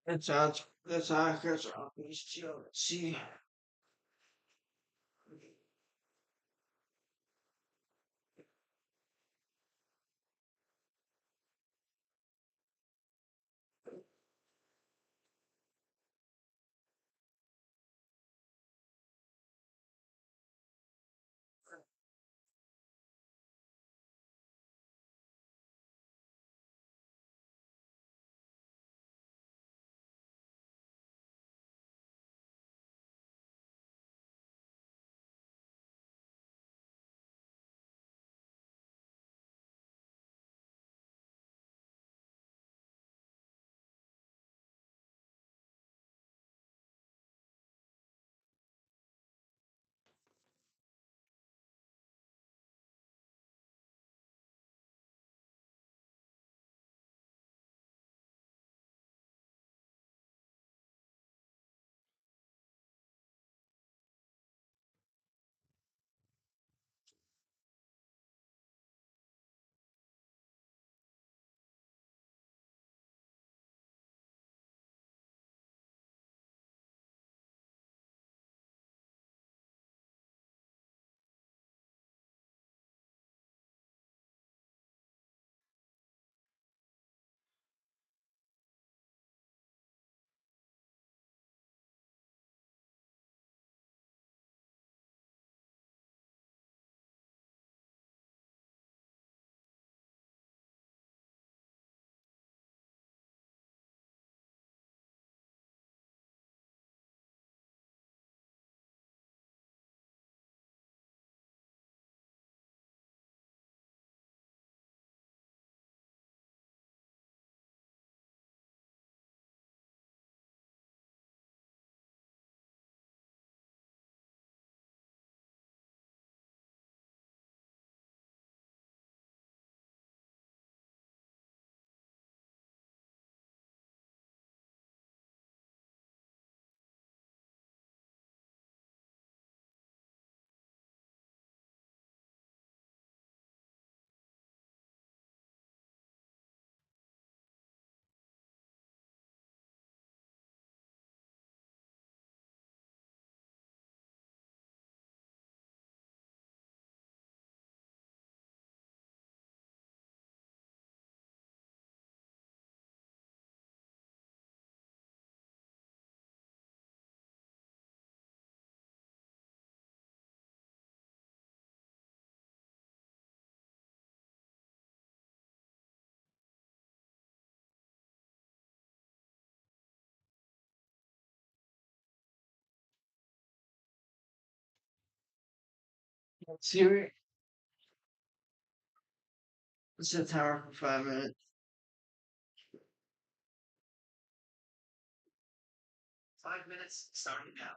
Esatto, sì. Siri, set timer for 5 minutes. 5 minutes starting now.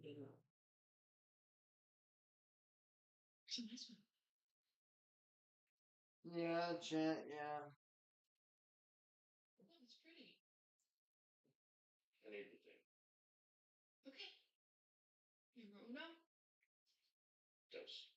It's a nice one. Yeah, Jet, yeah. Oh, it's pretty. I need to think. Okay. You wrote them? Just.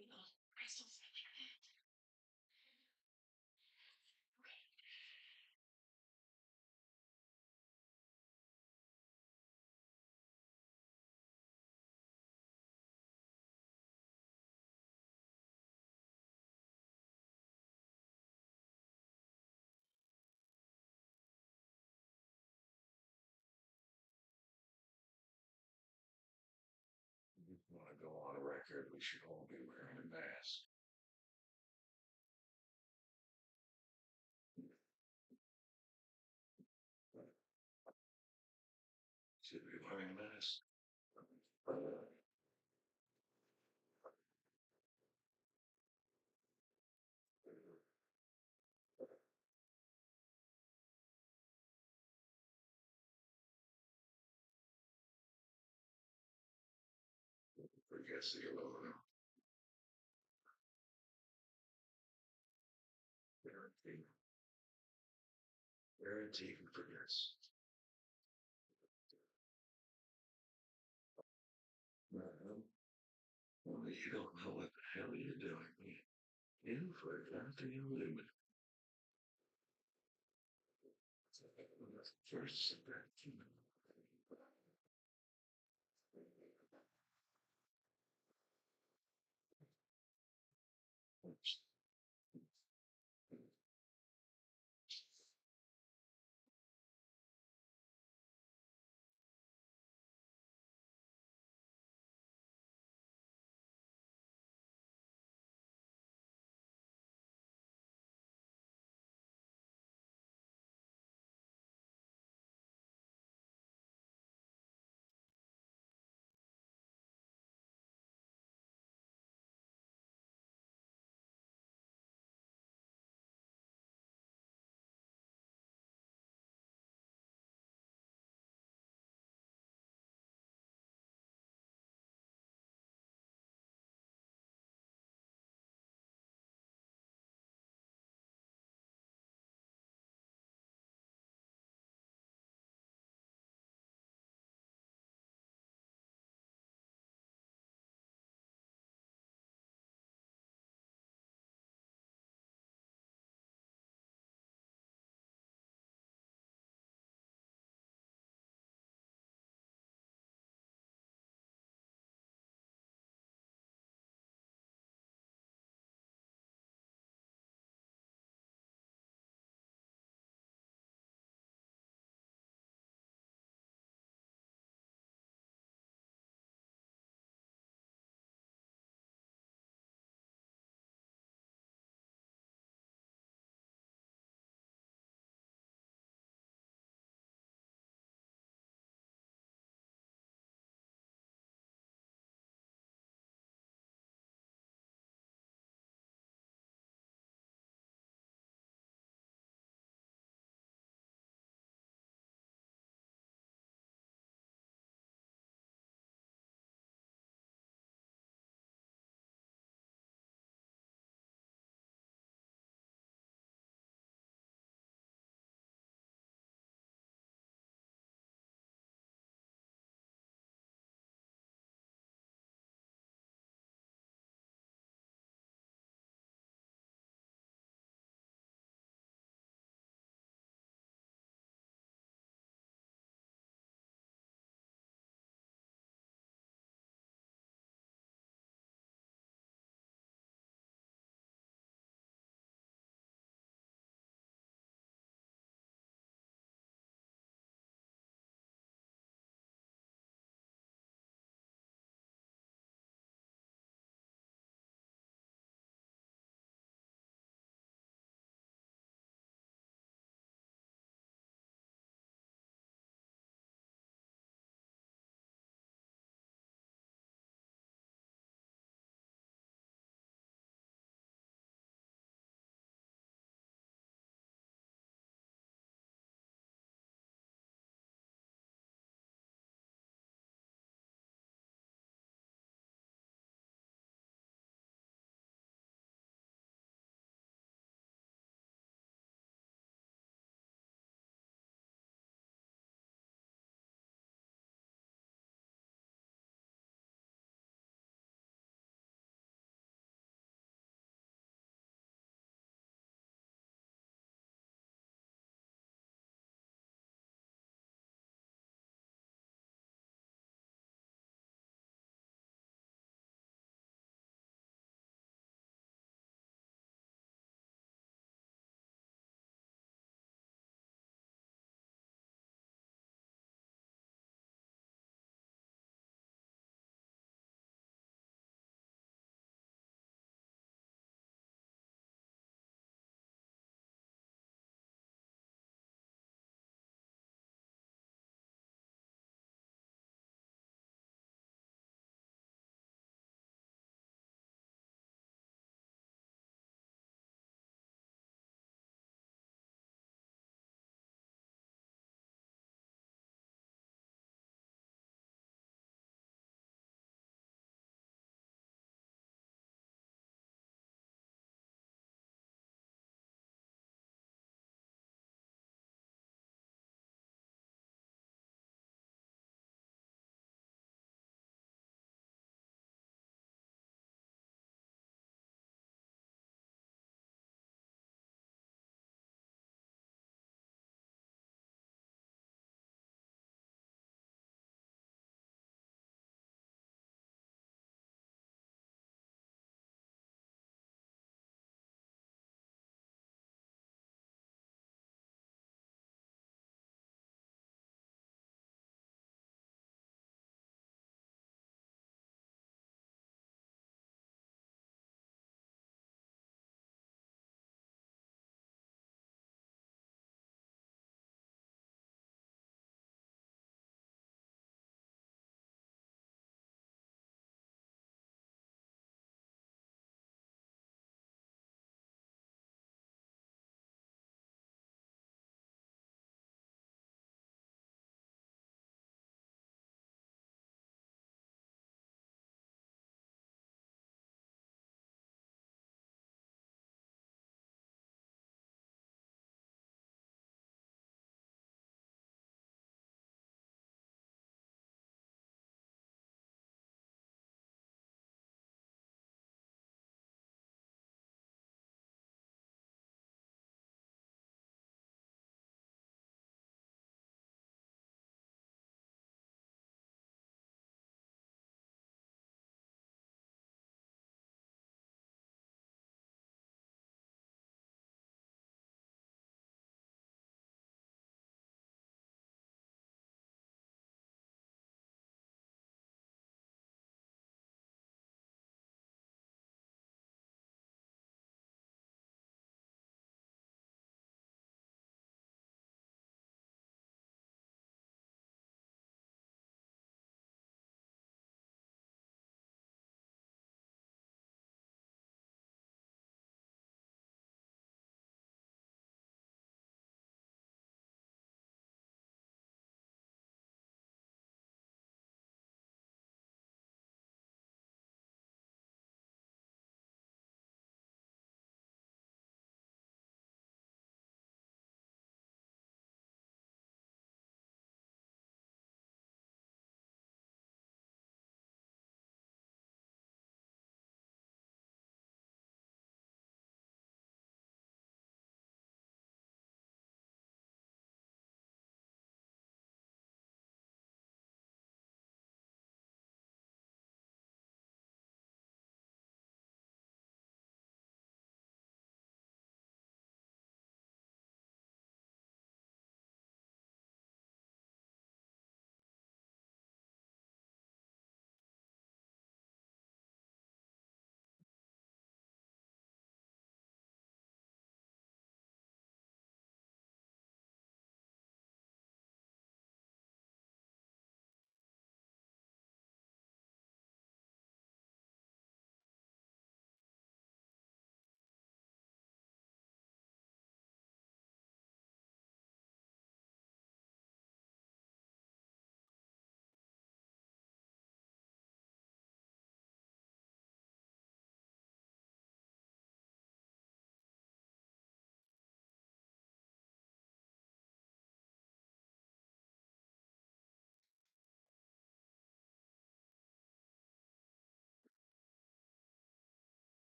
No, I still feel like that. Okay. We want to go on record, we should all be wearing a mask. Should be wearing a mask. Forgets the aluminum. Guaranteed. Guaranteed forgets. Well, you don't know what the hell you're doing. You forgot the aluminum. First,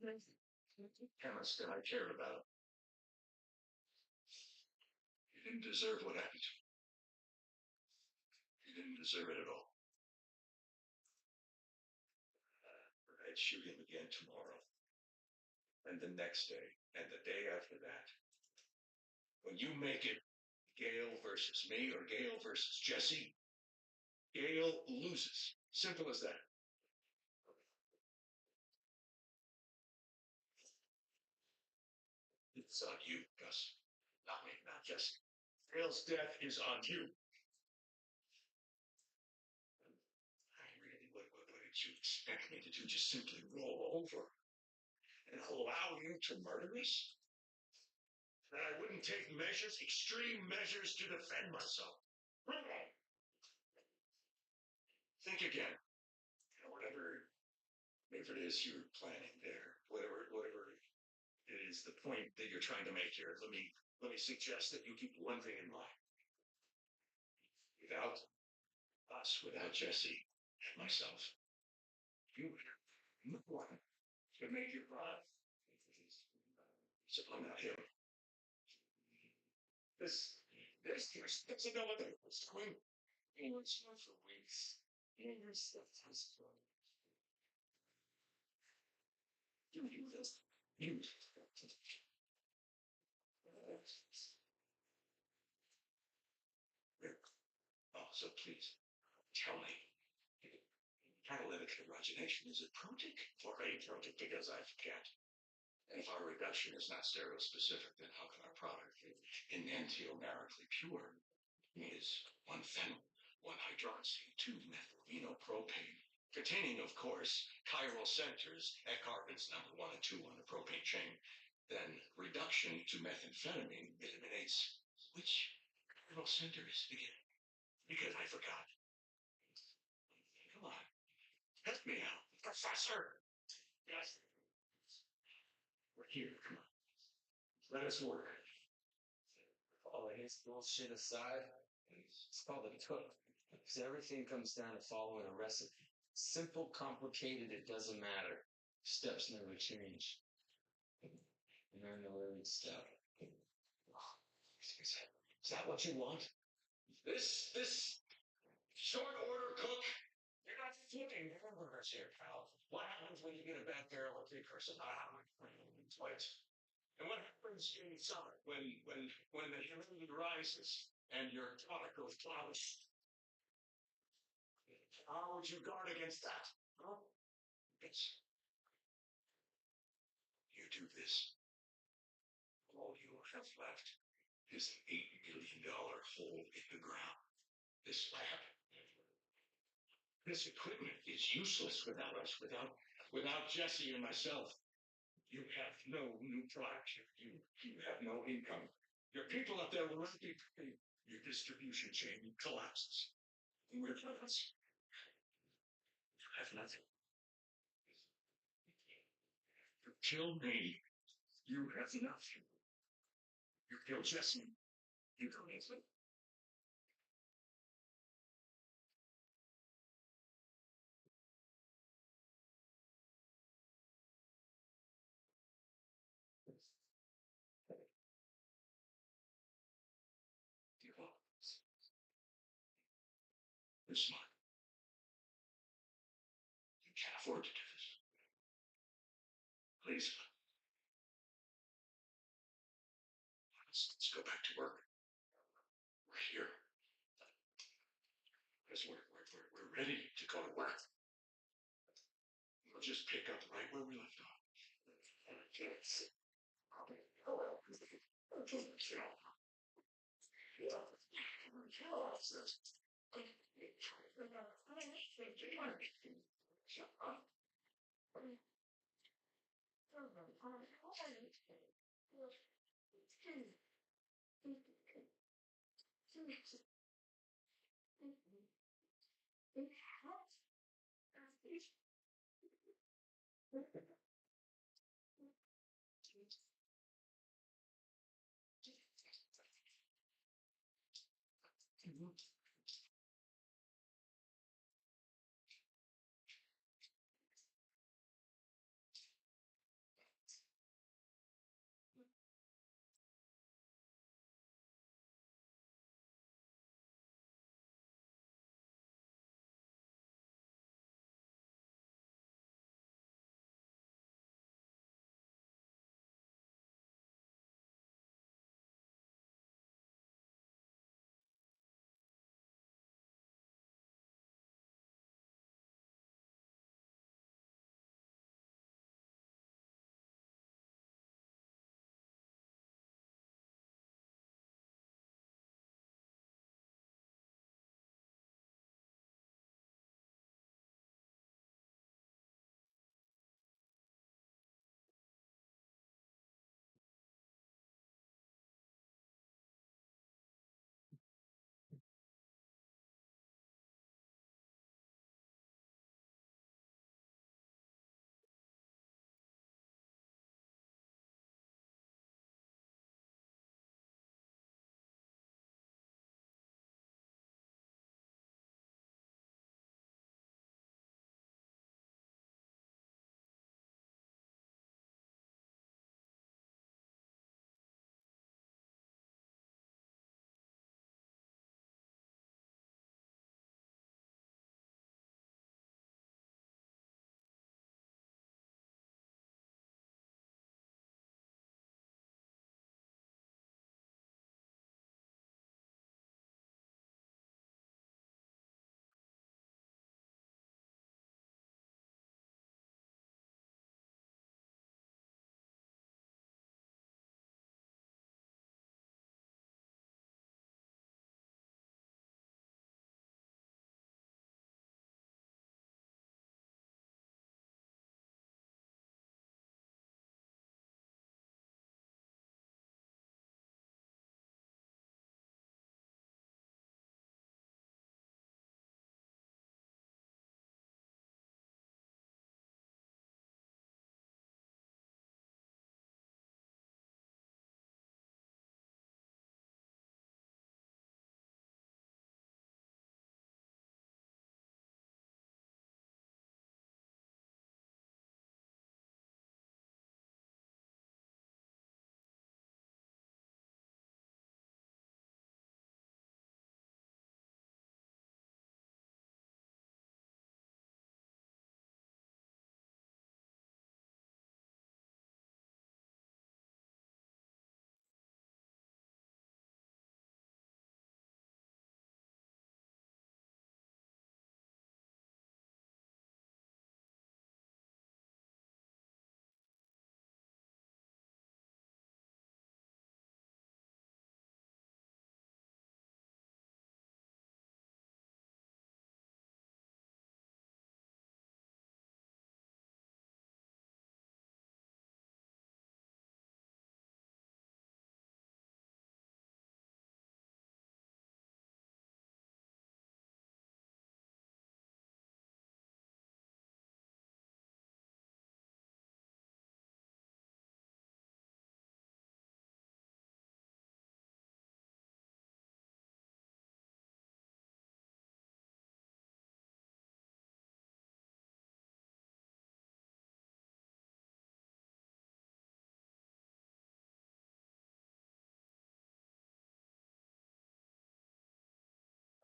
chemist that I cared about. You didn't deserve what happened to you. You didn't deserve it at all. I'd shoot him again tomorrow. And the next day, and the day after that. When you make it Gail versus me or Gail versus Jesse, Gail loses. Simple as that. It's on you, Gus. Not me, not Jesse. Gail's death is on you. What did you expect me to do? Just simply roll over and allow you to murder us? That I wouldn't take measures, extreme measures to defend myself. Think again. Whatever it is you're planning there, whatever it is, the point that you're trying to make here, let me suggest that you keep one thing in mind. Without us, without Jesse and myself, you have no one to make you proud. So I'm not him. This another swing. He was here for weeks. And your stuff has gone. You do this. You. Oh, so please, tell me. Catalytic hydrogenation, is it protic or aprotic? Because I can't. And if our reduction is not stereospecific, then how can our product be enantiomerically pure? Is 1-phenyl, 1-hydroxy, 2-methylphenylpropane, containing, of course, chiral centers at carbons number 1 and 2 on the propane chain. Then reduction to methamphetamine eliminates which chiral center is again? Because I forgot. Come on. Help me out, Professor. Yes. We're here. Come on. Let us work. All his bullshit aside, it's called a cook. Because everything comes down to following a recipe. Simple, complicated, it doesn't matter. Steps never change. And I know every step. Is that what you want? This short order cook? You're not flipping hamburgers here, pal. What happens when you get a bad barrel of precursor? What? And what happens in summer when the humidity rises and your product goes cloudy? How would you guard against that? Huh? Yes. You do this. All you have left is an $8 million hole in the ground. This lab. This equipment is useless without us, without Jesse and myself. You have no new product. You have no income. Your people up there will not be paid. Your distribution chain collapses. We're us. You have nothing. You kill me. You have nothing. You kill Jesse. You kill Nathan. You're smart. You can't afford to do this. Please. Let's go back to work. We're here. Because we're ready to go to work. We'll just pick up right where we left off.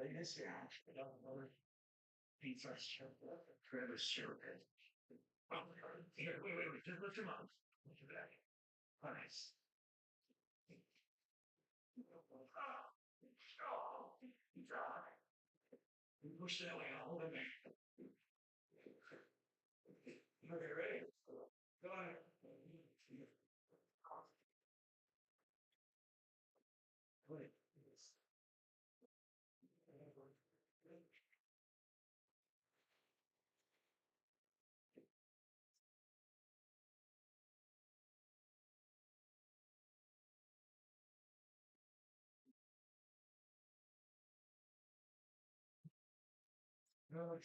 Lay this down. Be first. Travis Sherman. Here, wait. Just lift him up. Look at that. Nice. Push that way. I'll hold him there. Okay, ready? Go ahead. Wait. No,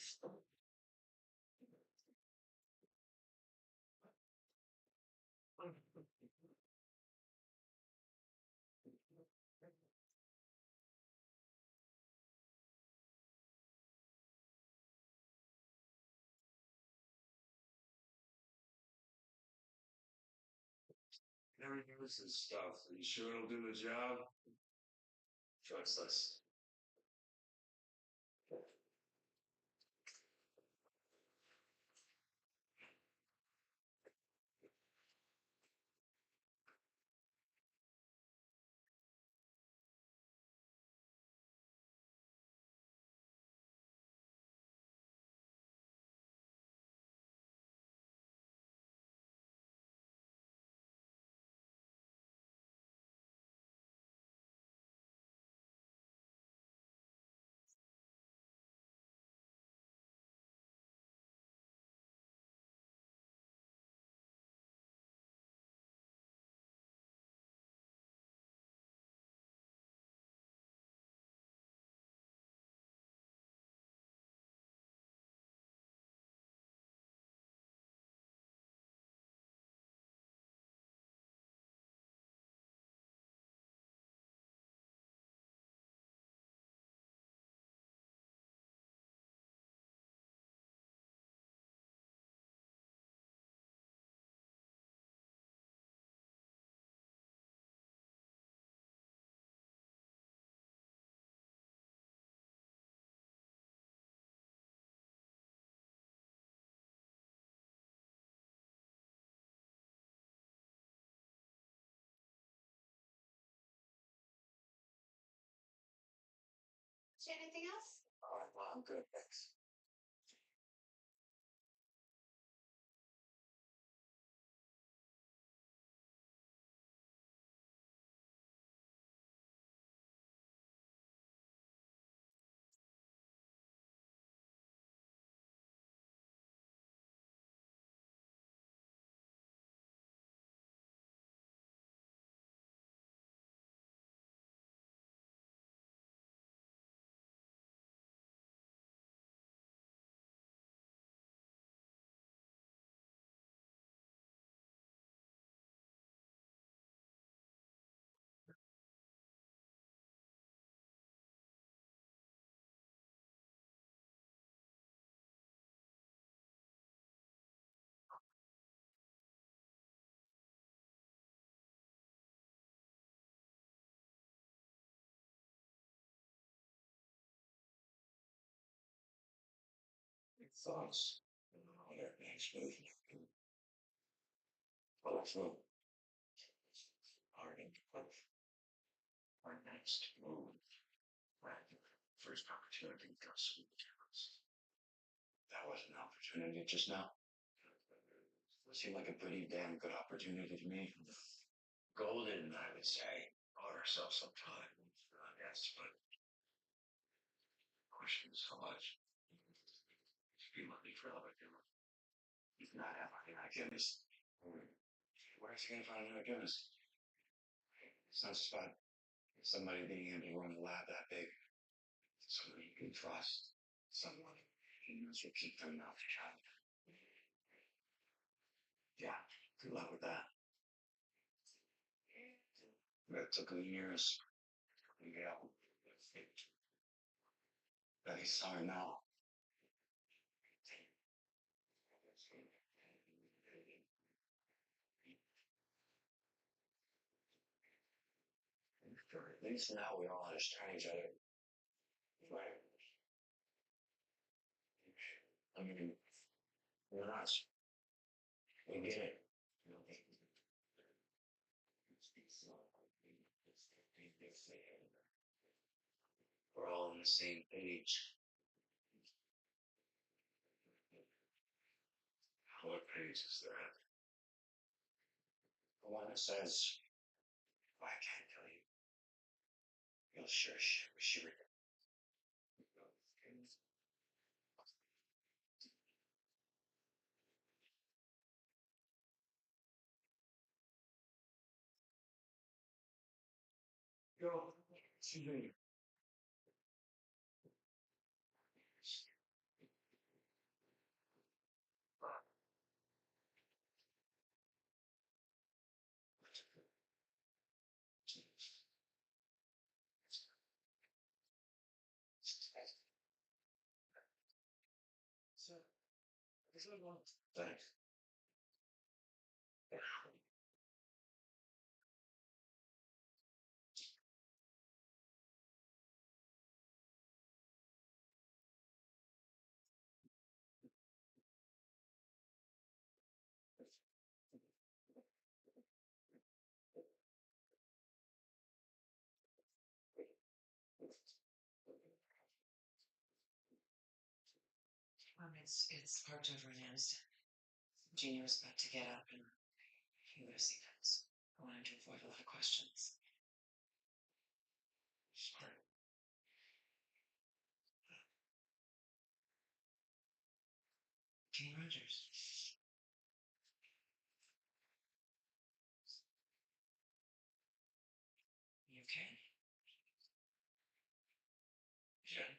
never use this stuff. Are you sure it'll do the job? Trust us. Anything else? All right, well, I'm good. Thanks. Thoughts on their next move. Also, our next move. Right. First opportunity comes with cameras. That was an opportunity just now. Seemed like a pretty damn good opportunity to me. Golden, I would say. Bought ourselves some time. Yes, but the question is how much? Be money for another camera. He's not having an chemist. Where's he gonna find another chemist? It's not just about somebody being able to run a lab that big. Somebody you can trust. Someone who knows will keep their mouth shut. Yeah, good luck with that. That took years. Yeah. But he's sorry now. At least now we all understand each other. Right? I mean, we're not. We get it. We're all on the same page. What page is that? The one that says, "I can't tell you." You'll sure. Go. See you. So, thanks. It's parked over in Amsden. Junior was about to get up and he would have seen us. I wanted to avoid a lot of questions. Sorry. Kenny Rogers. You okay? Yeah.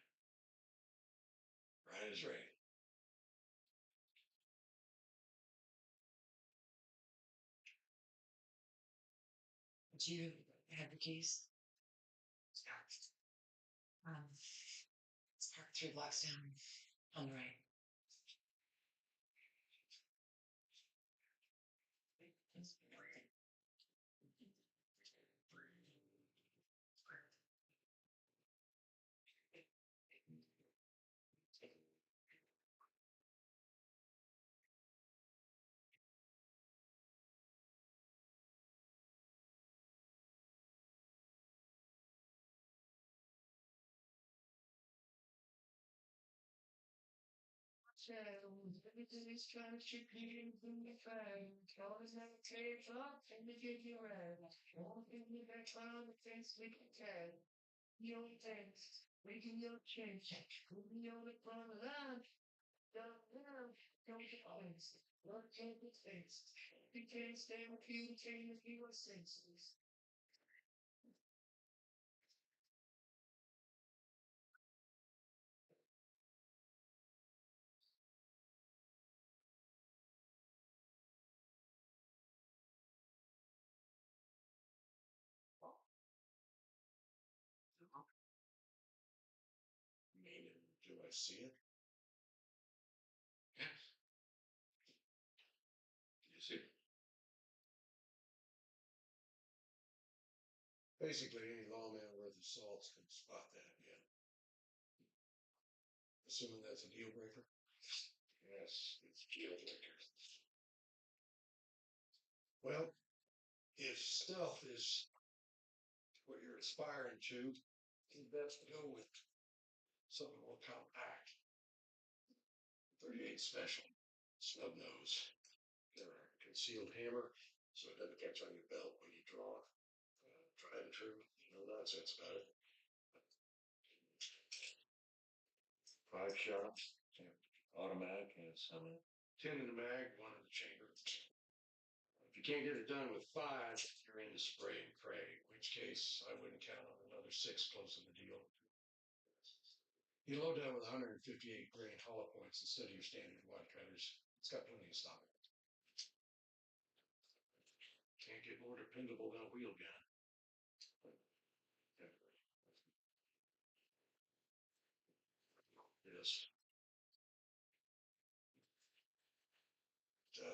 Right is right. Do you have the keys? It's parked 3 blocks down on the right. Shadows, everybody's trying to trick you in the fire. Always have a tape up and they get you right. Won't give me that clown that thinks we can tag. Your thanks, making your change. Put me on the front line. Don't know, don't get honest. What can't be faced? You can't stand with you, change your senses. Maybe. Do I see it? Yes. You see it? Basically, any lawman worth of salts can spot that, yeah. Assuming that's a deal breaker. Yes, it's deal breaker. Well, if stealth is what you're aspiring to, you best go with something more compact. 38 special, snub nose. Got a concealed hammer, so it doesn't catch on your belt when you draw. Tried and true, no nonsense about it. 5 shots, automatic, and some 10 in the mag, 1 in the chamber. If you can't get it done with 5, you're into spray and pray, in which case I wouldn't count on another 6 closing the deal. You load that with 158 grain hollow points instead of your standard wide cutters. It's got plenty of stock. Can't get more dependable than a wheel gun. Yes.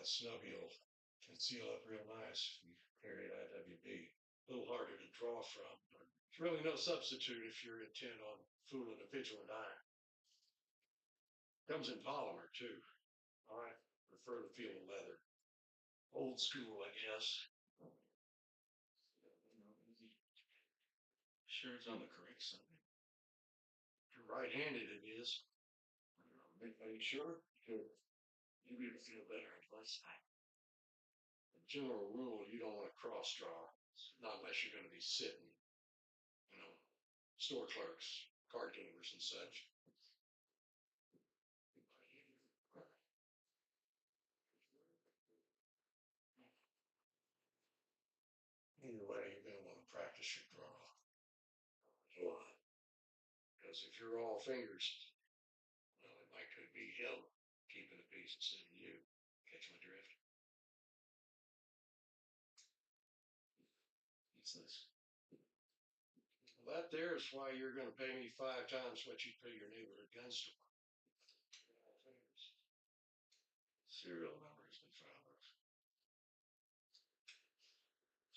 Snub you'll conceal up real nice. You carry it IWB. A little harder to draw from, but it's really no substitute if you're intent on fooling a vigilant eye. Comes in polymer too. I prefer the feel of leather. Old school, I guess. Sure, it's on the correct side. If you're right-handed, it is. Are you sure? Sure. Maybe it'll feel better on my side. General rule, you don't want to cross draw, not unless you're going to be sitting, store clerks, card gamers, and such. Either way, you're going to want to practice your draw. Why? Because if you're all fingers, well, it might could be him keeping the piece instead of you. Catch my drift? What's this? Well, that there is why you're going to pay me 5 times what you pay your neighborhood gun store. Serial numbers and filers.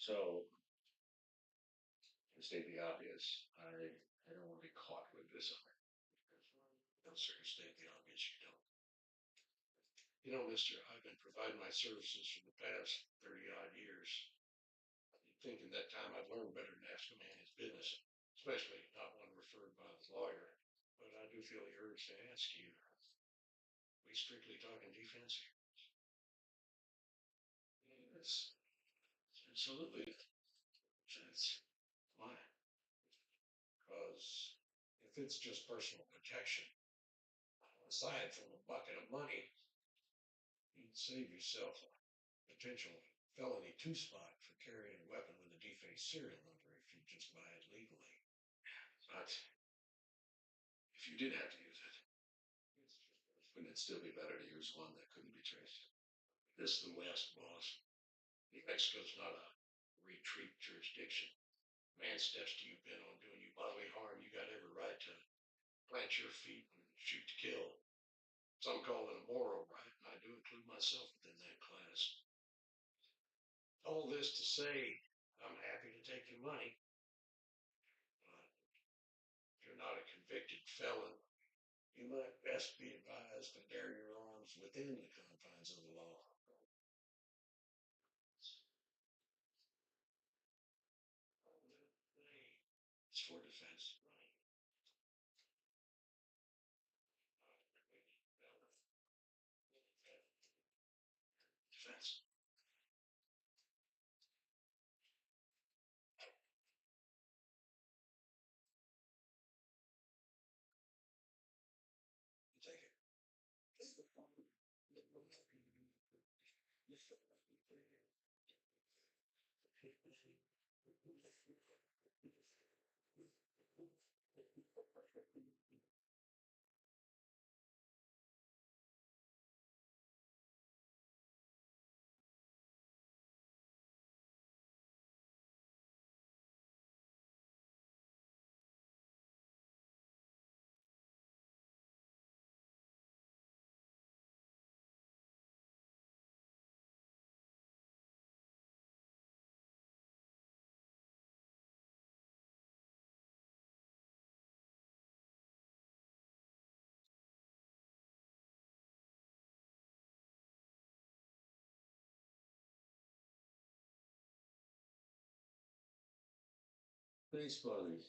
So, to state the obvious, I don't want to be caught with this on it. No, sir, state the obvious, you don't. You know, mister, I've been providing my services for the past 30-odd years. You'd think in that time I've learned better than ask a man his business, especially not one referred by the lawyer. But I do feel the urge to ask you, we strictly talking defense here? Yes. Absolutely. That's why. Because if it's just personal protection, aside from a bucket of money, you'd save yourself a potential felony 2-spot for carrying a weapon with a defaced serial number if you just buy it legally. But if you did have to use it, wouldn't it still be better to use one that couldn't be traced? This is the West, boss. New Mexico's not a retreat jurisdiction. Man steps to you bent on doing you bodily harm, you got every right to plant your feet and shoot to kill. Some call it a moral right, and I do include myself within that class. All this to say, I'm happy to take your money, but if you're not a convicted felon, you might best be advised to bear your arms within the confines of the law. It's for defense. Defense. You take it. Thanks, buddy.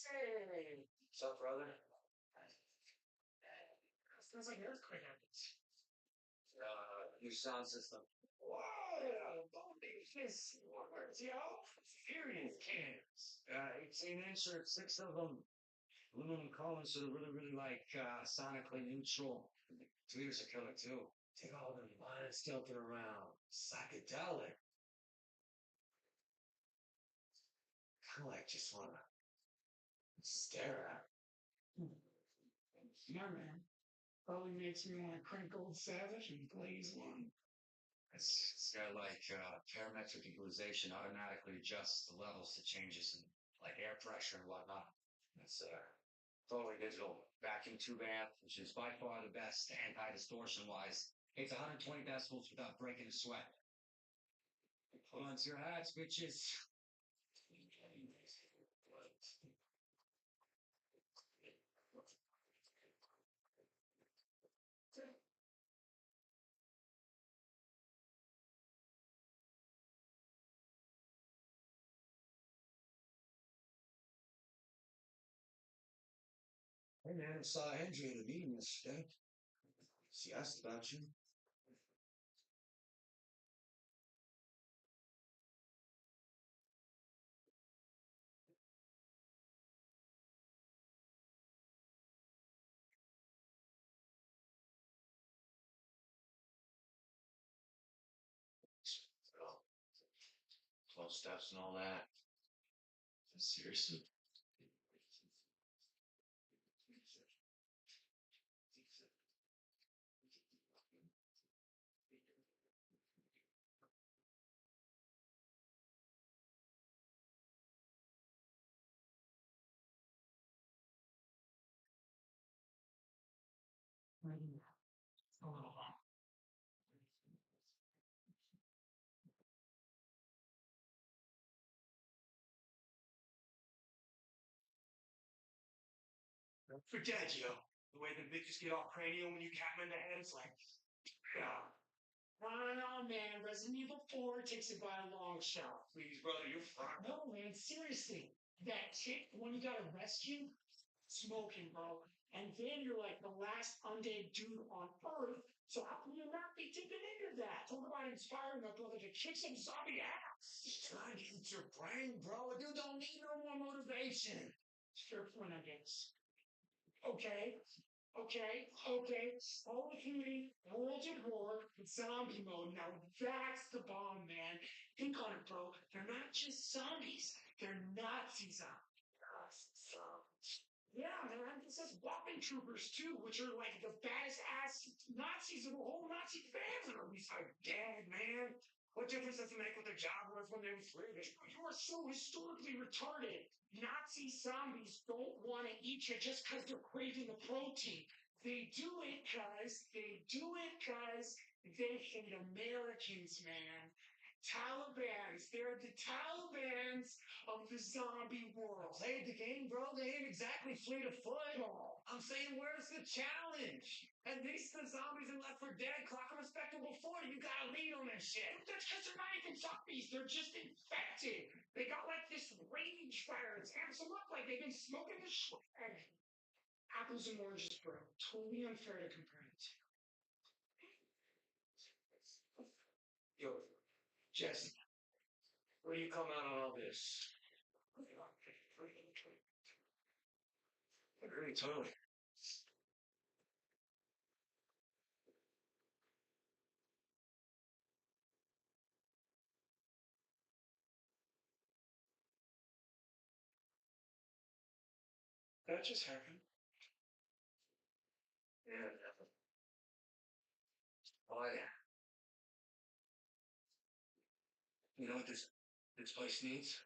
Hey, what's up, brother? Sounds like an earthquake happens. New sound system. Whoa! This words, yo! Serious cans. 18-inch or 6 of them. Aluminum columns, so they're really like sonically neutral. Tweeters are killer too. Take all them lines tilted around. Psychedelic. I like just wanna stare at. Yeah, man. Probably makes me want to crank old Savage and blaze one. It's got like parametric equalization, automatically adjusts the levels to changes in like air pressure and whatnot. It's totally digital vacuum tube amp, which is by far the best anti-distortion wise. It's 120 decibels without breaking a sweat. Hold on to your hats, bitches. Hey man, I saw Andrew at a meeting yesterday. She asked about you. Oh, 12 steps and all that. Seriously. A little long. Forget, yo. The way the bitches get all cranial when you cap them in the head, it's like, yeah. No, man. Resident Evil 4 takes it by a long shot. Please, brother, you're fine. No, man. Seriously. That chick, the one you gotta rescue, smoking, bro. And then you're like the last undead dude on Earth. So how can you not be tipping into that? Talk about inspiring a brother to kick some zombie ass. Just trying to eat your brain, bro. A dude don't need no more motivation. Fair point, I guess. Okay. Call of Duty, World at War, zombie mode. Now that's the bomb, man. Think on it, bro. They're not just zombies. They're Nazi zombies. Yeah, man. This is weapon troopers too, which are like the baddest ass Nazis of the whole Nazi family. Are we so dead, man? What difference does it make what their job was when they were British? You are so historically retarded. Nazi zombies don't want to eat you just because they're craving the protein. They do it because they hate Americans, man. Talibans. They're the Talibans of the zombie world. Played the game, bro. They ain't exactly fleet of foot. I'm saying, where's the challenge? At least the zombies in Left 4 Dead clock a respectable 40. You gotta lead on that shit. That's because they're not even zombies. They're just infected. They got like this rage fire. It's amps them up like they've been smoking the shit. Apples and oranges, bro. Totally unfair to compare it to. Yo, Jesse, where do you come out on all this? Really, totally. That just happened. Yeah. Oh, yeah. You know what this place needs?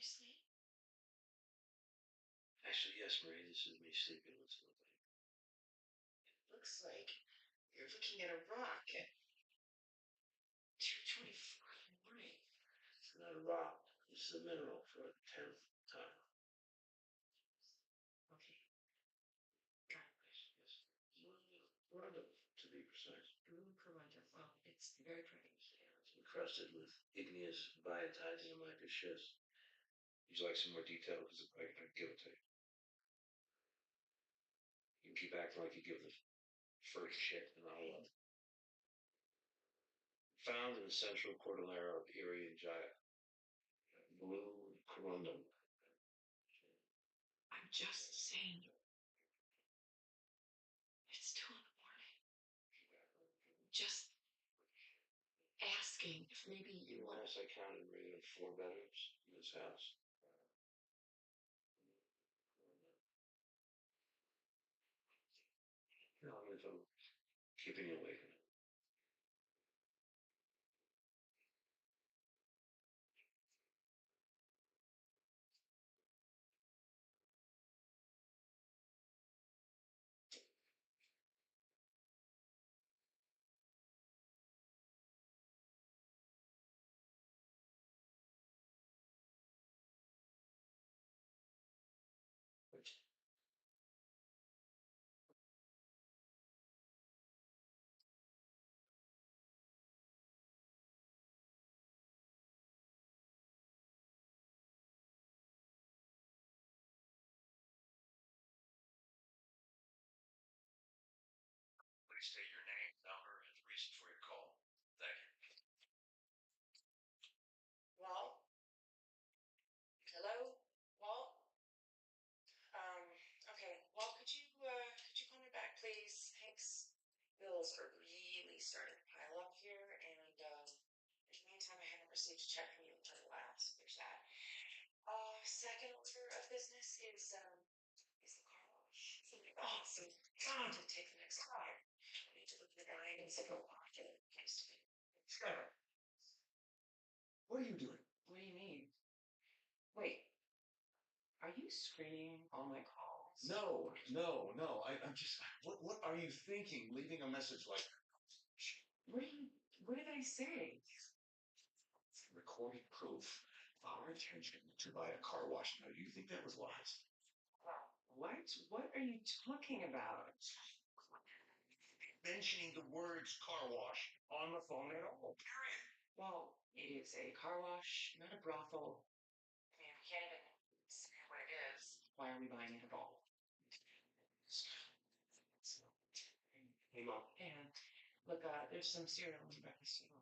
you sleep? Actually, yes, Marie, this is me sleeping. What's it look like? Looks like you're looking at a rock at 2:24 in the morning. It's not a rock. It's a mineral for the 10th time. Okay. Yes. Rhonda, to be precise. Blue Corona. Well, it's very pretty. It's encrusted with igneous biotizing mica schist. Would you like some more detail? Because I can give it to you. You can keep acting like you give the first shit, and I'll love. Found in the central cordillera of Erie and Jaya. Blue corundum. I'm just saying. It's 2 in the morning. Just asking if maybe you want. Last I counted, we had 4 bedrooms in this house. No, I'm keeping you awake. Please state your name, number, and the reason for your call. Thank you. Walt? Hello? Walt? Okay. Walt, could you call me back, please? Hank's bills are really starting to pile up here, and, in the meantime, I haven't received a check from you until last. There's that. Second order of business is the car wash. Oh, so time to take the next car. I need to look at the guy and say, oh, get it. Trevor, what are you doing? What do you mean? Wait. Are you screening all my calls? No. I'm just. What are you thinking? Leaving a message like What did I say? recorded proof of our intention to buy a car wash. Now, do you think that was wise? What? What are you talking about? Mentioning the words car wash on the phone at all. Period. Well, it is a car wash, not a brothel. I mean, we can't even say what it is. Why are we buying it at all? Hey, Mom. And look, there's some cereal in the breakfast cereal.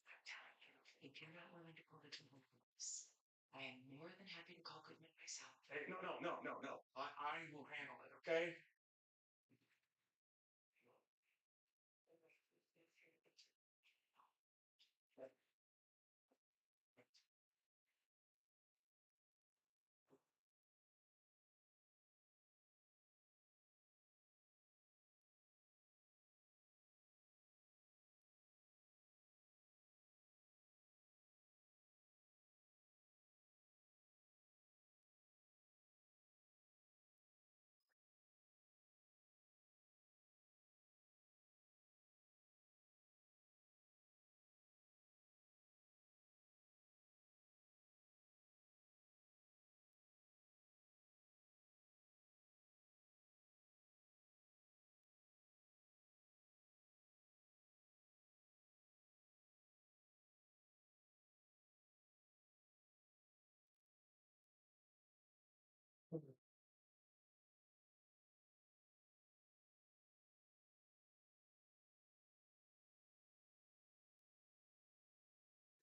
I'm telling you, if you're not willing to pull the two this, I am more than happy to call Goodman myself. Hey, no. I will handle it, okay?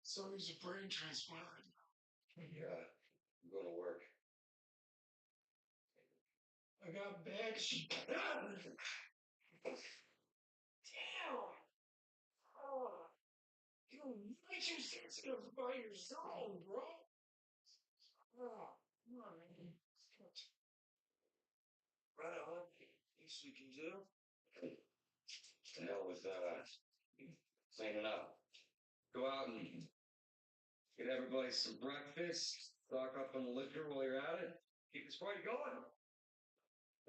So he's a brain transplant. Yeah, I'm going to work. I got bitch. Damn! Oh, you're way too sensitive by your zone, bro. Oh, come on, man. Right on. Least we can do. To hell with cleaning up. Go out and Get everybody some breakfast. Stock up on the liquor while you're at it. Keep this party going.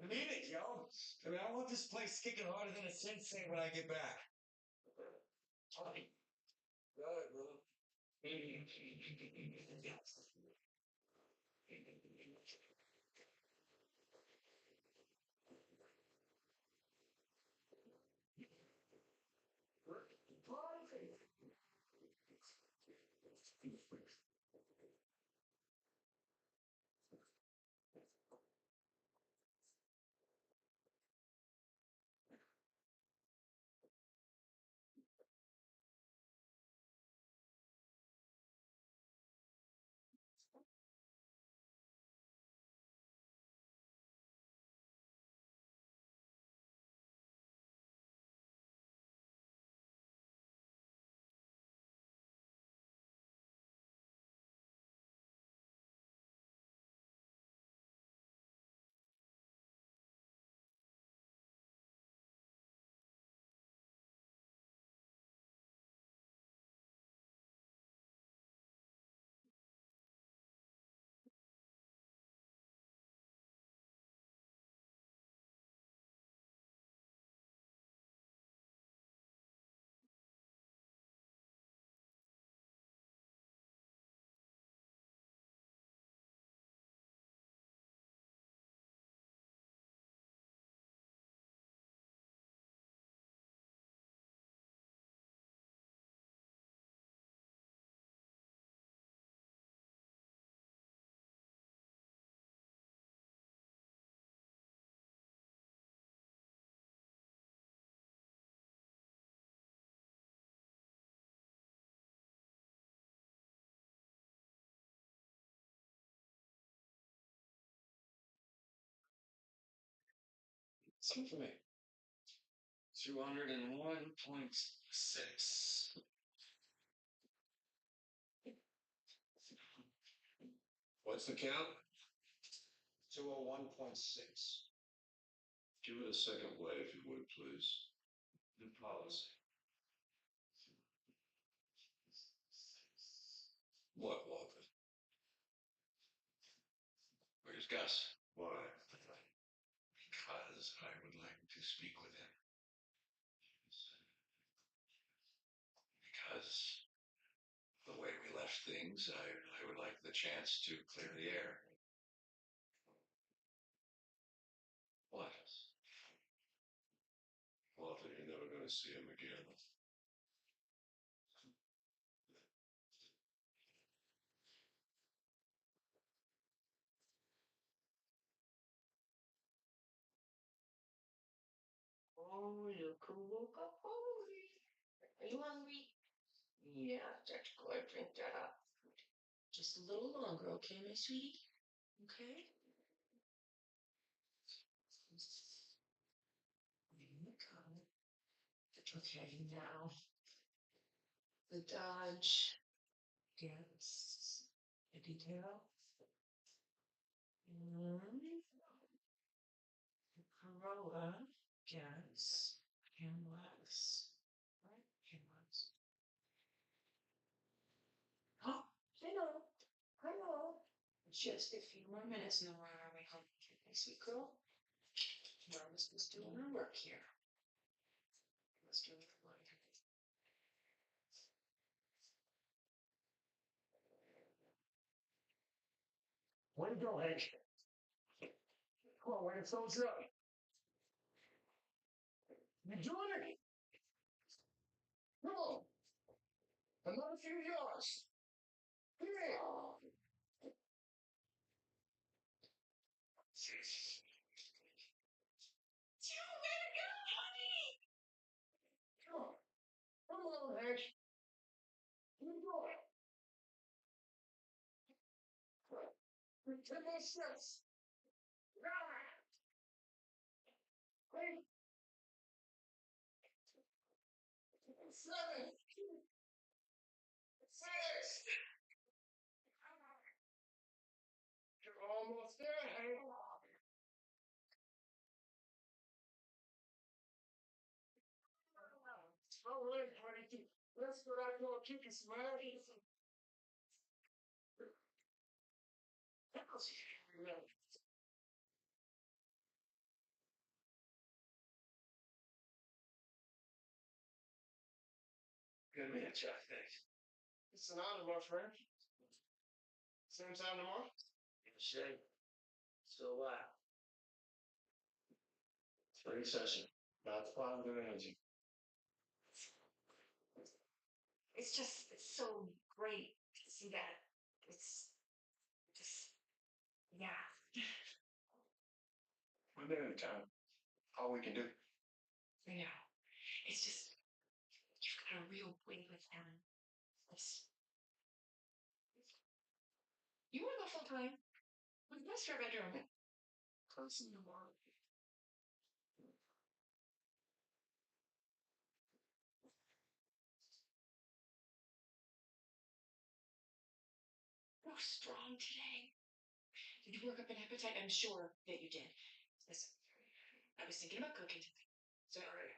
I need it, yo. I mean, I want this place kicking harder than a sensei when I get back. Good, bro. Something for me. 201.6. What's the count? 201.6. Give it a second way, if you would, please. New policy. What, Walter? Where's Gus? Why? Because I would like to speak with him. Because the way we left things, I would like the chance to clear the air. What? Walter, you're never going to see him again. Oh, look who woke up hungry. Are you hungry? Yeah, that's good. Drink that up. Just a little longer, okay, my sweetie? Okay? There you go. Okay, now. The Dodge. Yes. The detail. And the Corolla. Yes. Canvas. Right? Canvas. Oh, hello. Hello. Just a few more minutes and then we're on our way home. Okay, sweet girl. Mama's just doing her work here. Let's do it. Way to go, Hank. Come on, way to thumbs up. You're doing it. Come on. Another few yards. Yeah. Come on. Come on, Hank. Keep going. 10 more steps. 9, 8, 7, 6. You're almost there, Hank. All right, buddy. Let's go out and kick some ass. Good man, Chuck. Thanks. It's an honor, my friend. Same time tomorrow? Shame. So loud. Spring session. About 5 energy. It's just it's so great to see that. It's just yeah. We've been in town. All we can do. I know. It's just you've got a real way with him. It's, you want to go full time? We can start bedroom. Close in the world. You're strong today. Did you work up an appetite? I'm sure that you did. Listen, I was thinking about cooking today. Sorry.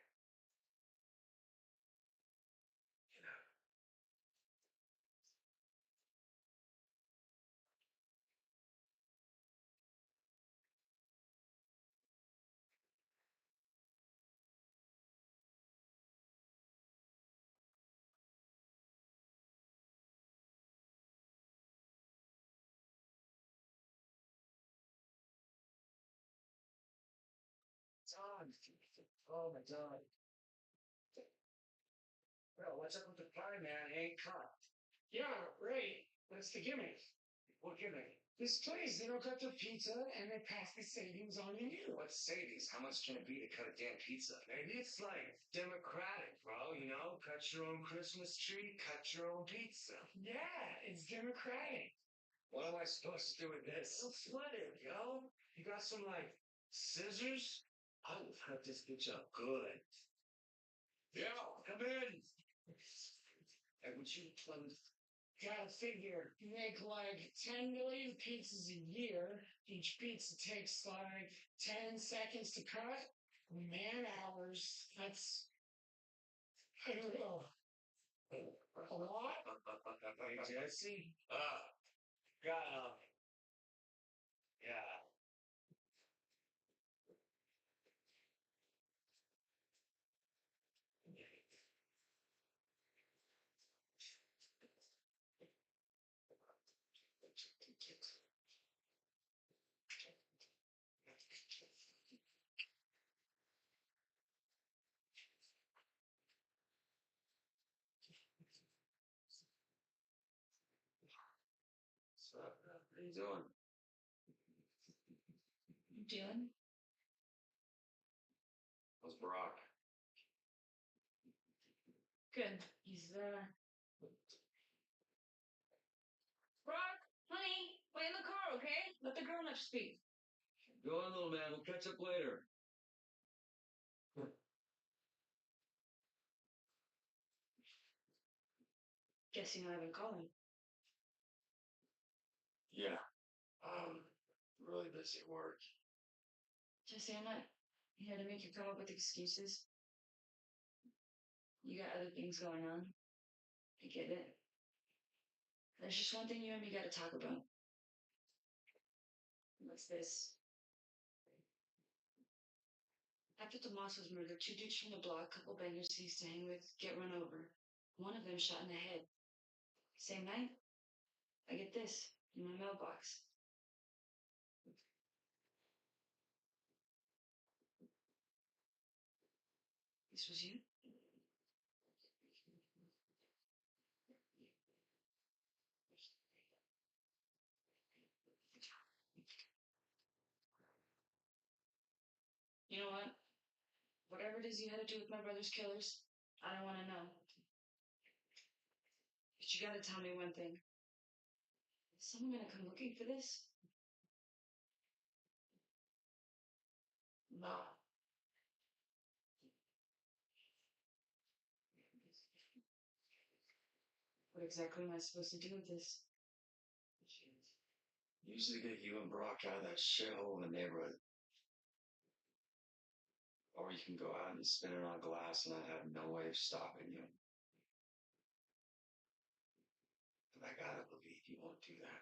You know. Tom. Oh my God. Well, what's up with the pie, man? It ain't cut. Yeah, right. That's the gimmick. What gimmick? This place, they don't cut their pizza and they pass the savings on to you. What's savings? How much can it be to cut a damn pizza? Maybe it's like democratic, bro. You know, cut your own Christmas tree, cut your own pizza. Yeah, it's democratic. What am I supposed to do with this? Don't sweat it, yo. You got some like scissors? I will cut this bitch up good. Yo, come in. Hey, would you please? Gotta figure, you make like 10 million pizzas a year. Each pizza takes like 10 seconds to cut. Man hours. That's, I don't know, a lot. Hey, Jesse. Got yeah. So, how you doing? You doing? How's Barack? Good. He's Brock, honey, wait in the car, okay? Let the grown ups speak. Go on, little man. We'll catch up later. Guess you know I've been calling. Yeah. Really busy at work. Jesse, I'm not here to make you come up with excuses. You got other things going on. I get it. There's just one thing you and me gotta talk about. What's this? After Tomas was murdered, 2 dudes from the block, couple bangers he used to hang with, get run over. One of them shot in the head. Same night, I get this in my mailbox. This was you? You know what? Whatever it is you had to do with my brother's killers, I don't want to know. But you gotta tell me one thing. Is someone gonna come looking for this? No. What exactly am I supposed to do with this? Usually get you and Brock out of that shithole in the neighborhood. Or you can go out and spin it on glass and I have no way of stopping you. But I gotta believe you won't do that.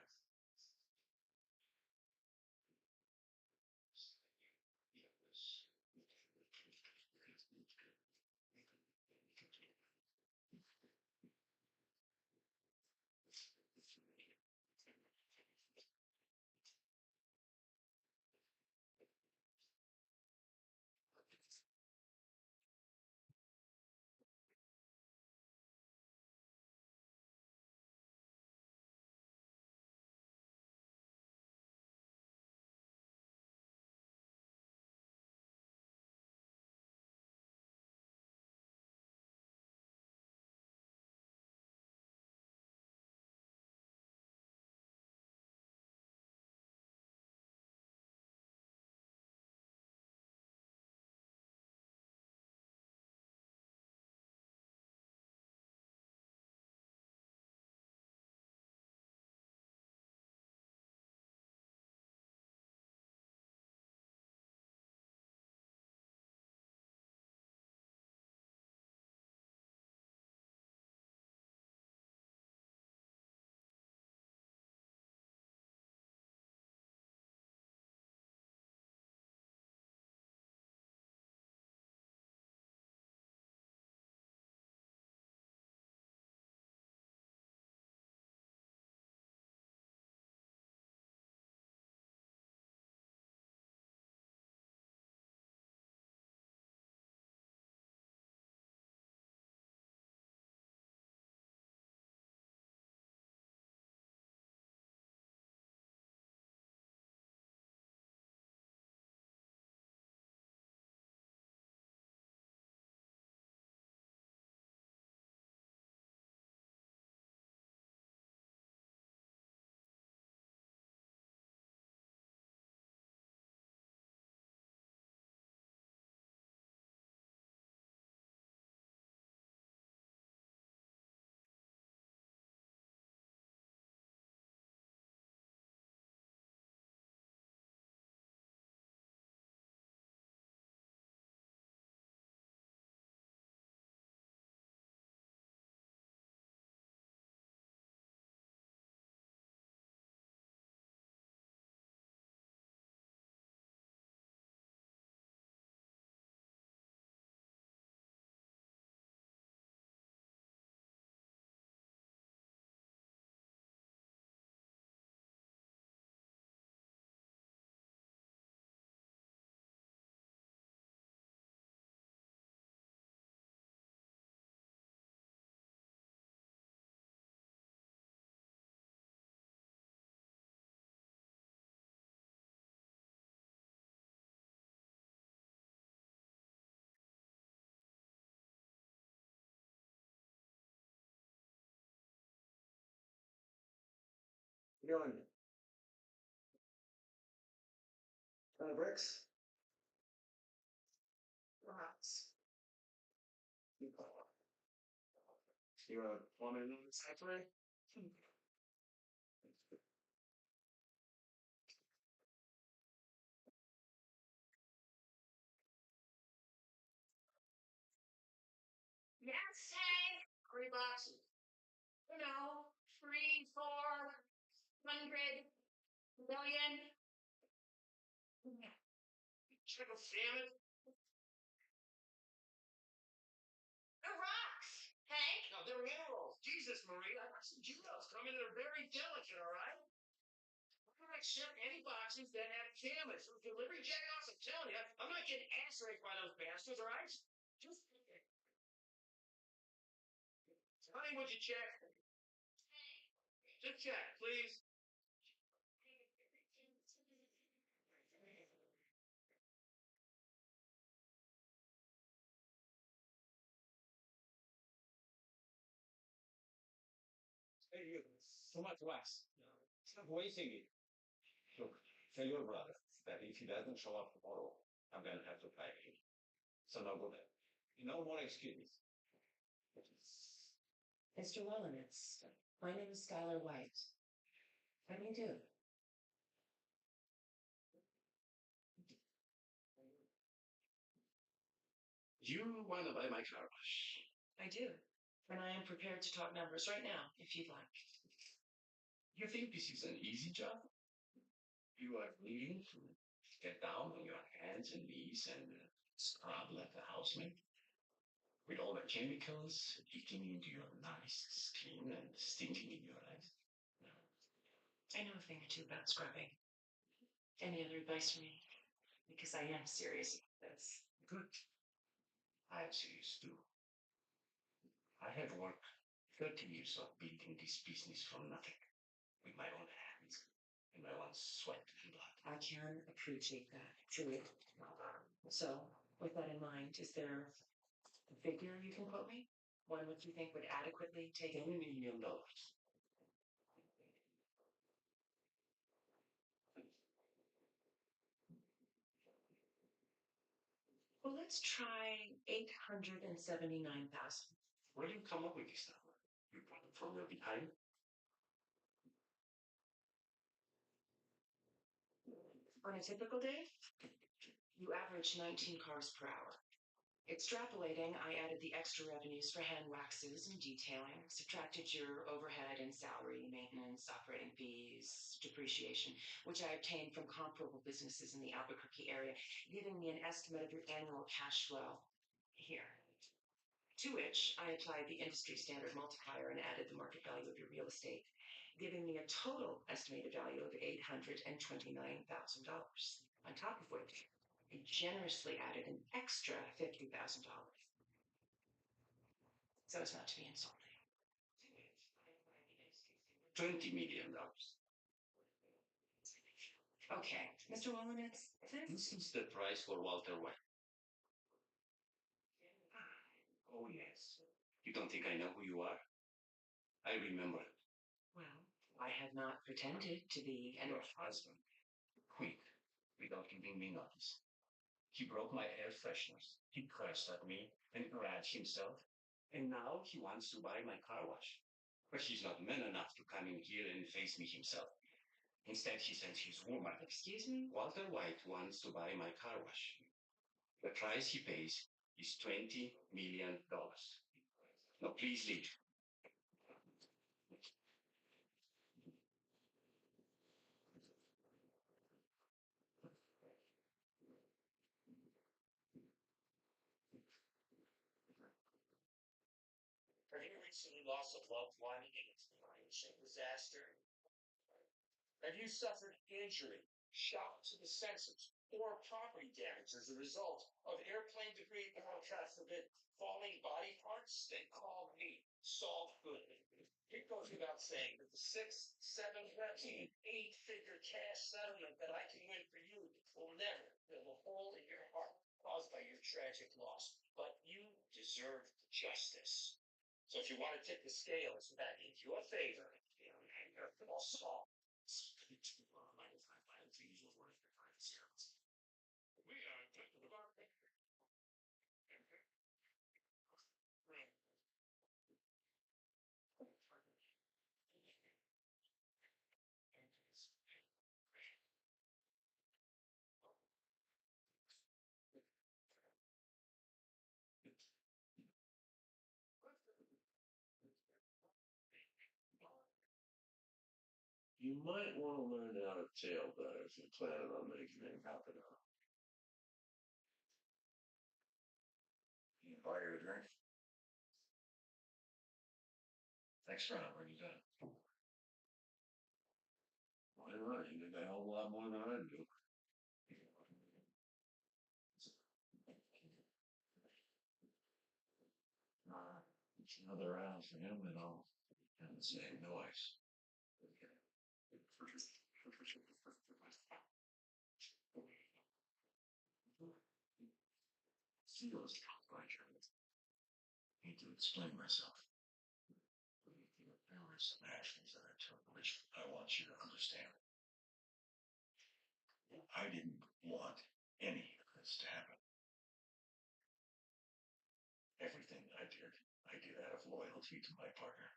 Feeling bricks? Rocks. You want me to know the side? Yes, hey, 3 boxes. You know, 3, 4, 100 million. Triple salmon? The rocks, Hank. No, they're minerals. Jesus, Marie, I got some jewels coming. They're very delicate, all right? I'm not accept any boxes that have cameras. So delivery jack-offs, I'm telling you, I'm not getting ass raped by those bastards, all right? Just honey, would you check? Just check, please. Hey, you. So much wax. Stop wasting it. Look, tell your brother that if he doesn't show up tomorrow, I'm gonna have to fire him. So now go there. No more excuses. Mr. Wollenitz, my name is Skylar White. How do you do? You want to buy my car wash? I do. And I am prepared to talk numbers right now, if you'd like. You think this is an easy job? You are willing to get down on your hands and knees and scrub like a housemaid? With all the chemicals leaking into your nice skin and stinking in your eyes? I know a thing or two about scrubbing. Any other advice for me? Because I am serious about this. Good. I'm serious too. I have worked 30 years of building this business from nothing with my own hands and my own sweat and blood. I can appreciate that, truly. So, with that in mind, is there a figure you can quote me? One which you think would adequately take $10 million. Well, let's try 879,000. Where do you come up with this number? You brought it from your behind? On a typical day, you average 19 cars per hour. Extrapolating, I added the extra revenues for hand waxes and detailing, subtracted your overhead and salary, maintenance, operating fees, depreciation, which I obtained from comparable businesses in the Albuquerque area, giving me an estimate of your annual cash flow here. To which I applied the industry standard multiplier and added the market value of your real estate, giving me a total estimated value of $829,000. On top of which, I generously added an extra $50,000. So as not to be insulting. $20 million. Okay, Mr. Wollenitz, This is the price for Walter White. Oh, yes. You don't think I know who you are? I remember it. well, I have not pretended to be an Your husband. Quick, without giving me notice. He broke my air fresheners. He cursed at me and grabbed himself. And now he wants to buy my car wash. But he's not man enough to come in here and face me himself. Instead, he sends his woman. Excuse me? Walter White wants to buy my car wash. The price he pays is $20 million. Now, please leave. Have you recently lost a loved one in a financial disaster? Have you suffered injury, shock to the senses, or property damage as a result of airplane debris or, God forbid, falling body parts? Then call me, Saul Goodman. It goes without saying that the 6, 7, 13, 8-figure cash settlement that I can win for you will never fill a hole in your heart caused by your tragic loss. But you deserve justice. So if you want to tip the scales back into your favor, you're Saul. You might want to learn how to tail better if you're planning on making it happen. You can buy her a drink. Thanks for when you done. Why not? You did a hell of a lot more than I do. It's another round for him, and I'll have the same noise. Feels like I need to explain myself. There were some actions that I took which I want you to understand. I didn't want any of this to happen. Everything I did out of loyalty to my partner.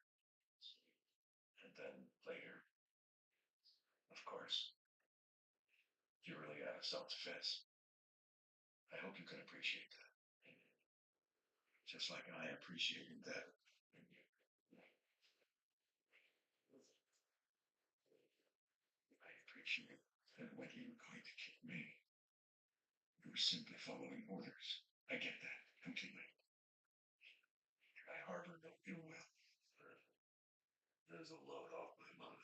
And then later, of course, you really out of self-defense. I hope you can appreciate that. Just like I appreciated that. I appreciate that when you were going to kill me, you were simply following orders. I get that completely. I harbor no ill will. There's a load off my mind.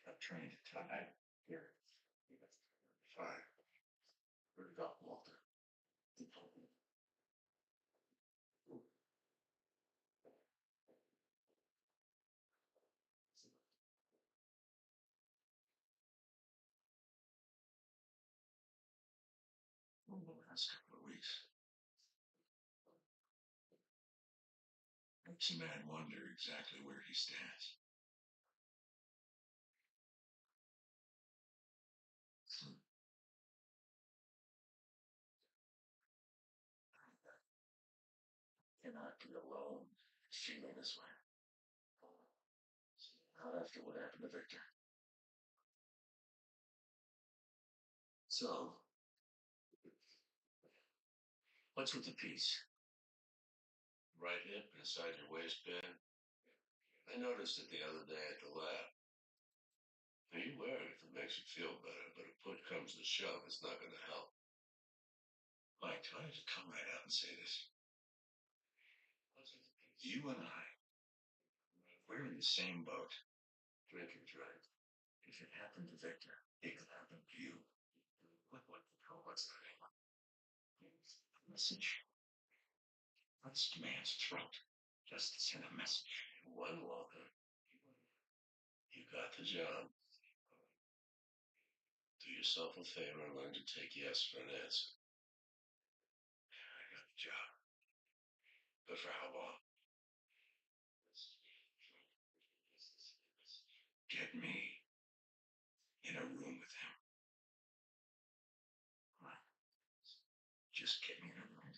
I'm trying to tell you. Here. Fine. Where got Walter? Over the last couple of weeks. Makes a man wonder exactly where he stands. Cannot be alone feeling this way. Not after what happened to Victor. So, what's with the piece? Right hip inside your waistband. I noticed it the other day at the lab. Now, you wear it if it makes you feel better, but if push comes to shove, it's not going to help. Mike, do I have to come right out and say this? You and I, we're in the same boat. Drink and drink. If it happened to Victor, it could happen to you. What's the name? Message. What's the man's throat? Just to send a message. One Walker. You got the job. Do yourself a favor and learn to take yes for an answer. I got the job. But for how long? Get me in a room with him. Just get me in a room.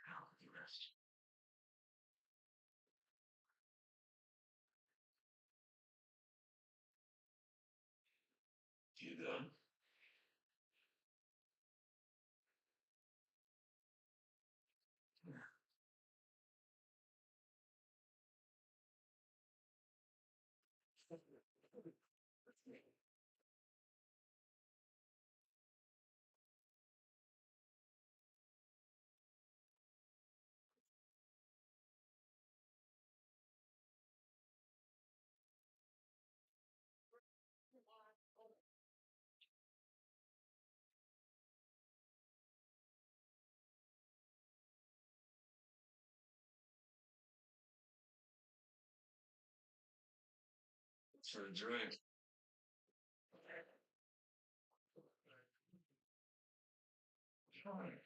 How with the rest? You done? For a drink. Fine.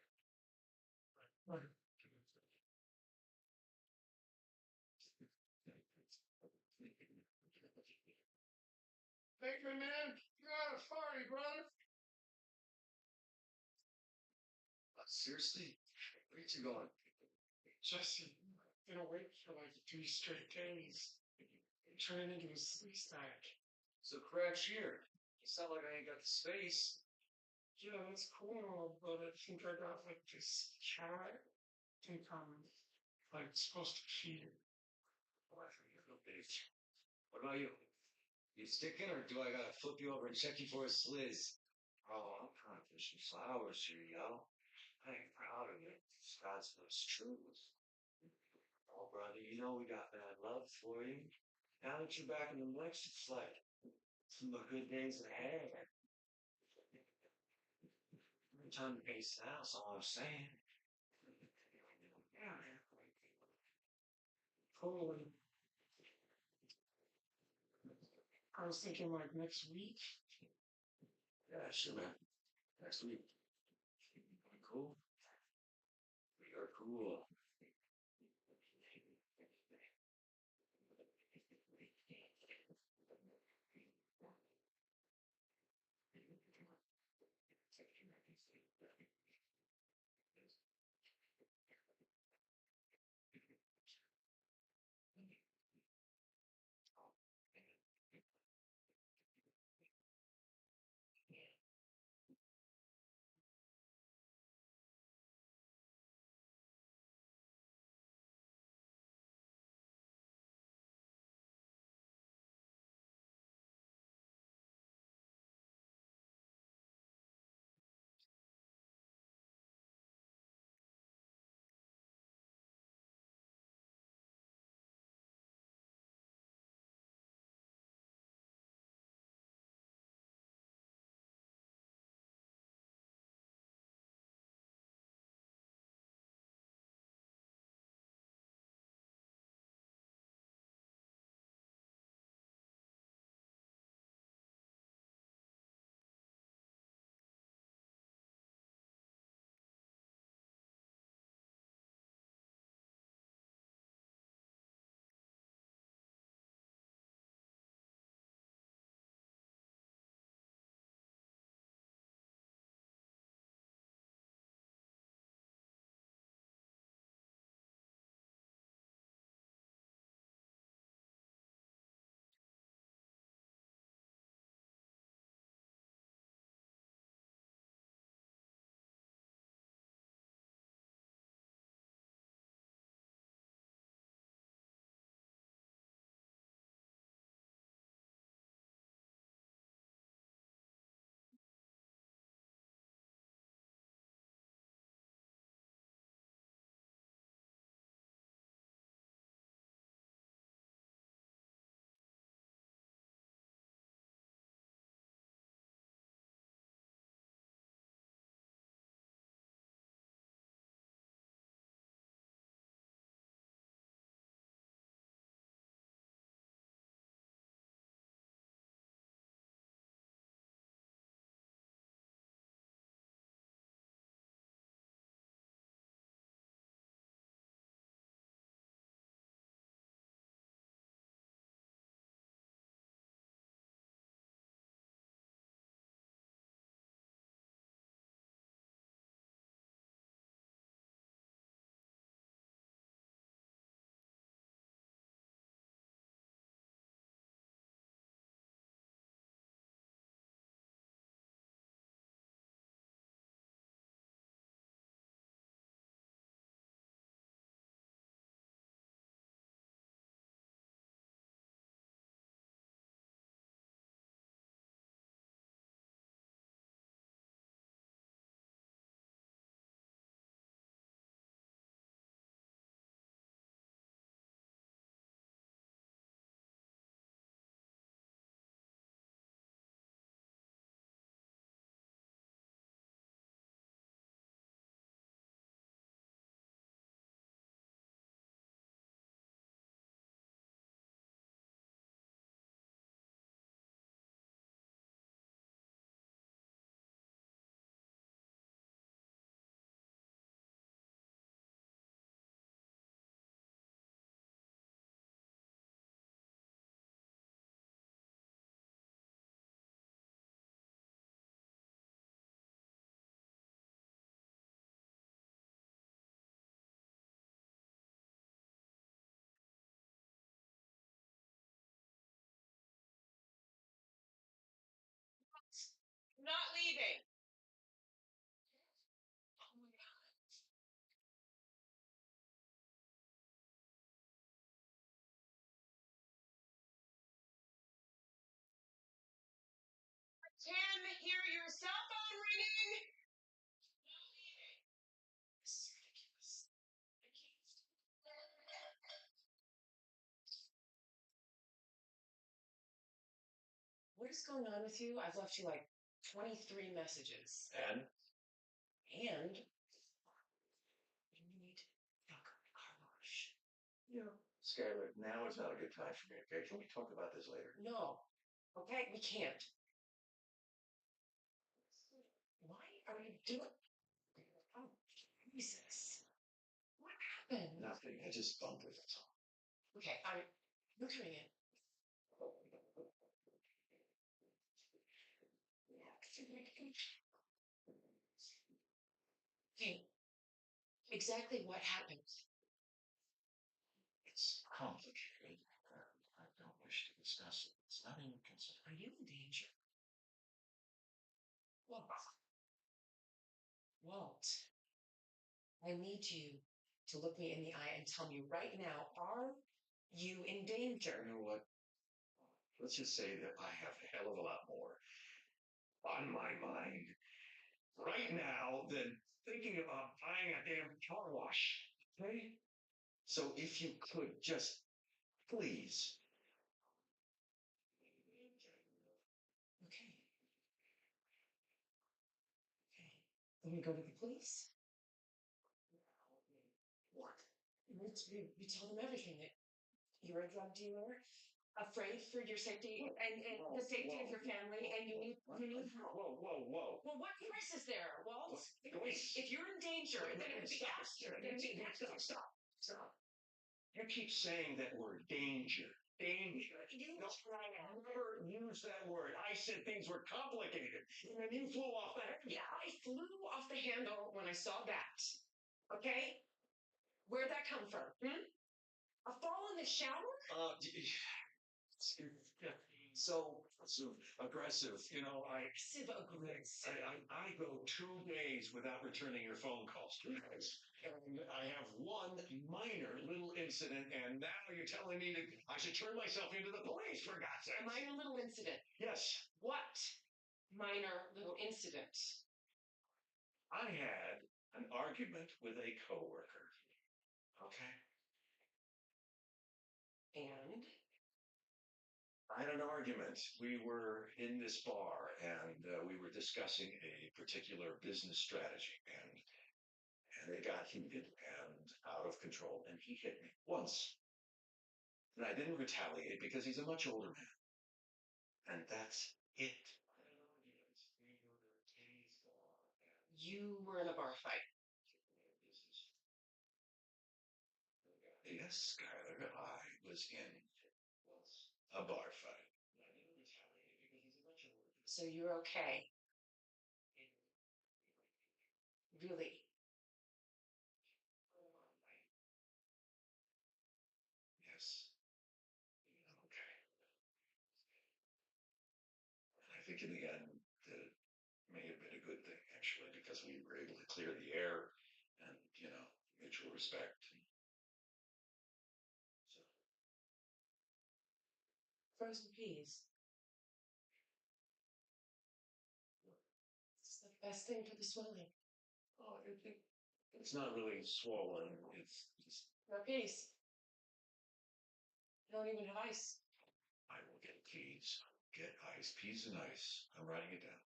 Thank you, man. You're out of party, brother. Seriously? Where you going? Jesse, been awake for like 3 straight days. I'm turning into a sleep stack. So crash here. It's not like I ain't got the space. Yeah, that's cool, but I think I got like this cat. I think I'm like supposed to feed it. What about you? You sticking, or do I gotta flip you over and check you for a sliz? Oh, I'm trying to fish some flowers here, yo. I ain't proud of it. God's knows truth. Oh, brother, you know we got bad love for you. Now that you're back in the mix, it's like some of the good days ahead. Time to pace it out, that's all I'm saying. Yeah, man. Cool. I was thinking like next week. Yeah, sure, man. Next week. Cool. You're cool. Not leaving. your cell phone ringing? It's ridiculous. What is going on with you? I've left you like 23 messages. And And you need a car wash. Skylar, now is not a good time for me, okay? Can we talk about this later? No. Okay, we can't. Why are you doing? Oh, Jesus. What happened? Nothing. I just bumped it. That's all. Okay, you're coming in. Okay, exactly what happened? It's complicated. I don't wish to discuss it. It's not even considered. Are you in danger? Walt. Walt. I need you to look me in the eye and tell me right now, are you in danger? You know what? Let's just say that I have a hell of a lot more on my mind right now than thinking about buying a damn car wash. Okay? So if you could just please. Okay. Okay. Then we go to the police. What? You tell them everything, that you're a drug dealer, afraid for your safety and the safety of your family, and you need help. Whoa. Well, what price is there, Walt? Police. If you're in danger, then it'd be faster. Stop. You keep saying that word, danger. Danger. You No, I never used that word. I said things were complicated. And then you flew off the handle. Yeah, I flew off the handle when I saw that. Okay? Where'd that come from? A fall in the shower? So aggressive. You know, Passive aggressive. I go 2 days without returning your phone calls. 2 days. And I have one minor little incident, and now you're telling me that I should turn myself into the police, for God's sake. A minor little incident. Yes. What minor little incident? I had an argument with a coworker. Okay? And? I had an argument. We were in this bar and we were discussing a particular business strategy, and it got heated and out of control, and he hit me once. And I didn't retaliate because he's a much older man. And that's it. You were in a bar fight. Yes, Skylar, I was in a bar fight. So you're okay. Really? Yes, I'm okay. And I think in the end, that it may have been a good thing, actually, because we were able to clear the air and, mutual respect. So, Frozen peas. It's the best thing for the swelling. oh, it's not really swollen. It's just, No peas. You don't even have ice. I will get peas. Get ice. Peas and ice. I'm writing it down.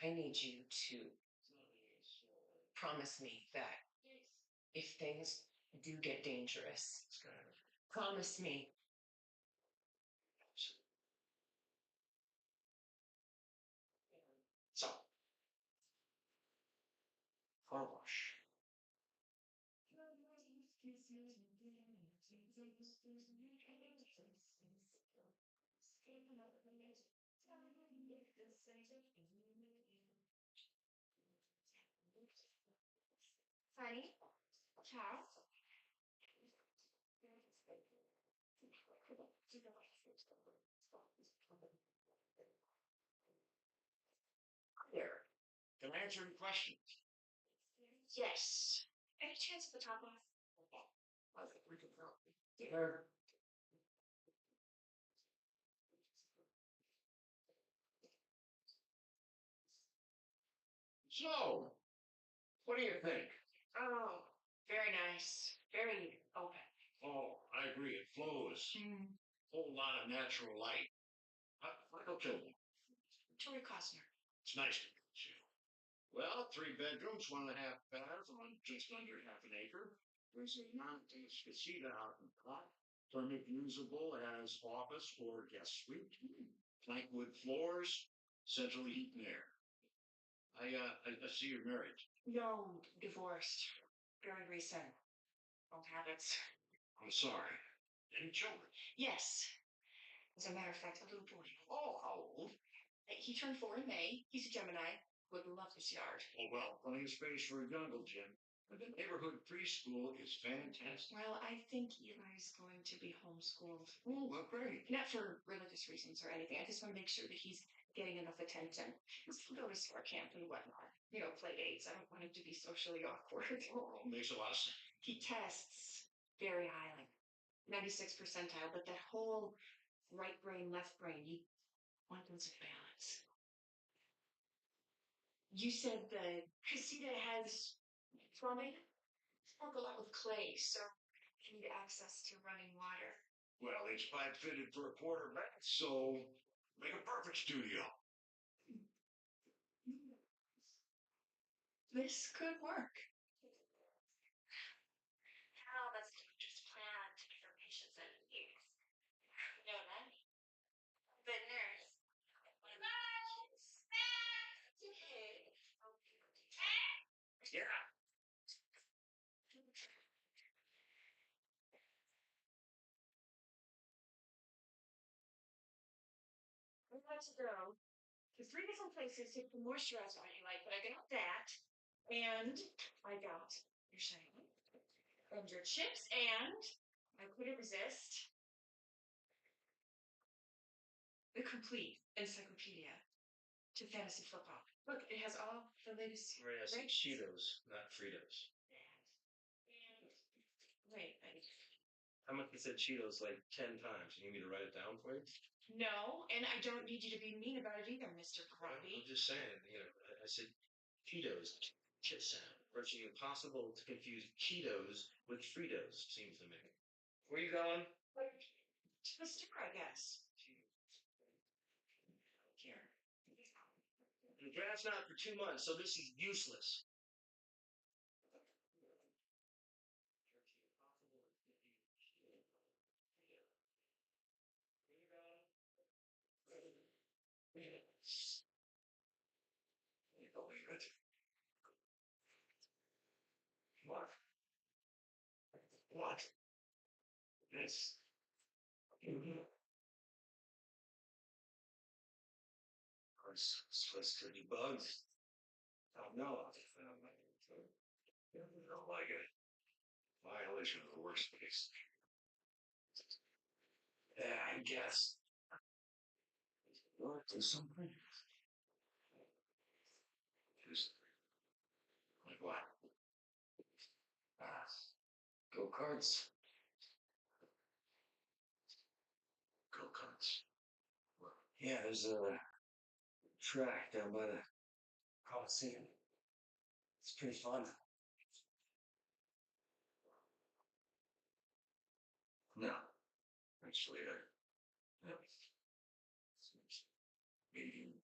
I need you to promise me that if things do get dangerous, Skylar. promise me. So, car wash. Honey, ciao. There. Can I answer any questions? Yes. Any chance of the top off? I think we can help. Or So, what do you think? Oh, very nice. Very open. Oh, I agree. It flows. Whole lot of natural light. Michael Kilmer. Tori Costner. It's nice to meet you. Well, 3 bedrooms, 1.5 baths on just under half an acre. There's a non-detached casita out in front. Permit usable as office or guest suite. Plank wood floors, central heat and air. I see you're married. No, divorced. Very recent. Old habits. I'm sorry. Any children? Yes. As a matter of fact, a little boy. Oh, how old? He turned 4 in May. He's a Gemini. Would love this yard. Oh, well, plenty of space for a jungle gym. But the neighborhood preschool is fantastic. Well, I think Eli's going to be homeschooled. Oh, well, great. Not for religious reasons or anything. I just want to make sure that he's getting enough attention. He's going to go to summer camp and whatnot. You know, play dates. I don't want him to be socially awkward. Oh, makes a lot of sense. He tests very highly. 96 percentile, but that whole right brain, left brain, you want those in balance. You said the casita has plumbing? I work a lot with clay, so I need access to running water. Well, it's pipe fitted for a quarterback, so make a perfect studio. This could work. How that's a doctor's plan to for patients and years. You know that? But nurse. Yeah. I want to go to 3 different places to put moisturizer on you like, but I got that, and I got your shine, and your chips, and I couldn't resist the complete encyclopedia to fantasy football. Look, it has all the latest. Right, I said Right. Cheetos, not Fritos. And wait, How much you said Cheetos like 10 times? You need me to write it down for you? no, and I don't need you to be mean about it either, Mr. I'm Crosby. just saying, I said Cheetos, chip sound. Virtually impossible to confuse Cheetos with Fritos, seems to me. Where you going? To the store, I guess. Here. The draft's not for 2 months, so this is useless. Believe it. What? What? This. Supposed to be bugs. Oh, no. Don't like it. Violation of the workspace. Yeah, I guess. What? Do something? Just like what? Go-karts. Go-karts. Yeah, there's a track down by the Coliseum. It's pretty fun. No. Actually, no. Maybe.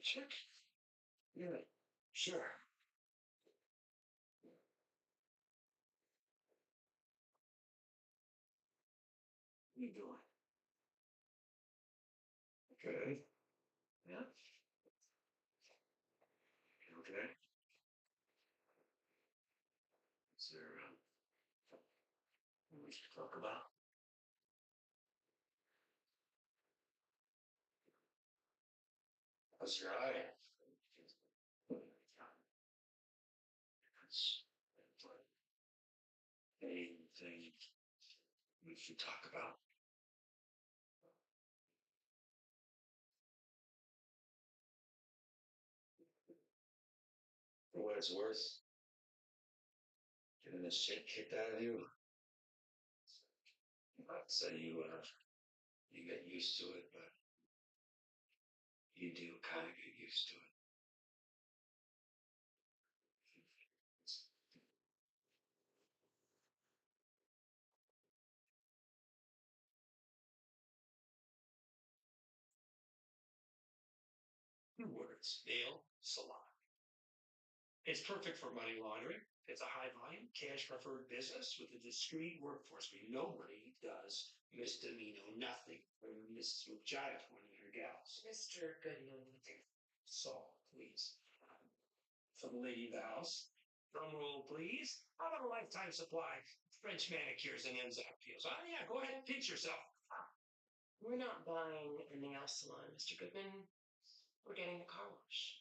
Check. Yeah, sure. What are you doing? Okay. Yeah. You okay? Is there what we should talk about? How's your eye? It's anything we should talk about. For what it's worth, getting this shit kicked out of you. I'd say you You get used to it, but you do kind of get used to it. Two words. Nail salon. It's perfect for money laundering. It's a high volume, cash preferred business with a discreet workforce where nobody does misdemeanor nothing or misjudge one of your gals. Mr. Goodman. So, please. For the lady of the house, drum roll, please. How about a lifetime supply? French manicures and Enzac peels. Oh, yeah, go ahead and pinch yourself. We're not buying a nail salon, Mr. Goodman. We're getting the car wash.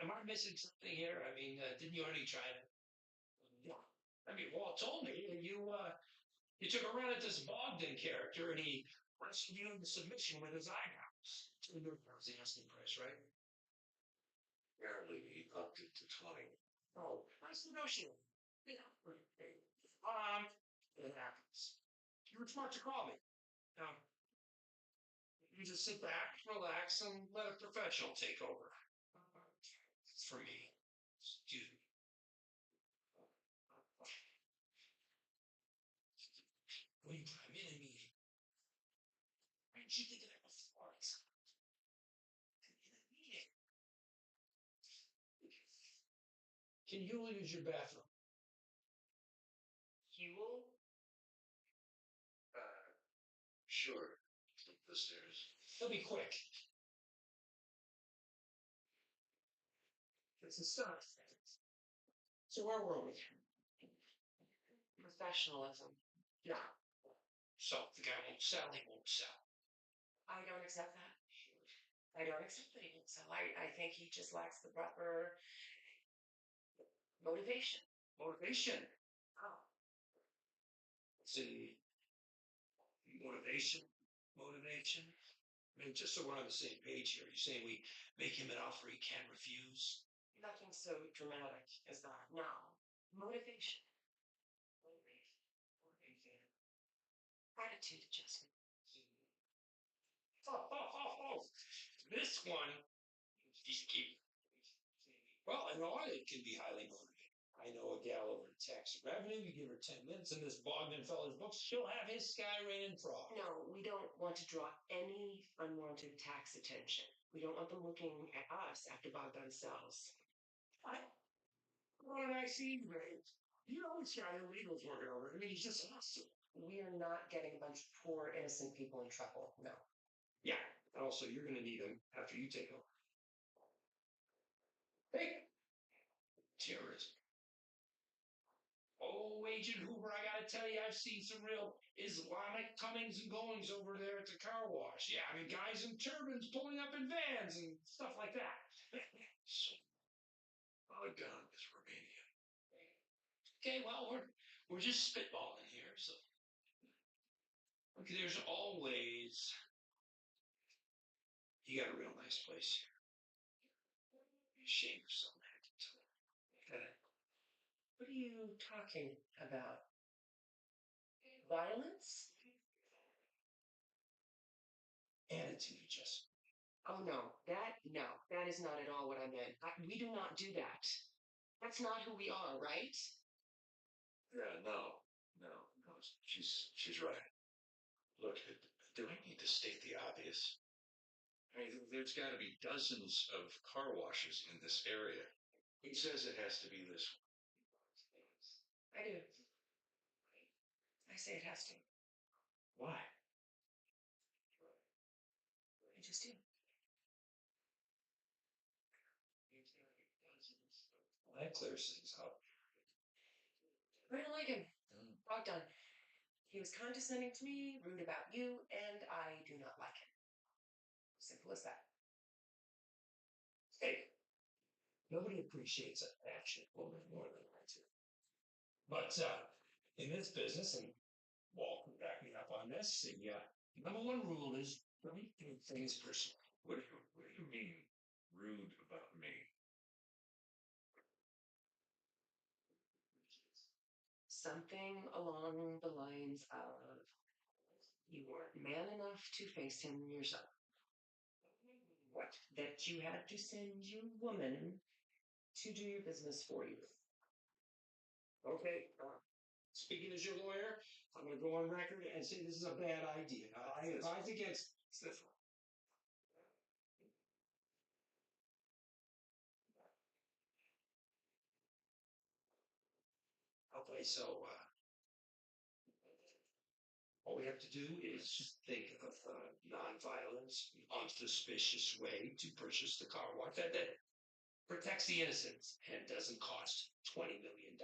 Am I missing something here? I mean, didn't you already try to? Yeah. I mean, Walt told me you took a run at this Bogdan character and he wrestled you into submission with his eyebrows. That was the asking price, right? Apparently, he upped it to 20. Oh, nice negotiating. Yeah. It happens. You were smart to call me. Now, you just sit back, relax, and let a professional take over. It's for me. Excuse me. When I'm in a meeting, why didn't you think of that before? I'm in a meeting. Can you use your bathroom? Huel? Sure. Up the stairs. It'll be quick. It's a start. So where were we? Professionalism. Yeah. So the guy won't sell, he won't sell. I don't accept that. I don't accept that he won't sell. I think he just lacks the proper motivation. Motivation. Oh. See, motivation. I mean, just so we're on the same page here, you're saying we make him an offer he can't refuse? Nothing so dramatic as that. No. Motivation. Attitude adjustment. Oh. This one, he's keep. Well, an audit can be highly motivating. I know a gal over in tax revenue. You give her 10 minutes in this Bogdan fella's books, she'll have his sky raining frog. No, we don't want to draw any unwanted tax attention. We don't want them looking at us after Bogdan sells. What did I see, Ray? You know which guy illegal's working over. I mean, he's just awesome. We are not getting a bunch of poor, innocent people in trouble. No. Yeah. And also, you're going to need him after you take over. Hey! Terrorism. Oh, Agent Hoover, I gotta tell you, I've seen some real Islamic comings and goings over there at the car wash. Yeah, I mean, guys in turbans pulling up in vans and stuff like that. So, Bogdan is Romania. Okay, well, we're just spitballing here, so. Okay, there's always. You got a real nice place here. Shame yourself, man. What are you talking about? Violence? Attitude adjustment. Oh, no. That is not at all what I meant. We do not do that. That's not who we are, right? Yeah, no. She's right. Look, do I need to state the obvious? I mean, there's got to be dozens of car washes in this area. Who says it has to be this one? I do. I say it has to. Why? I just do. Well, that clears things up. I don't like him. Bogdan. He was condescending to me, rude about you, and I do not like him. Simple as that. Hey, nobody appreciates an action woman more than I do. But in this business, and Walt can back me up on this, the number one rule is don't take things personally. What do you mean rude about me? Something along the lines of You weren't man enough to face him yourself. What? That you had to send your woman to do your business for you. Okay, speaking as your lawyer, I'm going to go on record and say this is a bad idea. I advise against this. Okay, so all we have to do is think of a non-violent, unsuspicious way to purchase the car wash that protects the innocents and doesn't cost $20 million.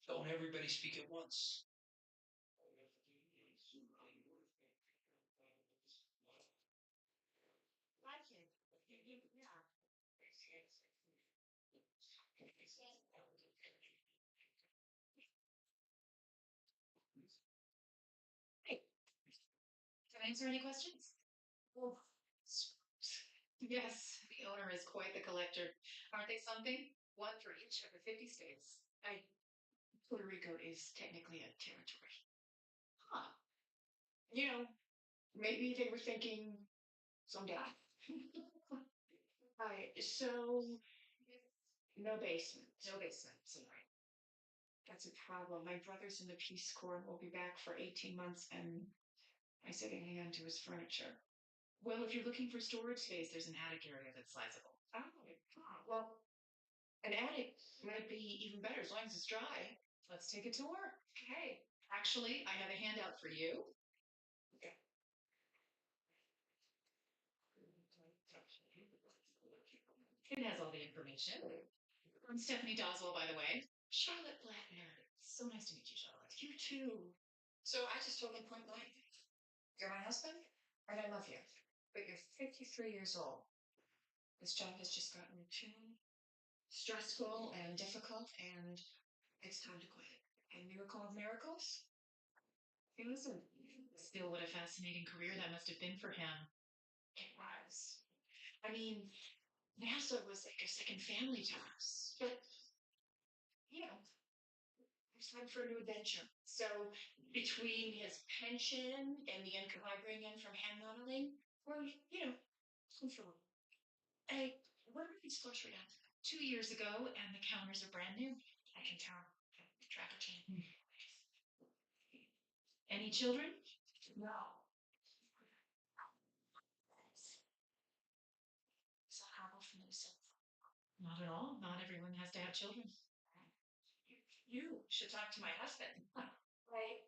Don't everybody speak at once. Can I answer any questions? Oh, yes, the owner is quite the collector. Aren't they something? One for each of the 50 states. Puerto Rico is technically a territory. Huh. You know, maybe they were thinking someday. Alright, so no basement. No basement, sorry. That's a problem. My brother's in the Peace Corps and will be back for 18 months, and I said to hang on to his furniture. Well, if you're looking for storage space, there's an attic area that's sizable. Oh, well, an attic might be even better as long as it's dry. Let's take a tour. Okay. Actually, I have a handout for you. Okay. It has all the information. I'm Stephanie Doswell, by the way. Charlotte Blattner. So nice to meet you, Charlotte. You too. So I just told him point blank. You're my husband, and I love you. But you're 53 years old. This job has just gotten too stressful and difficult, and it's time to quit. And miracle of miracles? It wasn't. Still, what a fascinating career that must have been for him. It was. I mean, NASA was like a second family to us. But, you know, it's time for a new adventure. So, between his pension and the income I bring in from hand modeling, we're, comfortable. Hey, where are these grocery at? 2 years ago, and the counters are brand new. I can tell. Traffic jam. Any children? No. Is that horrible for me to say? Not at all. Not everyone has to have children. You should talk to my husband. Right.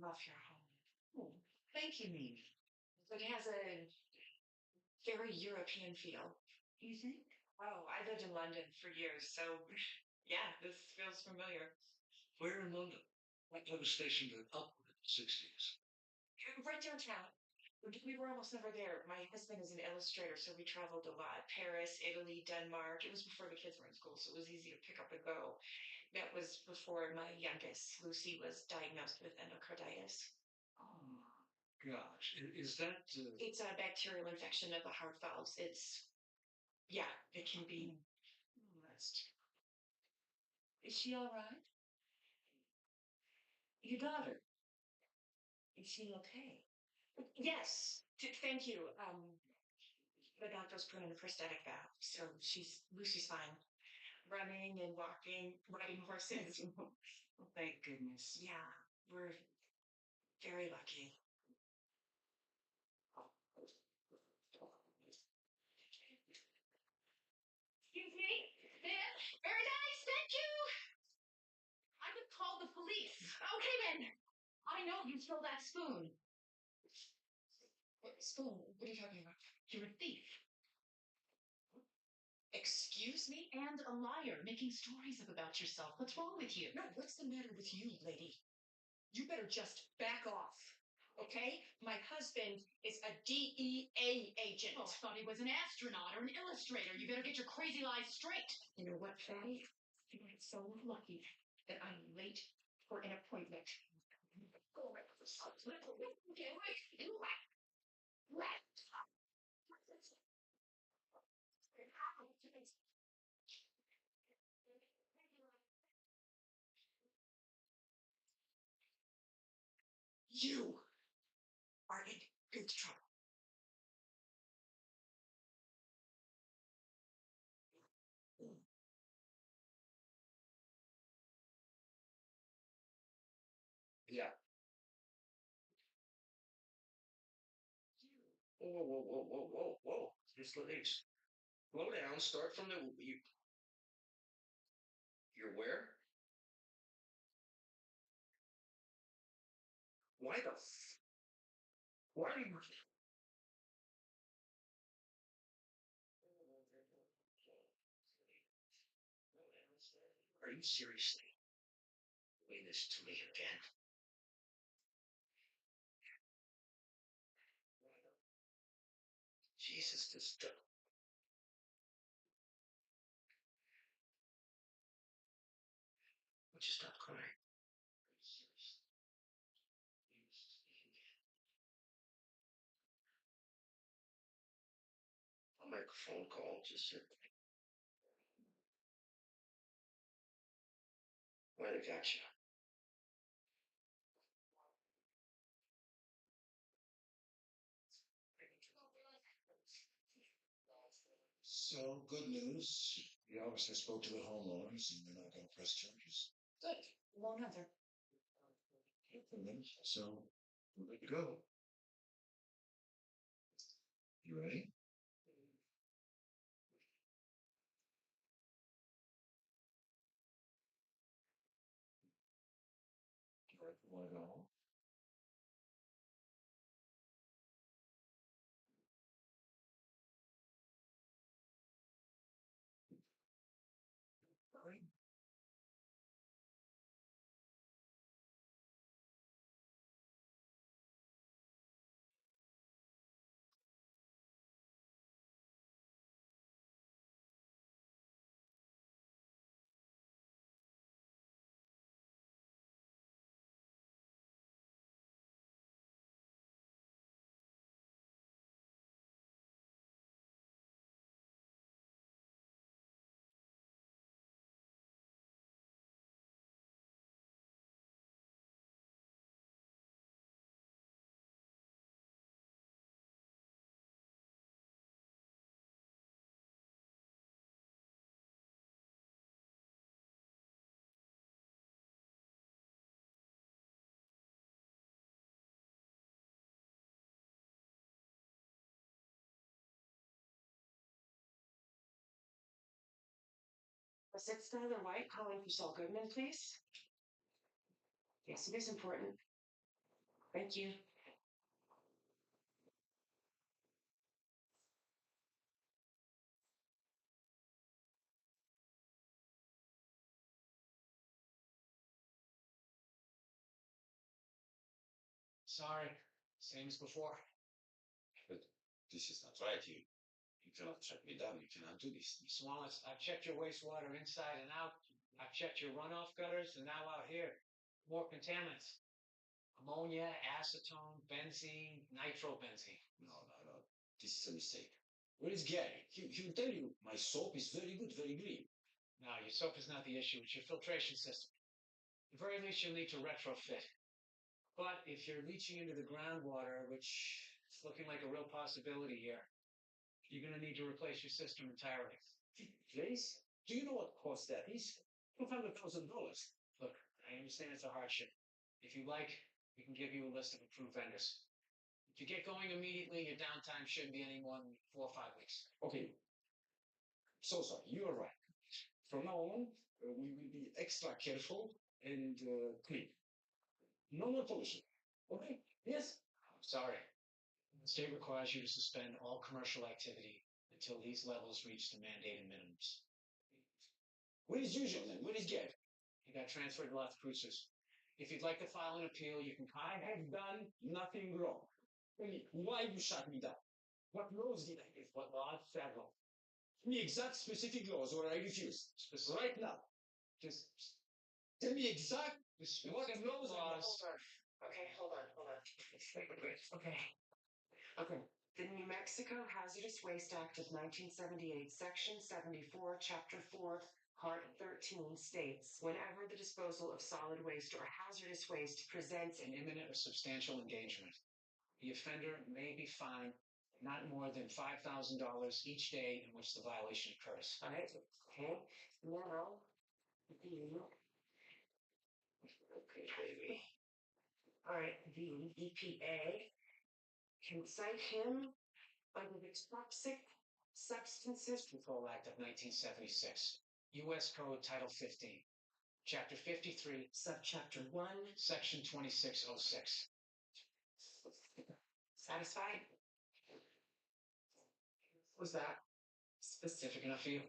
love your home. Oh, thank you, Mimi. It has a very European feel. You think? Oh, I lived in London for years, so yeah, this feels familiar. Where in London? I was stationed in Upwood in the 60s. Right downtown. We were almost never there. My husband is an illustrator, so we traveled a lot. Paris, Italy, Denmark. It was before the kids were in school, so it was easy to pick up and go. That was before my youngest, Lucy, was diagnosed with endocarditis. Oh, gosh. Is that. It's a bacterial infection of the heart valves. Yeah, it can be. Is she all right? Your daughter, is she okay? Yes, thank you. The doctors put in a prosthetic valve, so Lucy's fine. Running and walking, riding horses. Oh, thank goodness. Yeah, we're very lucky. Excuse me? Ma'am? Very nice, thank you! I would call the police. Okay then. I know you stole that spoon. What spoon? What are you talking about? You're a thief. Excuse me? And a liar, making stories up about yourself. What's wrong with you? No, what's the matter with you, lady? You better just back off, okay? My husband is a DEA agent. Oh, I thought he was an astronaut or an illustrator. You better get your crazy lies straight. You know what, Fatty? You are so lucky that I'm late for an appointment. Go away. Okay, wait. You are in big trouble. Yeah. Whoa, whoa, whoa, whoa, whoa, whoa. Just Louise. Slow down. Start from the. You're where? Why the. Why are you. Are you seriously doing this to me again? Jesus, this stuff. Would you stop crying? Are you serious? I'll make a phone call. Just sit. Why they got you? So, good news. The officer spoke to the homeowners and they're not going to press charges. Good. Won't answer. So, we're good to go. You ready? Want to go home? Was it Skylar White calling for Saul Goodman, please? Yes, it is important. Thank you. Sorry, same as before. But this is not right. You cannot shut me down. You cannot do this. Swallace, I've checked your wastewater inside and out. I've checked your runoff gutters, and now out here, more contaminants. Ammonia, acetone, benzene, nitrobenzene. No. This is a mistake. Where is Gary? He will tell you my soap is very good, very green. No, your soap is not the issue. It's your filtration system. At the very least, you'll need to retrofit. But if you're leaching into the groundwater, which is looking like a real possibility here, you're going to need to replace your system entirely. Please? Do you know what cost that is? $200,000. Look, I understand it's a hardship. If you like, we can give you a list of approved vendors. If you get going immediately, your downtime shouldn't be any more than 4 or 5 weeks. Okay. So sorry, you are right. From now on, we will be extra careful and clean. No more pollution. Okay? Yes? I'm sorry. The state requires you to suspend all commercial activity until these levels reach the mandated minimums. Where is usual then? Where is Gary? He got transferred to Las Cruces. If you'd like to file an appeal, you can I have done nothing wrong. Tell me, why you shut me down? What laws did I give? What laws? Federal. Give me exact specific laws or I refuse. Specific. Right now. Just Tell me exact what specific laws laws. Okay, hold on. Okay. The New Mexico Hazardous Waste Act of 1978, Section 74, Chapter 4, Part 13 states, whenever the disposal of solid waste or hazardous waste presents An imminent or substantial endangerment. The offender may be fined not more than $5,000 each day in which the violation occurs. All right. Okay. Now, okay, baby. All right. The EPA can cite him under the Toxic Substances Control Act of 1976. U.S. Code Title 15. Chapter 53, Subchapter 1. Section 2606. Satisfied? Was that specific enough for you?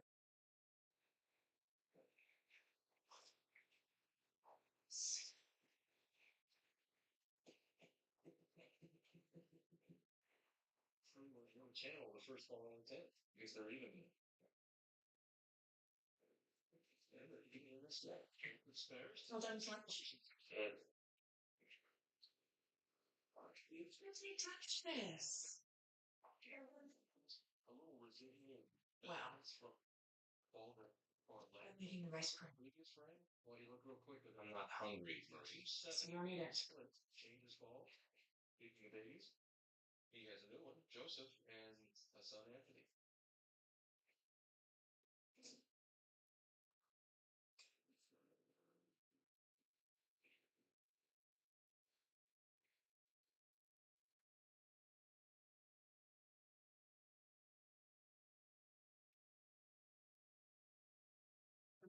Channel the first one on 10 because they're even. Yeah, they're even in this net. The spares. Well done, lunch. Let me touch this. A little resilient. Wow. From all the I'm eating the rice cream. previous frame. Well, you look real quick. I'm not hungry, Marie. So you don't eat it. Change his ball. Speaking of babies, he has a new one, Joseph, and a son, Anthony.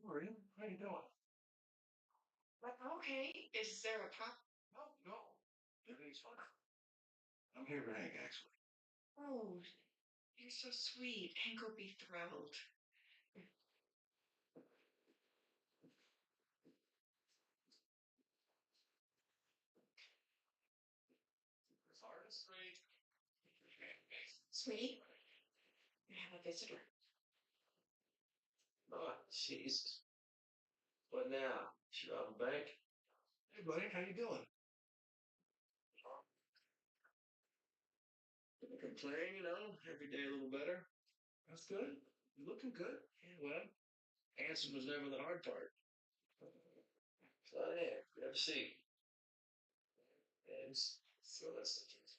Maria, how you doing? But okay, is there a problem? No, everything's fine. I'm here to hang, actually. Oh, you're so sweet. Hank will be thrilled. Hard and straight. Sweetie, you have a visitor. Oh, Jesus. What now? Should I have a bank? Hey, buddy, how you doing? Can't complain, every day a little better. That's good. You looking good. Yeah, well, handsome was never the hard part. So, yeah, grab a seat. And so that's the truth.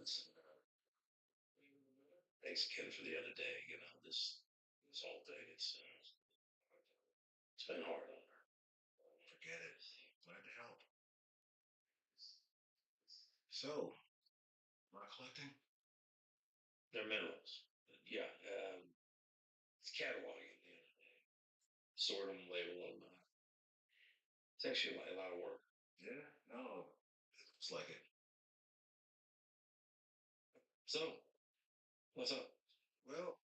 Listen, thanks again for the other day. This whole thing, it's been hard on her. Forget it. Glad to help. So, not collecting? They're minerals. Yeah, it's cataloging at the end of the day. Sort them, label them. It's actually a lot of work. Yeah, no, it's like it. So, what's up? Well,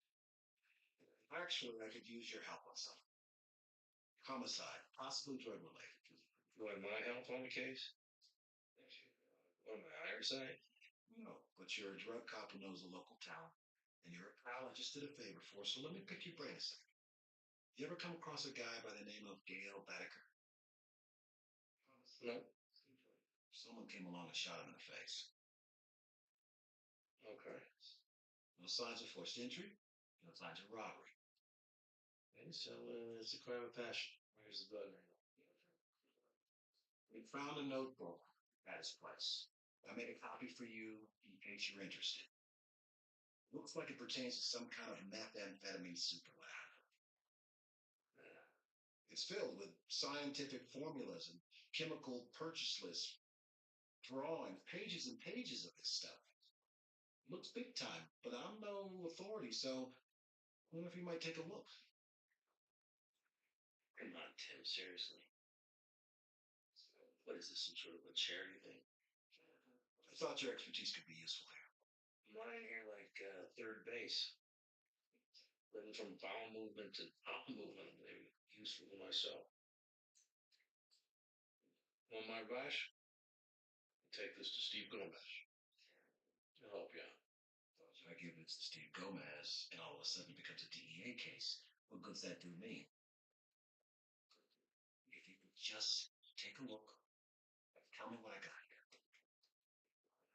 actually, I could use your help on something. Homicide, possibly drug related. You want my help on the case? What am I, Ironside? No, but you're a drug cop who knows a local town, and you're a pal I just did a favor for, so let me pick your brain a second. You ever come across a guy by the name of Gail Badeker? No. Someone came along and shot him in the face. Okay. No signs of forced entry, no signs of robbery. Okay, so it's a crime of passion. Where's the blood ring? We found a notebook at his place. I made a copy for you in case you're interested. Looks like it pertains to some kind of methamphetamine super lab. It's filled with scientific formulas and chemical purchase lists, drawings, pages and pages of this stuff. Looks big time, but I'm no authority, so I wonder if you might take a look. Come on, Tim, seriously. What is this, some sort of a charity thing? I thought your expertise could be useful here. Mine here like third base. Living from bowel movement to bowel movement, maybe useful to myself. Want my advice? Take this to Steve Gomez. He'll help you out. I give this to Steve Gomez, and all of a sudden it becomes a DEA case. What good's that do me? If you could just take a look, tell me what I got here.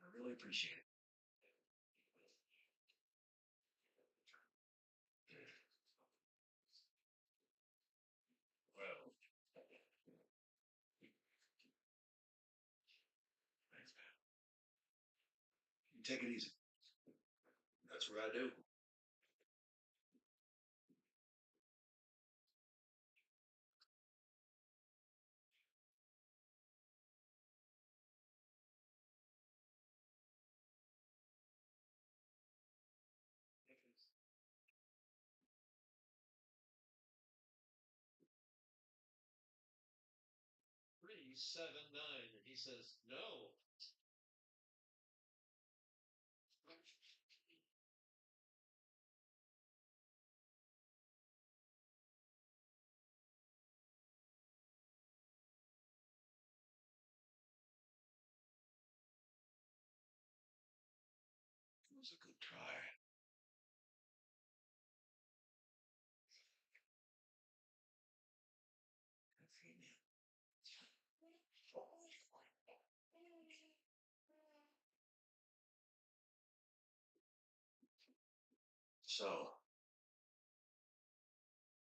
I really appreciate it. Well, thanks, man. You take it easy. That's what I do. Three, 7, 9, and he says no. It was a good try. So,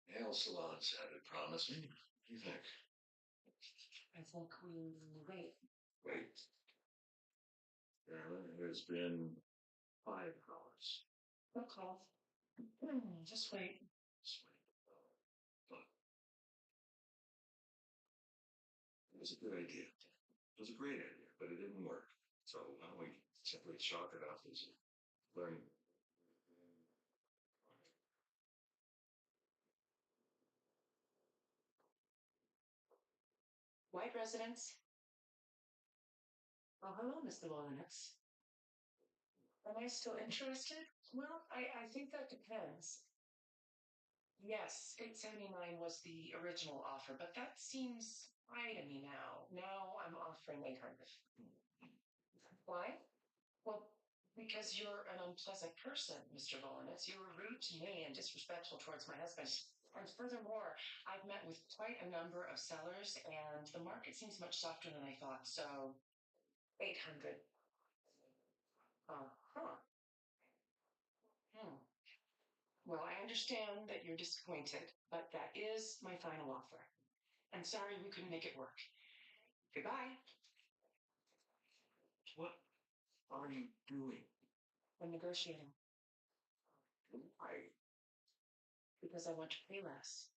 nail salon sounded promising. What do you think? I think we wait. Wait. There's been 5 hours. No call. Just wait. Just wait. Look, it was a good idea. It was a great idea, but it didn't work. So why don't we simply chalk it up as learning? White residence. Oh, hello, Mr. Lawrence. Am I still interested? Well, I think that depends. Yes, 879 was the original offer, but that seems high to me now. Now I'm offering 800. Why? Well, because you're an unpleasant person, Mr. Volanitz. You were rude to me and disrespectful towards my husband. And furthermore, I've met with quite a number of sellers, and the market seems much softer than I thought. So, 800. Huh. Well, I understand that you're disappointed, but that is my final offer. I'm sorry we couldn't make it work. Goodbye. What are you doing? I'm negotiating I because I want to pay less.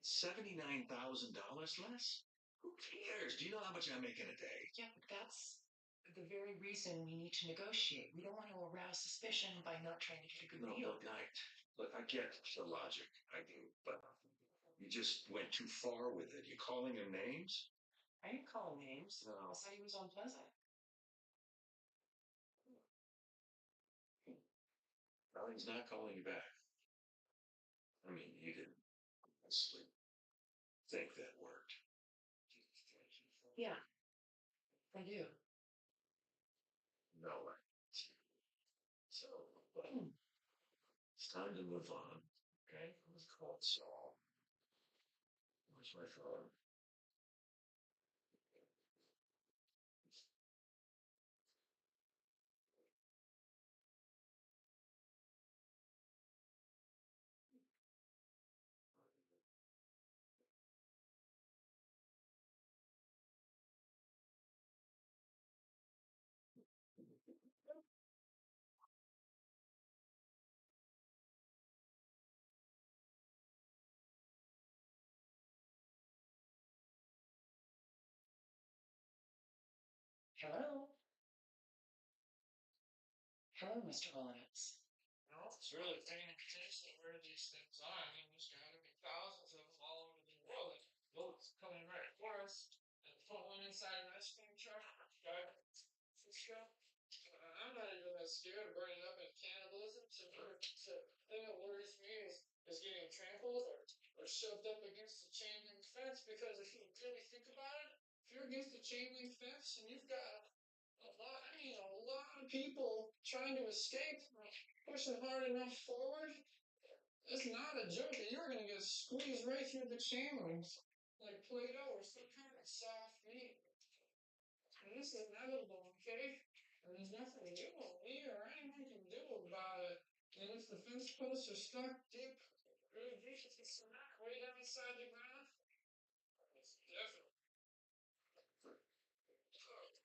$79,000 less? Who cares? Do you know how much I make in a day? Yeah, but that's the very reason we need to negotiate. We don't want to arouse suspicion by not trying to get a good deal. Look, I get the logic. I do, but You just went too far with it. You calling him names? I didn't call him names. No. I said he was unpleasant. Well, he's not calling you back. I mean, you didn't honestly think that worked. Yeah, I do. No way. So, it's time to move on. Okay? Let's call Saul. Where's my phone? Hello? Hello, Mr. Hollins. No, it's really paying attention to where these things are. I mean, there's got to be thousands of them all over the world. Like, boats coming right for us and put one inside an ice cream truck. Drive for sure. I'm not even that scared of burning up in cannibalism. So the thing that worries me is getting trampled or shoved up against the chain link fence. Because if you really think about it, if you're against the chain link fence and you've got a lot of people trying to escape, pushing hard enough forward, it's not a joke that you're going to get squeezed right through the chain links like Play-Doh or some kind of soft meat. And this is inevitable, okay? And there's nothing you or me or anyone can do about it. And if the fence posts are stuck deep, really deep in the cement, way down inside the ground, it's definitely.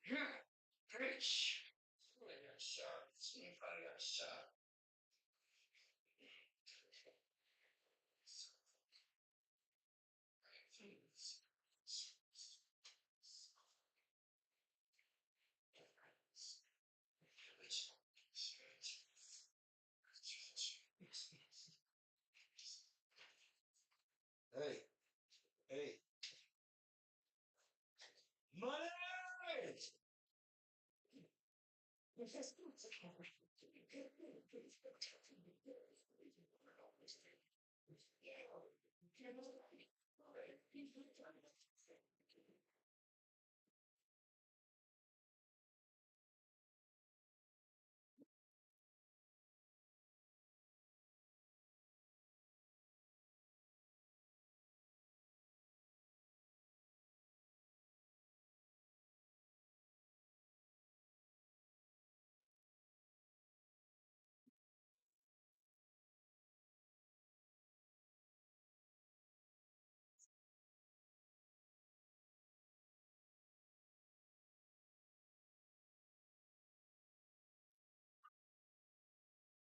Yeah, bitch. Somebody got shot. Somebody got shot. Hey. Hey. Money!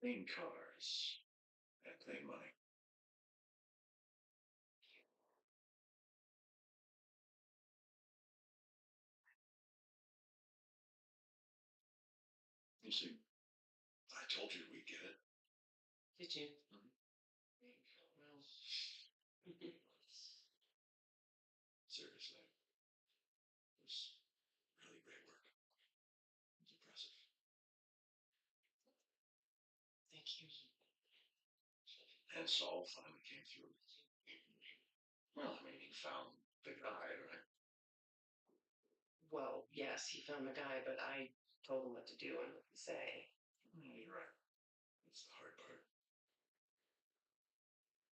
Clean cars and clean money. You see, I told you we'd get it. Did you? Well, seriously, it was really great work. It was impressive. Thank you. And Saul finally came through. Well, I mean, he found the guy, right? Well, yes, he found the guy, but I told him what to do and what to say. You're right. That's the hard part.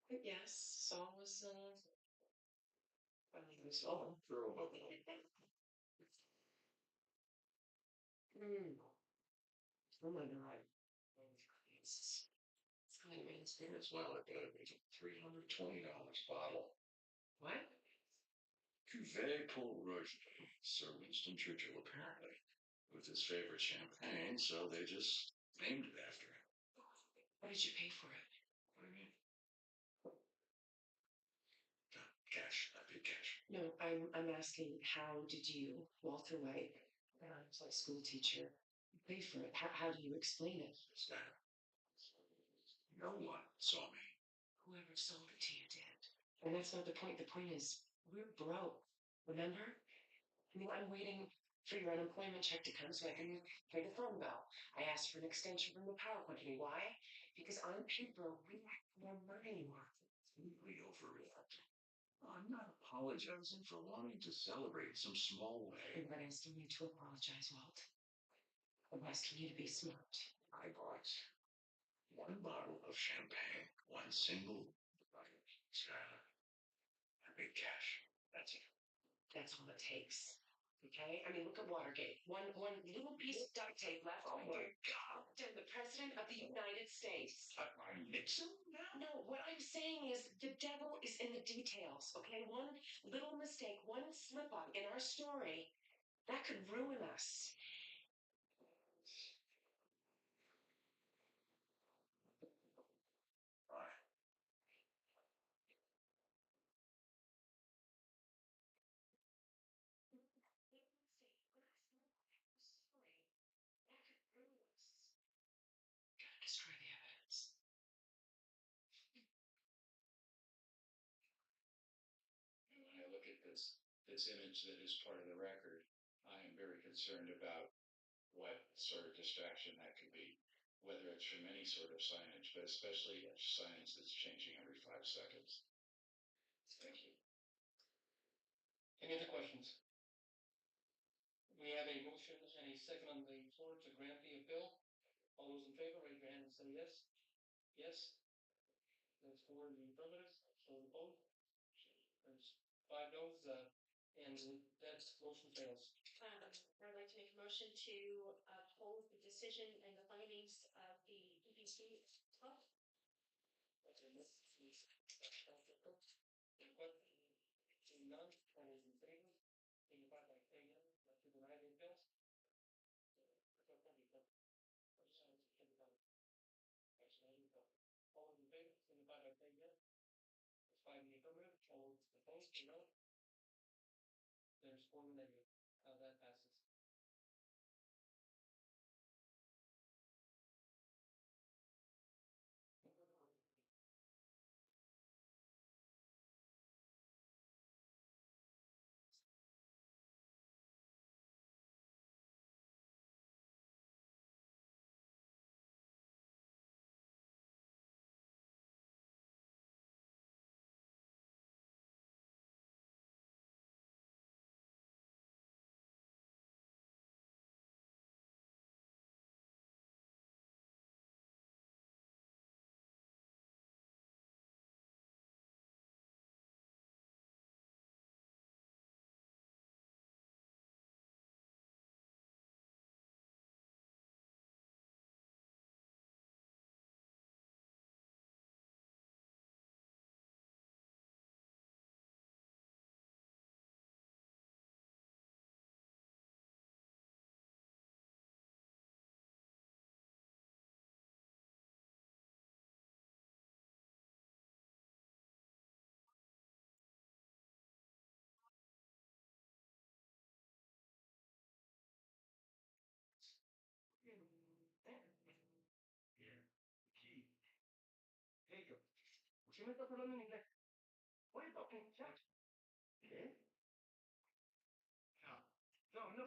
But yes, Saul was, he was Saul. Throw him up. Oh my God. As well, it would be $320 bottle. What? Cuvée Paul Roger, Sir Winston Churchill, apparently, with his favorite champagne, so they just named it after him. What did you pay for it? What do you mean? Cash. I paid cash. No, I'm asking, how did you, Walter White, like school teacher, pay for it? How do you explain it? This guy. No one saw me. Whoever sold it to you did. And that's not the point. The point is, we're broke. Remember? I mean, I'm waiting for your unemployment check to come so I can pay the phone bill. I asked for an extension from the power company. Why? Because I'm pay broke. We have more money. We overreact. I'm not apologizing for wanting to celebrate some small way. I'm not asking you to apologize, Walt. I'm asking you to be smart. I bought one bottle of champagne, one single bottle, Skylar. I paid cash. That's it. That's all it takes. Okay? I mean, look at Watergate. One little piece of duct tape left. Oh my God! And the President of the United States. I'm Nixon now? No, what I'm saying is the devil is in the details, okay? One little mistake, one slip up in our story, that could ruin us. Fine. Gotta destroy the evidence. When I look at this image that is part of the record, I am very concerned about what sort of distraction that could be, whether it's from any sort of signage, but especially signage that's changing every 5 seconds. Thank you. Any other questions? We have a motion and a second on the floor to grant the appeal. All those in favor, raise your hand and say yes. Yes. That's 4 in the affirmative, so opposed. There's 5 no's, and that motion fails. I'd like to make a motion to uphold the decision and the findings of the EPC club. Seeing none, all those in favor, signify by saying yes. To deny the appeal. All those in favor, signify by saying yes. That's 5 in the affirmative. All those opposed, say no. There's 4 in the negative. That passes. Jacob, ¿por qué me estás hablando en inglés? What are you talking about? ¿Qué? No, no.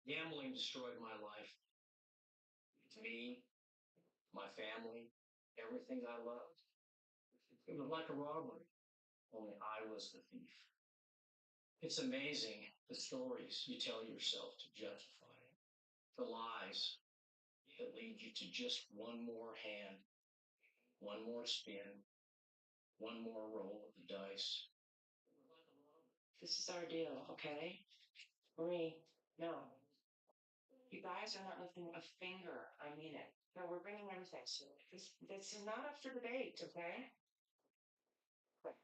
Gambling destroyed my life. Me, my family, everything I loved. It was like a robbery, only I was the thief. It's amazing the stories you tell yourself to justify it, the lies that lead you to just one more hand, one more spin, one more roll of the dice. This is our deal, okay? Marie, no. You guys are not lifting a finger. I mean it. No, we're bringing everything. So this is not up for debate, okay? But,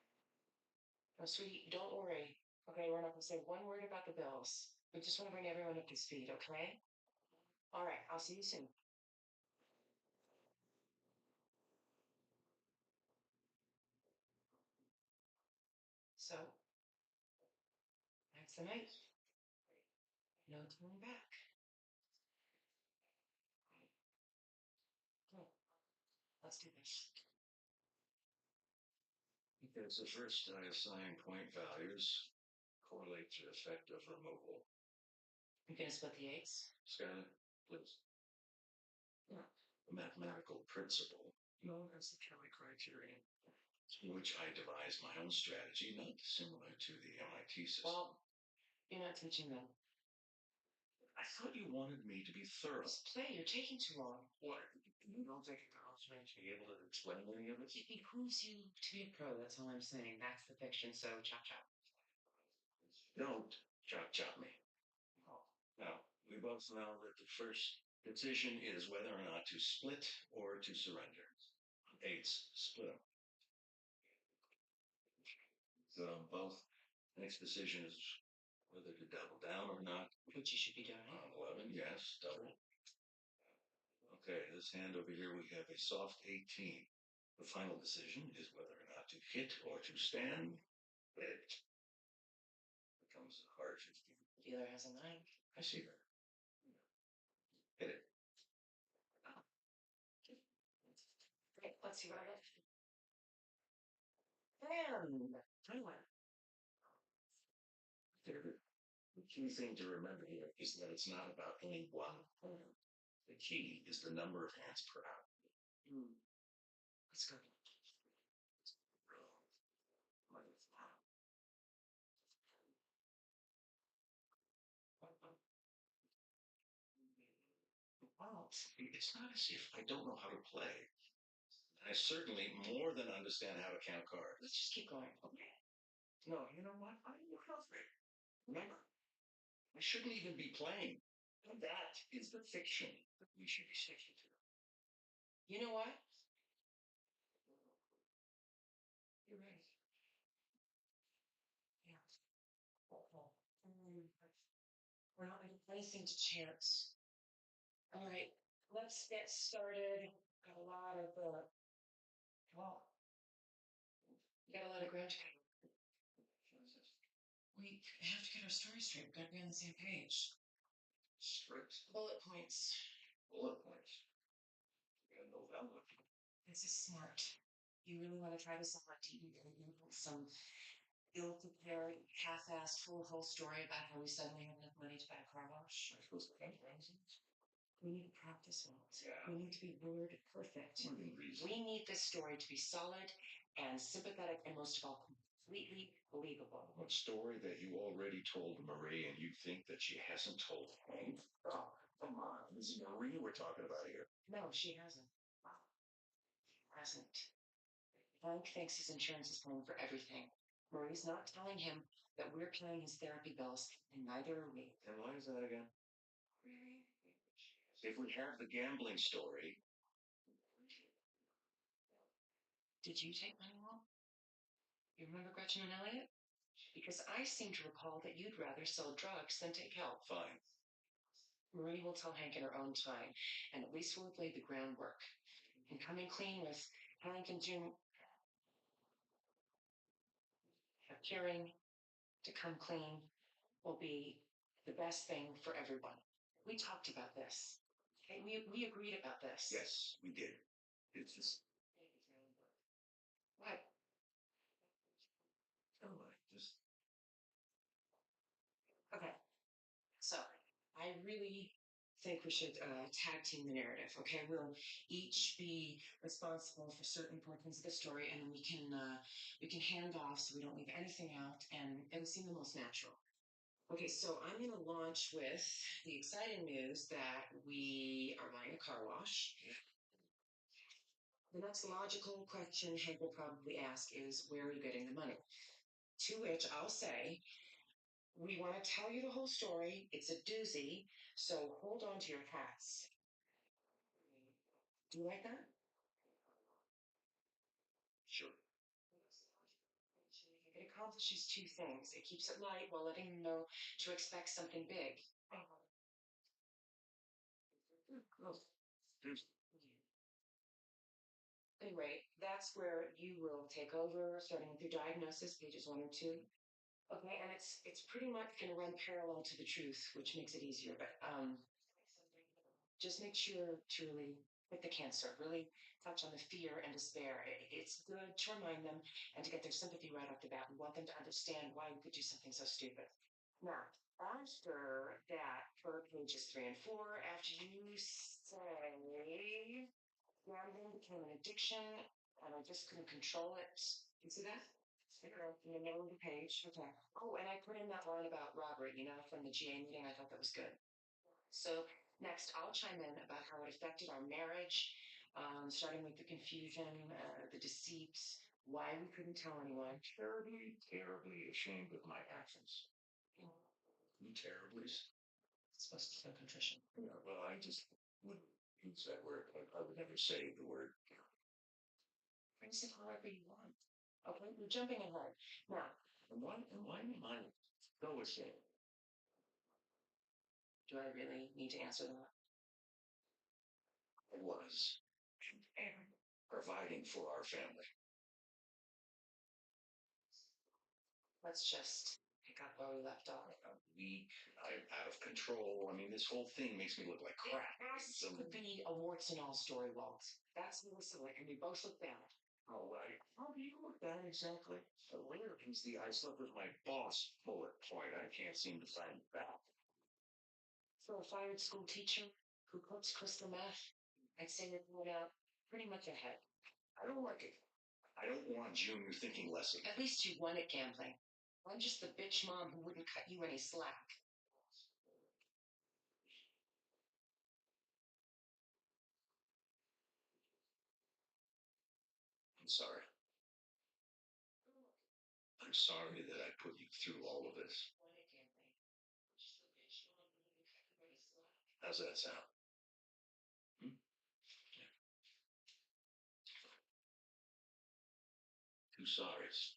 no, sweetie, don't worry. Okay, we're not gonna say one word about the bills. We just want to bring everyone up to speed, okay? All right, I'll see you soon. So, that's the night. No turning back. Okay, let's do this. Because the first I assign point values correlate to effect of removal. You gonna split the eggs? Skylar, please. The mathematical principle known as the Kelly criterion, in which I devise my own strategy, not dissimilar to the MIT system. Well, you're not teaching them. I thought you wanted me to be thorough. Just play, you're taking too long. What? You don't think it costs me to be able to explain any of it? It behooves you to be a pro, that's all I'm saying. That's the fiction, so chop chop. Don't chop me. Oh. Now, we both know that the first decision is whether or not to split or to surrender. Eights, split them. Good on both. Next decision is whether to double down or not. Which you should be doing. On 11, yes, double. Okay, this hand over here we have a soft 18. The final decision is whether or not to hit or to stand. It becomes a hard 15. Dealer has a 9. I see her. Hit it. Great, let's see what I get. And 21. The key thing to remember here is that it's not about any one hand. The key is the number of hands per hour. Let's go. Wow, it's not as if I don't know how to play. I certainly more than understand how to count cards. Let's just keep going. Okay. No, you know what? I look healthy. Remember, I shouldn't even be playing. And that is the fiction that we should be sticking to. You know what? You're right. Yeah. We're not going to play anything to chance. All right, let's get started. Got a lot of well, got a lot of ground to cover. We have to get our story straight. We've got to be on the same page. Straight. Bullet points. Bullet points. We got November. This is smart. You really want to try to sell a TV some ill-prepared, half-assed, full story about how we suddenly have enough money to buy a car wash? Am I supposed to think reasons? We need to practice on it. Yeah. We need to be word perfect. Within reason. We need this story to be solid and sympathetic and most of all completely believable. A story that you already told Marie and you think that she hasn't told Hank? Oh, come on. This is Marie we're talking about here. No, she hasn't. Hasn't. Hank thinks his insurance is paying for everything. Marie's not telling him that we're paying his therapy bills, and neither are we. And why is that again? If we have the gambling story. Did you take money home? You remember Gretchen and Elliot? Because I seem to recall that you'd rather sell drugs than take help. Fine. Marie will tell Hank in her own time, and at least we'll have laid the groundwork. And coming clean with Hank and Jim appearing to come clean will be the best thing for everyone. We talked about this. Okay? We agreed about this. Yes, we did. It's just. What? Oh, I just. Okay. So, I really think we should tag team the narrative. Okay, we'll each be responsible for certain portions of the story, and then we can hand off so we don't leave anything out, and it will seem the most natural. Okay, so I'm going to launch with the exciting news that we are buying a car wash. The next logical question Hank will probably ask is, where are you getting the money? To which I'll say, we want to tell you the whole story. It's a doozy, so hold on to your hats. Do you like that? Sure. It accomplishes two things. It keeps it light while letting them know to expect something big. Anyway, that's where you will take over, starting with your diagnosis, pages 1 and 2. Okay, and it's pretty much going to run parallel to the truth, which makes it easier. But just make sure to really with the cancer, really touch on the fear and despair. It's good to remind them and to get their sympathy right off the bat. We want them to understand why you could do something so stupid. Now, after that, for pages 3 and 4, after you say gambling became an addiction and I just couldn't control it. You see that? In the middle of the page. Okay. Oh, and I put in that line about robbery, from the GA meeting. I thought that was good. So next, I'll chime in about how it affected our marriage, starting with the confusion, the deceit, why we couldn't tell anyone. Terribly, terribly ashamed of my actions. Terribly. It's supposed to feel contrition. Yeah, well, I just wouldn't use that word. I would never say the word. Phrase it however you want. Okay, you're jumping ahead. Now, Why am I so ashamed? do I really need to answer that? I was providing for our family. Let's just pick up where we left off. I'm weak. I'm out of control. I mean, this whole thing makes me look like crap. This could be a warts and all story, Walt. That's Melissa Lake, and we both look bad. Oh, how do you look that exactly? Where is the I slept with my boss bullet point? I can't seem to find that. For a fired school teacher who cooks crystal meth, I'd say you're going out pretty much ahead. I don't like it. I don't want Junior thinking less of me. At least you won at gambling. I'm just the bitch mom who wouldn't cut you any slack. I'm sorry. I'm sorry that I put you through all of this. How's that sound? Yeah. Two sorries.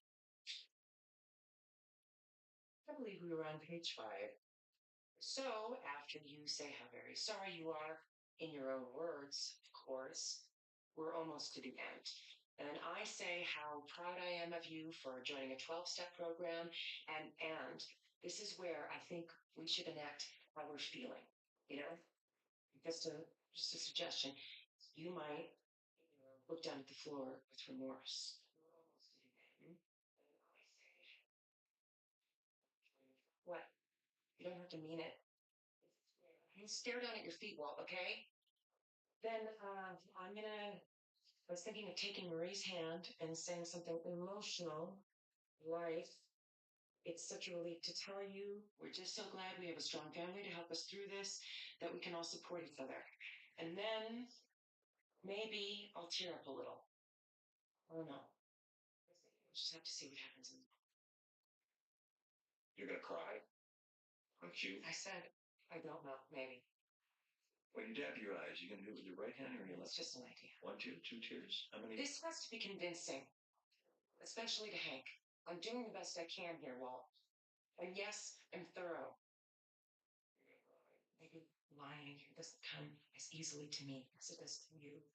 I believe we were on page 5. So, after you say how very sorry you are, in your own words, of course, we're almost to the end. And I say how proud I am of you for joining a 12-step program, and this is where I think we should enact how we're feeling. Just a suggestion. You might look down at the floor with remorse. What? You don't have to mean it. You stare down at your feet, Walt, okay? Then I was thinking of taking Marie's hand and saying something emotional, like, it's such a relief to tell you. We're just so glad we have a strong family to help us through this, that we can all support each other. And then maybe I'll tear up a little. I don't know. We'll just have to see what happens. You're gonna cry? Aren't you? I said, I don't know, maybe. When you dab your eyes, you gonna do it with your right hand or your It's left? just an idea. 1, 2 tears? How many? This has to be convincing, especially to Hank. I'm doing the best I can here, Walt. And yes, I'm thorough. Maybe lying doesn't come as easily to me as it does to you. This is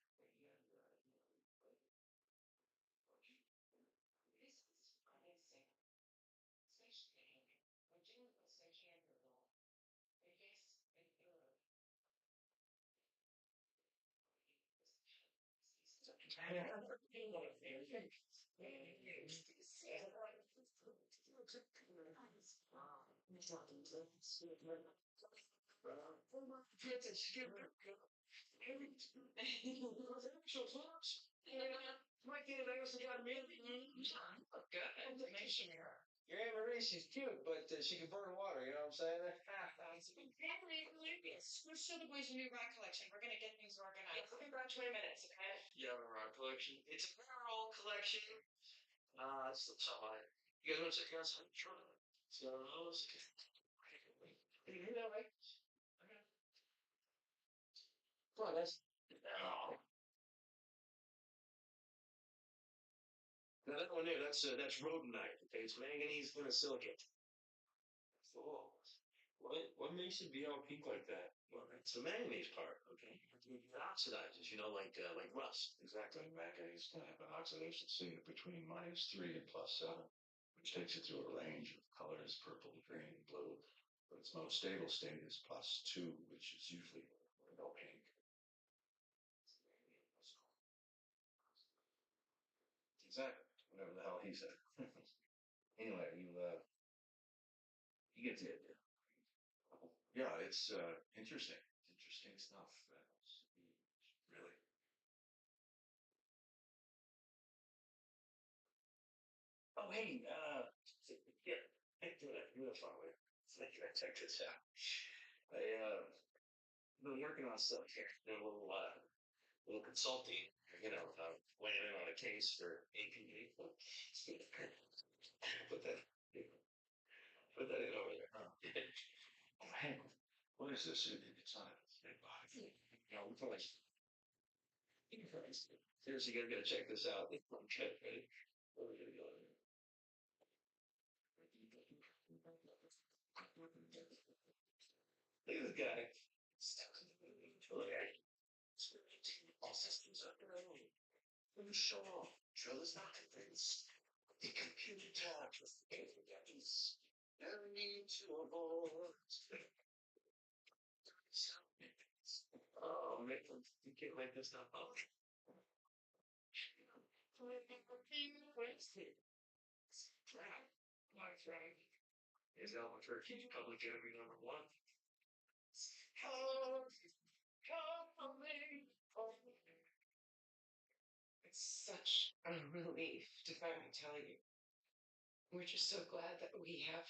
convincing, especially to Hank. I'm doing the best I can here, Walt. And yes, I'm thorough. My kid and I also got married. Good information here. Your Aunt Marie, she's cute, but she can burn water, you know what I'm saying? Exactly, hilarious. Let's show the boys your new rock collection. We're gonna get things organized. We'll be about 20 minutes, okay? You have a rock collection? It's a very old collection. It's the time. You guys want to check out some? Sure. So, you hear that, right? Okay. Come on, guys. Oh. Now that one there, that's rhodonite. Okay, it's manganese silicate. Oh. What makes it be all pink like that? Well, it's the manganese part. Okay, it oxidizes. You know, like rust. Exactly. Manganese can have an oxidation state between -3 and +7, which takes it through a range of colors: purple, green, blue. But its most stable state is +2, which is usually no pink. Exactly. Whatever the hell he said. Anyway, you get the idea. Yeah, it's interesting. Interesting stuff. Really. Oh, hey, here, do it far away. Check this out. Been working on stuff here. Doing a little consulting. You know, weighing in on a case for APA. Put that, put that in over there. Oh, hey, what is this? It's not a dead body. No, we probably. Seriously, you gotta check this out. Okay, ready? Where are we gonna go? Look at this guy. Look at it. All systems are running. Let me show off. Drill is not convinced. The computer talks with evidence. No need to avoid. Oh, man, you can't make this stuff up. Is Albuquerque public enemy #1? It's such a relief to finally tell you. We're just so glad that we have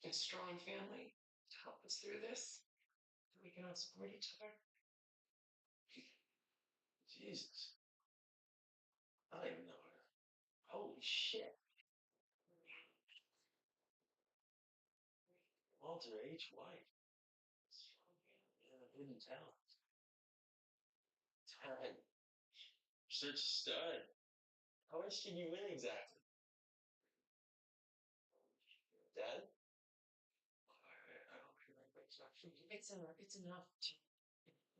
a strong family to help us through this. That we can all support each other. Jesus. I don't even know her. Holy shit. Walter H. White. Hidden talent. Time. Such a stud. How much did you win exactly? Dad? I don't feel like that's actually. It's enough to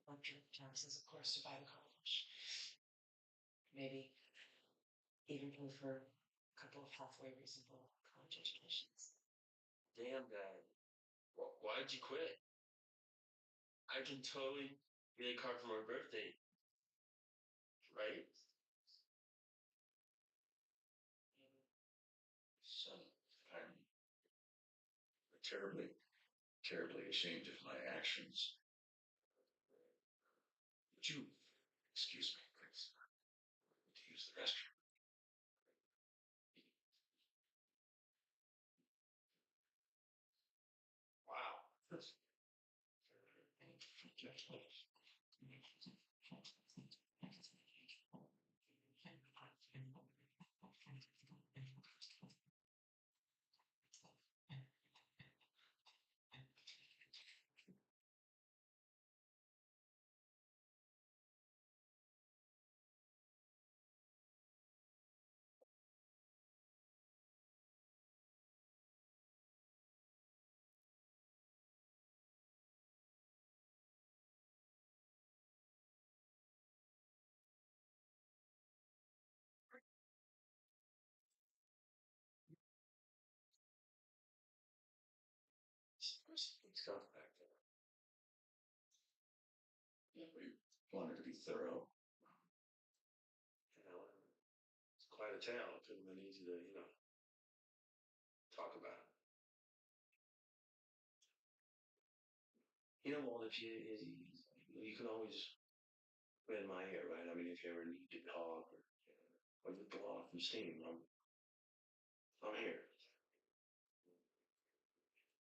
fund your taxes, of course, to buy the college. Maybe even pay for a couple of halfway reasonable college educations. Damn, Dad. Why'd you quit? I can totally get a card for my birthday. Right? Son, I'm terribly, terribly ashamed of my actions. Would you excuse me, please? To use the restroom. Wow. Let's go back there. Yeah, we wanted to be thorough. You know, it's quite a town. It couldn't have been easy to, talk about it. know, well, if you can always in my ear, right? I mean, if you ever need to talk or you blow off some steam, I'm here.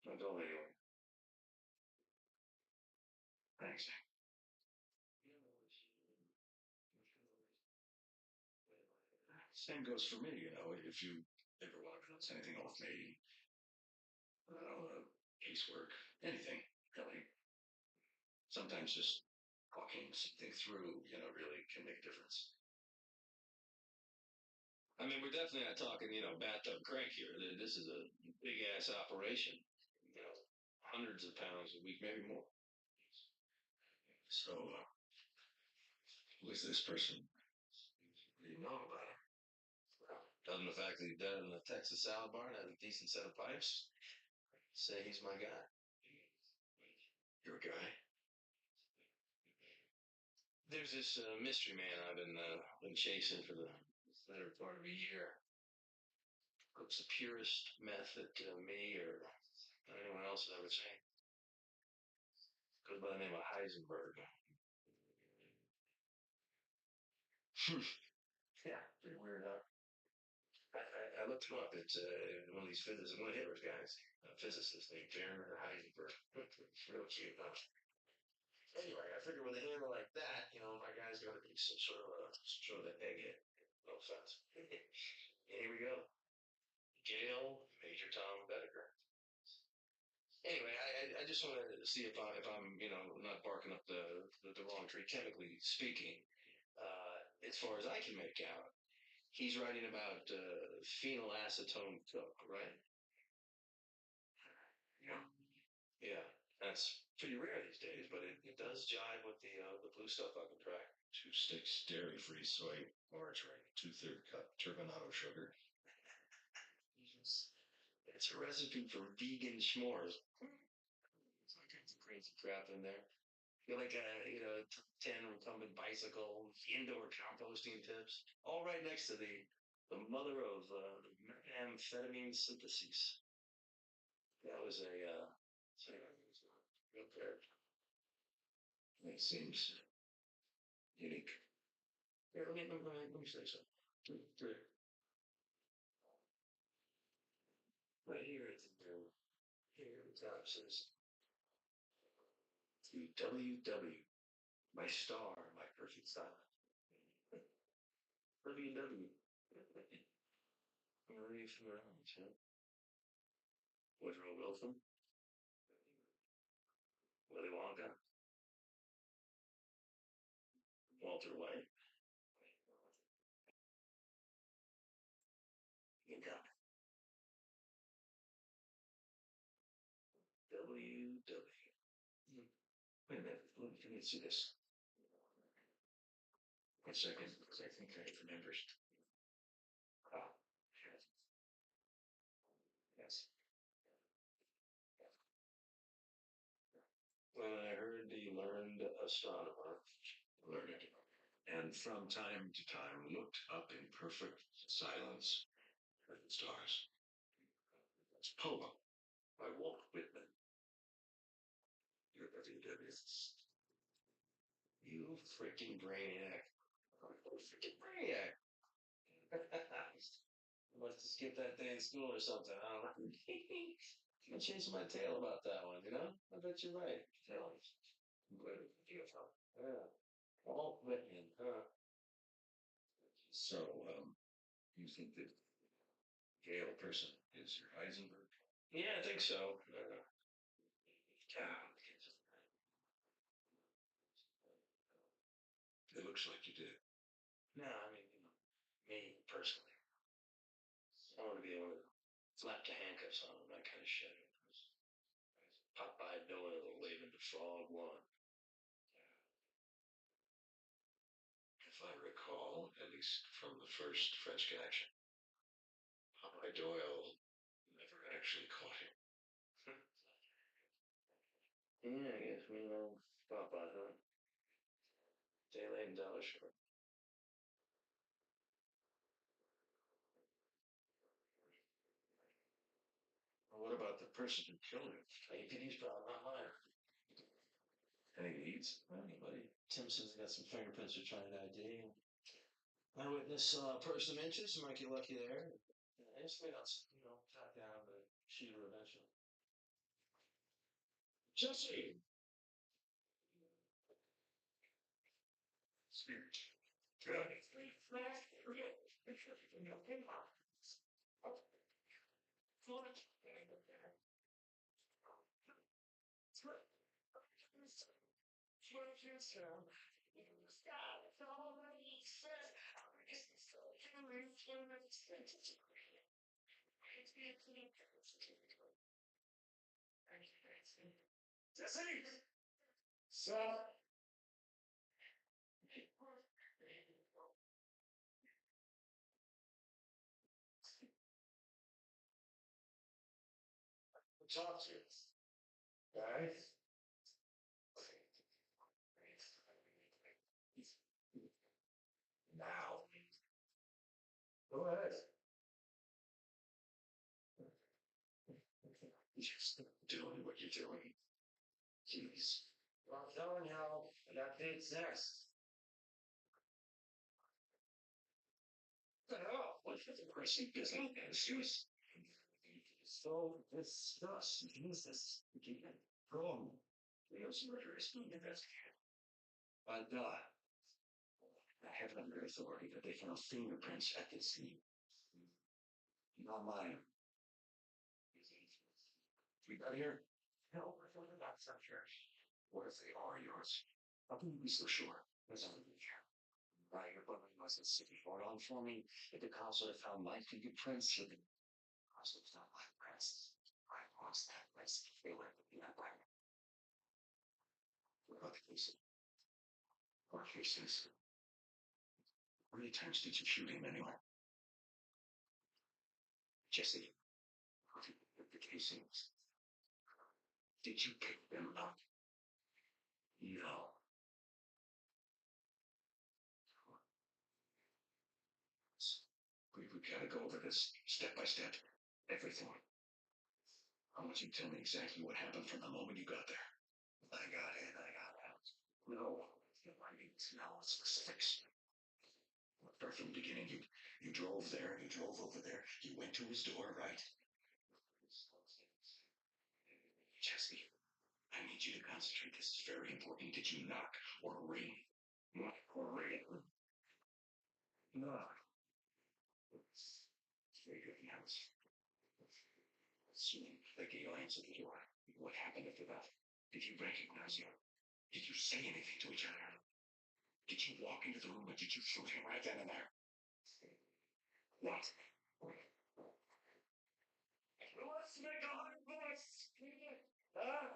Not going anywhere. Thanks. Same goes for me, you know, if you ever want to bounce anything off me, I don't know, casework, anything, really. Sometimes just talking something through, you know, really can make a difference. I mean, we're definitely not talking, you know, bathtub crank here. This is a big ass operation, you know, hundreds of pounds a week, maybe more. So, who is this person? What do you know about him? Other than the fact that he died in the Texas salad bar and has a decent set of pipes, say he's my guy. Your guy? There's this mystery man I've been chasing for the better part of a year. Cooks the purest meth that me or anyone else has ever seen. Goes by the name of Heisenberg. Yeah, pretty weird, huh? I looked him up. It's one of these physicists, one of Hitler's guys, a physicist named Werner Heisenberg. Real cute, huh? Anyway, I figured with a hammer like that, you know, my guy's got to be some sort of an egghead. No offense. Here we go. Jail, Major Tom Bedecker. Anyway, I just want to see if I'm you know not barking up the wrong tree chemically speaking. As far as I can make out, he's writing about phenylacetone coke, right? Yeah. Yeah, that's pretty rare these days, but it does jive with the blue stuff I can track. 2 sticks dairy-free soy margarine, 2/3 cup turbinado sugar. It's a recipe for vegan s'mores. It's all kinds of crazy crap in there. Feel like a 10 recumbent bicycle, indoor composting tips, all right next to the mother of methamphetamine synthesis. That was a real character. It seems unique. Here, let me say something. Right here at here at the top says WW, my star, my perfect style. WW. Where are you from around, huh? Woodrow Wilson? Willy Wonka? Walter White? You got it. WW. Wait a minute, let me see this. 1 second, because I think I remember. Ah, yes. When I heard the learned astronomer, learned, and from time to time looked up in perfect silence at the stars. That's Poem by Walt Whitman. Your WW. You freaking brainiac. Freaking brainiac. Must have skipped that day in school or something. I don't know. I'm chasing my tail about that one, you know? I bet you're right. Beautiful. Yeah. Walt Whitman, huh? So, you think that Gale person is your Heisenberg? Yeah, I think so. God, it looks like you did. No, I mean, me personally. I want to be able to slap the handcuffs on him, that kind of shit. Popeye Doyle waving the frog one. If I recall, at least from the first French Connection, Popeye Doyle never actually caught him. Yeah, I guess we know Popeye, huh? Day late and dollar short. Well, what about the person who killed him? APD's problem, not mine. Any leads? Anybody? Timpson's got some fingerprints we're trying to ID. Eyewitness person of interest, might get lucky there. I just wait on, track down the shooter eventually. Jesse! Spirit. Jesse! Sir! Talk to you. Guys? Now. Go ahead. Just doing what you're doing. Jeez. Well, I'm telling you, I got dates next. What the hell? What's the pressing business? Excuse. So discuss Jesus again. Wrong. Leo's murder is being investigated. But, I have it under authority that they found fingerprints at the scene. Not mine. We got here. Hell, we're talking about some church. What if they are yours? How can you be so sure? There's only me here. Right, your brother must have city fought on for me. If the cops would have found my fingerprints, the cops would have found my prints. I lost that place. They would have been that way. What about the case? What cases? How many times did you shoot him anyway? Jesse, the casings. Did you pick them up? No. We've got to go over this step by step. Everything. I want you to tell me exactly what happened from the moment you got there. I got in, I got out. No. I need to know specifics. Start from the beginning. You drove there, you drove over there, you went to his door, right? Jesse, I need you to concentrate. This is very important. Did you knock or ring? Knock or ring? Knock. Very good house. Soon, the Gale answered the door. What happened after that? Did you recognize him? Did you say anything to each other? Did you walk into the room or did you shoot him right then and there? What? Let's make 100 bucks! Huh?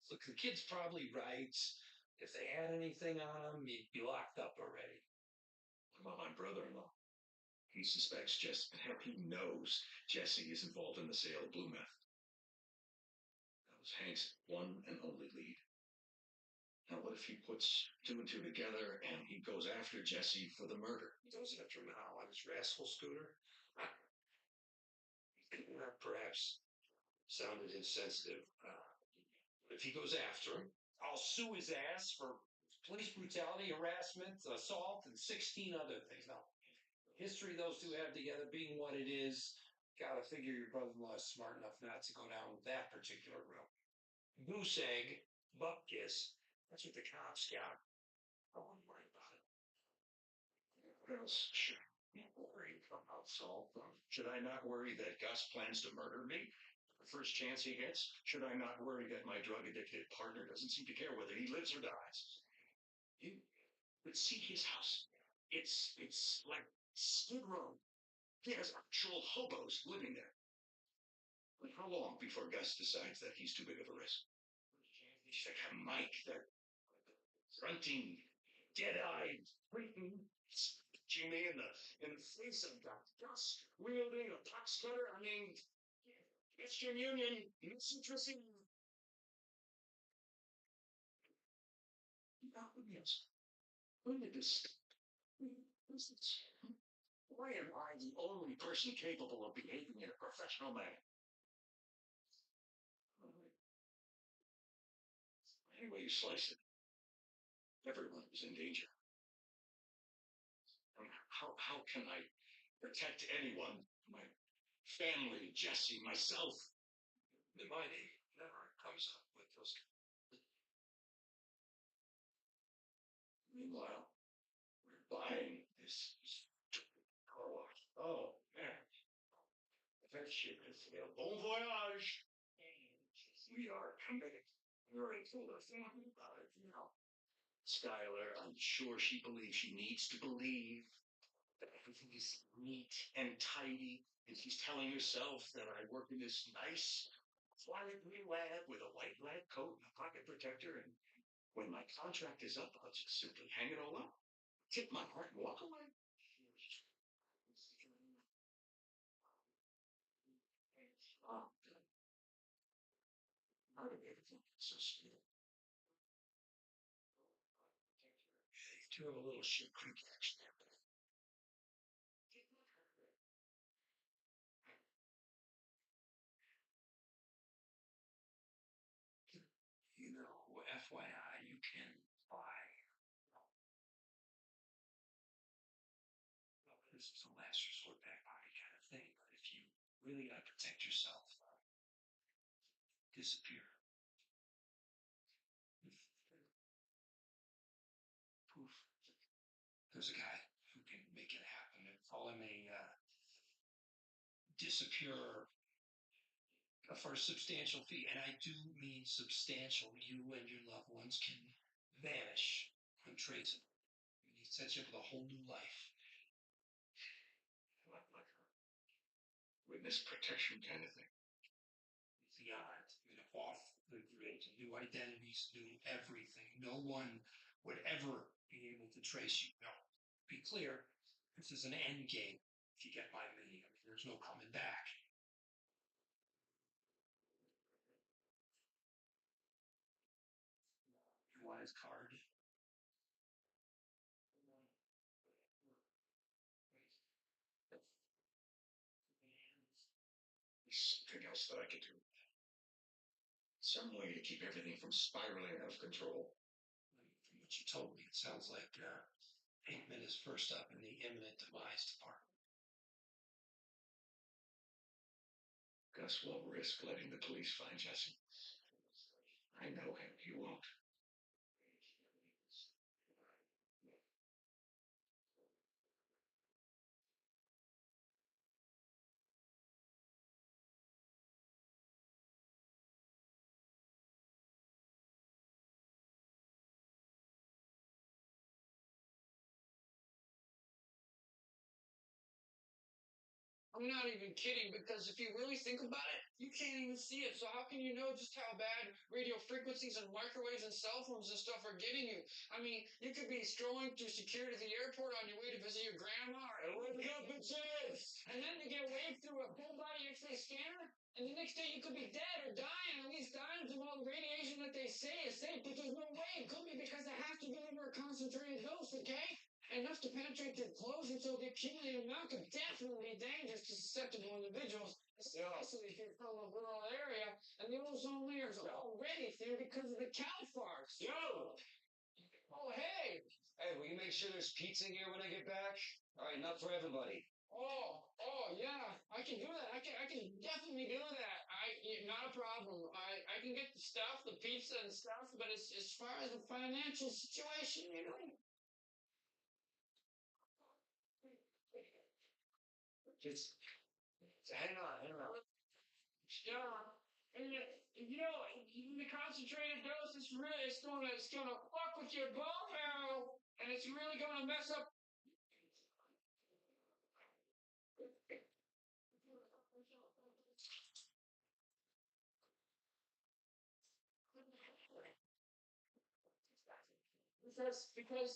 Look, the kid's probably right. If they had anything on him, he'd be locked up already. What about my brother-in-law? He suspects Jesse. Hell, he knows Jesse is involved in the sale of blue meth. That was Hank's one and only lead. Now, what if he puts two and two together and he goes after Jesse for the murder? He goes after him how? On his rascal scooter? That perhaps sounded insensitive. If he goes after him, I'll sue his ass for police brutality, harassment, assault, and 16 other things. Now, history those two have together being what it is, gotta figure your brother-in-law is smart enough not to go down that particular route. Goose egg, butt kiss, that's what the cops got. I wouldn't worry about it. What else should I be worried about, Saul? Should I not worry that Gus plans to murder me? The first chance he gets? Should I not worry that my drug-addicted partner doesn't seem to care whether he lives or dies? You would see his house. It's like Skid Row. He has actual hobos living there. But how long before Gus decides that he's too big of a risk? He's like a Mike, that grunting, dead-eyed, freaking Jimmy in the face of that Gus wielding a box cutter. I mean, Western Union, it's interesting. hands. When did this? Why am I the only person capable of behaving in a professional manner? Any way you slice it, everyone is in danger. And how can I protect anyone? My family, Jesse, myself. The money never comes up with those. Meanwhile, we're buying this stupid car wash. Oh, man. That shit is a bon voyage. We are committed. We're into the family about it now. Skylar, I'm sure she believes she needs to believe that everything is neat and tidy, and she's telling herself that I work in this nice, quiet new lab with a white lab coat and a pocket protector, and when my contract is up, I'll just simply hang it all up, tip my hat, and walk away. Oh, how did everything get so still? You do have a little shit creek action there. You know, FYI, you can buy. Well, this is a last resort back pocket kind of thing, but if you really gotta protect yourself, disappear. Poof. There's a guy who can make it happen and call him a disappearer for a substantial fee. And I do mean substantial. You and your loved ones can vanish untraceable. He sets you up with a whole new life. Like witness protection kind of thing. Beyond, off the grid, new identities, new everything. No one would ever be able to trace you. No, be clear, this is an end game. If you get my meaning, I mean, there's no coming back. You want his card? Something else that I could do. Some way to keep everything from spiraling out of control. From what you told me, it sounds like Pinkman is first up in the imminent demise department. Gus won't risk letting the police find Jesse. I know him. He won't. I'm not even kidding, because if you really think about it, you can't even see it. So how can you know just how bad radio frequencies and microwaves and cell phones and stuff are getting you? I mean, you could be strolling through security at the airport on your way to visit your grandma, or wake up, bitches! And then you get a wave through a full body X-ray scanner, and the next day you could be dead or dying, at least dying from all the radiation that they say is safe, but there's no way. It could be because they have to deliver a concentrated dose, okay? Enough to penetrate their clothes, and so the accumulated amount could definitely be dangerous to susceptible individuals, especially if you're from a rural area, and the ozone layer is already thin because of the cow farts. Yo! Oh, hey! Hey, will you make sure there's pizza here when I get back? All right, enough for everybody. Oh, yeah, I can do that. I can definitely do that. Not a problem. I can get the stuff, the pizza and stuff, but as far as the financial situation, you know. Just hang on. Yeah. And you know, the concentrated dose is really, it's gonna fuck with your bone marrow, and it's really gonna mess up.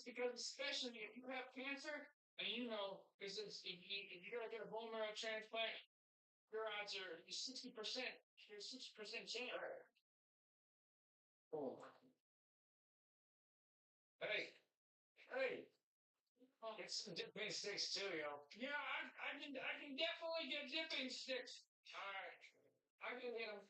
Because especially if you have cancer, and you know, because if you gotta get a bone marrow transplant, your odds are 60%. There's 60% chance. Oh. Hey, Hey, get some dipping sticks too, yo. Yeah, I can definitely get dipping sticks. All right, I can get them.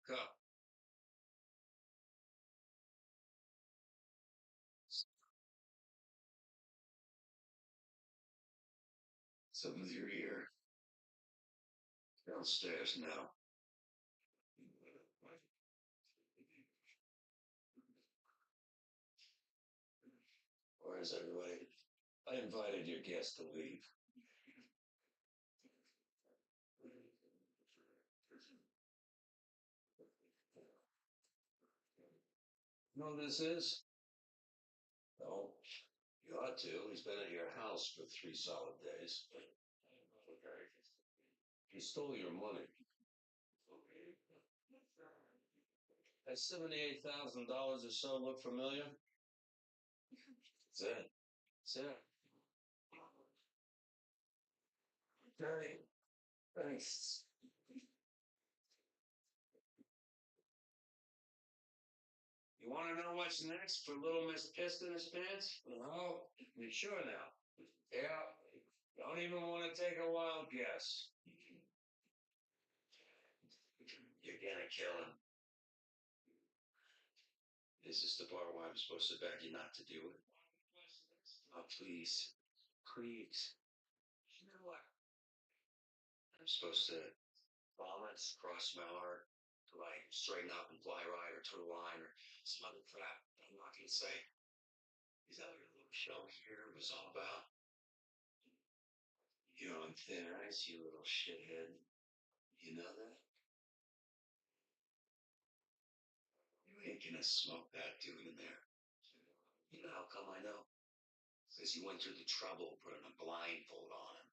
Cup. Something with your ear. Downstairs now. Where is everybody? I invited your guest to leave. You know who this is? No. You ought to. He's been at your house for 3 solid days. He stole your money. That $78,000 or so look familiar? That's it. That's it. Okay. Thanks. You want to know what's next for Little Miss Pissed in His Pants? No. You sure now? Yeah. Don't even want to take a wild guess. You're gonna kill him. Is this the part where I'm supposed to beg you not to do it? Oh, please. Please. You know what? I'm supposed to vomit, cross my heart, to like straighten up and fly right or toe line or some other crap that I'm not gonna say. Is that what your little show here was all about? You're on thin ice, you little shithead. You know that? You ain't gonna smoke that dude in there. You know how come I know? Because you went through the trouble of putting a blindfold on him.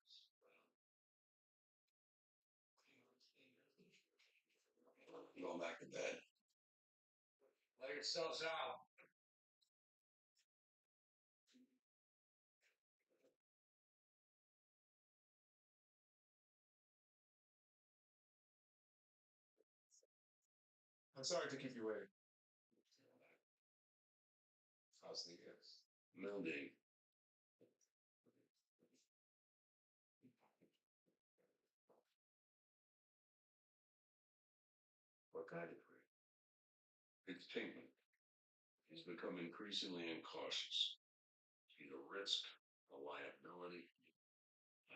You want back to bed. Lay yourselves out. I'm sorry to keep you waiting. How's the Mildy. What kind of creep? It's Pinkman. He's become increasingly incautious. He's a risk, a liability.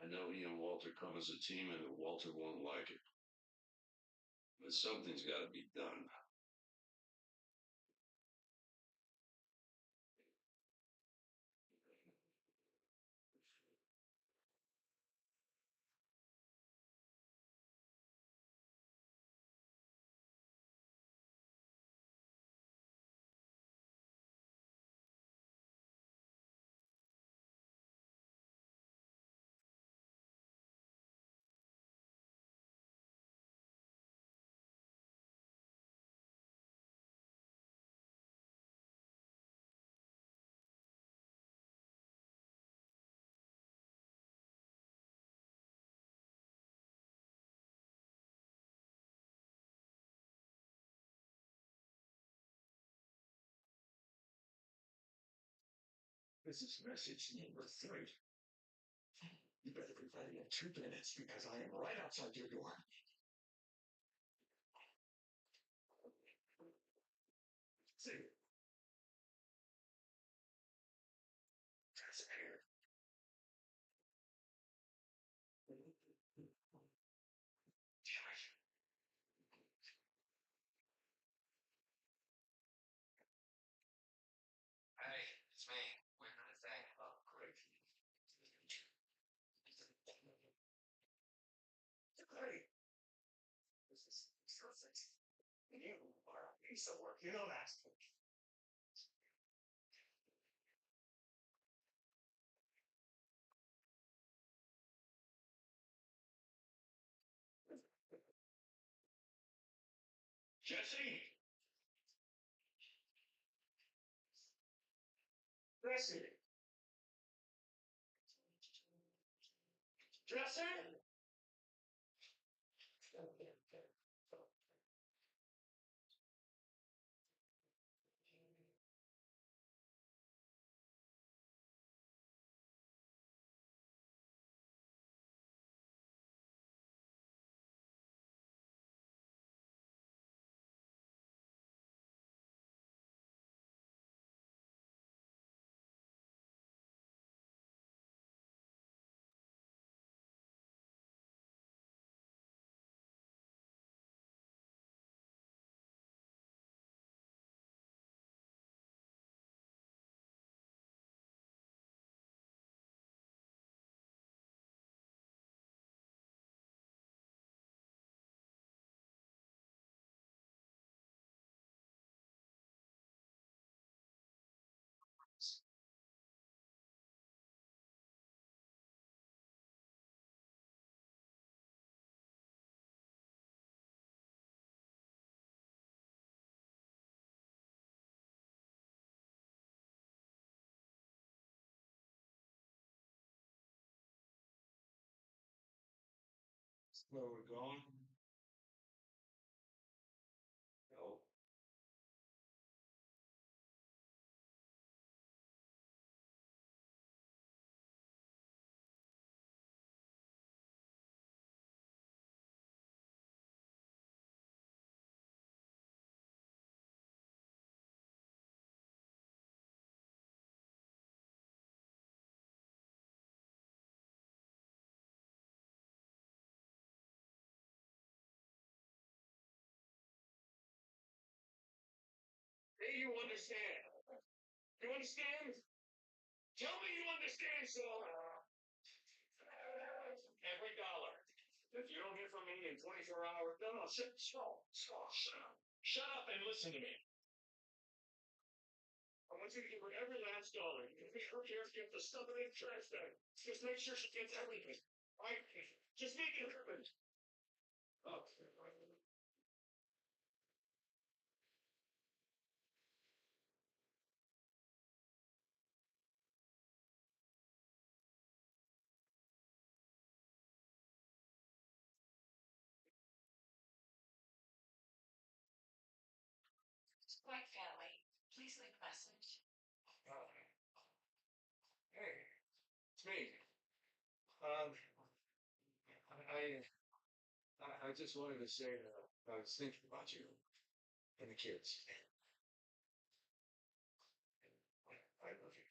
I know he and Walter come as a team and that Walter won't like it. But something's got to be done. This is message number 3. You better be ready in 2 minutes because I am right outside your door. See? Disappeared. Hey, it's me. Where can I say? Oh, great. Great. This is perfect. You are a piece of work. You know that. Jesse! Jesse! Jesse! Where we're going? No. Hey, you understand? You understand? Tell me you understand, so. Every dollar. If you don't hear from me in 24 hours, no, stop, shut up. Shut up and listen to me. I want you to give her every last dollar. You can her care if you have to stuff it in the trash bag. Just make sure she gets everything. Right? Just make it happen. Okay. Quite family. Please leave a message. Hey, it's me. Um, I just wanted to say that I was thinking about you and the kids. I love you.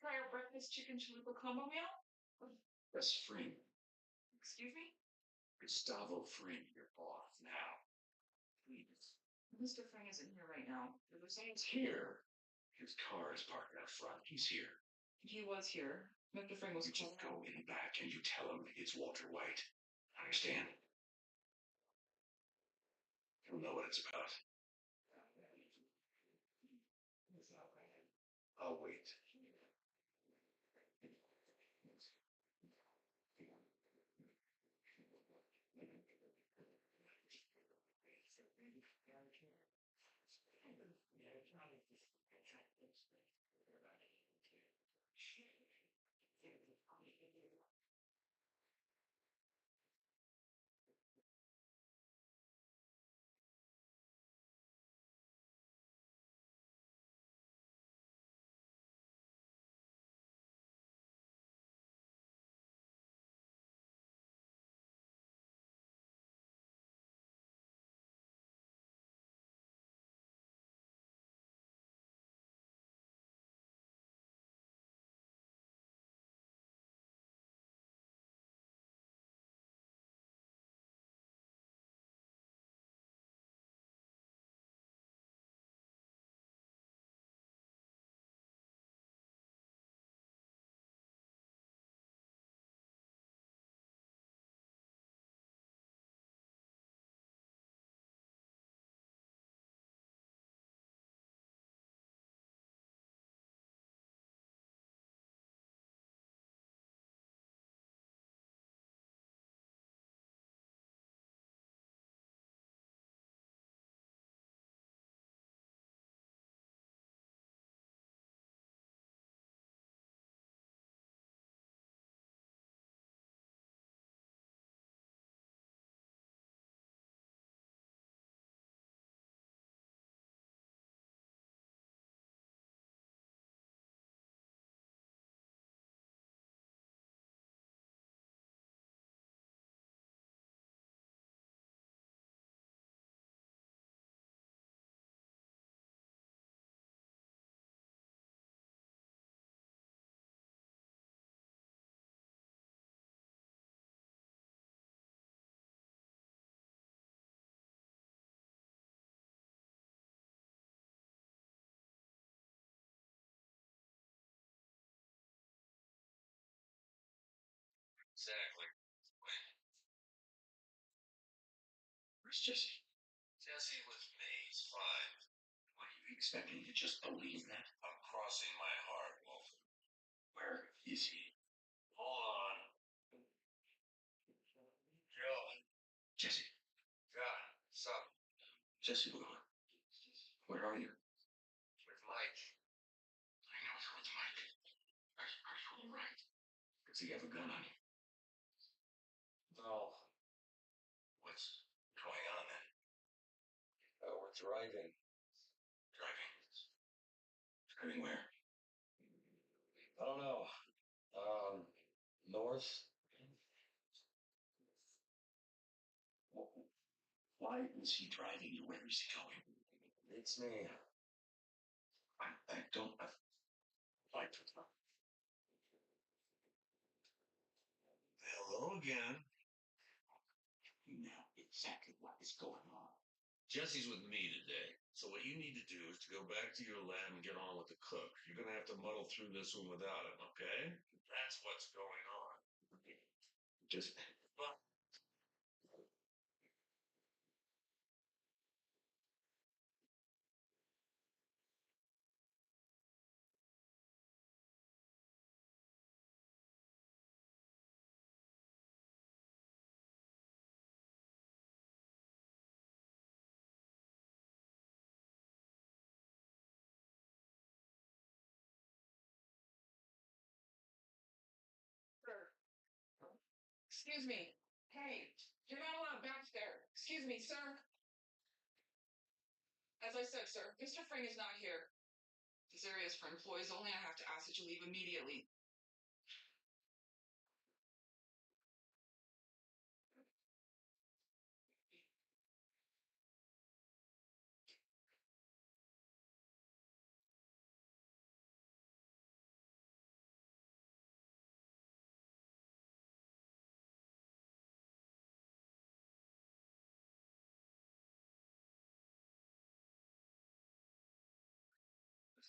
Try our breakfast chicken chalupa combo meal? That's free. Excuse me? Gustavo Fring, your boss now. Please. Mr. Fang isn't here right now. It was He's here. His car is parked out front. He's here. He was here. Mr. Fang was You just go in back and you tell him it's Walter White. Understand? He'll know what it's about. I'll wait. Exactly. Where's Jesse? Jesse with me. He's fine. What are you expecting to just believe that? I'm crossing my heart, Wolf. Where is he? Hold on. Joe. Jesse. Yeah, what's up? Jesse, where are you? With Mike. I know it's with Mike. Are you all right? Does he have a gun on him? No, What's going on then? we're driving. Driving. Driving where? I don't know. North. Why is he driving you? Where is he going? It's me. I don't. Like. Hello again. You know exactly what is going on. Jesse's with me today. So what you need to do is to go back to your lab and get on with the cook. You're gonna have to muddle through this one without him, okay? That's what's going on. Just. Excuse me. Hey, you're not allowed back there. Excuse me, sir. As I said, sir, Mr. Fring is not here. This area is for employees only. I have to ask that you leave immediately.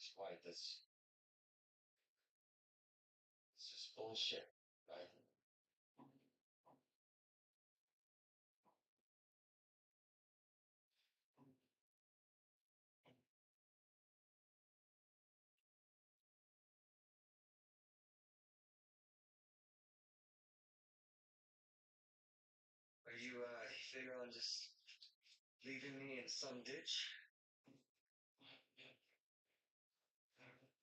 That's why this is bullshit, right? Are you figure on just leaving me in some ditch?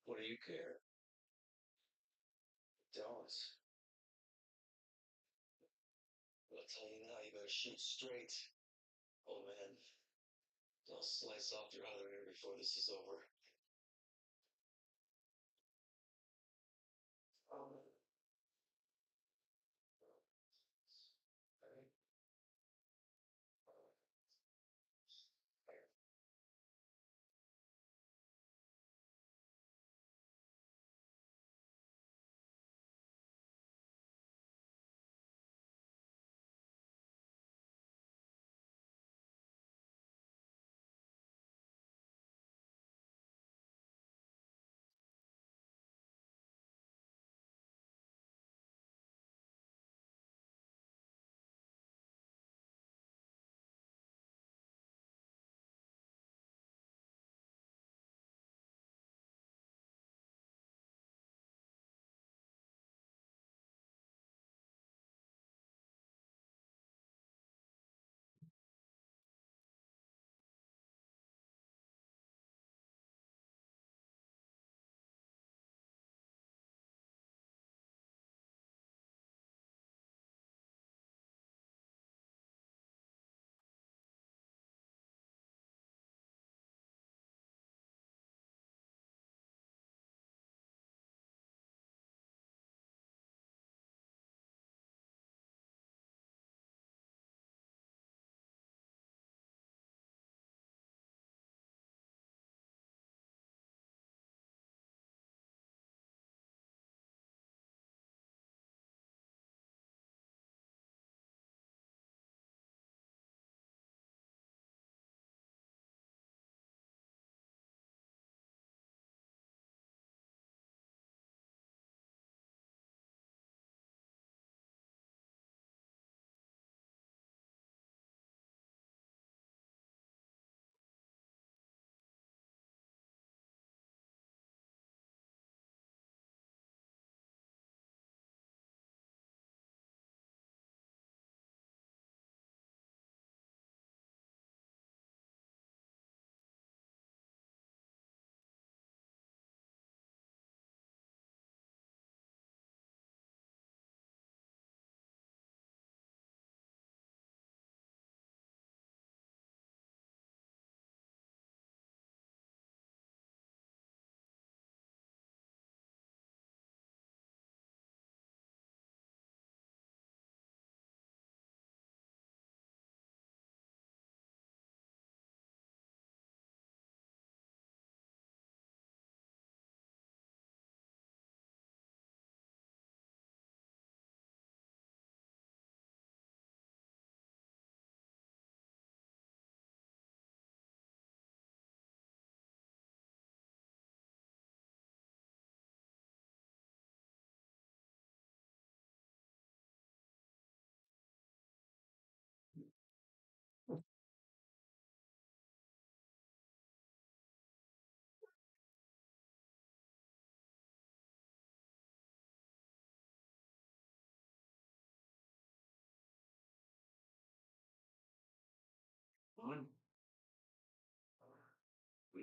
What do you care? Don't. But I'll tell you now, you better shoot straight. Oh man, I'll slice off your other ear before this is over.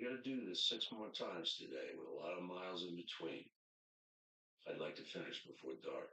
We got to do this 6 more times today with a lot of miles in between. I'd like to finish before dark.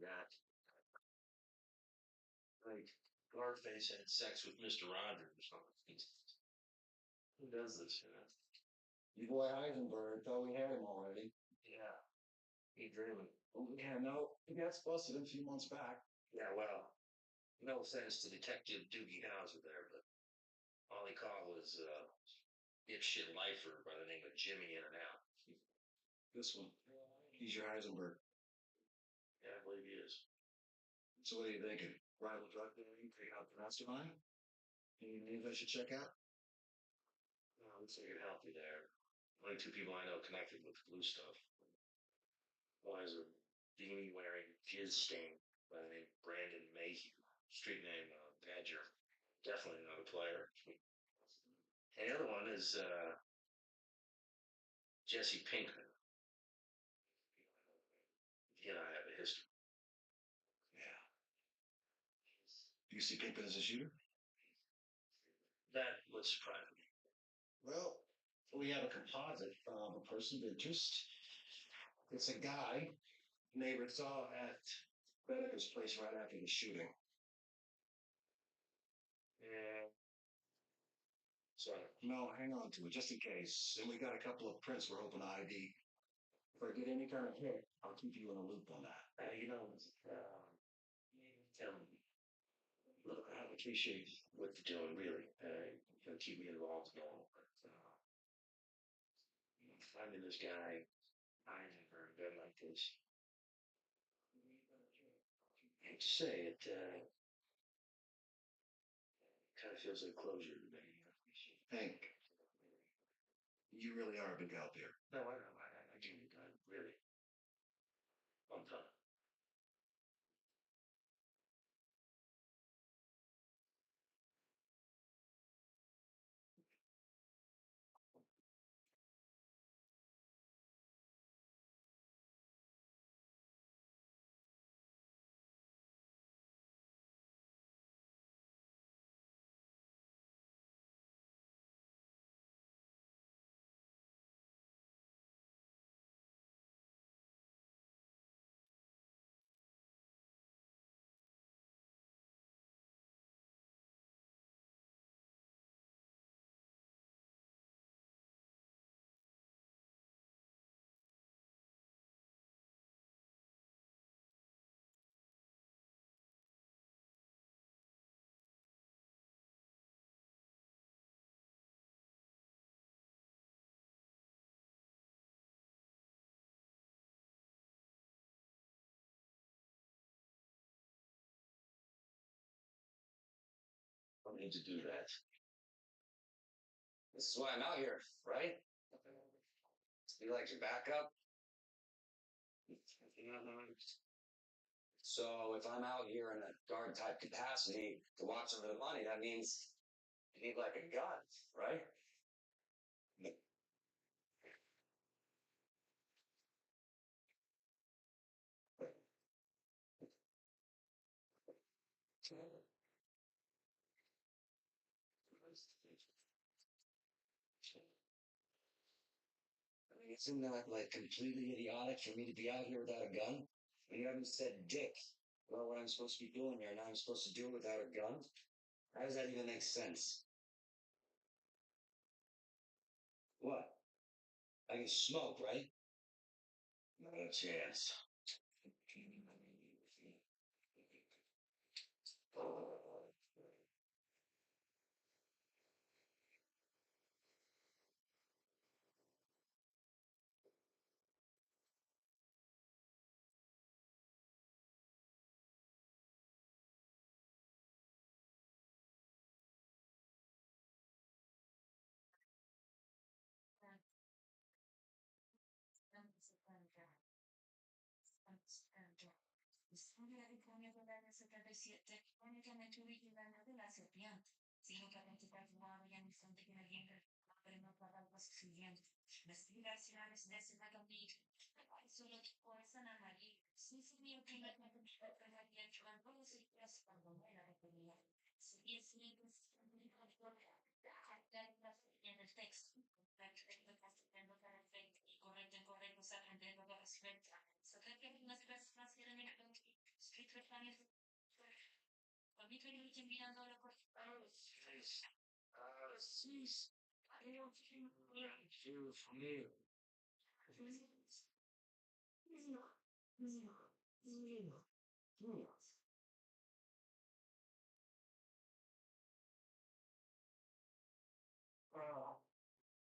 That. Like, Scarface had sex with Mr. Rogers or something. Who does this, you know? You boy Heisenberg thought we had him already. Yeah. He dreaming. Oh, yeah, no. He got busted a few months back. Yeah, well, no offense to Detective Doogie Howser there, but all he caught was dipshit lifer by the name of Jimmy In and Out. This one. He's your Heisenberg. Yeah, I believe he is. So what are you thinking? Rival drug dealing? Take out the mastermind? Any names I should check out? Well, looks like it help you there. Only two people I know connected with the blue stuff. One is a beanie wearing jizz stain by the name Brandon Mayhew. Street name Badger. Definitely not a player. And the other one is Jesse Pinkman. He and I have a history. Yeah. Do you see Pinkman as a shooter? That would surprise me. Well, we have a composite of a person of interest. It's a guy neighbor saw at Bedeker's place right after the shooting. Yeah. So, No, hang on to it just in case. And we got a couple of prints we're hoping to ID. If I get any kind of hit, I'll keep you in a loop on that. you know, look, I appreciate what you're doing, really. You know, keep me involved and all. But finding this guy, I never been like this. I hate to say it, kind of feels like closure to me. Hank, you really are a big out there. No, I know, I do, really. Long time. I don't need to do that. This is why I'm out here, right? To be like your backup. So if I'm out here in a guard type capacity to watch over the money, that means you need like a gun, right? I mean, isn't that like completely idiotic for me to be out here without a gun? And you haven't said dick. Well, what I'm supposed to be doing here, now I'm supposed to do it without a gun? How does that even make sense? What? I can smoke, right? Not a chance. del año 77, únicamente vigilando de la serpiente, sino que transformado ya en instante que alguien aprenda para algo siguiente. Investigaciones de ese magamito, solo que fuerzan a María. Sí, sí, mi opinión, que María cuando se hace cuando muera de pelea. Si es libre, en el texto, la tengo para el y correcto en correcto, se aprende lo que respecta. Se cree que unas veces más quieren el escrito el plan a mí que me mirando la cosa. Sí.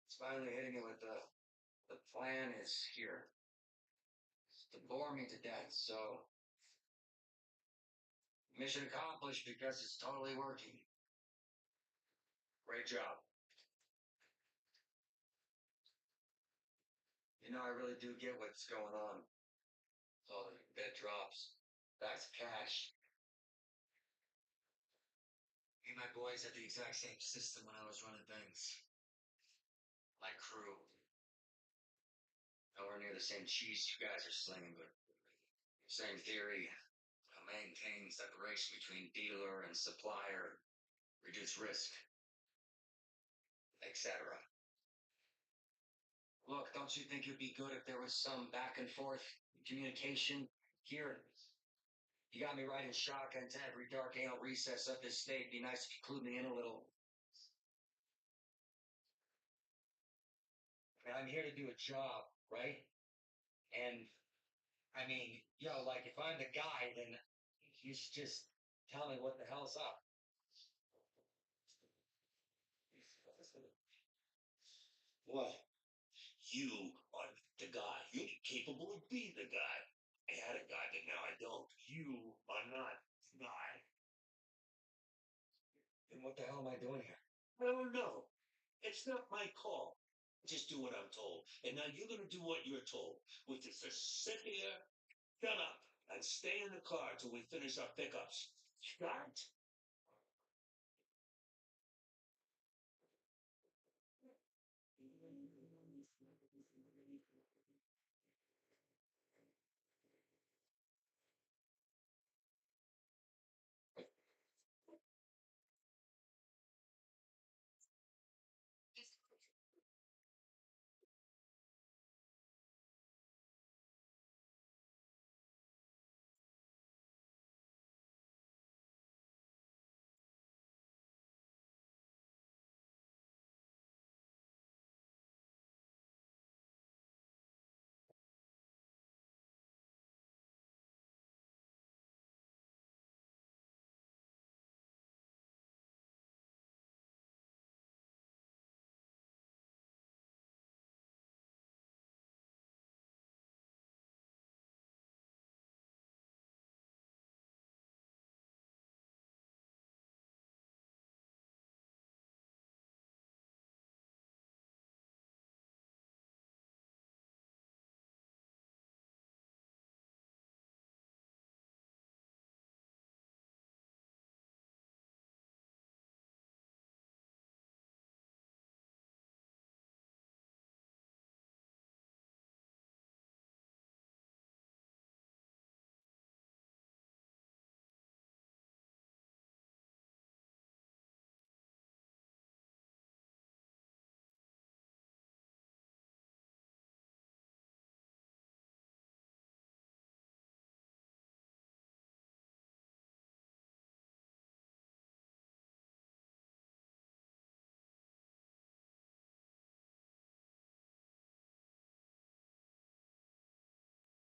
It's finally hitting me with the plan is here. It's to bore me to death, so mission accomplished because it's totally working. Great job. You know, I really do get what's going on. All the bed drops. That's cash. Me and my boys had the exact same system when I was running things. Like crew. Nowhere near the same cheese you guys are slinging, but same theory. Maintain separation between dealer and supplier, reduce risk, etc. Look, don't you think it'd be good if there was some back and forth communication here? You got me riding shotgun to every dark anal recess of this state. Be nice if you clued me in a little. I'm here to do a job, right? And I mean, like if I'm the guy, then you should just tell me what the hell's up. What? You are the guy. You're capable of being the guy. I had a guy, but now I don't. You are not the guy. Then what the hell am I doing here? I don't know. It's not my call. Just do what I'm told. And now you're going to do what you're told, which is to sit here, shut up, and stay in the car till we finish our pickups. Got it?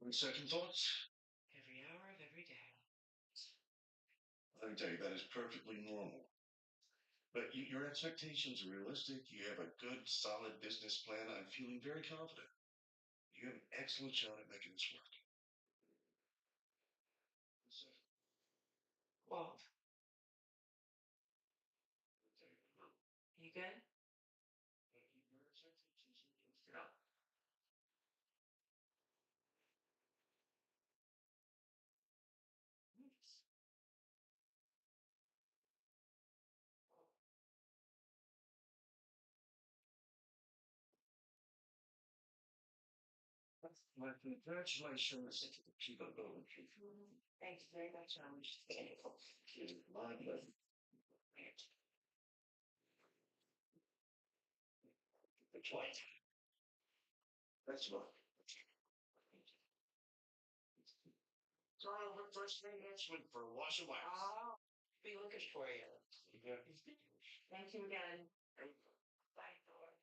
Any second thoughts? Every hour of every day. Let me tell you, that is perfectly normal. But your expectations are realistic. You have a good, solid business plan. I'm feeling very confident. You have an excellent shot at making this work. Walt, you good? My congratulations to the people going through. Thank you very much, Alan. My pleasure. The point. That's what. Carl, what first thing next week for a wash and wax? I'll be looking for you. Yeah. Thank you again. Bye, Thor.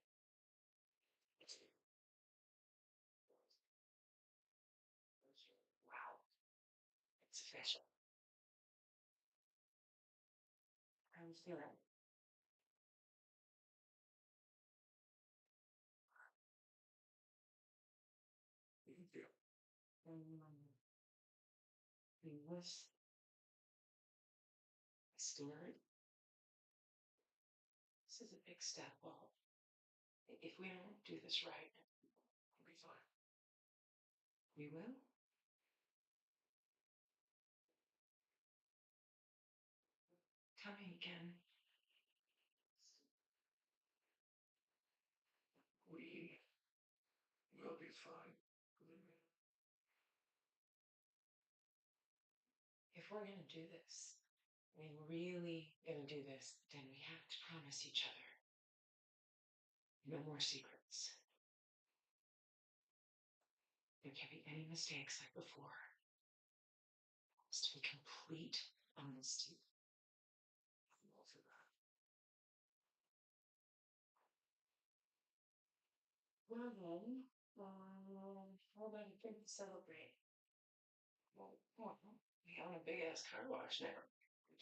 Wow. It's official. How you feeling? You was scared. This is a big step. Well, if we don't do this right, we'll be fine. We will. Tell me again. We will be fine. If we're gonna do this, really gonna do this, then we have to promise each other. No more secrets. There can't be any mistakes like before. It has to be complete honesty. I'm all for that. Well then, how about a drink to celebrate? Well, we own a big ass car wash now.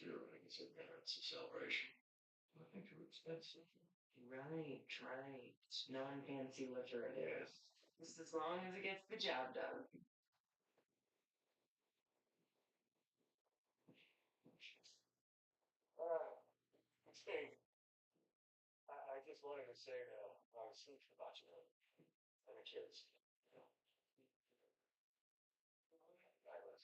I guess it's a celebration. I think too expensive. Right. Non-fancy liquor it is. Just as long as it gets the job done. Hey, I just wanted to say that I was thinking about you and the kids. I was.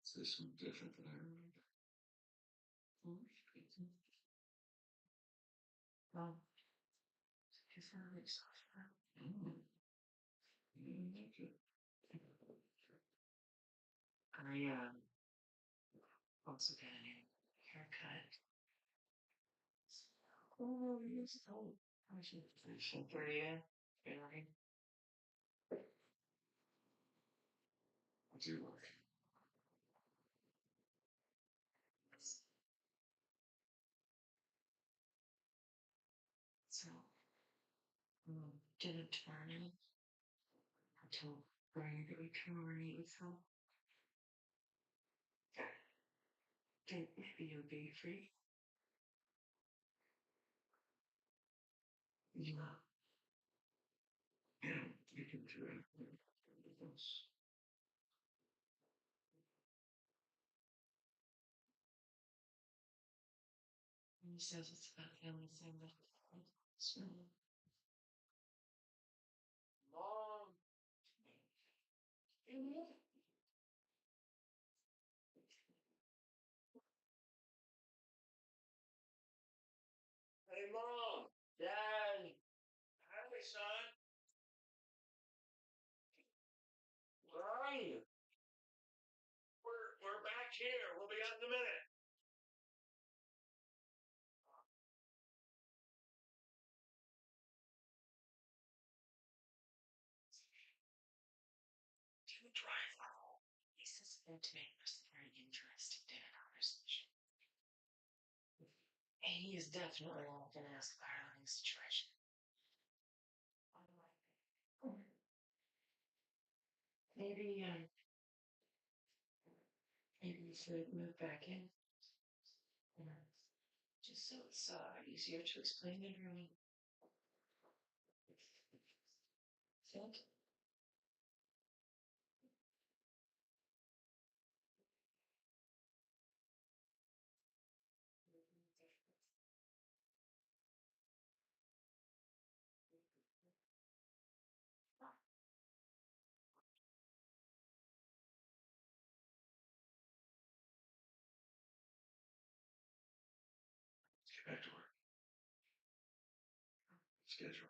Is this some different than I remember? Well, his family's suffer. Okay. I also got a new haircut. Oh, you're so. I should for you. Very. What's your work? So, dinner tomorrow night. Until Brian to return overnight, so. Think maybe you'll be free. Yeah. Yeah, you can do it. He says it's about family thing, but so. Mom! Hey, Mom! Dad! Hi, son! Where are you? We're back here. We'll be out in a minute. To the driver. He says intimate was very interesting. He is definitely not gonna ask about our living situation. Maybe, maybe you should move back in. Just so it's easier to explain everyone. Think? Let's get back to work. Schedule.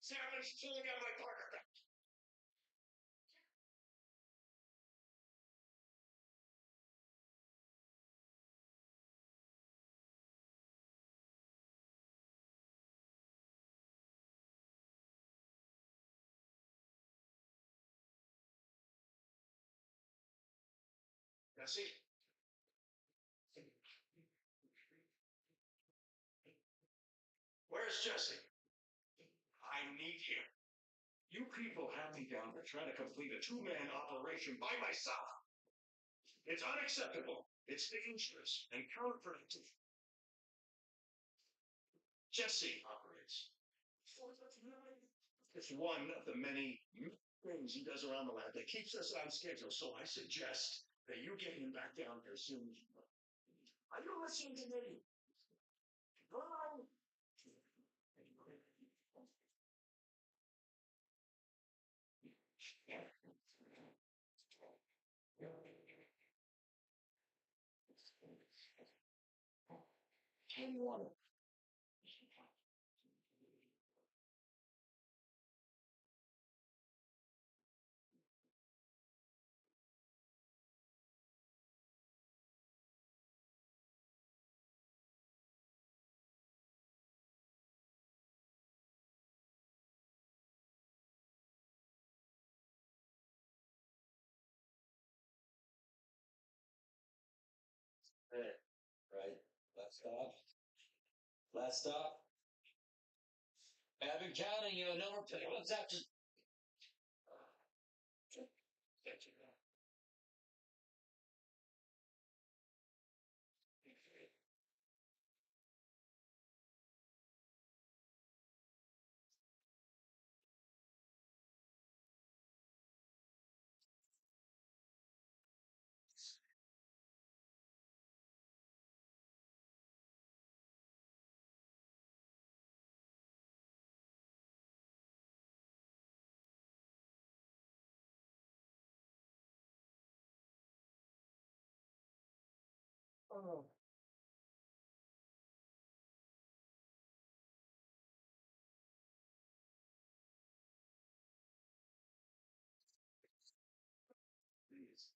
Sarah's filling out my partner. Jesse? Where's Jesse? I need him. You people have me down there trying to complete a two-man operation by myself. It's unacceptable. It's dangerous and counterproductive. Jesse operates. It's one of the many things he does around the lab that keeps us on schedule, so I suggest that you get him back down here soon. Are you listening to me? Hello? How do you want it? Right. Last stop. Last stop. I've been counting you. No more pickups after. Oh. Please.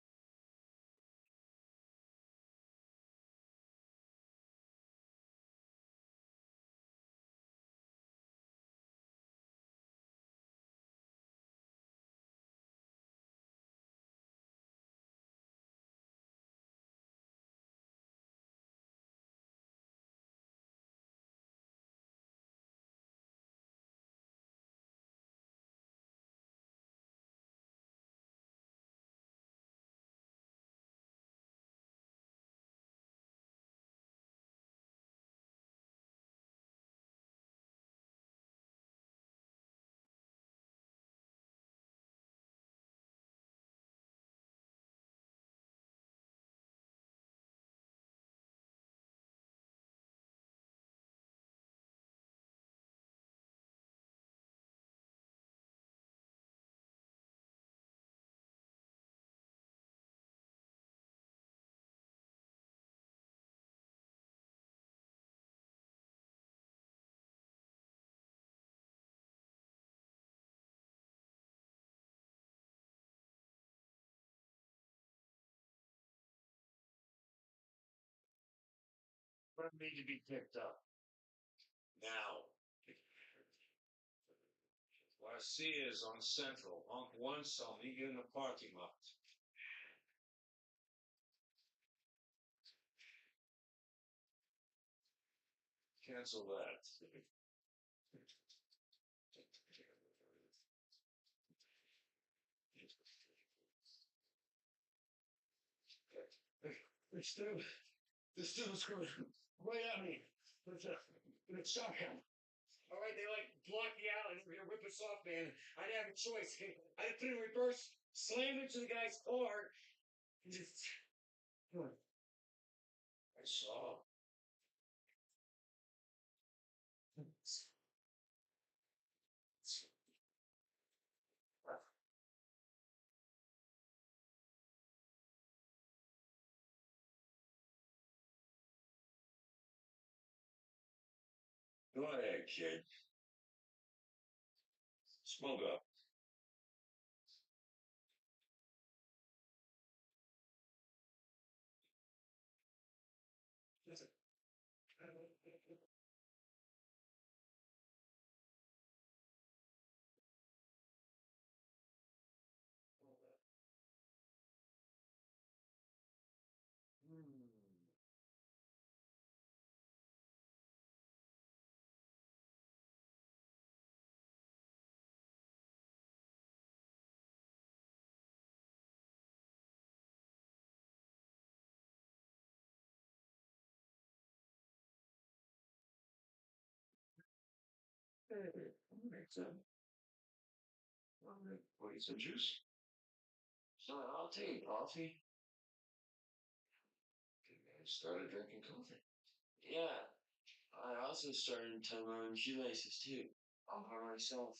need to be picked up. Now. Garcia's on Central. Honk once, I'll meet you in the parking lot. Cancel that. This dude's coming right at me. Let's stop him. All right, they like block the alley. They're gonna rip us off, man. I didn't have a choice. Okay? I had to put it in reverse, slammed into the guy's car, and just. I saw. Go ahead, kid. Smoke up. Want some juice? So I'll take coffee. I started drinking coffee. Yeah. I also started tying my own shoelaces too. All by myself.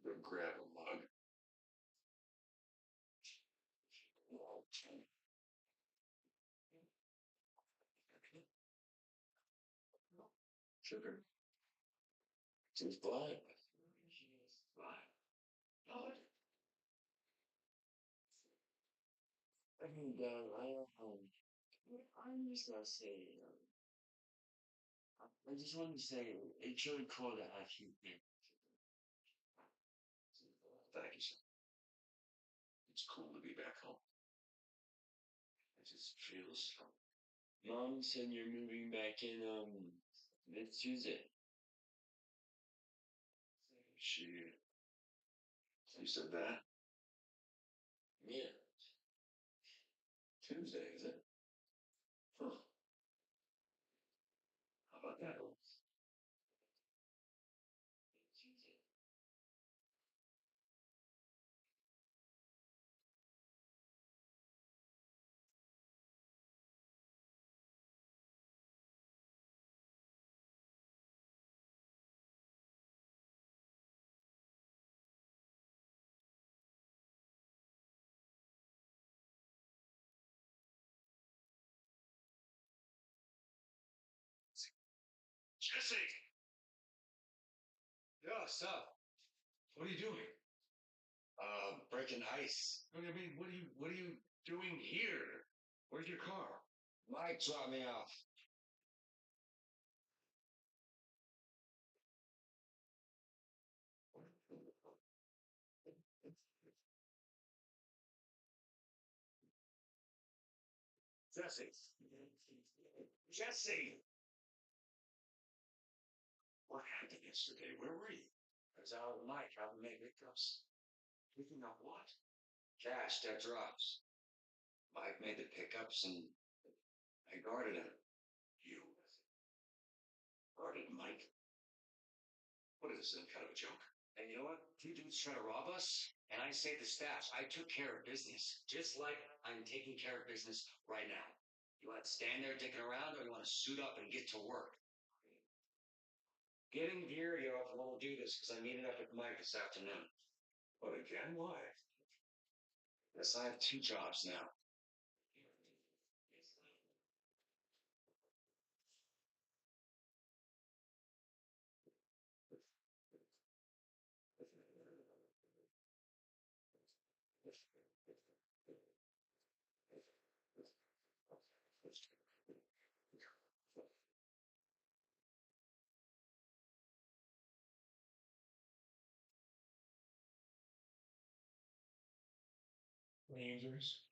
Go grab a mug. Sugar. Just black. Black. What? I mean, I'm just gonna say, I just wanted to say, it's really cool to have you here. Thank you, sir. It's cool to be back home. It just feels. Mom said you're moving back in, next Tuesday. You said that? Yeah. Tuesday, is it? Huh. How about that? Jesse! Yeah, what's up? What are you doing? Breaking ice. I mean, what are you doing here? Where's your car? Mike dropped me off. Jesse. Jesse! What happened yesterday? Where were you? I was out with Mike helping make pickups. Picking up what? Cash that drops. Mike made the pickups and I guarded him. You guarded Mike? What is this, some kind of a joke? And you know what? Two dudes trying to rob us, and I saved the stash. I took care of business, just like I'm taking care of business right now. You want to stand there dicking around, or you want to suit up and get to work? Get in gear, you know, if we'll do this, because I'm meeting up with Mike this afternoon. What, again? Why? Yes, I have two jobs now. Any injuries?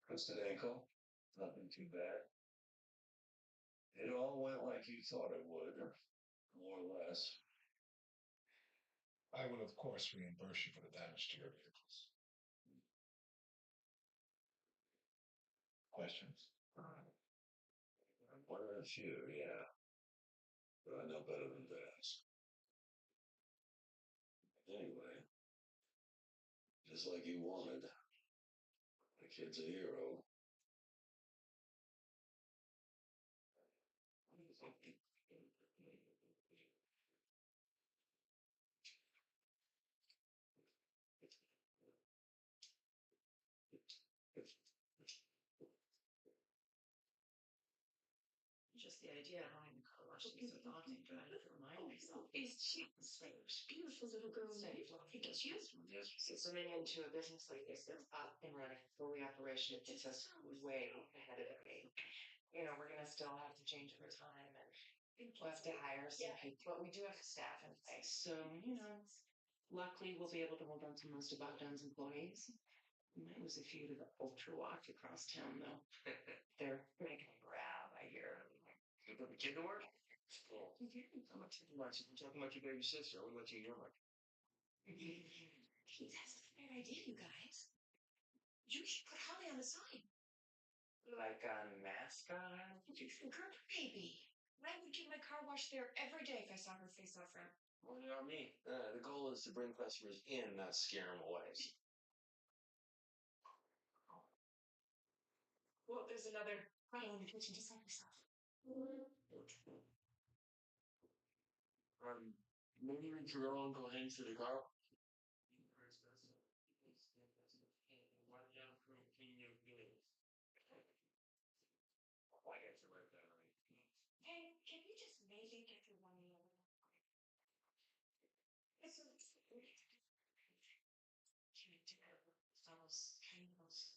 Twisted ankle. Nothing too bad. It all went like you thought it would, or more or less. I will, of course, reimburse you for the damage to your vehicles. Questions? One or a few, yeah. But I know better than to ask. Anyway, just like you wanted, the kid's a hero. Just the idea of having a car wash is so daunting, but I have to remind myself. It's cheap. Beautiful little girl. Because you. So swimming into a business like this that's up and running, fully operational, it puts us way ahead of the game. You know, we're gonna still have to change over time, and we'll have to hire some people, but we do have staff in place. So, you know, luckily we'll be able to hold on to most of Bogdan's employees. We might lose a few to the ultra watch across town, though. They're making a grab, I hear. You put the kid to work? Cool. How much you talking about your baby sister? I wouldn't let you know her. That's a fair idea, you guys. You should put Holly on the sign. Like a mascot? Girl, baby. I would get my car washed there every day if I saw her face off front. Well, you know me. The goal is to bring customers in, not scare them away. Well, there's another pile in the kitchen just like myself. Maybe we could go and go hang to the car. Hey, can you just maybe get through one meal? It's almost painless.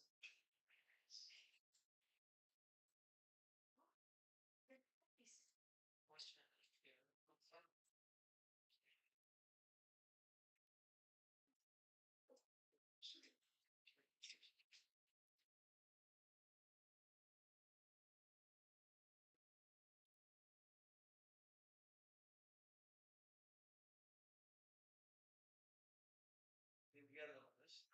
We got it on this.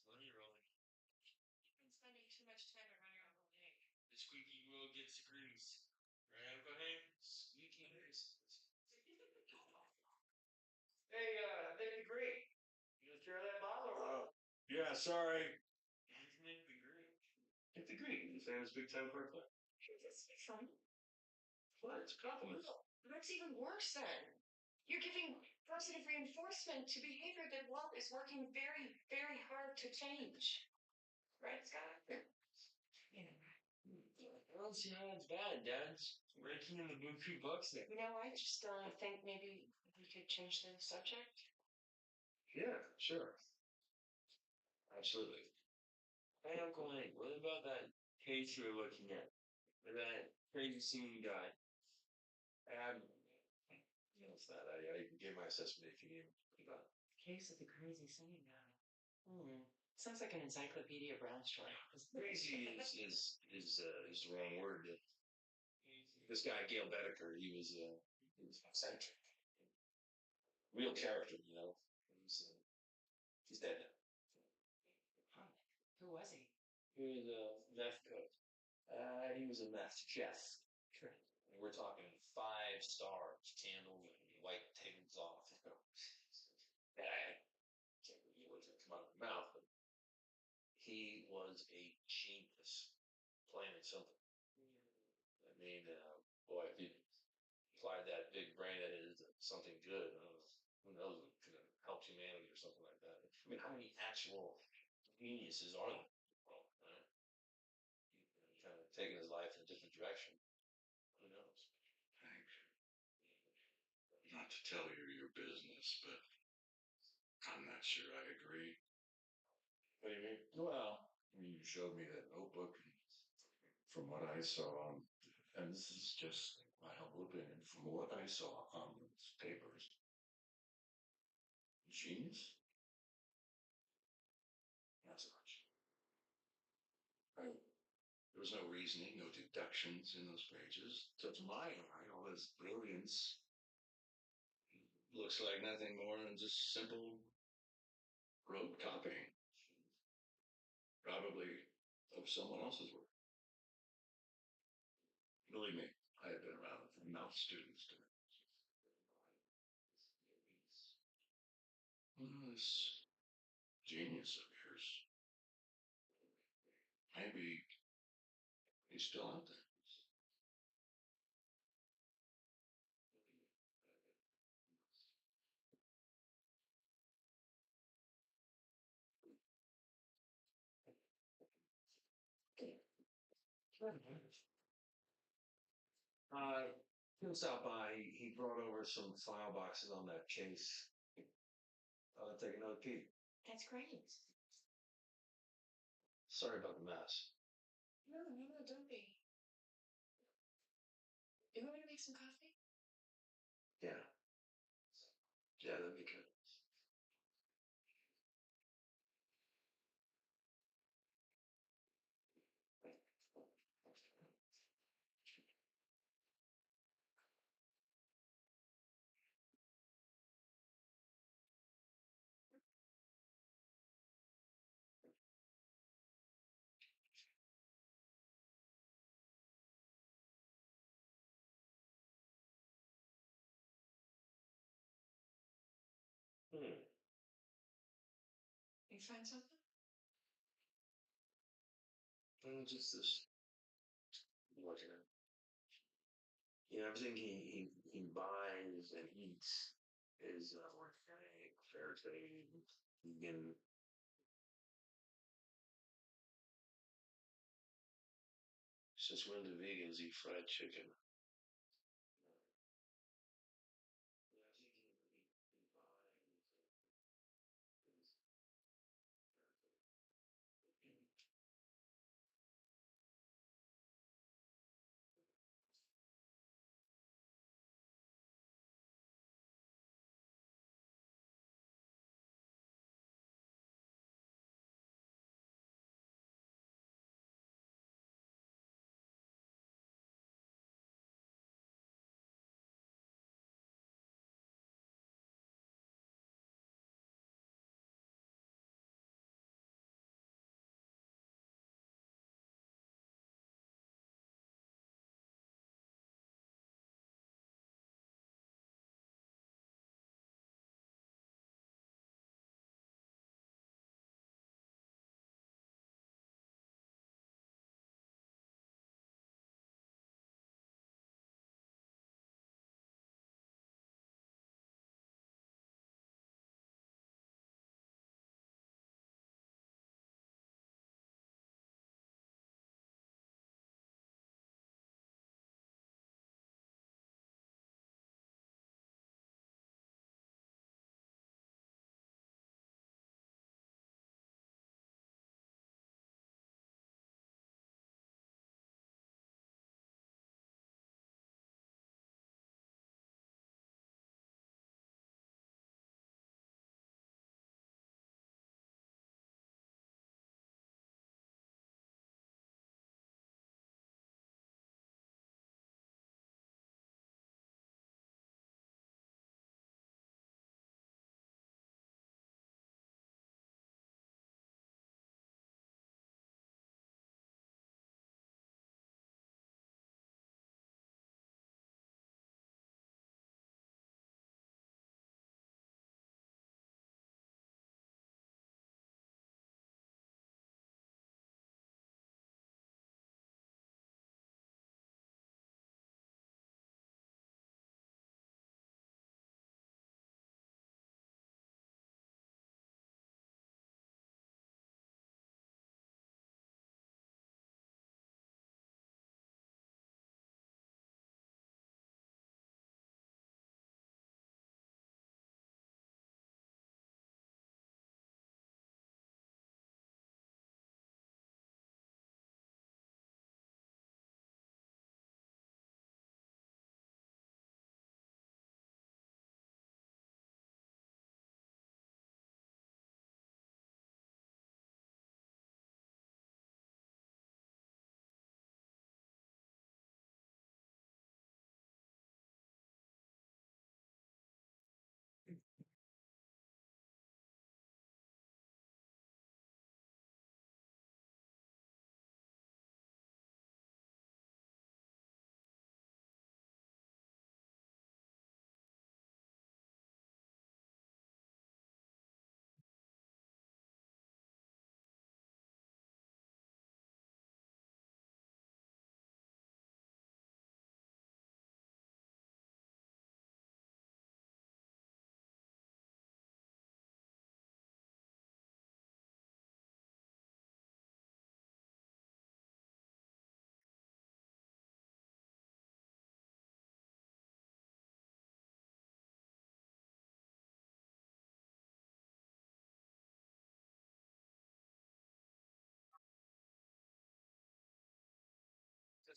Money rolling. You've been spending too much time around your Uncle Hank. The squeaky wheel gets the grease. Right, Uncle Hank? Squeaky grease. Hey, David Green. You gonna throw that bottle or what? Yeah, sorry. Make the green. Hit the green. The famous big time park play. That's fun. What? It's a compliment. That's even worse then. You're giving positive reinforcement to behavior that Walt is working very, very hard to change. Right, Scott? You know. I don't see how it's bad, Dad's raking in the buku bucks there. You know, I just think maybe we could change the subject. Yeah, sure. Absolutely. Hey, Uncle Hank, what about that case you were looking at? With that crazy singing guy? It's not, I can give my assessment if you need me. Case of the crazy singing guy. Sounds like an Encyclopedia Brown story. Crazy is the wrong word. This guy, Gail Bedecker, he was eccentric. Real character, you know. He's dead now. Huh. Who was he? He was a meth cook. He was a meth chef. Sure. We're talking 5 stars, candle, white tables off. I can't believe it would come out of my mouth, but he was a genius, plain and simple. I mean, boy, if he applied that big brain at it into something good, who knows, it could have helped humanity or something like that. I mean, how many actual geniuses are there? Well, kind of taking his life in a different direction. Who knows? Not to tell you your business, but I'm not sure I agree. What do you mean? Well, you showed me that notebook, and from what I saw, and this is just my humble opinion, from what I saw on those papers, genius? Not so much. Right. There was no reasoning, no deductions in those pages. So to my eye, all this brilliance looks like nothing more than just simple rote copying. Probably of someone else's work. Believe me, I have been around enough students to know. This genius of yours, maybe he's still out there. He'll stop by. He brought over some file boxes on that case. I'll take another peek. That's great. Sorry about the mess. No, don't be. You want me to make some coffee? Yeah. Yeah, that'd be good. You find something? Just this. Looking at. Everything he buys and eats is organic, fair trade, vegan. Since when do vegans eat fried chicken?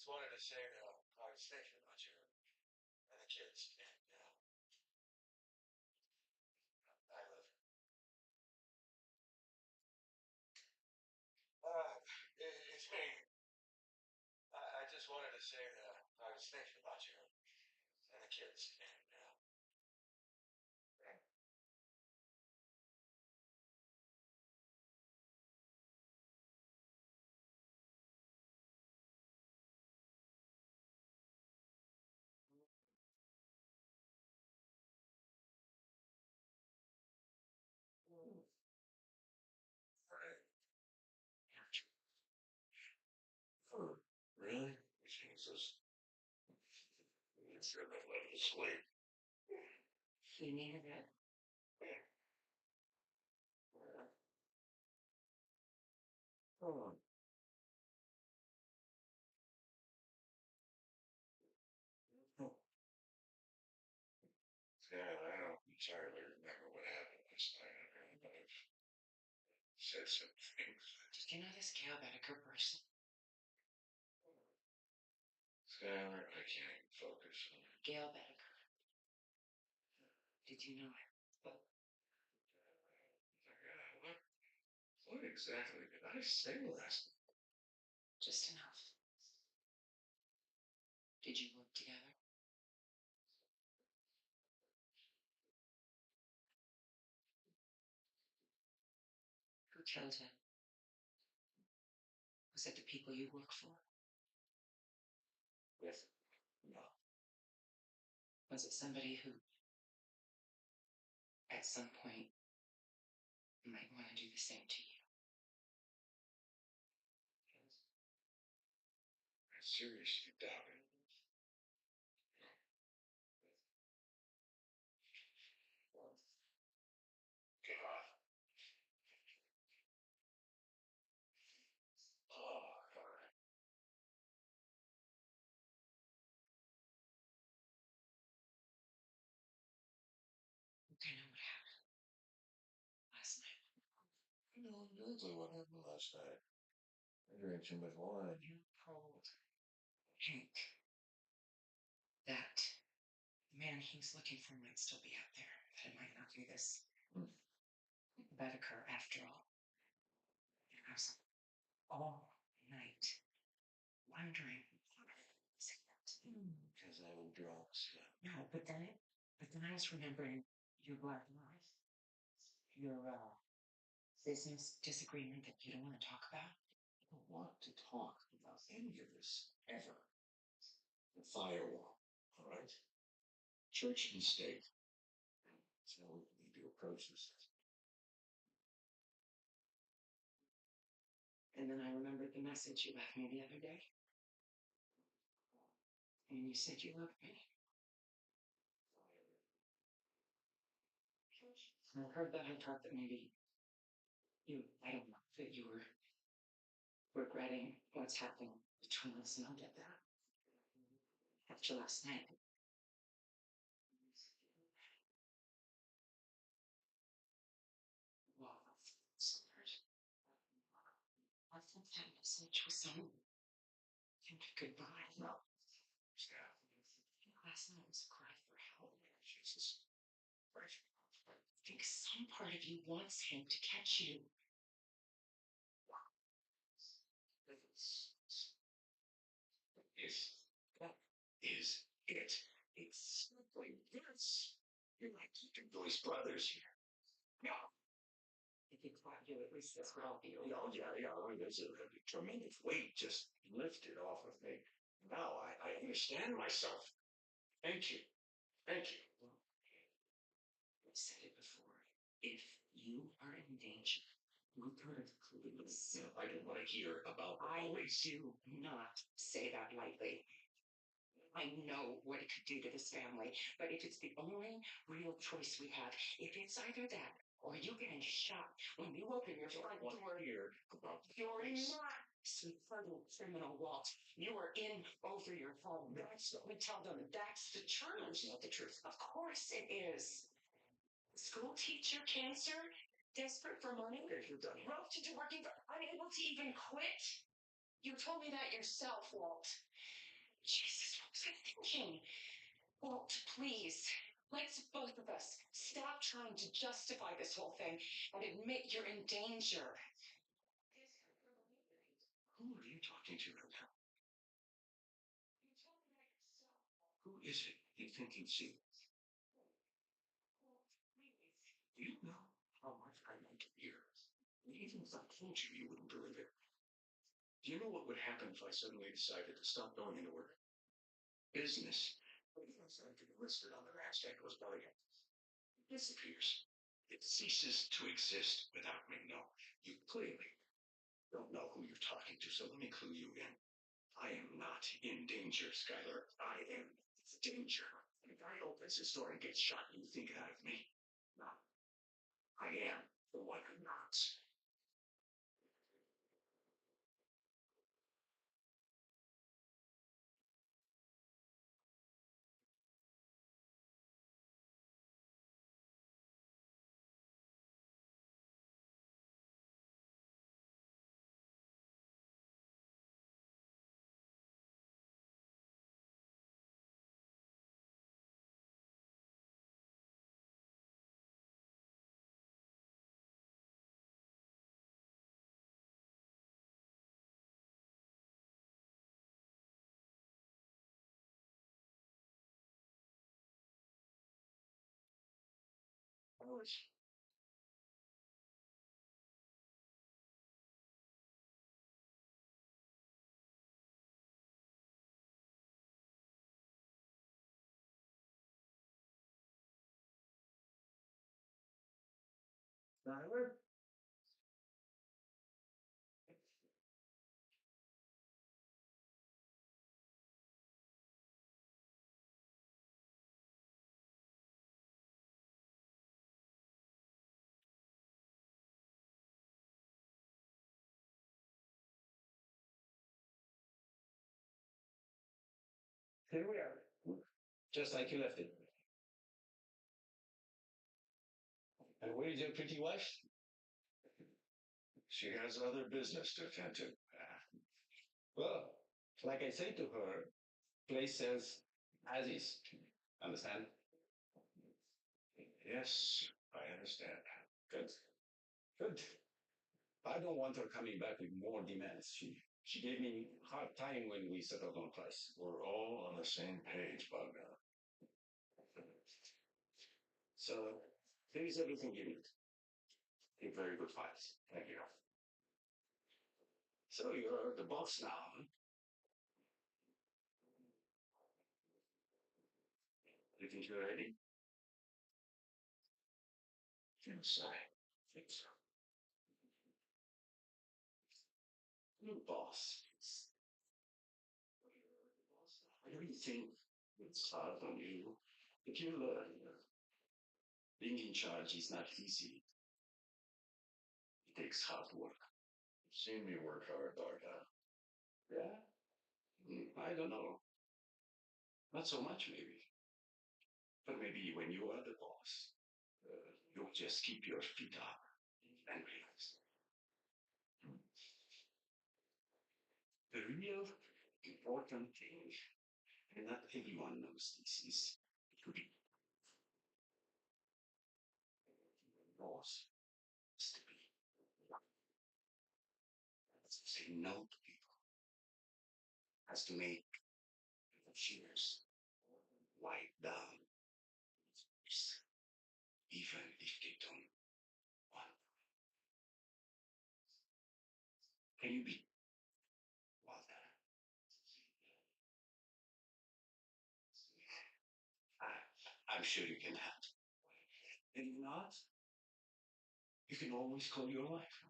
just wanted to say that I was thinking about you and the kids, and I love you. It's me. I just wanted to say that I was thinking about you and the kids, and oh, really? Jesus. You should have let me sleep. You needed it. Oh. Yeah, I don't entirely remember what happened last night. I mean, but I've said some things. Did you know this Gail Bedecker person? Skylar, I can't even focus on it. Gail Bedecker. Did you know her? What exactly did I say last night? Just enough. Did you work together? Who killed him? Was it the people you work for? Yes. No. Was it somebody who, at some point, might want to do the same to you? I seriously doubt it. God. Oh, God. I know what happened last night. I know exactly what happened last night. I drank too much wine. You told Hank that the man he was looking for might still be out there, that it might not be this Bedecker after all. And I was up all night wondering what is it? Because I was drunk. No, but then I was remembering your black life, your business disagreement that you don't want to talk about. I don't want to talk about any of this ever. The firewall, all right? Church and state. That's how we need to approach this. And then I remembered the message you left me the other day. And you said you loved me. When I heard that, I thought that maybe I don't know, that you were regretting what's happening between us, and I'll get that. After last night. Well, I thought that message was some goodbye. No. Scott. Last night was a cry for help. Jesus. I think some part of you wants him to catch you. If that is it, it's simply this. You're like keeping those brothers here. No. If he caught you, at least this would all be over. Oh, yeah. There's a tremendous weight just lifted off of me. Now I understand myself. Thank you. Thank you. I've said it before. If you are in danger, we could have police. No, I don't want to hear about the I police. do not say that lightly. I know what it could do to this family, but if it's the only real choice we have, if it's either that or you getting shot when you open your front door, Here about the you're police. not some federal criminal, Walt. You are in over your home. That's We tell them that's the truth. That's not the truth. Of course it is. School teacher, cancer, desperate for money, Okay, you're done. roped into working, but unable to even quit. You told me that yourself, Walt. Jesus, what was I thinking? Walt, please. Let's both of us stop trying to justify this whole thing and admit you're in danger. Who are you talking to right now? You told me that yourself. Who is it you think you see? Walt, please. You know how much I like to hear. Even if I told you, you wouldn't believe it. Do you know what would happen if I suddenly decided to stop going into work? Business. Everything's going to be listed on the NASDAQ goes belly up. It disappears. It ceases to exist without me. No, you clearly don't know who you're talking to, so let me clue you in. I am not in danger, Skylar. I am in danger. If I opens this door and gets shot, you think that of me. No. I am the one who knocks. Skylar? Here we are. Just like you left it. And where is your pretty wife? She has other business to attend to. Well, like I say to her, place sells as is. Understand? Yes, I understand. Good. Good. I don't want her coming back with more demands. She gave me a hard time when we settled on price. We're all on the same page, Bogdan. So here's everything you need. A very good files. Thank you. So you're the boss now, huh? You think you're ready? Yes, I think so. New boss. I really think it's hard on you. If you learn, being in charge is not easy. It takes hard work. You've seen me work hard, Bogdan. Yeah? I don't know. Not so much, maybe. But maybe when you are the boss, you'll just keep your feet up and relax. The real important thing, and not everyone knows this, is to be boss. Is to be. Has to say no to people. Has to make cheers wipe down. Even if they don't want. Can you be Walter? I'm sure you can have. And if not, you can always call your wife.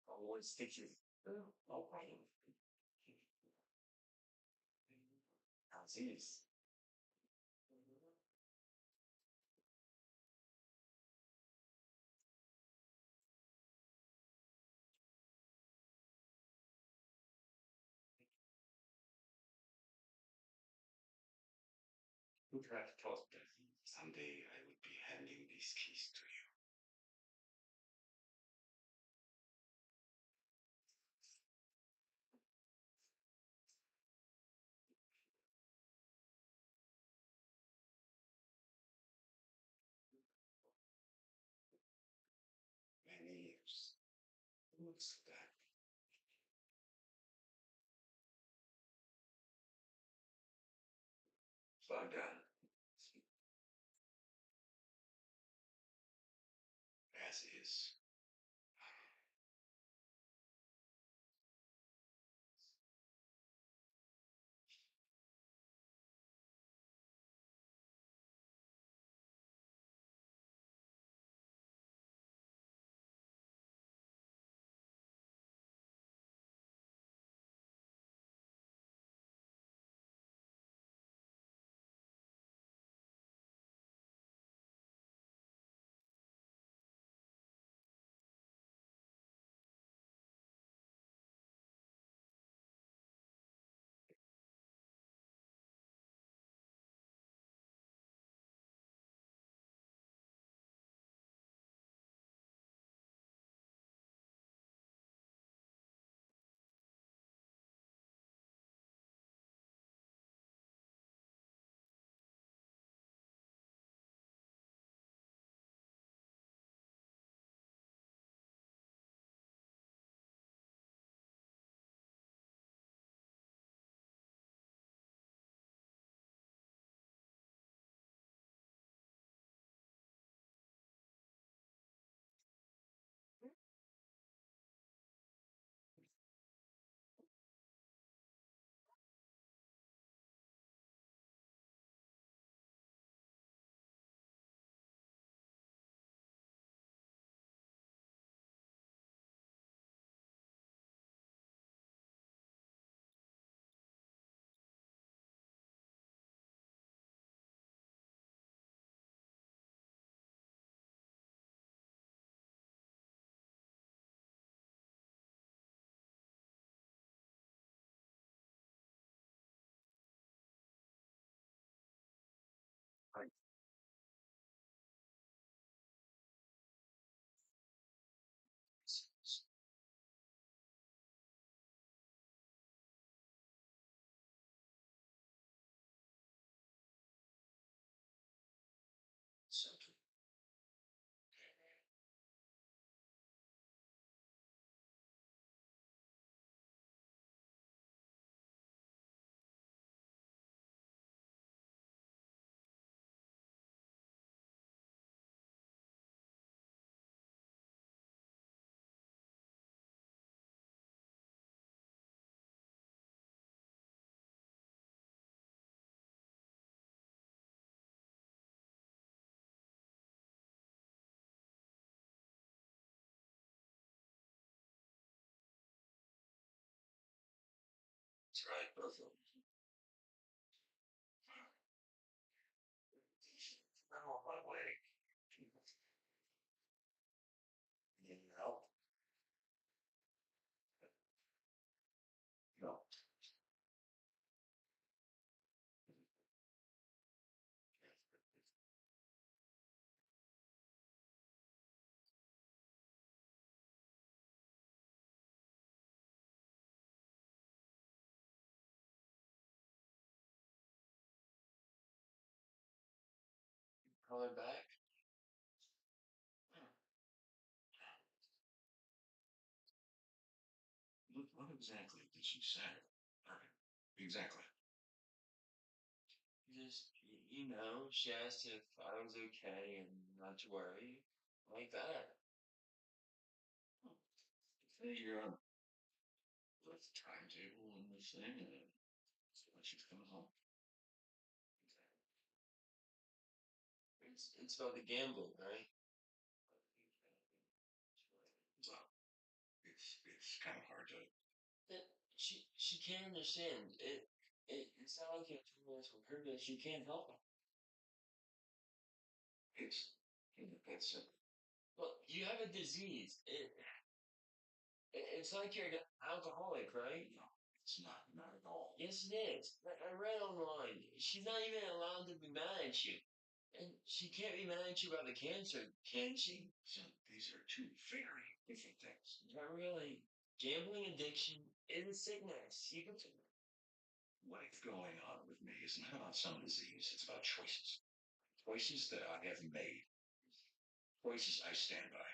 Always take you. Oh, wait. Aziz. Who tried to talk to Someday I would be handing these keys to you. Many years. What's that? Bogdan. As is. Something. That's right, both of them. I'm on my way. Need help? No. Call her back? What exactly did she say? Exactly. Just, she asked if I was okay and not to worry. Like that. Figure out the timetable and the thing, and when she's coming home. It's about the gambling, right? Well, it's kind of hard to. That she can't understand. It's not like you have to realize from her that she can't help it. It's simple. Look, you have a disease. It's like you're an alcoholic, right? No, it's not at all. Yes, it is. I read online. She's not even allowed to be mad at you. And she can't be mad at you about the cancer, can she? So these are two very different things. Not really. Gambling addiction is sickness. You can. What's going on with me is not about some disease. It's about choices. Choices that I have made. Choices I stand by.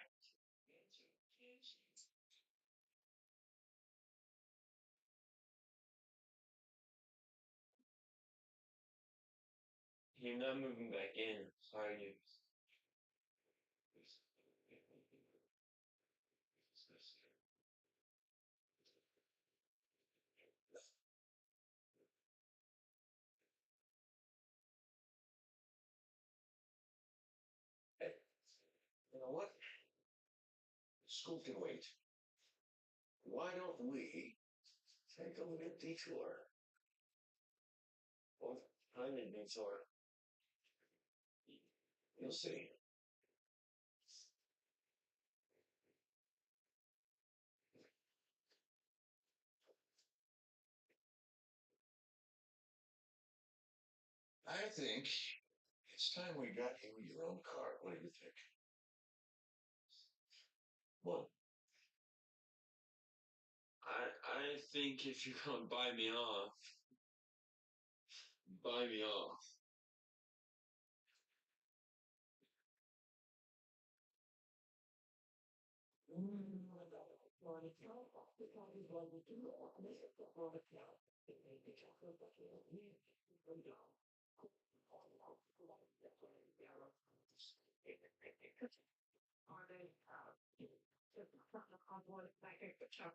You're not moving back in, are you? Hey, you know what? School can wait. Why don't we take a little detour? Well, I'm in detour. You'll see. I think it's time we got you your own car. What do you think? What? I think if you're gonna buy me off, buy me off.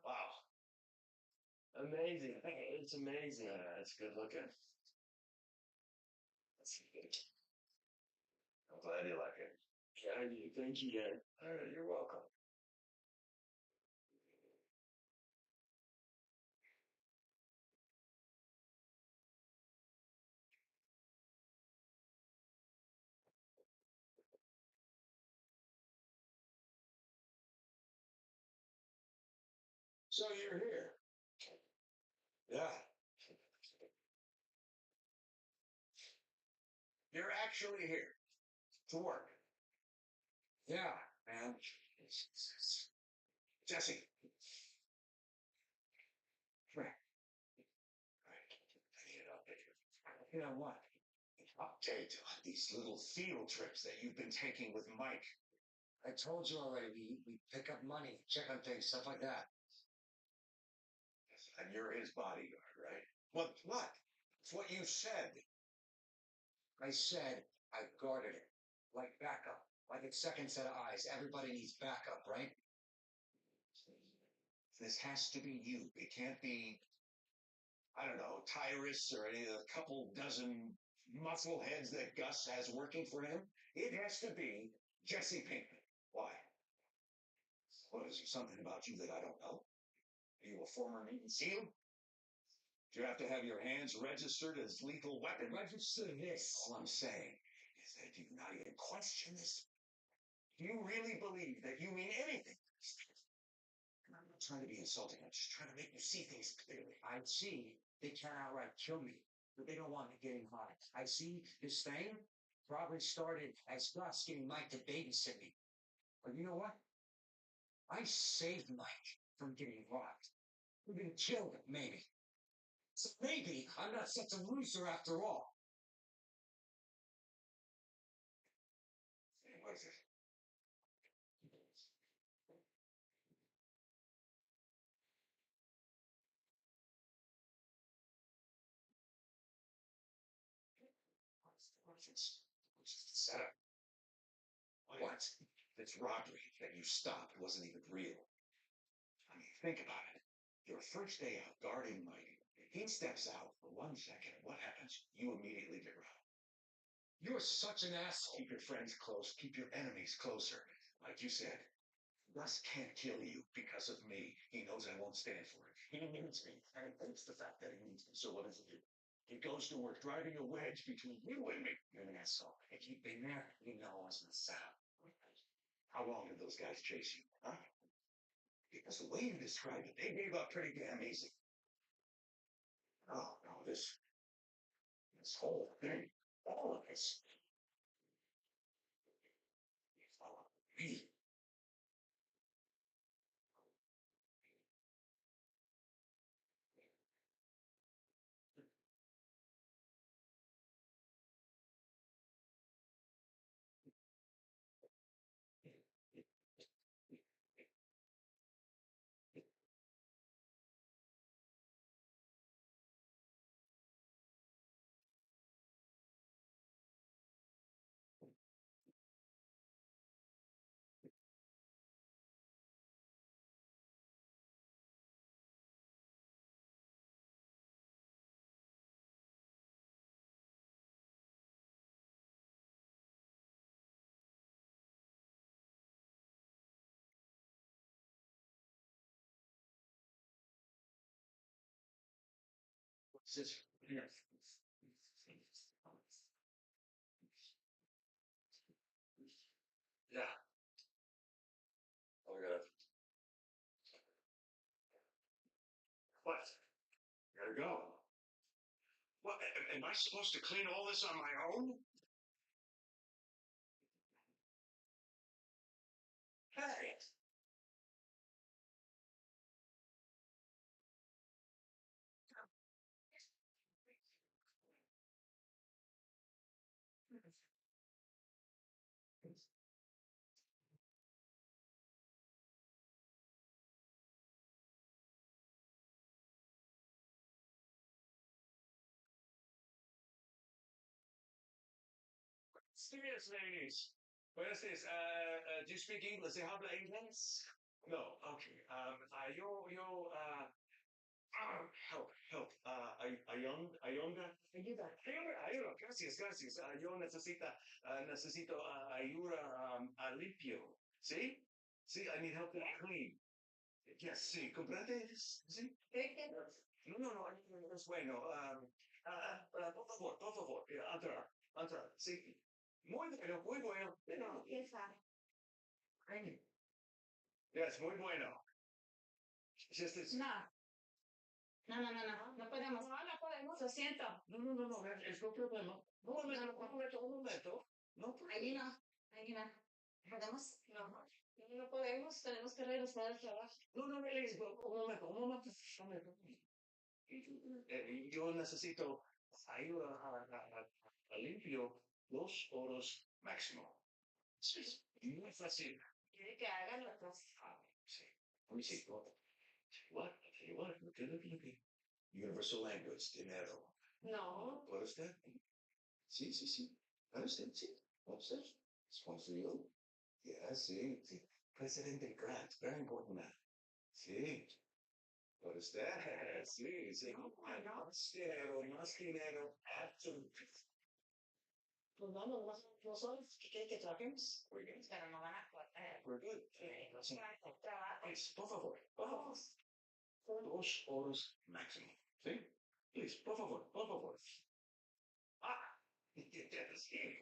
Wow. Amazing. It's amazing. It's good looking. I'm glad you like it. Yeah, I do. Thank you, Dad. All right, you're welcome. So you're here. Yeah. You're actually here to work. Yeah, man. Jesse. Come here. I need an update. You know what? An update on these little field trips that you've been taking with Mike. I told you already, we pick up money, check on things, stuff like that. And you're his bodyguard, right? What? It's what you said. I said I guarded it. Like backup. Like a second set of eyes. Everybody needs backup, right? This has to be you. It can't be, I don't know, Tyrus or any of the couple dozen muscle heads that Gus has working for him. It has to be Jesse Pinkman. Why? What is there something about you that I don't know? Are you a former Navy SEAL? Do you have to have your hands registered as lethal weapon? Register this. All I'm saying is that you not even question this. Do you really believe that you mean anything? I'm not trying to be insulting. I'm just trying to make you see things clearly. I see they can't outright kill me, but they don't want me getting high. I see this thing probably started as Gus getting Mike to babysit me. But you know what? I saved Mike from getting robbed. Even killed, maybe. So maybe I'm not such a loser after all. What is it? What's the setup? What? This robbery that you stopped wasn't even real. I mean, think about it. Your first day out guarding Mike. He steps out for 1 second. What happens? You immediately get robbed. You're such an asshole. Keep your friends close. Keep your enemies closer. Like you said, Gus can't kill you because of me. He knows I won't stand for it. He needs me. And it's the fact that he needs me. So what does he do? He goes to work driving a wedge between you and me. You're an asshole. If you'd been there, you know I was in the setup. How long did those guys chase you? Huh? Because the way you described it, they gave up pretty damn easy. Oh, no, this whole thing, all of this. Yeah. Oh, we gotta. What? Gotta go. What? Am I supposed to clean all this on my own? Hey. Serious ladies. Buenos días. Do you speak English? ¿Se habla inglés? No. Okay. Help. Ayonga. Ayuda. Gracias. Yo necesito ayuda a limpio. ¿Sí? Sí, I need help to clean. Yes, sí. ¿Comprende? Sí. No, es bueno. Por favor. Entra. Sí. Muy bueno. No. Yes, muy bueno. Just this. No. No podemos. No podemos, lo siento. No, es no problema. Un momento. No Ahí no. ¿Podemos? No podemos, tenemos que regresar al trabajo. No, Elise, un momento. Yo necesito ayuda a limpio 2 horas máximo. Sí, muy fácil. Quiere que hagan las cosas. Sí. Let me see. What? Look. Universal language, dinero. No. What is that? Sí. Understand, sí. Understand. It's one for you. Yeah, sí. Presidente Grant, very important man. Sí. What is that? Sí. Oh my God. Más dinero. Absolutely. Pues vamos, no sabes qué quiere que trabajemos. Pero no van a poder. We're good. Sí. Trabajo. Please, por favor. 2 horas máximo. ¿Sí? Please, por favor. Ah! Sí.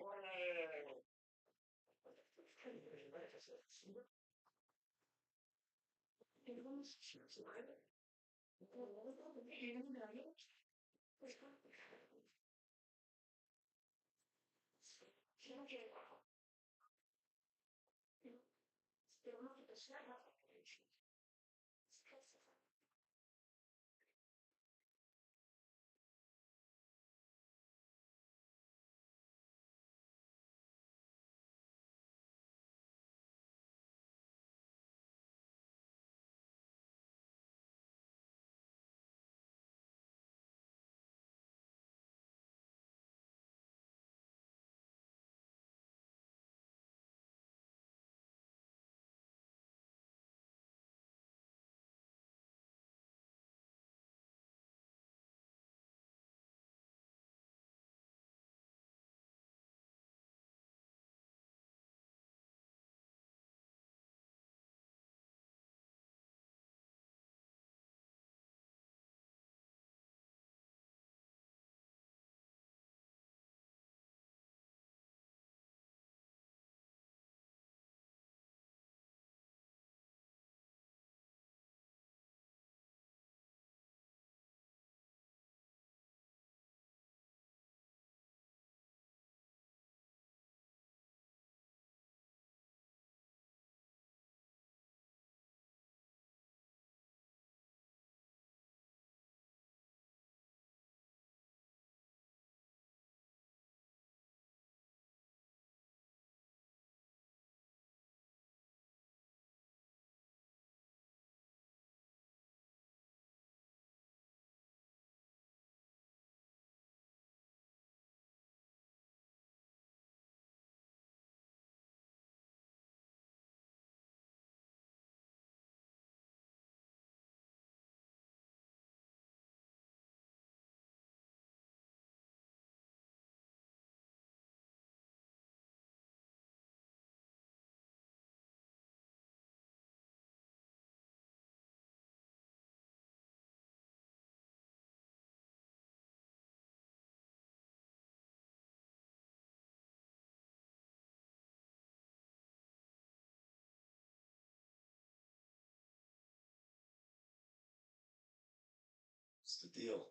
What's the deal?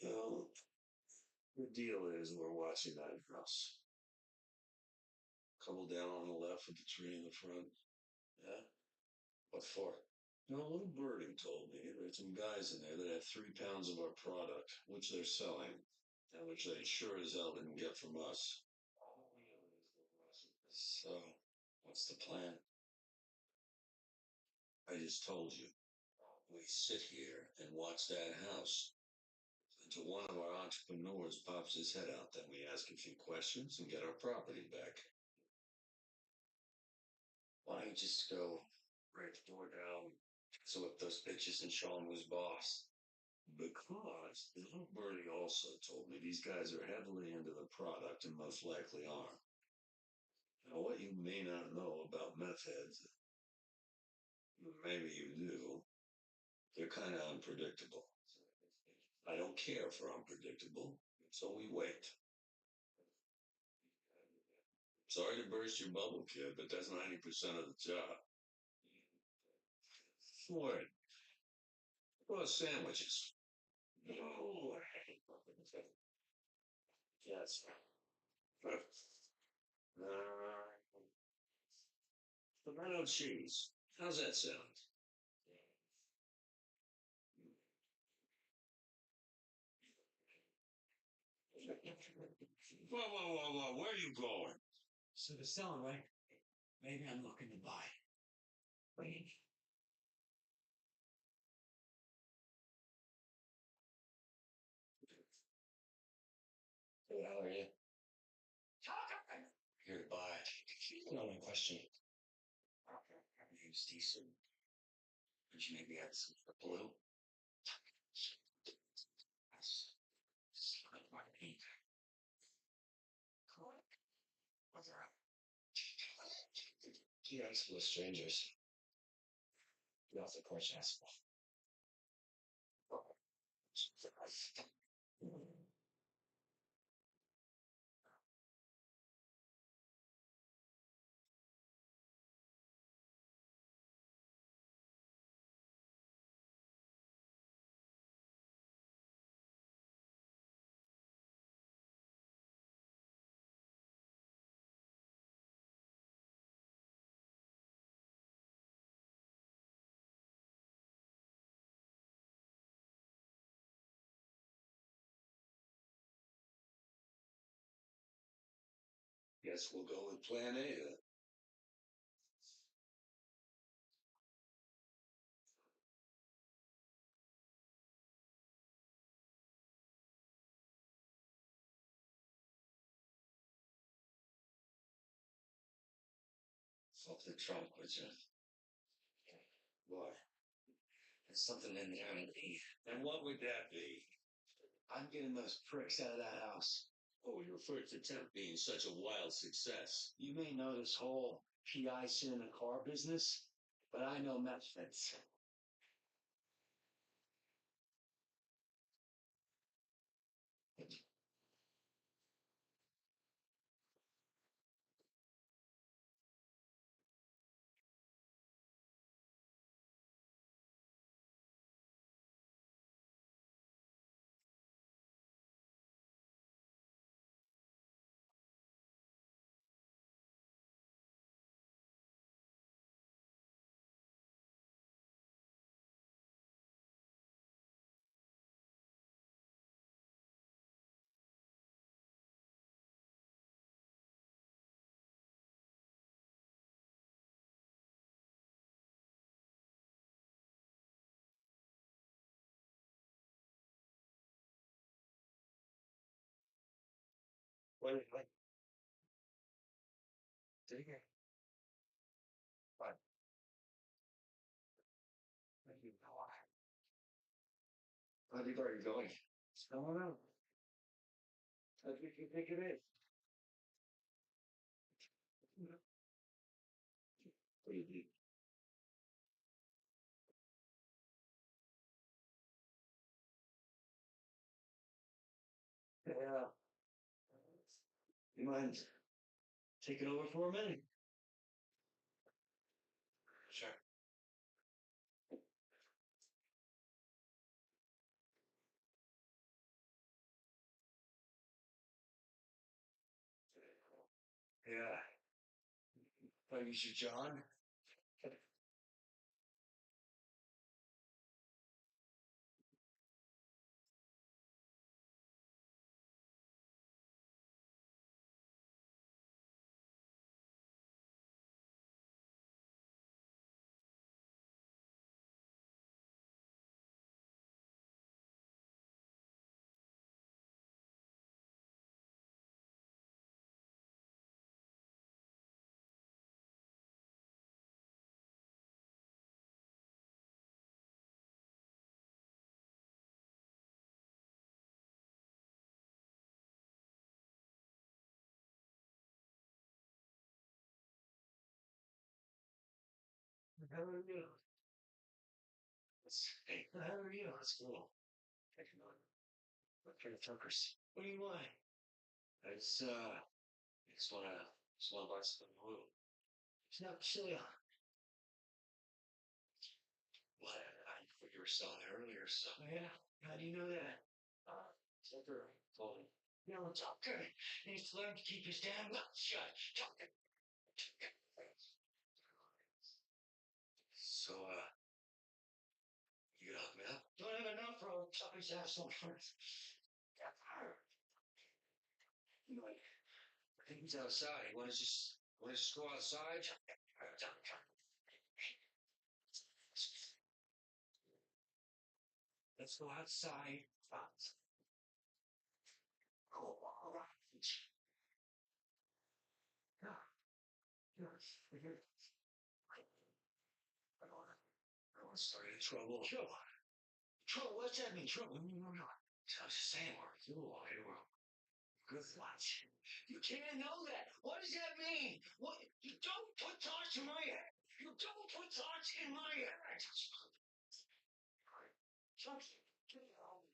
You know, the deal is we're watching that house. Couple down on the left with the tree in the front. Yeah? What for? You know, a little birdie told me there's some guys in there that have 3 pounds of our product, which they're selling, and which they sure as hell didn't get from us. So, what's the plan? I just told you. We sit here and watch that house until one of our entrepreneurs pops his head out. Then we ask a few questions and get our property back. Why don't you just go break the door down, so if those bitches and show him who's boss? Because little Birdie also told me these guys are heavily into the product and most likely are. Now, what you may not know about meth heads, maybe you do, they're kind of unpredictable. I don't care for unpredictable, so we wait. Sorry to burst your bubble, kid, but that's 90% of the job. What? Well, sandwiches. Oh, yes. Tomato cheese. How's that sound? Whoa, where are you going? So they're selling, right? Maybe I'm looking to buy. Wait. Who the hell are you? Here to buy. No one question. Name's decent. Could you maybe add some for blue? Yes. My pink. What's that? Yes, we're strangers. You're off the porch, asshole. Guess we'll go with plan A then. Fuck the trunk, would you? Why? There's something in there. And what would that be? I'm getting those pricks out of that house. What would your first attempt being such a wild success? You may know this whole PI shit in the car business, but I know methods. What is it? Did he get? Fine. Thank you. How deep are you going? I don't know. How deep do you think it is? Pretty deep. Yeah. You mind taking over for a minute? Sure. Yeah. Are you sure, John? How are you? Hey, how are you? Let's go. Taking on. Look for the Tuckers. What do you want? I just wanna buy some oil. It's not silly. What? I what you were selling earlier, so. Oh, yeah? How do you know that? Tucker told me. No, Tucker needs to learn to keep his damn mouth shut. Tucker. So, you gonna hook me up? Don't have enough for Tucker's asshole first. I think he's outside. Want to just go outside? Let's go outside. Oh, all right. Yeah. Yes. I don't want to start any trouble. Trouble? Trouble? What's that mean? Trouble? No. I was just saying, we're cool. Okay, we're good watch. You can't know that. What does that mean? What? You don't put thoughts in my head. You don't put thoughts in my head. Chucky, get out.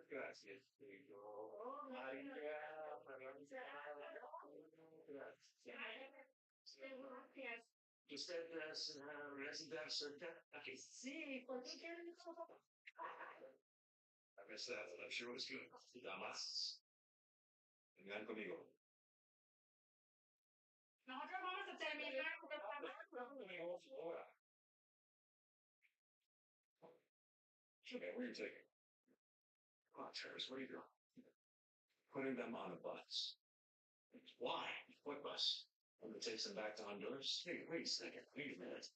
Gracias. Usted es residente cerca. Aquí. Sí, ¿por qué quieren I missed that, but I'm sure it was good. Damas. Vengan conmigo. Nosotros vamos a terminar con el Okay, where are you taking? Come on, Travis, what are you doing? Putting them on a bus. Why? What bus? I'm gonna take them back to Honduras. Hey, wait a second. Wait a minute.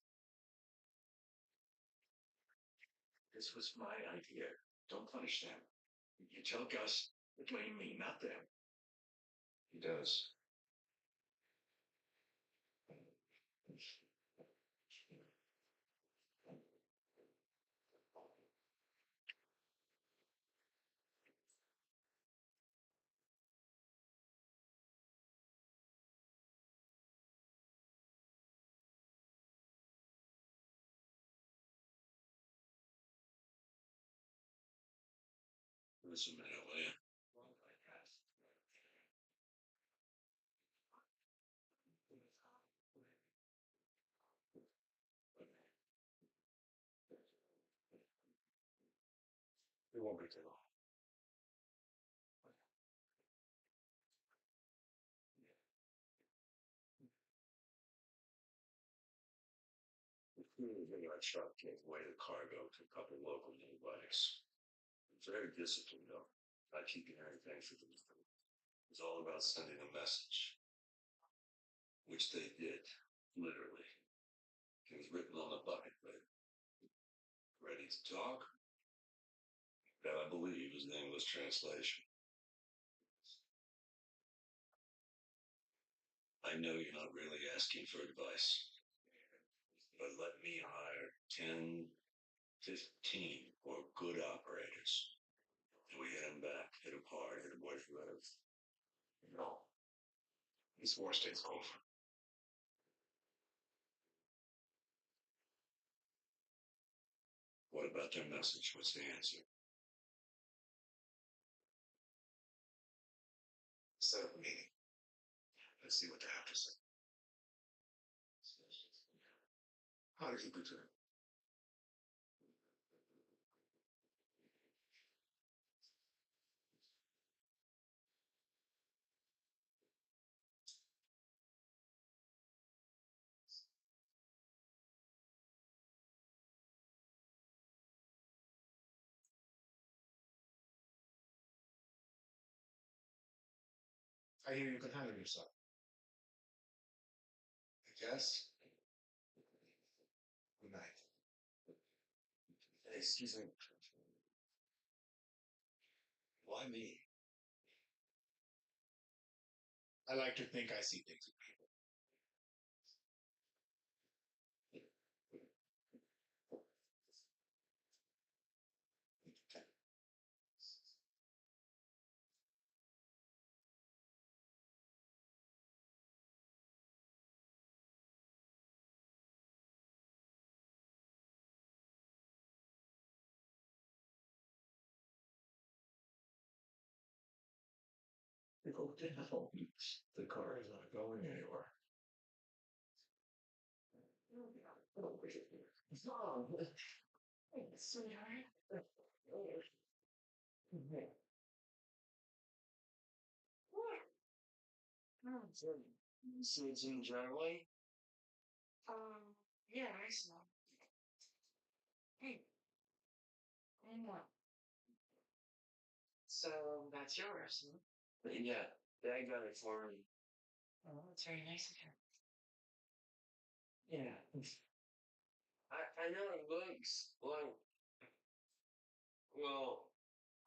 This was my idea. Don't punish them. You tell Gus to blame me, not them. He does. Listen a minute, will you? It won't be too long. Our truck gave away the cargo to a couple local nobodies. Very disciplined, though. Not keeping anything for them. It was all about sending a message. Which they did, literally. It was written on the bucket lid. Ready to talk? That, I believe, is the English translation. I know you're not really asking for advice, but let me hire 10 15 were good operators. And we hit them back, hit them hard, hit them away from us. No. This war state's over. What about their message? What's the answer? Set up a meeting. Let's see what they have to say. How to keep it to? I hear you can handle yourself. I guess. Good night. Excuse me. Why me? I like to think I see things in people. People did help me. The car is not going anywhere. It's wrong. Hey, sweetheart. So it's in the driveway? Yeah, I saw. Hey. And what? So that's yours, huh? Yeah, Dad got it for me. Oh, it's very nice of him. Yeah. I know it looks like, well,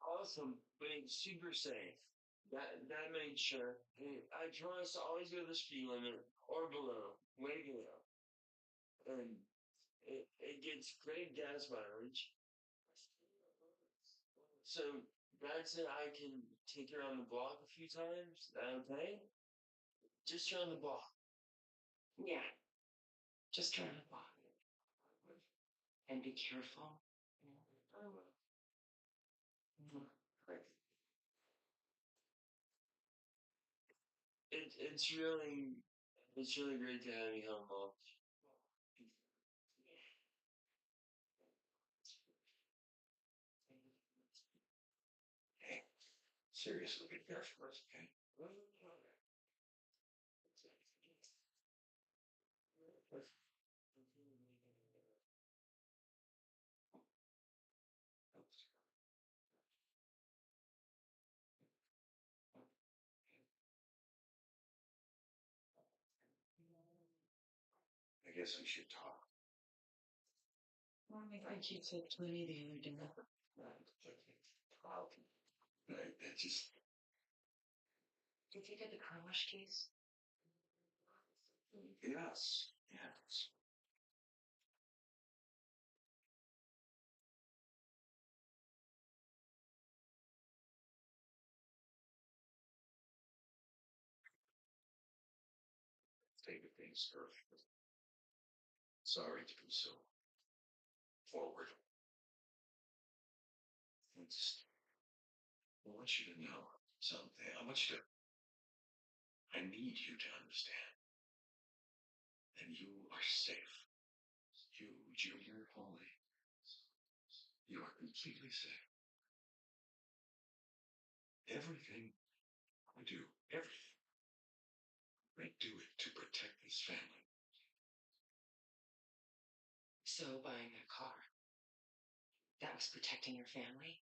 awesome, but it's super safe. That made sure. And I promise to always go the speed limit or below, way below. And it gets great gas mileage. So that's it. I can take her on the block a few times. That okay? Just around the block. Yeah. Just trying to block it. And be careful. It's really great to have you home, Mom. Hey, seriously, be careful, okay? I guess we should talk. Well, I think you said plenty the other day. It just, Did you get the car wash keys? yes, yes. Take things first. Sorry to be so forward. I want you to know something. I need you to understand. And you are safe. You, Junior Holly, you are completely safe. Everything I do, everything, I do it to protect this family. So buying a car. That was protecting your family?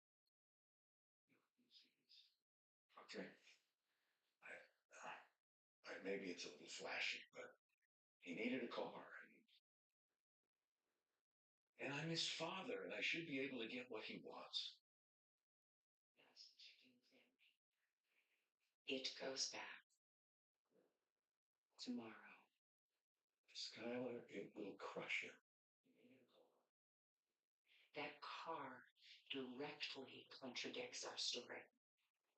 Okay. Maybe it's a little flashy, but he needed a car. And I'm his father, and I should be able to get what he wants. Yes, protecting the family. It goes back. Tomorrow. Skylar, it will crush him. That car directly contradicts our story.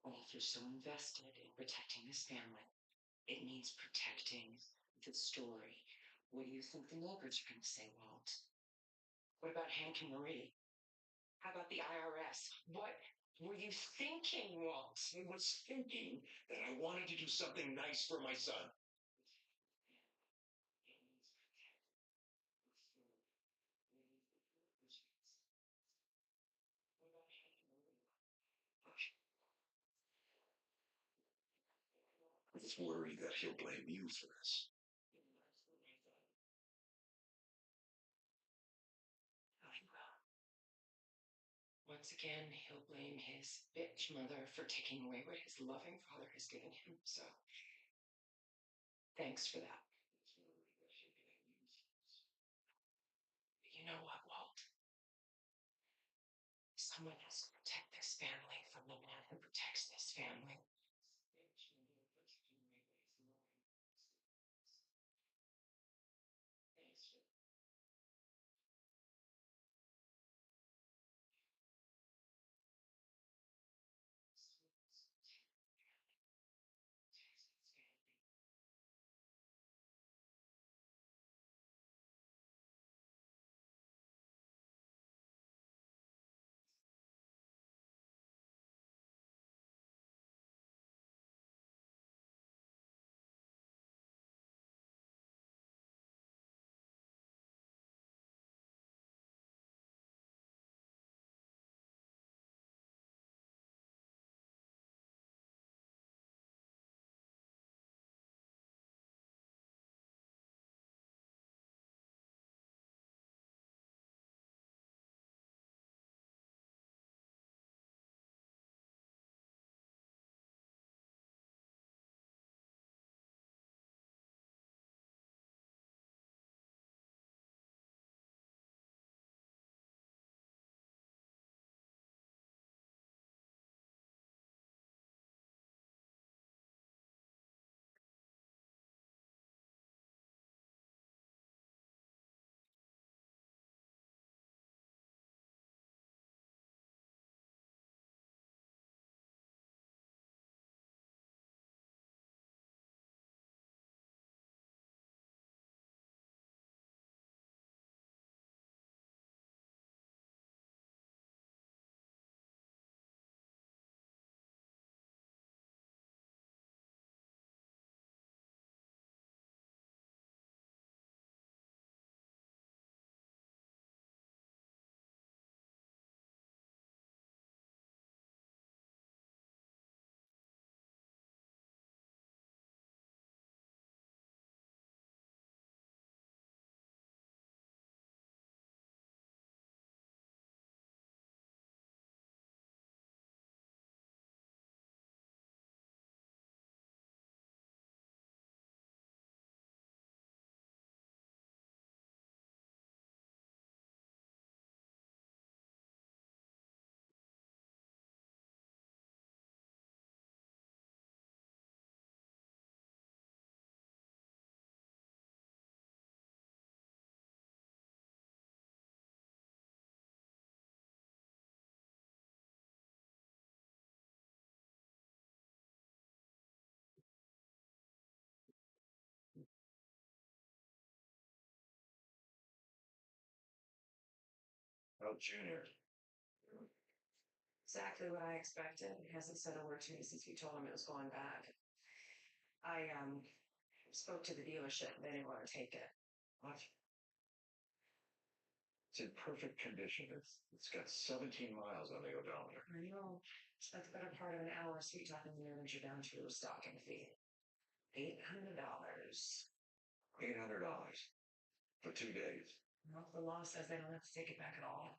And if you're so invested in protecting this family, it means protecting the story. What do you think the neighbors are going to say, Walt? What about Hank and Marie? How about the IRS? What were you thinking, Walt? I was thinking that I wanted to do something nice for my son. I just worry that he'll blame you for this. Oh, he will. Once again, he'll blame his bitch mother for taking away what his loving father has given him. So, thanks for that. But you know what, Walt? Someone has to protect this family from the man who protects this family. Oh, Junior. Exactly what I expected. He hasn't said a word to me since we told him it was going bad. I spoke to the dealership. They didn't want to take it. What? It's in perfect condition. It's got 17 miles on the odometer. I know. That's the better part of an hour sweet talking the manager down to a stocking fee. $800. $800 for 2 days. Well, the law says they don't have to take it back at all.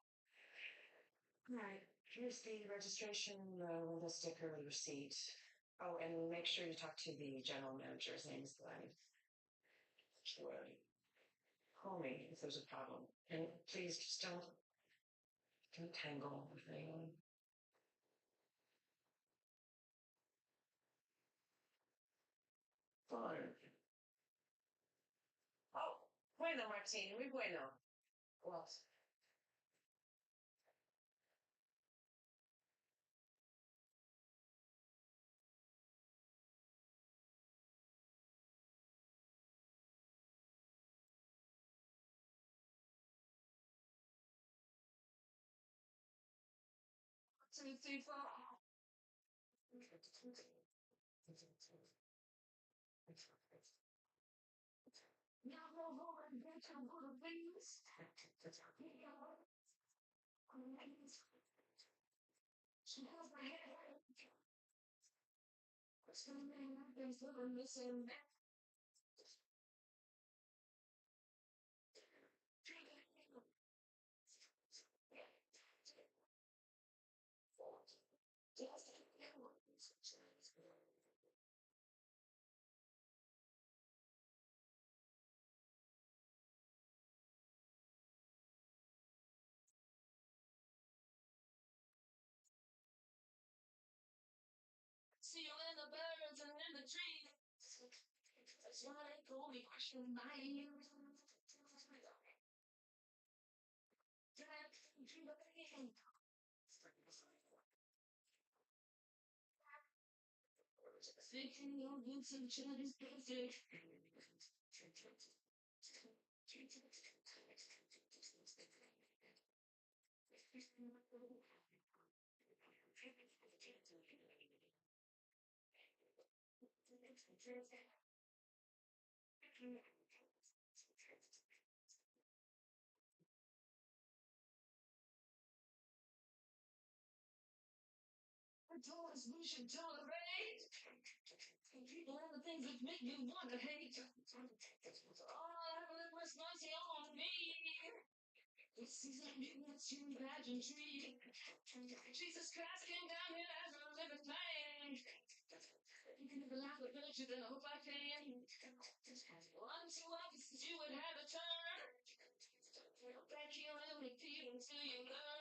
All right. Here's the registration, the sticker, the receipt. Oh, and make sure you talk to the general manager. His name is Glenn. Glenn. Call me if there's a problem. And please just don't tangle with anyone. Fine. Oh, bueno, Martini, muy bueno. What? See you in the birds and in the trees. That's why they call me question my ears. Thinking your boots and Chinese basic. I told us we should tolerate people and the things that make you want to hate. All I ever live was mercy on me. This season it's human pageantry. Jesus Christ came down here as a living man. You can never laugh at virtue, then I hope I can. Once you offices, you would have a turn. Back here and repeat until you learn.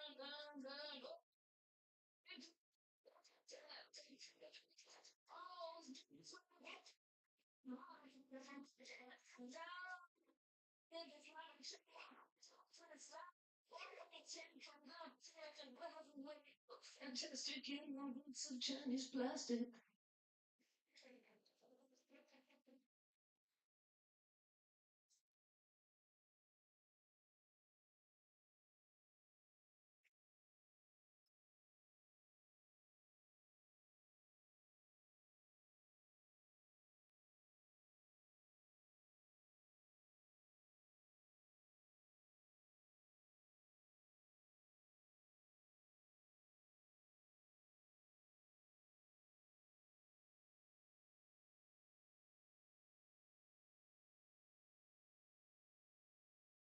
Fantastic in moments of Chinese plastic.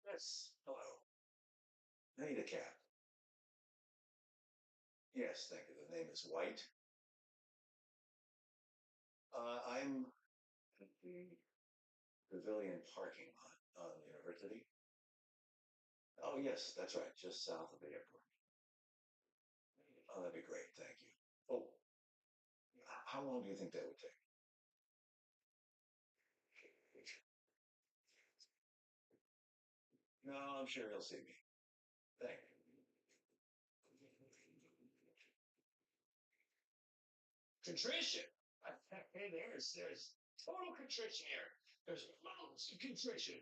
Yes. Hello. I need a cab. Yes, thank you. The name is White. I'm at the Pavilion parking lot on University. Oh, yes, that's right, just south of the airport. Oh, that'd be great, thank you. Oh, how long do you think that would take? No, I'm sure he'll see me. Thank you. Contrition. Hey, there's total contrition here. There's mountains of contrition.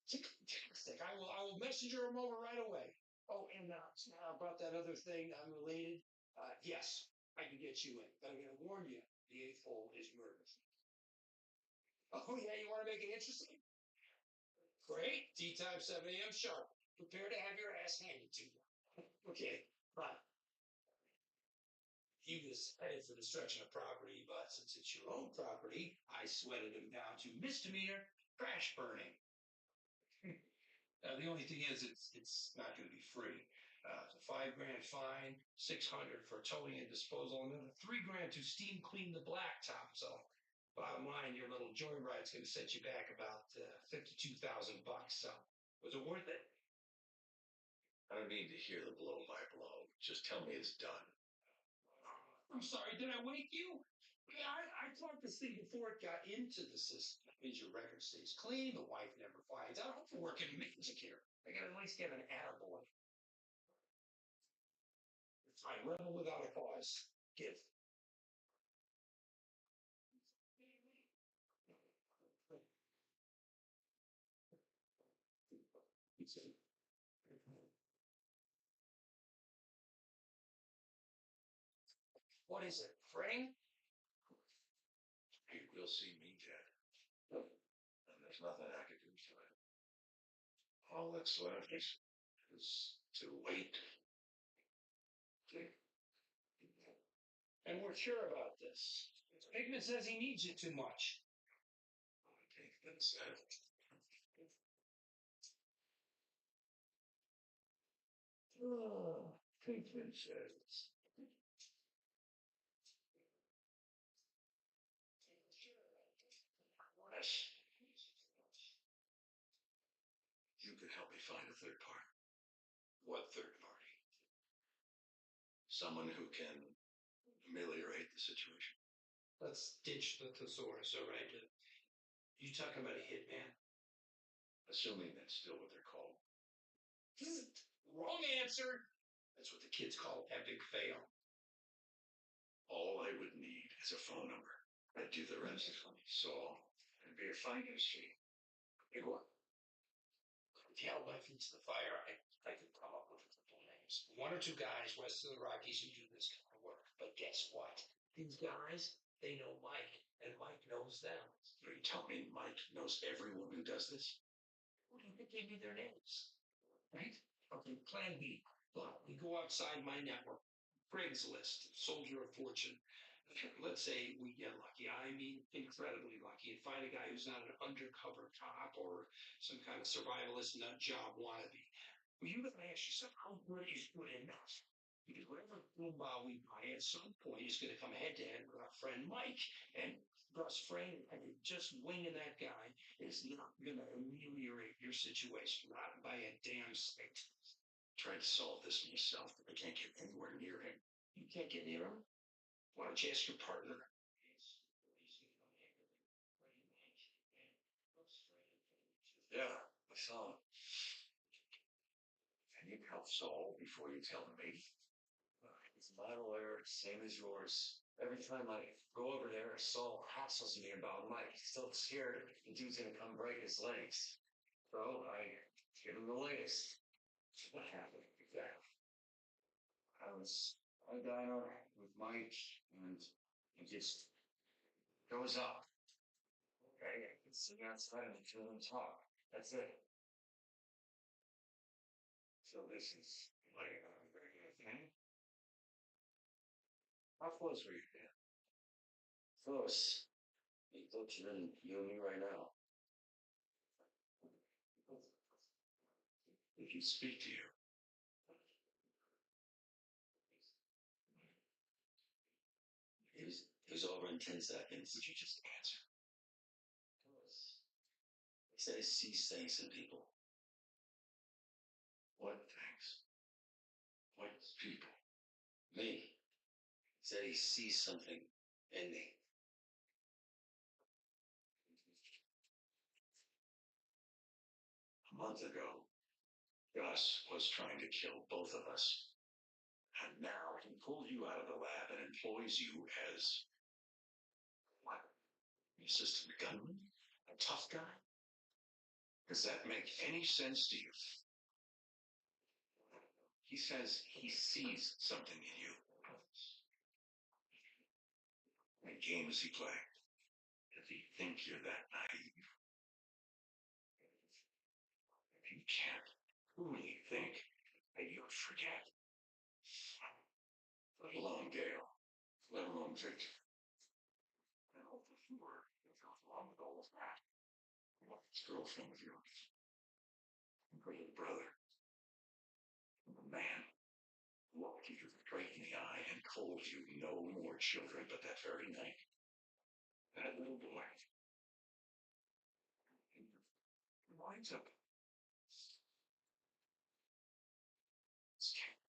Fantastic. I will messenger him over right away. Oh, and about that other thing, I'm related. Yes, I can get you in, but I'm going to warn you: the eighth hole is murder. Oh yeah, you want to make it interesting? Great. Tea time, 7 a.m. sharp. Prepare to have your ass handed to you. Okay, fine. He was headed for destruction of property, but since it's your own property, I sweated him down to misdemeanor crash burning. The only thing is, it's not going to be free. It's a $5,000 fine, 600 for towing and disposal, and then 3 grand to steam clean the blacktop. So, bottom line, your little joyride's going to set you back about $52,000. So, was it worth it? I don't need to hear the blow by blow. Just tell me it's done. I'm sorry, did I wake you? Yeah, I thought this thing before it got into the system. That means your record stays clean, the wife never finds out. I'm working magic here. I gotta at least get an attaboy. Fine, rebel without a cause. Give. What is it? Praying? You will see me dead. And there's nothing I can do to it. All that's left is to wait. And we're sure about this. Pigman says he needs you too much. Pinkman said. Pinkman says. Yes. You could help me find a third party. What third party? Someone who can ameliorate the situation. Let's ditch the thesaurus, all right? You talking about a hitman? Assuming that's still what they're called. Wrong answer. That's what the kids call epic fail. All I would need is a phone number. I'd do the rest for me. So it'd be a finder's fee. Big one. If you held my feet to the fire, I could come up with a couple names. One or two guys west of the Rockies who do this kind of work. But guess what? These guys, they know Mike, and Mike knows them. Are you telling me Mike knows everyone who does this? Who do you think gave me their names? Right? Okay, plan B. Look, we go outside my network. Craigslist, Soldier of Fortune. Let's say we get lucky. I mean, incredibly lucky, and find a guy who's not an undercover cop or some kind of survivalist nut job wannabe. Well, you gotta ask yourself, how good is good enough? Because whatever Goomba we buy at some point is going to come head to head with our friend Mike. And Gus Fring, just winging that guy is not going to ameliorate your situation, not by a damn sight. Tried to solve this myself, but I can't get anywhere near him. You can't get near him? Why don't you ask your partner? Yeah, I saw him. Can you help Saul before you tell me? He's my lawyer, same as yours. Every time I go over there, Saul hassles me about Mike. He's still scared the dude's gonna come break his legs. So I give him the latest. What happened exactly? I was on a diner with Mike, and he just goes up. Okay, I can sit outside and hear him talk. That's it. So this is like a regular thing. How close were you, Dan? Close. He looks than you and me right now. If you speak to you, It was over in 10 seconds. would you just answer? He said he sees things in people. What things? What people? Me. He said he sees something in me. A month ago, Gus was trying to kill both of us. And now he pulled you out of the lab and employs you as what? An assistant gunman? A tough guy? Does that make any sense to you? He says he sees something in you. What game is he playing? Does he think you're that naive? If you can't truly think that you'll forget, let alone Gail, let alone Victor. I know for sure that goes along with all of that. What this girlfriend of yours? Her little brother. The man who looked you straight in the eye and told you no more children, but that very night, that little boy winds up.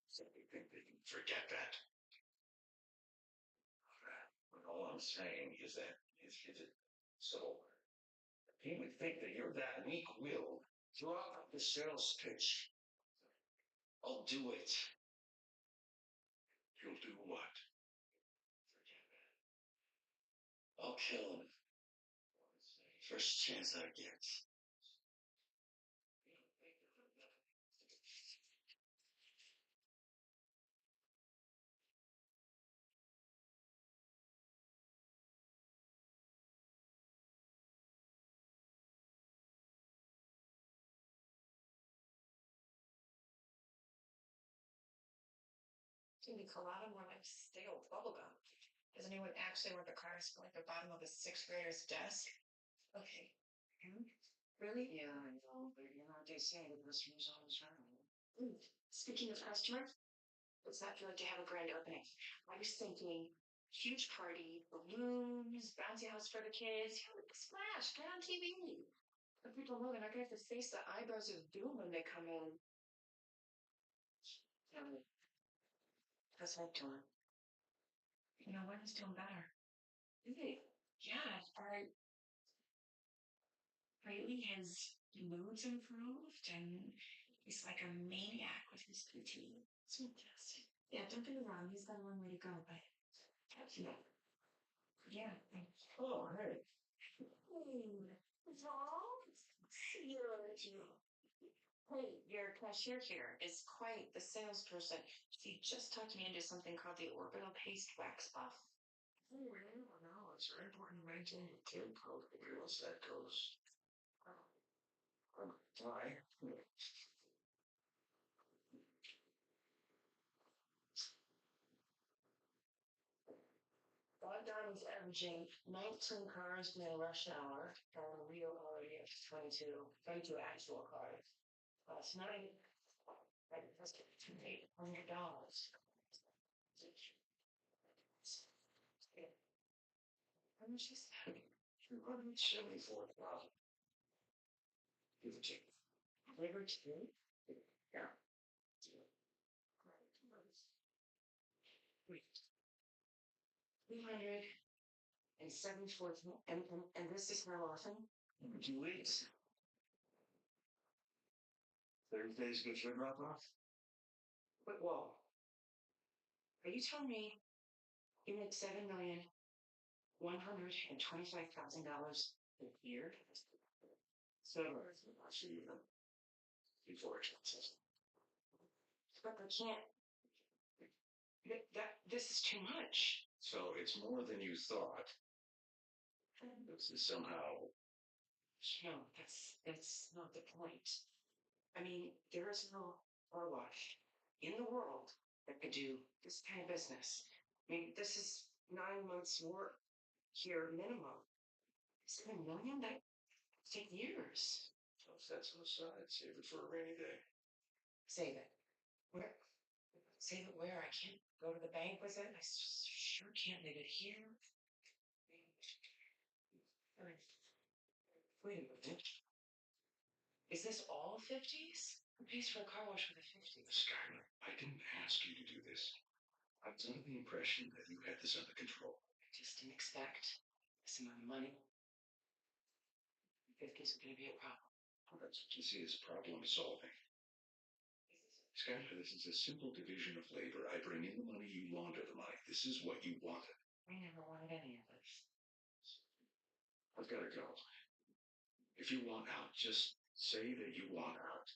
So you think they can forget that? But all I'm saying is that is it so? He would think that you're that weak-willed. Drop the sales pitch. I'll do it. You'll do what? I'll kill him. First chance I get. It's a colada more like stale bubblegum. Does anyone actually want the cars go at the bottom of a sixth grader's desk? Okay. Really? Yeah, I know, but you know what they say, the customers always right. Speaking of customers, what's that feel like to have a grand opening? I was thinking huge party, balloons, bouncy house for the kids, splash, get on TV. But people know they're not gonna have to face the eyebrows of doom when they come in. How's Mike doing? You know what? He's doing better. Really? Yeah. Lately his mood's improved and he's like a maniac with his PT. It's fantastic. Yeah, don't get me wrong, he's got a long way to go, but yeah. Yeah. Oh, hey. Hey, Tom. Hey, your cashier here is quite the salesperson. She just talked me into something called the orbital paste wax buff. Oh, well, no, it's very important to maintain a kid code once that goes. Die. Bogdan is averaging 19 cars in a rush hour, and Rio already has 22 actual cars. Last night, I just $800. How much is that? 274,000. Give or take. Liberty? Yeah. Wait. 274, and this is how often? Every 2 weeks. Thursdays get your drop off. Wait, whoa. Are you telling me you make $7,125,000 a year? So, actually, before expenses. But I can't. This is too much. So it's more than you thought. This is somehow. No, that's not the point. I mean, there is no car wash in the world that could do this kind of business. I mean, this is 9 months work here minimum. $7 million? That could take years. So set some aside, save it for a rainy day. Save it. Where? Save it where? I can't go to the bank with it. I sure can't leave it here. Wait a minute. Is this all 50s? Who pays for a car wash with a 50? Skylar, I didn't ask you to do this. I was under the impression that you had this under control. I just didn't expect this amount of money. 50s are going to be a problem. Well, that's what you see as problem solving. Skylar, this is a simple division of labor. I bring in the money, you launder the money. This is what you wanted. I never wanted any of this. I've got to go. If you want out, just say that you want out.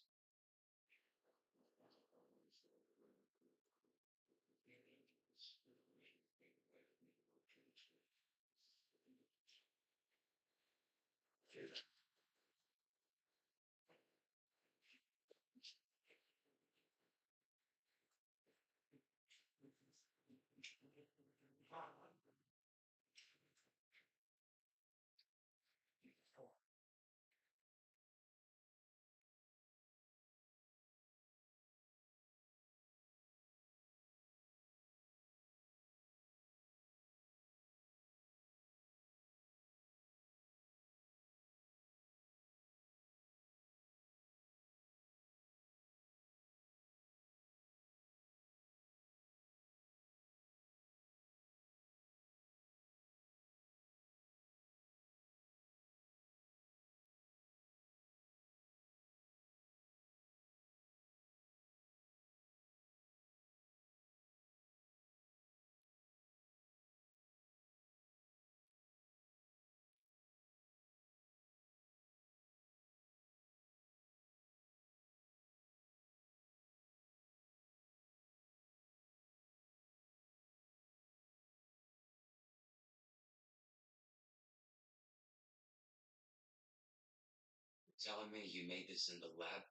Telling me you made this in the lab?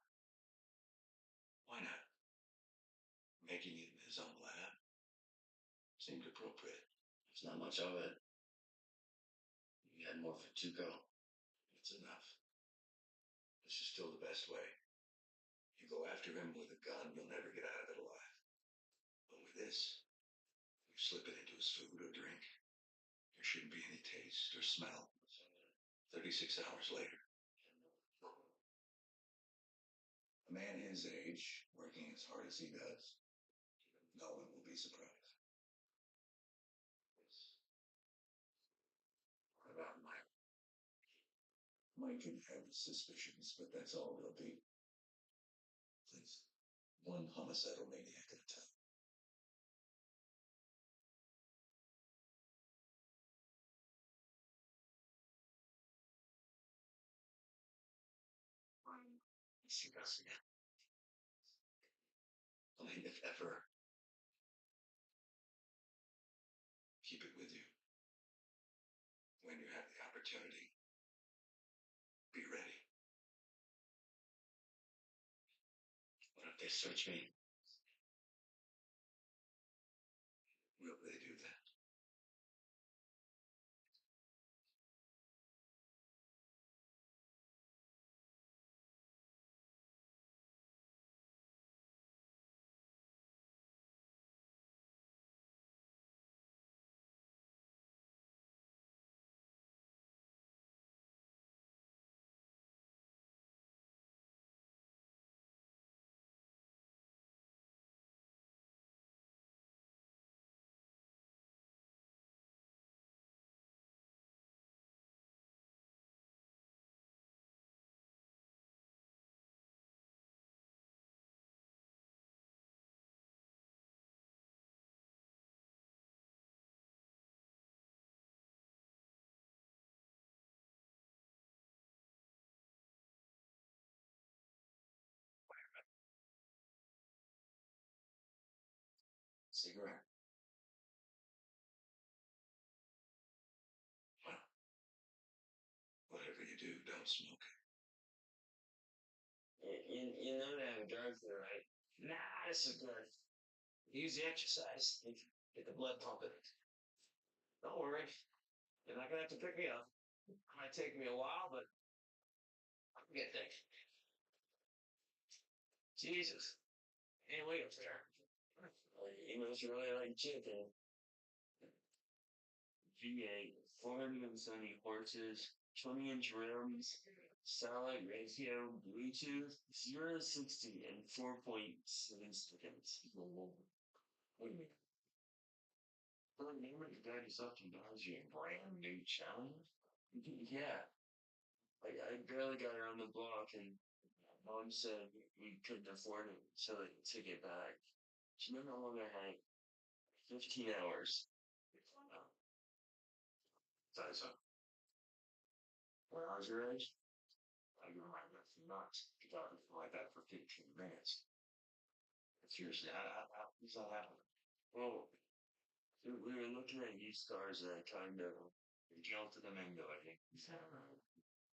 Why not? Making it in his own lab. seemed appropriate. There's not much of it. You had more for Tuco. It's enough. This is still the best way. You go after him with a gun, you'll never get out of it alive. But with this, you slip it into his food or drink. There shouldn't be any taste or smell. 36 hours later. A man his age, working as hard as he does, no one will be surprised. What about Mike? Mike can have his suspicions, but that's all they'll be. Please, one homicidal maniac at a time. See us again. Only if ever. Keep it with you. When you have the opportunity, be ready. What if they search me? Will they do that? Cigarette. Well, whatever you do, don't smoke it. You know that I'm drunk there, right? Nah, this is good. Use the exercise. Get the blood pumping. Don't worry. You're not gonna have to pick me up. It might take me a while, but I'll get there. Jesus. Hey, wait up there. He must really like chicken. V8, 470 horses, 20-inch rims, satellite ratio, Bluetooth, 0 to 60 in 4.7 seconds. Wait a minute. For a moment, you got yourself to buy you a brand new Challenger? Yeah. Like, I barely got around the block, and Mom said we couldn't afford it, so they took it back. Do you remember how long I had it? 15 hours. Size up. When I was your age, I grew my life nuts. You got it like that for 15 minutes. Seriously, how does that happen? Well, we were looking at used cars that kind of jolted them into it.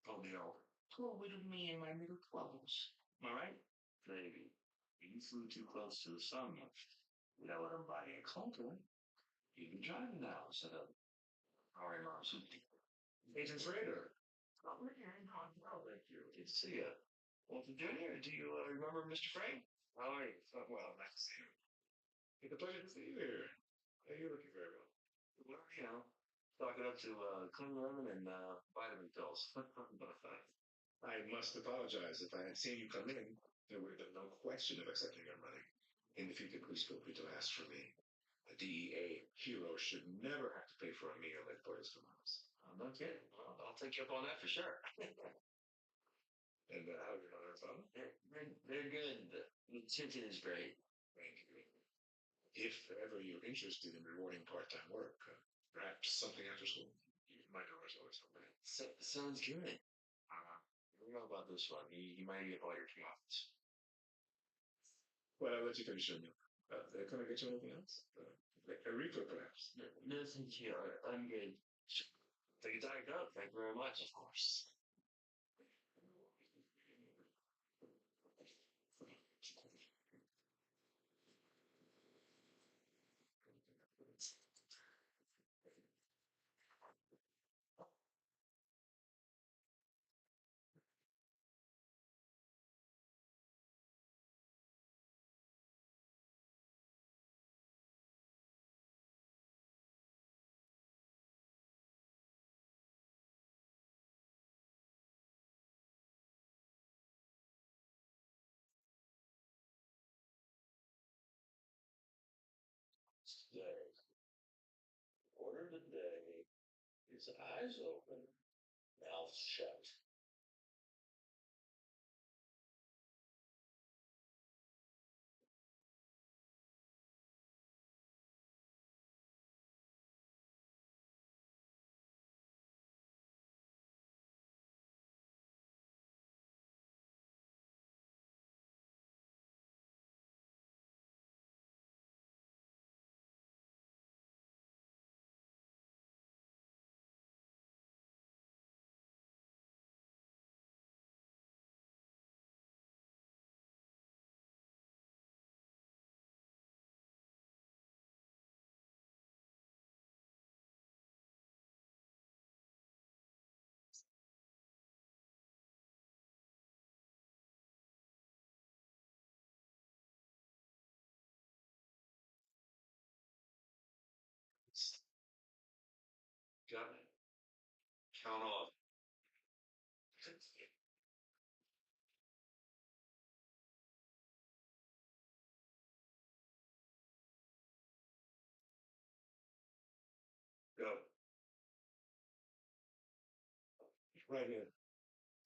Pulled me over. With me in my middle 12s. Am I right? Maybe. You flew too close to the sun. You know what I'm buying a clunker. You can drive it now instead of our Marsupi. Agent Raider. Oh, thank you. Good to see you. Walter Jr., do you remember Mr. Frank? How are you? Well, nice to see you. It's a pleasure to see you here. Hey, you're looking very well. Well, you know, talking up to clean lemon and vitamin pills. I must apologize. If I had seen you come in, there would have been no question of accepting your money. And if you could please feel free to ask for me. A DEA hero should never have to pay for a meal at Puerto Escondido. I'm not kidding. Well, I'll take you up on that for sure. And how's your mother and father? They're good. The chicken is great. Thank you. If ever you're interested in rewarding part-time work, perhaps something after school, you might know or something. Sounds good. I don't know about this one. You might get all your office. Well, I'll let you finish your meal. Can I get you anything else? A refill, perhaps? No, thank you. I'm good. Take a Diet Coke. Thank you very much. Of course. Today. Order today. His eyes open, mouth shut. Got it. Count off. Go. Right here.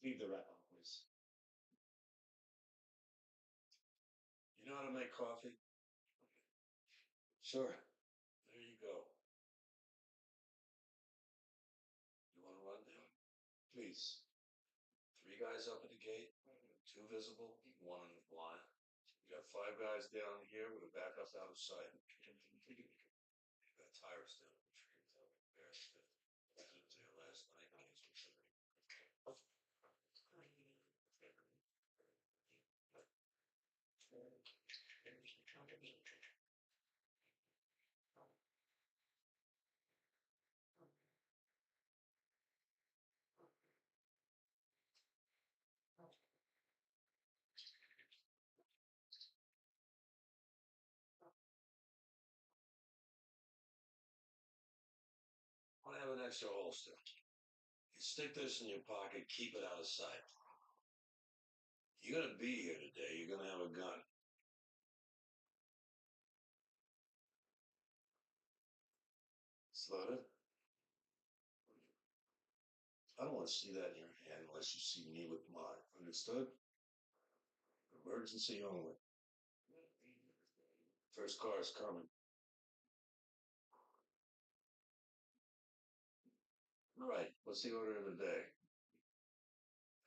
Leave the wrap on, please. You know how to make coffee? Sure. There you go. You want to run down? Please. 3 guys up at the gate, 2 visible, 1 in the blind. You got 5 guys down here with a backup out of sight. You got tires down the tree. Bear stiff. I was there last night. I have an extra holster. You stick this in your pocket, keep it out of sight. You're gonna be here today. You're gonna have a gun. It's loaded. I don't want to see that in your hand unless you see me with mine. Understood? Emergency only. First car is coming. All right. What's the order of the day?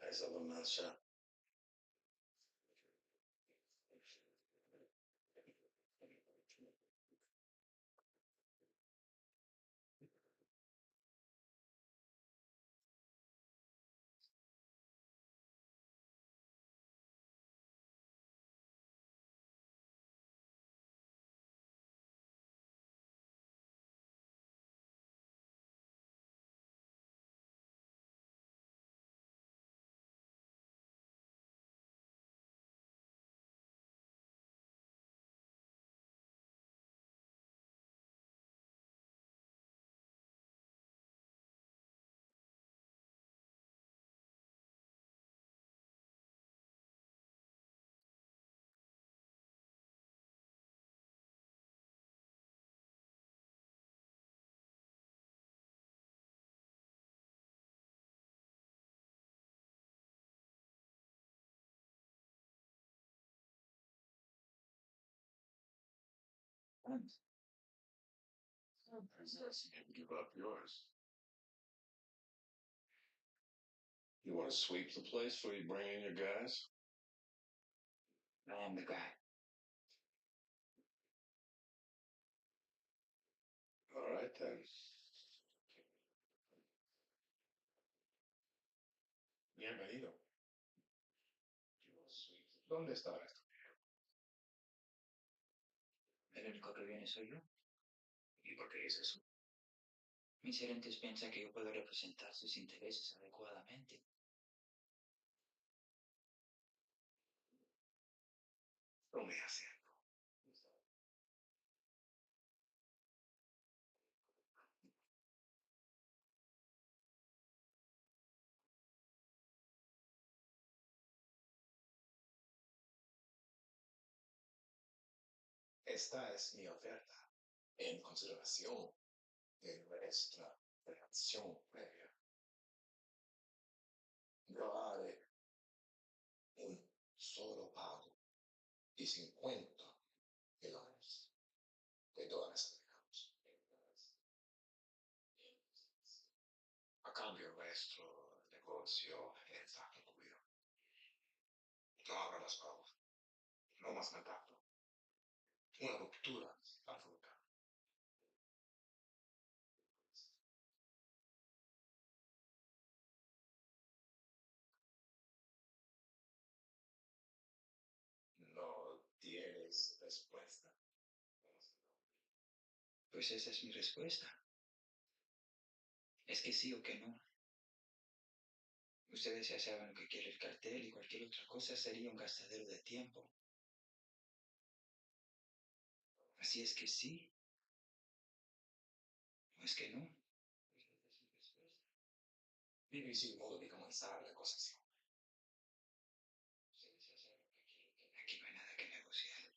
Eyes up and mouth shut. Give up yours. You want to sweep the place before you bring in your guys? I am the guy. All right then. Bienvenido. ¿Dónde está esto? El único que viene soy yo. ¿Y por qué es eso? Mis gerentes piensan que yo puedo representar sus intereses adecuadamente. No me hace. Esta es mi oferta en consideración de nuestra relación previa. Yo haré un solo pago y $50 de dólares americanos. A cambio nuestro negocio está concluido. No habrá más pagos, no más contacto. Una ruptura absoluta. No tienes respuesta. Pues esa es mi respuesta. Es que sí o que no. Ustedes ya saben lo que quiere el cartel y cualquier otra cosa sería un gastadero de tiempo. Así es que sí. ¿O es que no? Vive sin modo de comenzar la negociación. Aquí no hay nada que negociar.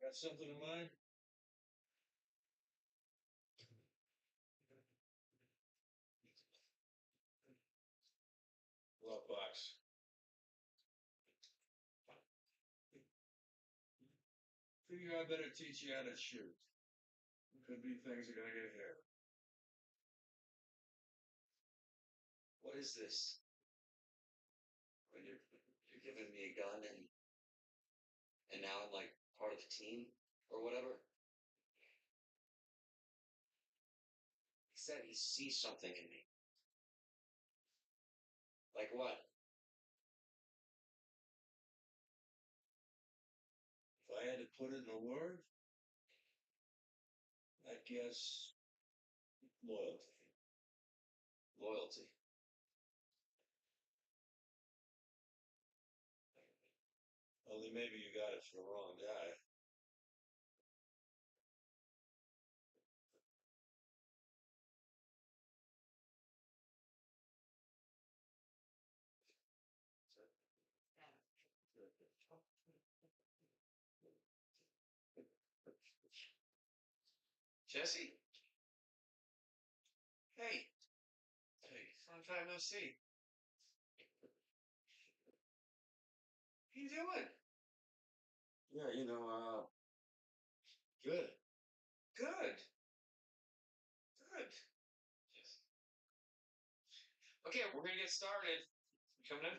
Got something in mind? Glove box. Figure I better teach you how to shoot. Could be things are gonna get hairy. What is this? When you're giving me a gun and now I'm like part of the team or whatever. He said he sees something in me. Like what? If I had to put it in a word, I guess loyalty. Loyalty. Only maybe you got it from the wrong guy. Jesse? Hey. Hey, long time no see. How you doing? Yeah, Good. Good. Good. Yes. Okay, we're gonna get started. You coming in?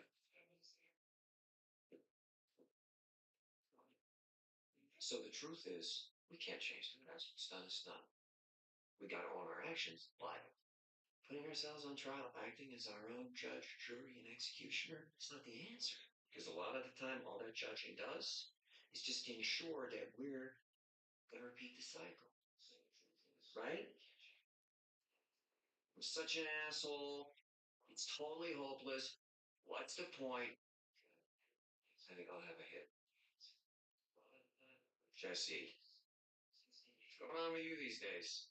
So the truth is, we can't change the past. What's done is done. We gotta own our actions, but putting ourselves on trial, acting as our own judge, jury, and executioner, it's not the answer. Because a lot of the time, all that judging does is just ensure that we're gonna repeat the cycle. Right? I'm such an asshole. It's totally hopeless. What's the point? I think I'll have a hit. Jesse, what's going on with you these days?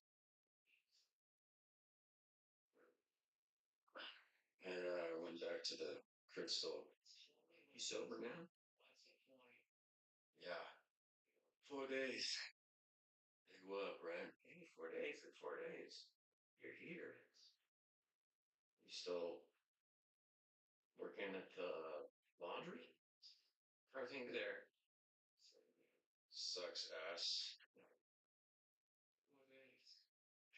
back to the crystal. You sober now? Yeah. 4 days. Big whoop, right? Hey, 4 days or 4 days. You're here. You still working at the laundry? Everything there. Sucks ass.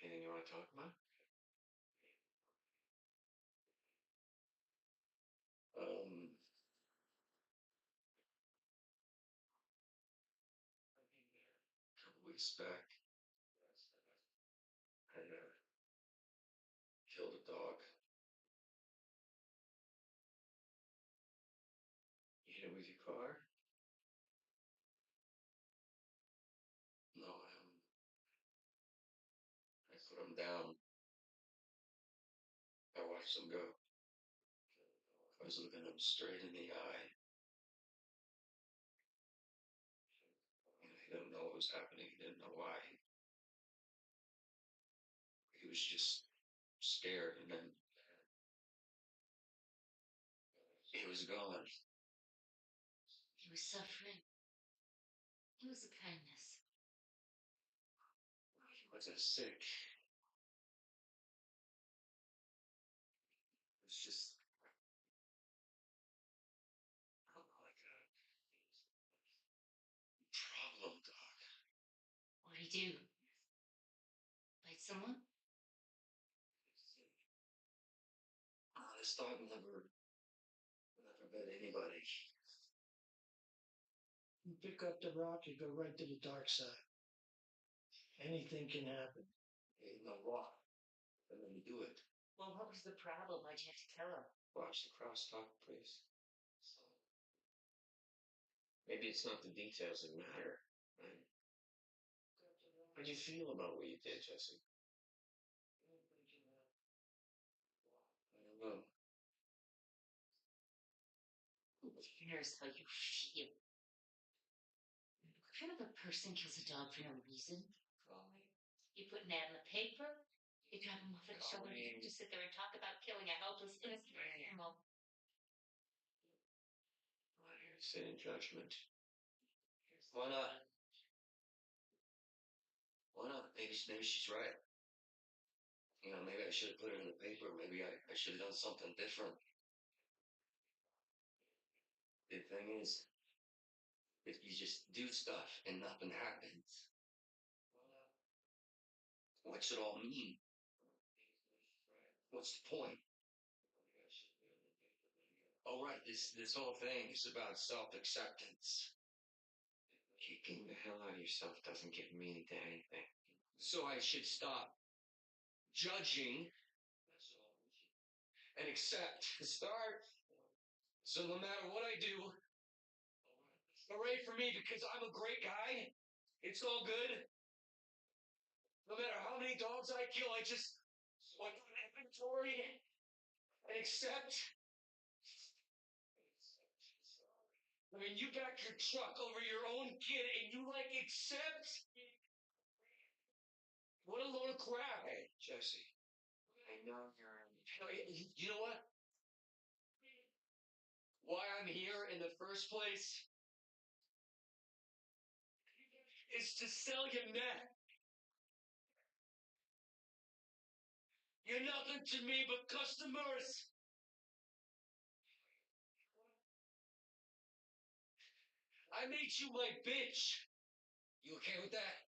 Anything you want to talk about? A couple weeks back, I killed a dog. You hit it with your car? No, I put him down. I watched him go. I was looking him straight in the eye. And he didn't know what was happening. He didn't know why. He was just scared, and then he was gone. He was suffering. He was a kindness. He wasn't sick. It was just like a problem dog. What'd he do? Bite someone? This dog never bit anybody. You pick up the rock, you go right to the dark side. Anything can happen. Ain't no rock. And then you do it. Well, what was the problem? Why'd you have to kill him? Watch the crosstalk, please. Maybe it's not the details that matter, right? How do you feel about what you did, Jesse? I don't know. Who cares how you feel? What kind of a person kills a dog for no reason? You put an ad in the paper, you drop him off at a shoulder, you just sit there and talk about killing a helpless, innocent animal. I'm not here to sit in judgment. Why not? Why not? Maybe she's right. You know, maybe I should have put it in the paper. Maybe I should have done something different. The thing is, if you just do stuff and nothing happens, what's it all mean? What's the point? Oh, right, this whole thing is about self-acceptance. Kicking the hell out of yourself doesn't give meaning to anything. So I should stop judging and accept the start. So no matter what I do, hooray for me because I'm a great guy. It's all good. No matter how many dogs I kill, I just want to inventory and accept. I mean, you back your truck over your own kid and you accept? What a load of crap. Hey, Jesse. I know you know what? Why I'm here in the first place is to sell your neck. You're nothing to me but customers. I made you my bitch. You okay with that?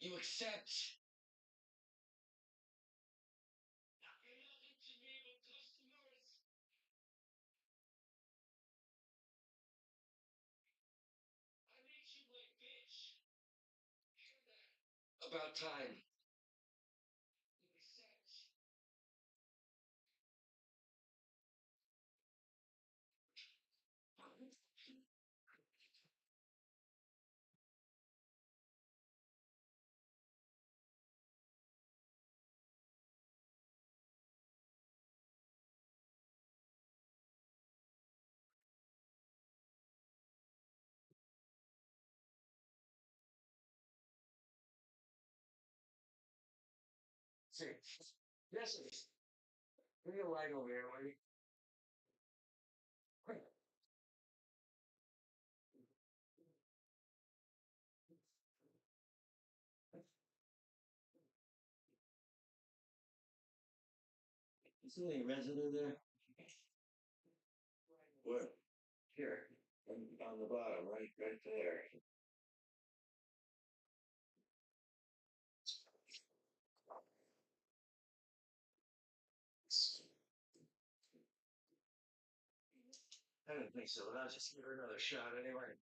You accept? You're nothing to me but customers. I made you my bitch. About time. You accept? Yes, sir. Bring your light over here, lady. Quick. Is there any residue there? Where? Here, on the bottom, right there. I didn't think so, but I'll just give her another shot anyway.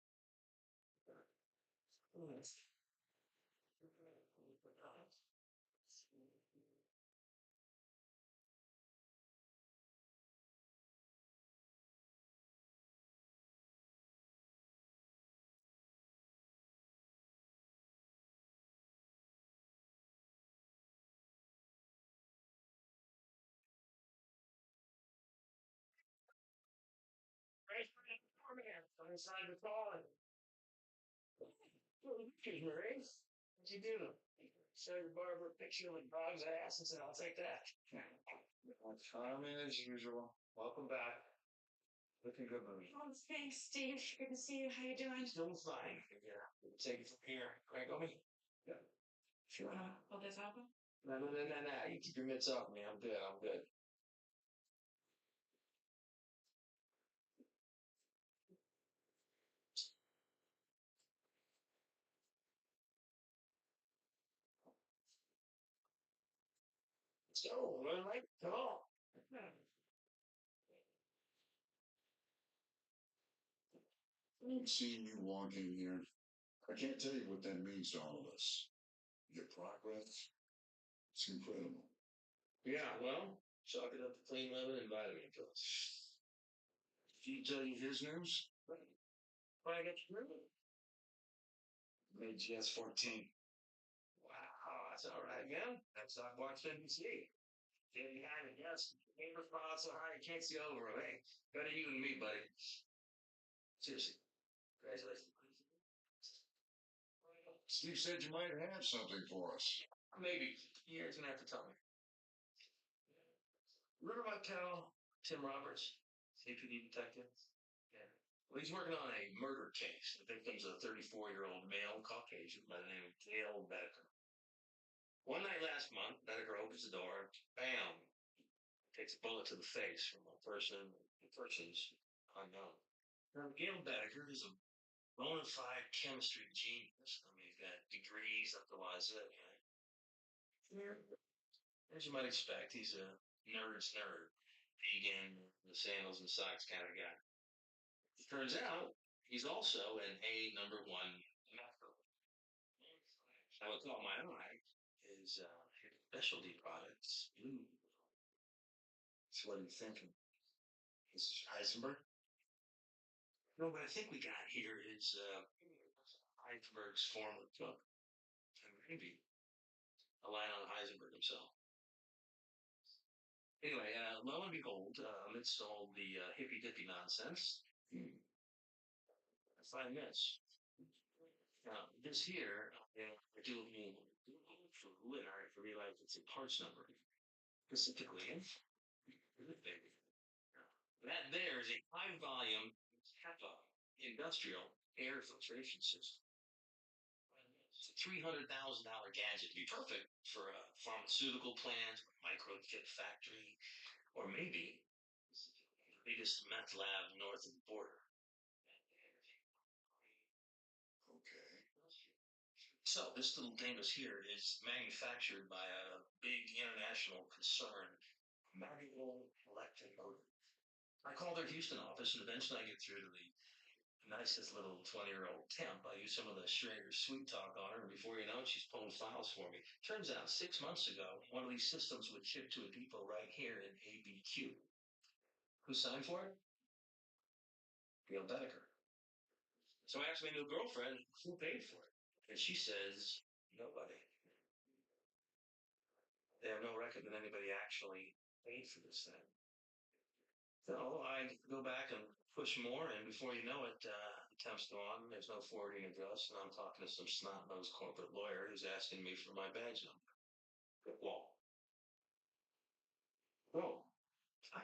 Inside the car. Excuse me, Ray. What'd you do? Show your barber a picture of a dog's ass and said, I'll take that. Charming as usual. Welcome back. Looking good, movie. Oh, thanks, Steve. Good to see you. How you doing? Still fine. Yeah. We'll take it from here. Craig, on me? Yeah. If you wanna hold this album? No. You keep your mitts off me. I'm good. Let's go. All right. Come on. Seeing you walk in here, I can't tell you what that means to all of us. Your progress, it's incredible. Yeah, well, chalk it up to clean living and vitamin pills. Did he tell you his news? When I get through. Made GS 14. Wow, that's all right, man. Next time, watch NBC. Get behind the desk. Paper file so high you can't see over them. Hey, better you than me, buddy. Seriously. Congratulations. Steve said you might have something for us. Maybe. You're gonna have to tell me. Remember my pal, Tim Roberts, CPD detective? Yeah. Well, he's working on a murder case. The victim's a 34-year-old male Caucasian by the name of Dale Bedecker. One night last month, Bedecker opens the door, bam, takes a bullet to the face from a person's unknown. Now, Gail Bedecker is a bona fide chemistry genius. I mean, he's got degrees up the wazoo, right? As you might expect, he's a nerd's nerd. Vegan, the sandals and socks kind of guy. Turns out, he's also an A #1 macro. Now, what caught my eye is his specialty products, blue. So what are you thinking? This is Heisenberg? No, what I think we got here is Heisenberg's former cook. And maybe a line on Heisenberg himself. Anyway, lo and behold, amidst all the hippy-dippy nonsense, I find this. Now, this here, I do a little flu, and I realize it's a parts number. Specifically, that there is a high-volume HEPA industrial air filtration system. It's a $300,000 gadget to be perfect for a pharmaceutical plant, microchip factory, or maybe the biggest meth lab north of the border. Okay. So this little dingus here is manufactured by a big international concern, Manual Electric Motor. I call their Houston office, and eventually I get through to the nicest little 20-year-old temp. I use some of the Schrager sweet talk on her, and before you know it, she's pulling files for me. Turns out 6 months ago, one of these systems would ship to a depot right here in ABQ. Who signed for it? Gail Bedecker. So I asked my new girlfriend who paid for it, and she says nobody. They have no record that anybody actually paid for this thing. So I go back and push more, and before you know it, the temp's gone. There's no forwarding address, and I'm talking to some snot-nosed corporate lawyer who's asking me for my badge number. Wall. Oh,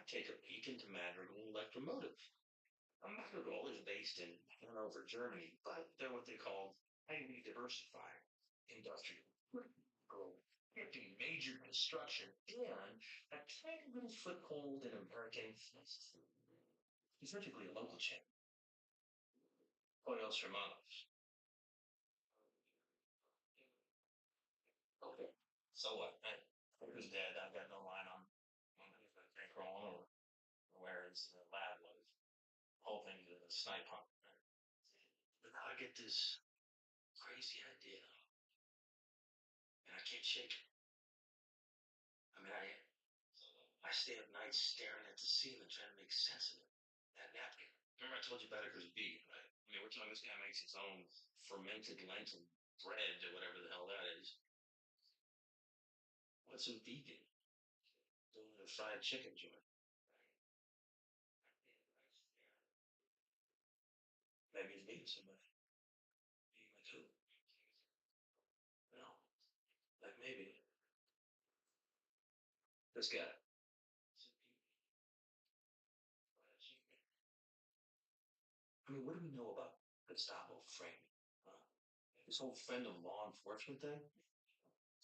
take a peek into Madrigal Electromotive. Madrigal is based in Hanover, Germany, but they're what they call highly diversified industrial group. 50 major construction and a tiny little foothold in American East. He's virtually a local chain. Pollos Hermanos. Okay. So what? Who's dead? I've got no line on his bankroll or where his lab was. Whole thing is a snipe hunt. But now I get this crazy idea, and I can't shake it. I mean, I stay up nights staring at the ceiling trying to make sense of it. That napkin. Remember I told you about it because vegan, right? I mean, we're talking this guy makes his own fermented lentil bread or whatever the hell that is. What's a vegan? Doing a fried chicken joint. Maybe he's meeting somebody. Meeting like who? No. Like maybe. This guy. I mean, what do we know about Gustavo Fring? Huh? This whole friend of law enforcement thing?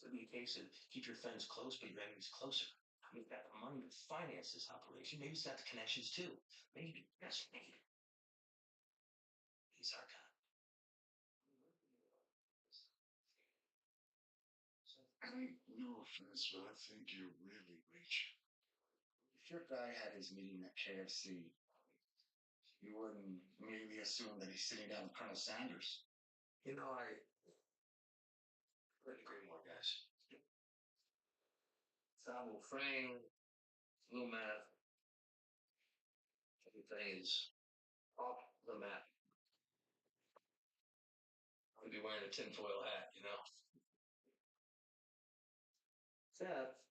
Could be a case of keep your friends close, but your enemies closer. I mean, he's got the money to finance this operation. Maybe he's got the connections too. Maybe. Yes, maybe. He's our guy. No offense, but I think you're really reaching. If your guy had his meeting at KFC, you wouldn't immediately assume that he's sitting down with Colonel Sanders. You know, I couldn't agree more, guys. Gustavo Fring, Lou Math. Everything is off the map. I'd be wearing a tinfoil hat, you know. Except,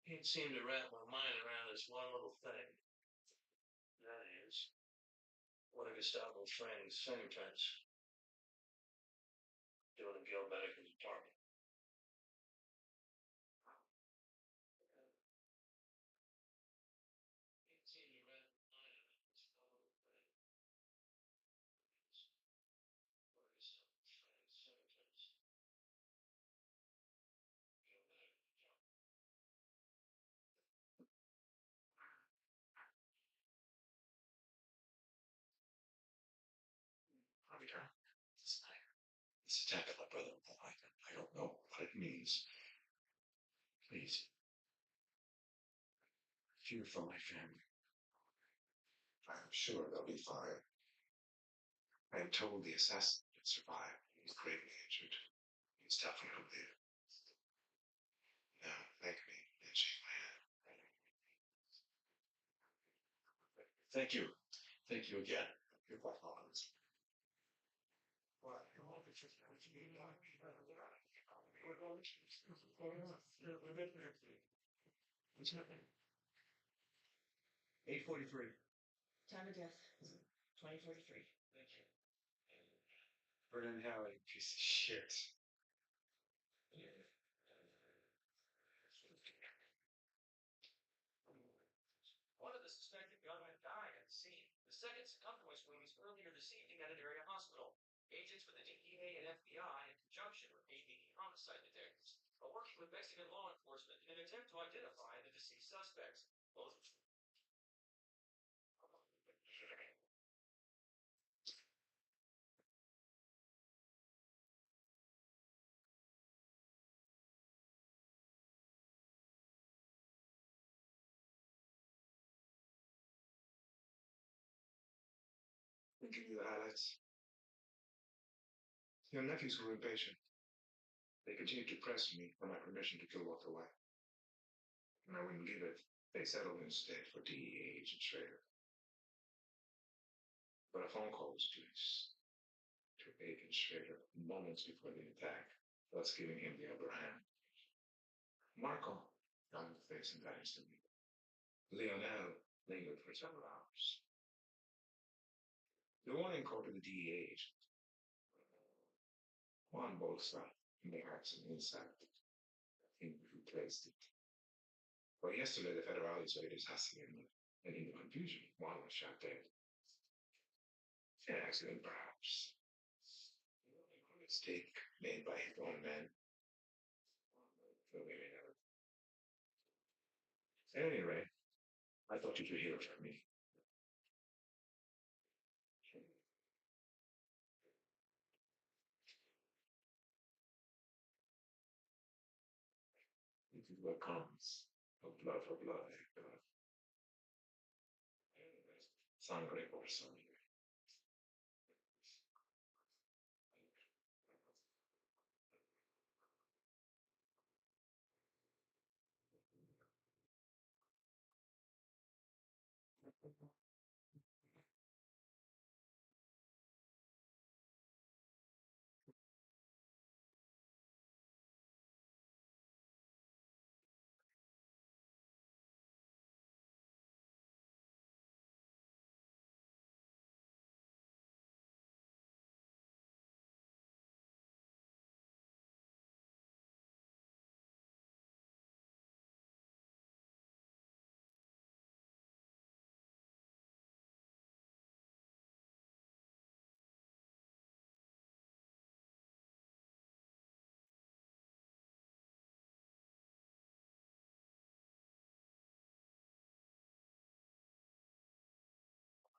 can't seem to wrap my mind around this one little thing. That is, one of Gustavo Fring's fingerprints doing a Joe Medical's apartment. Can't seem to wrap my mind around this one little thing. One of Gustavo Fring's fingerprints. Joe Medical's apartment. Harvey Kern. This attack on my brother, I don't know what it means. Please. Fear for my family. I'm sure they'll be fine. I am told the assassin did survive. He's gravely injured. He's definitely live. Now, thank me and shake my hand. Thank you. Thank you again. You're quite welcome. What's happening? 8:43. Time of death, 2043. Thank you. Vernon Howard, piece of shit. One of the suspected gunmen died at the scene. The second succumbed to his wounds earlier this evening at an area hospital. Agents with the DEA and FBI, in conjunction with ABD homicide detectives, are working with Mexican law enforcement in an attempt to identify the deceased suspects. Both I'll give you the highlights. Your nephews were impatient. They continued to press me for my permission to kill Walter White. And I wouldn't give it. They settled instead for DEA agent Schrader. But a phone call was placed to Agent Schrader moments before the attack, thus giving him the upper hand. Marco got in the face and died instantly. Leonel lingered for several hours. The warning call to the DEA agent. Juan Bolsa may have some insight. He replaced it. Well, yesterday the federales raided Hacienda, and in the confusion, one was shot dead. An accident, perhaps. A mistake made by his own men. Maybe never. At any rate, I thought you could hear from me. This is what comes of blood for blood. Sangre por sangre.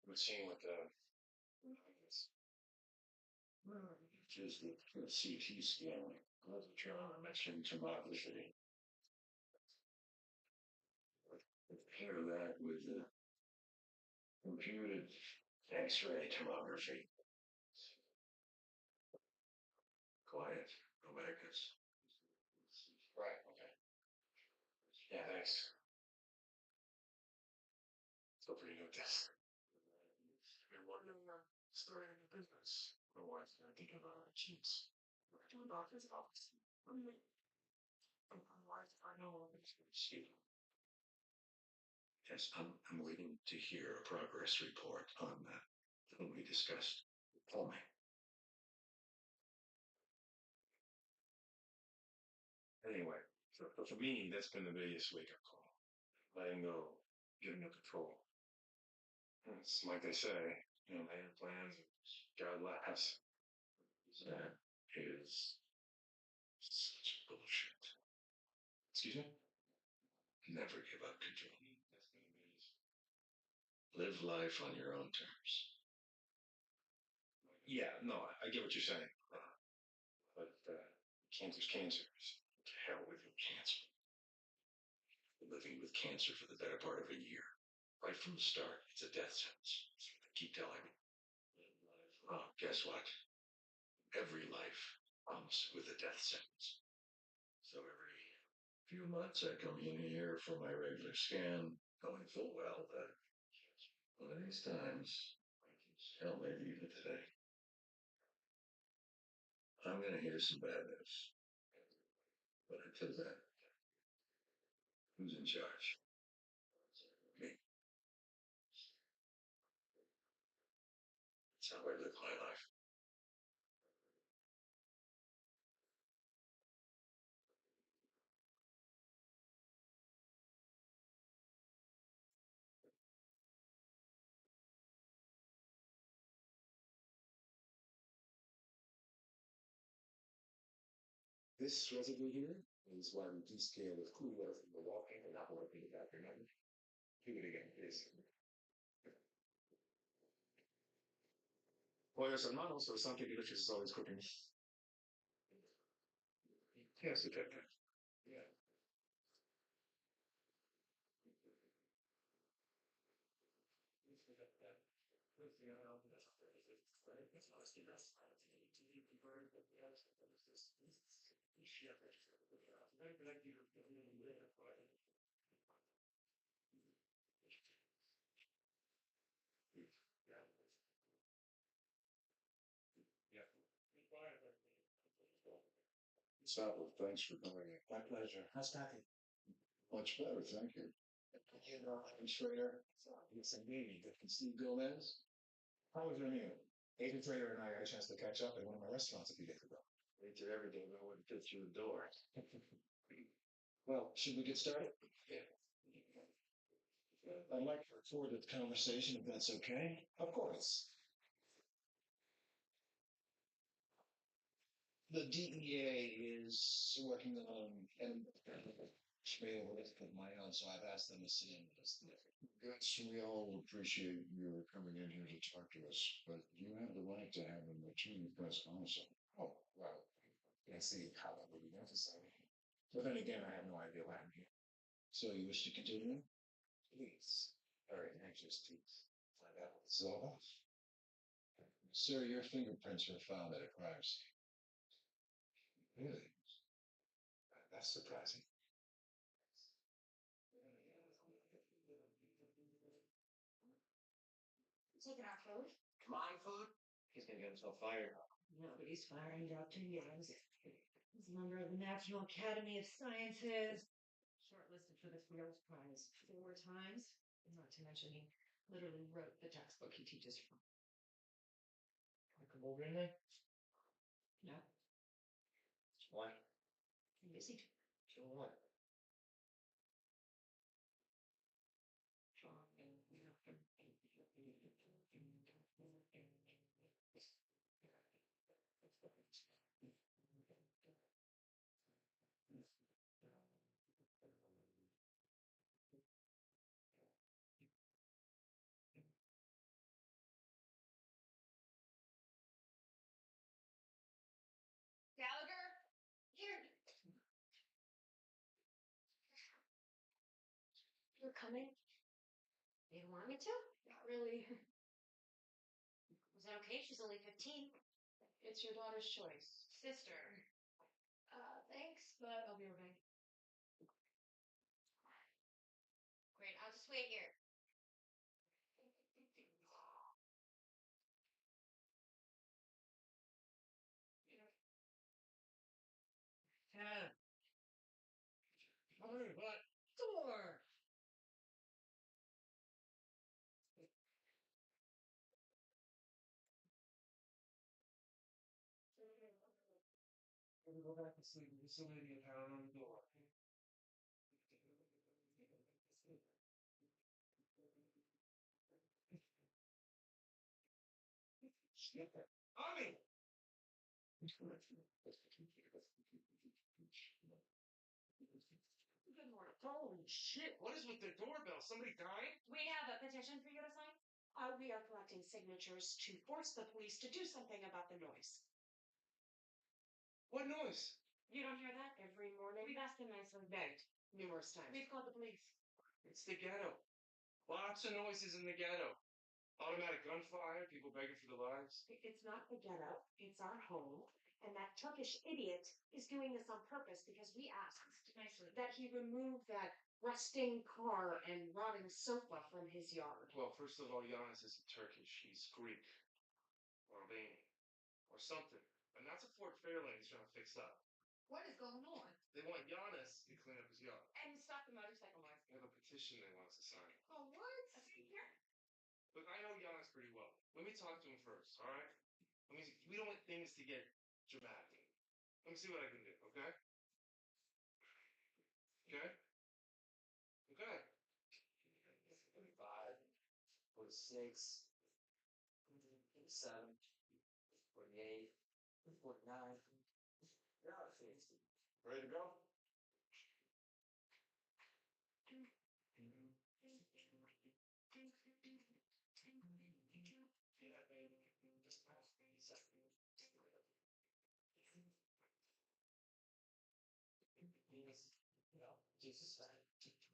Machine with the just the CT scan, measuring tomography. Pair that with the computed X-ray tomography. Quiet, no maggots. Right. Okay. Yeah. Thanks. Still pretty new at this. Been wondering, starting a business. My wife's gonna think about our cheats. We're doing doctor's office. What do you mean? My wife, I know it's she. Yes, I'm waiting to hear a progress report on that we discussed. Tell me. Anyway, so for me, that's been the biggest wake up call. Letting go, giving up control. It's like they say, they have plans, God laughs. That is such bullshit. Excuse me? Never give up control. Live life on your own terms. Yeah, no, I get what you're saying. But cancer's cancer. To hell with your cancer. Living with cancer for the better part of a year. Right from the start, it's a death sentence. That's what they keep telling me. Oh, guess what? Every life comes with a death sentence. So every few months I come in here for my regular scan, knowing full well that one of these times, hell, maybe even today, I'm going to hear some bad news. But until then, who's in charge? Me. That's how I live my life. This residue here is why we do scale with cool air from the walking and not working it out your memory. Do it again, please. Pollos hermanos or something delicious is always cooking. Yes, detective. Yeah. Saddle, thanks for coming in. My pleasure. How's Patty? Much better, thank you. You know, I'm Schrader. It's indeed. Good to see Gomez. How was your meal? Agent Trader and I had a chance to catch up at one of my restaurants a few days ago. Ate there every day, but I wouldn't fit through the door. Well, should we get started? Yeah. I'd like to forward the conversation if that's okay. Of course. The DEA is working on and trail with my own, so I've asked them to sit in with us today. Yes, we all appreciate your coming in here to talk to us, but you have the right to have an attorney present also. Oh, well, I see how that would be necessary. But then again, I have no idea what I'm here. So you wish to continue? Please. Very anxious to find out what this is all about. Sir, your fingerprints were found at a crime scene. Really? That's surprising. Taking our food? My food? He's gonna get himself fired. Nobody's firing Dr. Youngs. He's a member of the National Academy of Sciences. Shortlisted for the Fields Prize 4 times. Not to mention he literally wrote the textbook he teaches from. Can I come over in there? No, Why? I'm busy. Doing what? Gallagher? Here. You're coming? You don't want me to? Not really. Is that okay? She's only 15. It's your daughter's choice. Sister. Thanks, but I'll be right back. Great, I'll just wait here. Yeah. What? Door! I'm gonna go back to sleep. There's somebody in town on the door. Army! Good morning. Holy shit, what is with the doorbell? Somebody died? We have a petition for you to sign. We are collecting signatures to force the police to do something about the noise. What noise? You don't hear that every morning? We've asked them nicely, begged numerous times. We've called the police. It's the ghetto. Lots of noises in the ghetto. Automatic gunfire, people begging for their lives. It's not the ghetto, it's our home. And that Turkish idiot is doing this on purpose because we asked nicely that he remove that rusting car and rotting sofa from his yard. Well, first of all, Giannis isn't Turkish. He's Greek. Or Albanian. Or something. And that's a Fort Fairlane he's trying to fix up. What is going on? They want Giannis to clean up his yard. And stop the motorcycle noise. They have a petition they want us to sign. Oh, what? Here. Look, I know Giannis pretty well. Let me talk to him first, alright? We don't want things to get dramatic. Let me see what I can do, okay? Okay? Okay. 45, 46, 47, 48, 49. Yeah, 50. Ready to go? Jesus.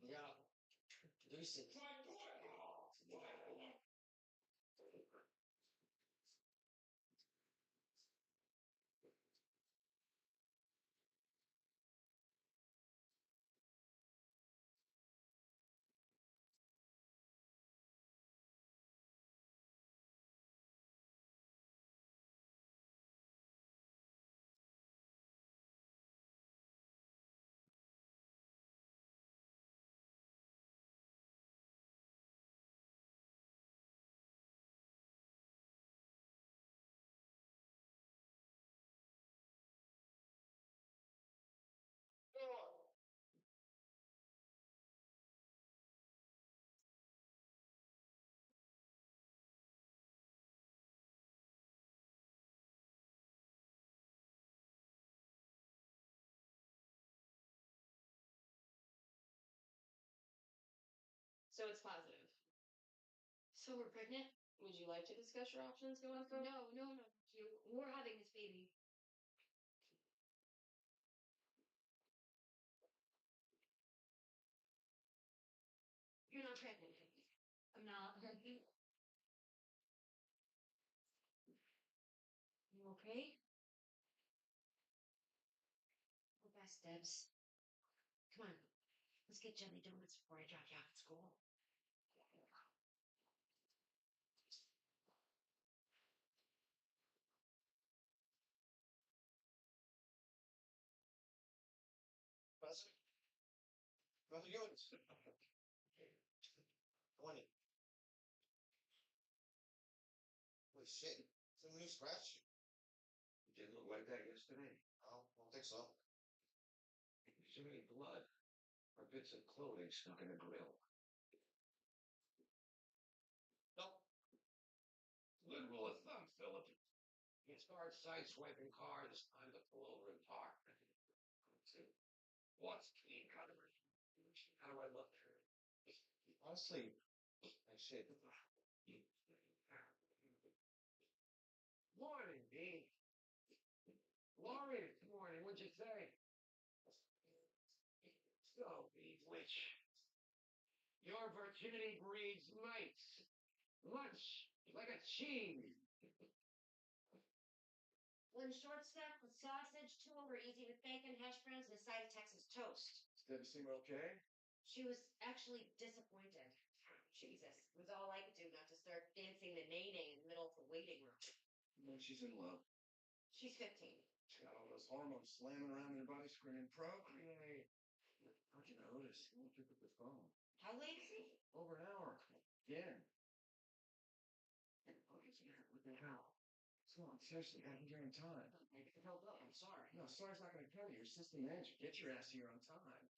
Yeah. Deuces. So it's positive. So we're pregnant? Would you like to discuss your options going forward? No. We're having this baby. You're not pregnant. I'm not. You okay? We're best, Debs. Come on. Let's get jelly donuts before I drop you off at school. Buster? Brother Ewins. 20. Holy shit. Some new scratch? It didn't look like that yesterday. Oh, I don't think so. Is there any blood or bits of clothing stuck in the grill? Nope. Good rule of thumb, Philip. You start sideswiping cars, time to pull over and park. What's clean cutter? How do I look? Honestly, I said. Morning, Dean. Lauren, morning. What'd you say? So, witch. Your virginity breeds mites. Lunch, like a cheese. One short stack with sausage, 2 over easy with bacon, hash browns, and a side of Texas toast. Did it seem okay? She was actually disappointed. Jesus, it was all I could do not to start dancing the nae-nae in the middle of the waiting room. When she's in love. She's 15. She's got all those hormones slamming around in her body, screaming, procreate. How'd you notice? Who picked up the phone? How late is he? Over an hour. Again. What the hell? Come on, seriously, I can get on time. I could help up, I'm sorry. No, sorry's not going to cut it. You're assistant manager. Get your ass here on time.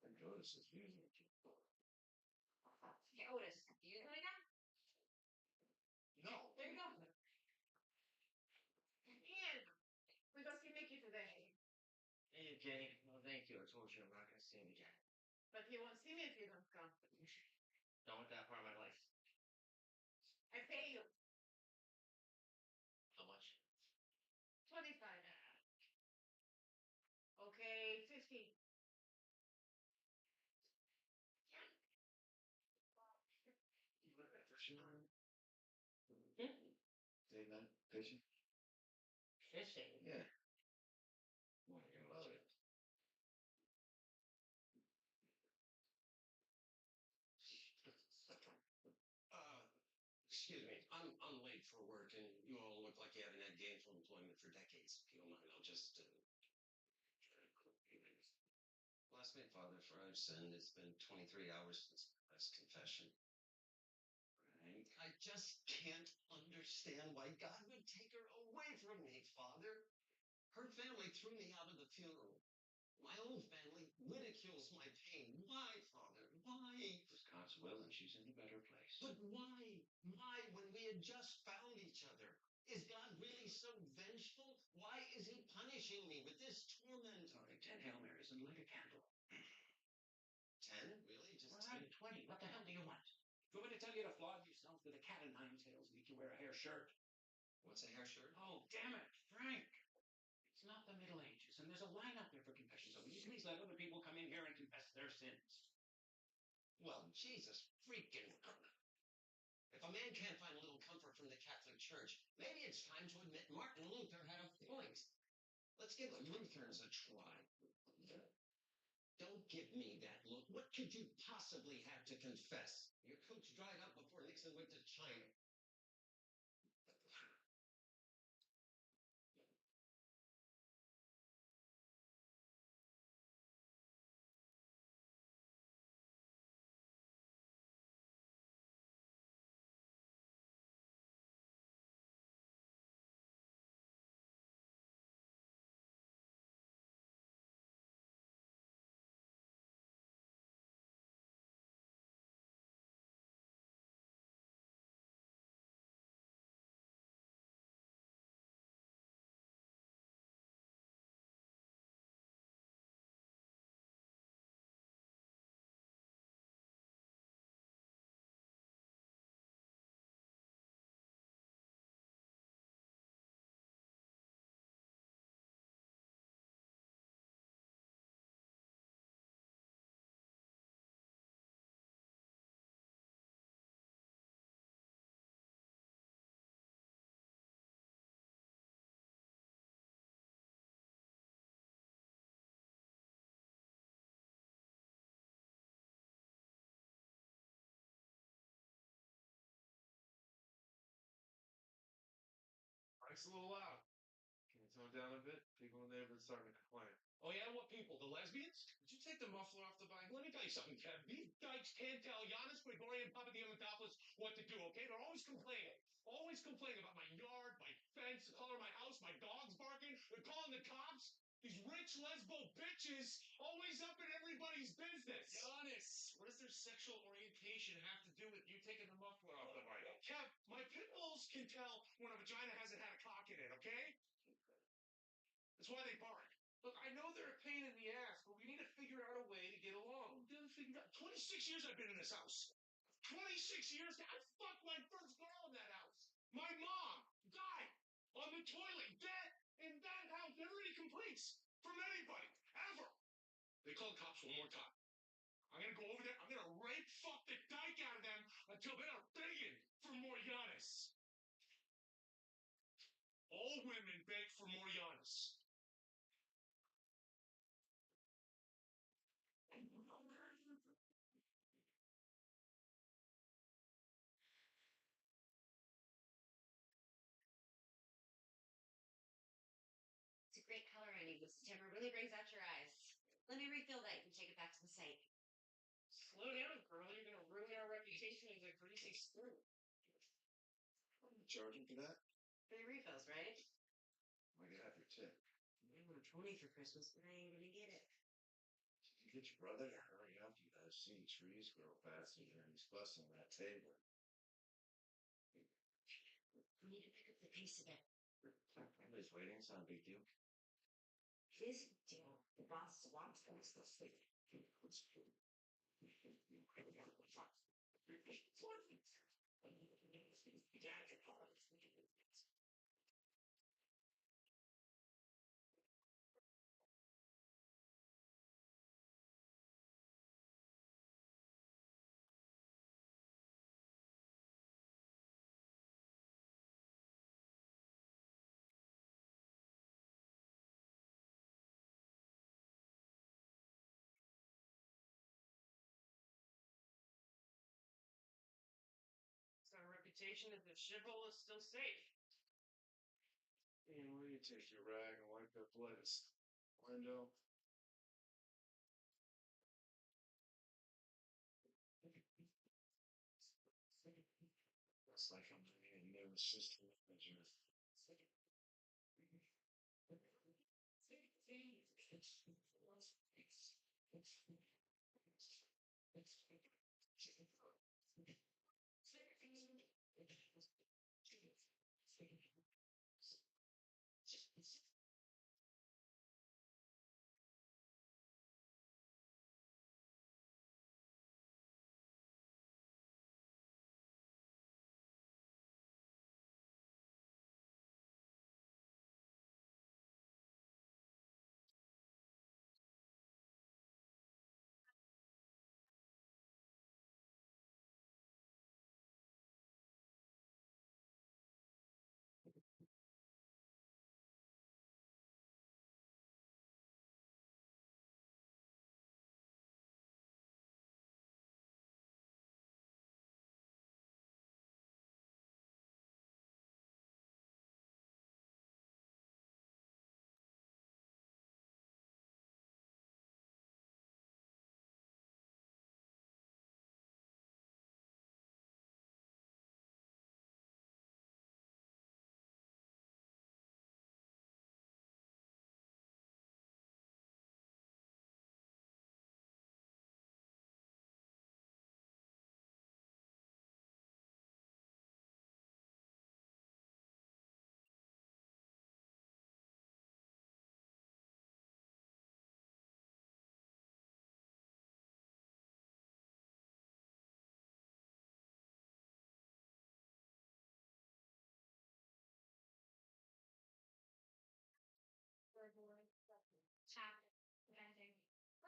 I noticed it's usually. Hey, Otis, you using it again? No. There you go. Ian, we go see Mickey today. Hey, Jenny. Well, thank you. I told you I'm not going to see him again. But he won't see me if you don't come. Done with that part of my life. I pay you How much? 25. Okay, 50. Say that, fishing? Fishing? Yeah. Well, you love it. Excuse me, I'm late for work, and you all look like you haven't had gainful employment for decades. If you don't mind, I'll just. Last night, Father, for I've sinned. It's been 23 hours since my last confession. Right? I just can't understand why God would take her away from me, Father. Her family threw me out of the funeral. My own family ridicules my pain. Why, Father? Why? Because God's will and she's in a better place. But why? Why, when we had just found each other? Is God really so vengeful? Why is he punishing me with this torment? All right, 10 Hail Marys and light a candle. 10? Really? Just 10? 20. What the hell do you want? Do you want me to tell you to flog yourself with a cat o' nine tails and make you wear a hair shirt? What's a hair shirt? Oh, damn it, Frank. It's not the Middle Ages, and there's a line out there for confessions. So will you please let other people come in here and confess their sins? Well, Jesus freaking. If a man can't find a little comfort from the Catholic Church, maybe it's time to admit Martin Luther had a point. Let's give the Lutherans a try. Don't give me that look. What could you possibly have to confess? Your coach dried up before Nixon went to China. It's a little loud. Can you tone it down a bit? People in the neighborhood starting to complain. Oh yeah, what people? The lesbians? Did you take the muffler off the bike? Let me tell you something, Kev. These dykes can't tell Giannis, Grigorian, Papadimopoulos what to do, okay? They're always complaining. Always complaining about my yard, my fence, the color of my house, my dog's barking. They're calling the cops. These rich lesbo bitches always up in everybody's business. Giannis, what does their sexual orientation have to do with you taking the muffler off the bike? Kev, my pit bulls can tell when a vagina hasn't had a cock in it, okay? That's why they bark. Look, I know they're a pain in the ass, but we need to figure out a way to get along. 26 years I've been in this house. 26 years? I fucked my first girl in that house. My mom died on the toilet, dead in that house. Never any complaints from anybody, ever. They call the cops one more time. I'm gonna go over there. I'm gonna rape fuck the dyke out of them until they are begging for more Giannis. All women beg for more Giannis. It's a great color on you, Mrs. Timber. Really brings out your eyes. Let me refill that. You can take it back to the site. Slow down, girl. You're gonna ruin our reputation as a greasy screw. Charging for that? 3 refills, right? I got your tip. I want 20 for Christmas, but I ain't gonna get it. You get your brother to hurry up. You guys see trees grow faster than he's busting that table. We need to pick up the pace a bit. Everybody's waiting. It's not a big deal. This deal, the boss wants us to sleep. It's our reputation as the shithole is still safe. Ian, will you take your rag and wipe that lettuce window? Looks like I'm getting a new assistant manager.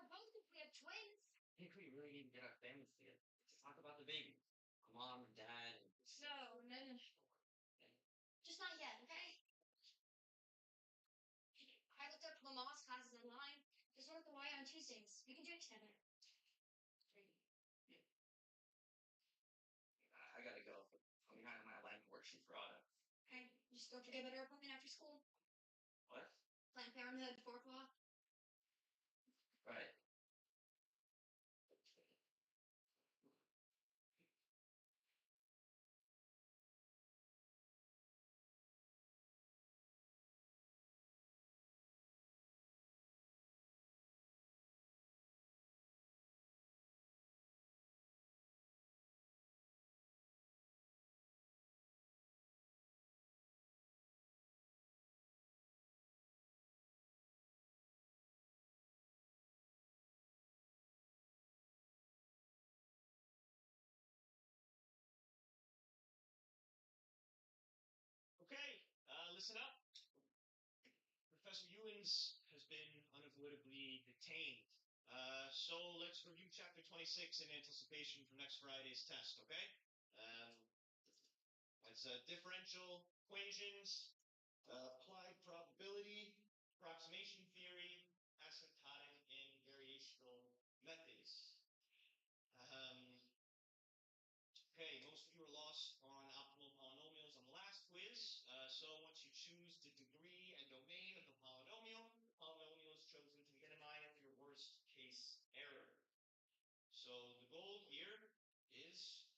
We're both if we have twins. I think we really need to get our families together. Let's talk about the baby. Mom and dad. And No. Just not yet, okay? I looked up Lamaze classes online. There's one at the Y on Tuesdays. We can do it together. I gotta go. I'm behind on my line worksheet for auto. Okay, just Just don't forget about our appointment after school. What? Planned Parenthood, 4 o'clock. Right. Okay, listen up. Professor Ewings has been unavoidably detained. So let's review chapter 26 in anticipation for next Friday's test, okay? That's differential equations, applied probability, approximation theory, asymptotic and variational methods. Okay, most of you are lost on optimal polynomials on the last quiz. So once you choose the degree and domain of the polynomial is chosen to minimize your worst case error. So the goal here is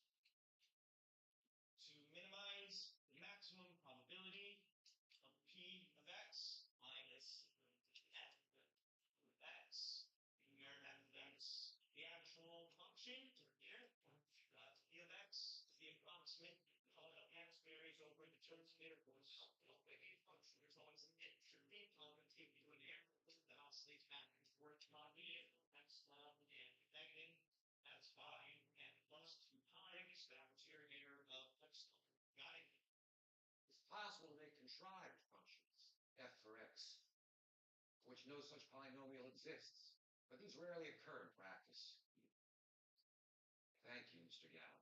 to minimize the maximum probability of P of X minus F of X. Where F of X, the actual function here, P of X, the approximate X varies over the terms of intervals. The function is always an entropy take you an error that oscillates back and forth positive, X and negative, that's 5 and plus 2 times, that's your error of X. Got it? It's possible they contrived functions, f for x, for which no such polynomial exists, but these rarely occur in practice. Thank you, Mr. Gallagher.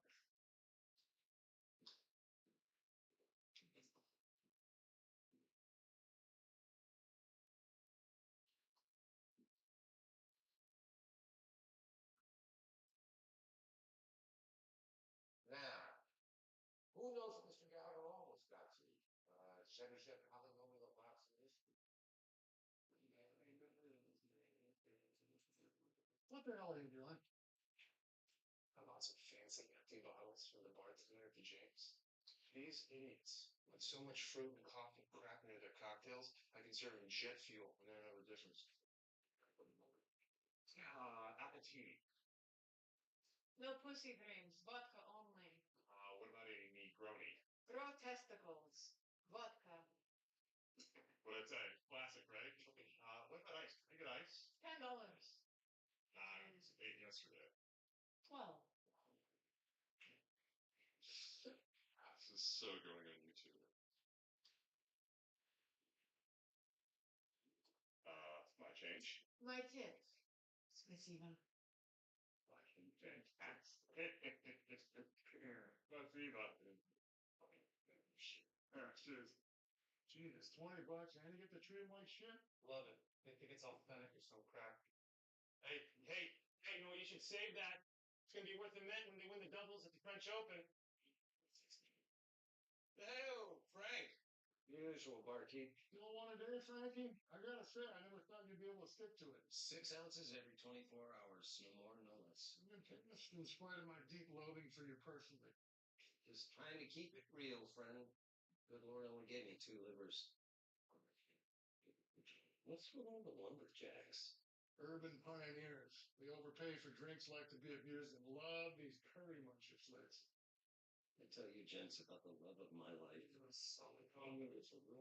Now, who knows what Mr. Gallagher almost got to? Chebyshev polynomial approximation. What the hell are you doing? I bought some fancy empty bottles from the bartender at the James. These idiots with so much fruit and coffee crap into their cocktails, I can serve them jet fuel and they don't know the difference. Apple tea. No pussy dreams, vodka only. What about a Negroni? Grow testicles, vodka. Well, that's a classic, right? What about ice? Can I get ice? $10. It was 8 yesterday. 12. This is so going on YouTube. My change. My tits. Спасибо. Cheers. Jesus, $20 and you get to treat him like shit? Love it. They think it's authentic or some crap. Hey, you know what? You should save that. It's gonna be worth a mint when they win the doubles at the French Open. Hey, Frank. Usual, barkeep. You don't want a day, Frankie? I gotta say, I never thought you'd be able to stick to it. 6 ounces every 24 hours, no more, no less. I've been taking this in spite of my deep loathing for you personally. Just trying to keep it real, friend. Good Lord only gave me 2 livers. What's with all the lumberjacks? Urban pioneers. They overpay for drinks, like to be abused, and love these curry muncher slits. I tell you, gents, about the love of my life. It's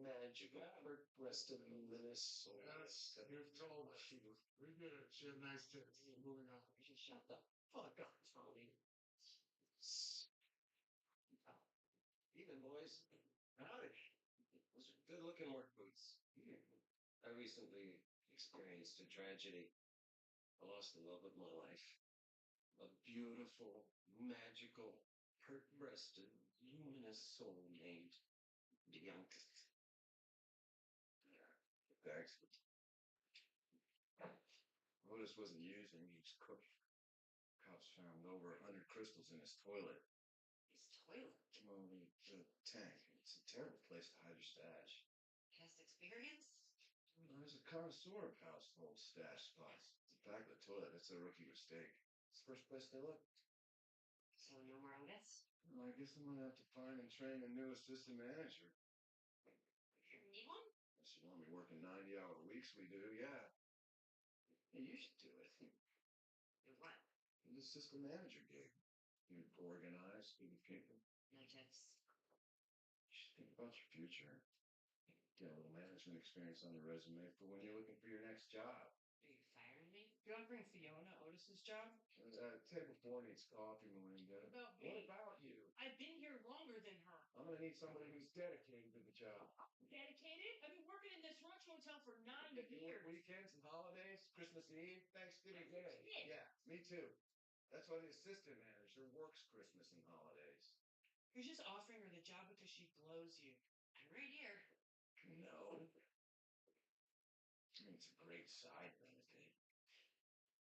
magical, hurt-breasted Minnesota. Yes, you've told us. We get it. She had nice tits. Moving on. Shut the fuck up, Tommy. Even boys. Howdy. Those are good-looking work boots. I recently experienced a tragedy. I lost the love of my life. A beautiful, magical, hurt-breasted, luminous soul named Bianca. Thanks. Otis wasn't using, he was cooking. Cops found over 100 crystals in his toilet. His toilet? Well, the tank. It's a terrible place to hide your stash. Past experience? There's a connoisseur of household stash spots. It's the back of the toilet. That's a rookie mistake. It's the first place they look. So no more Otis? Well, I guess I'm gonna have to find and train a new assistant manager. You need one? Unless you want me working 90-hour weeks, we do, yeah. Hey, you should do it. Do what? The assistant manager gig. You organize, do the people. No tips. You should think about your future. Get a little management experience on the resume for when you're looking for your next job. Are you firing me? You want to bring Fiona Otis's job? Table 4 needs coffee, Melinda. About What me? about you? I've been here longer than her. I'm gonna need somebody who's dedicated to the job. Dedicated? I've been working in this ranch hotel for 9 You work years. weekends and holidays, Christmas Eve, Thanksgiving Day. Yeah. Yeah, me too. That's why the assistant manager works Christmas and holidays. You're just offering her the job because she blows you. I'm right here. No. I mean, it's a great side benefit.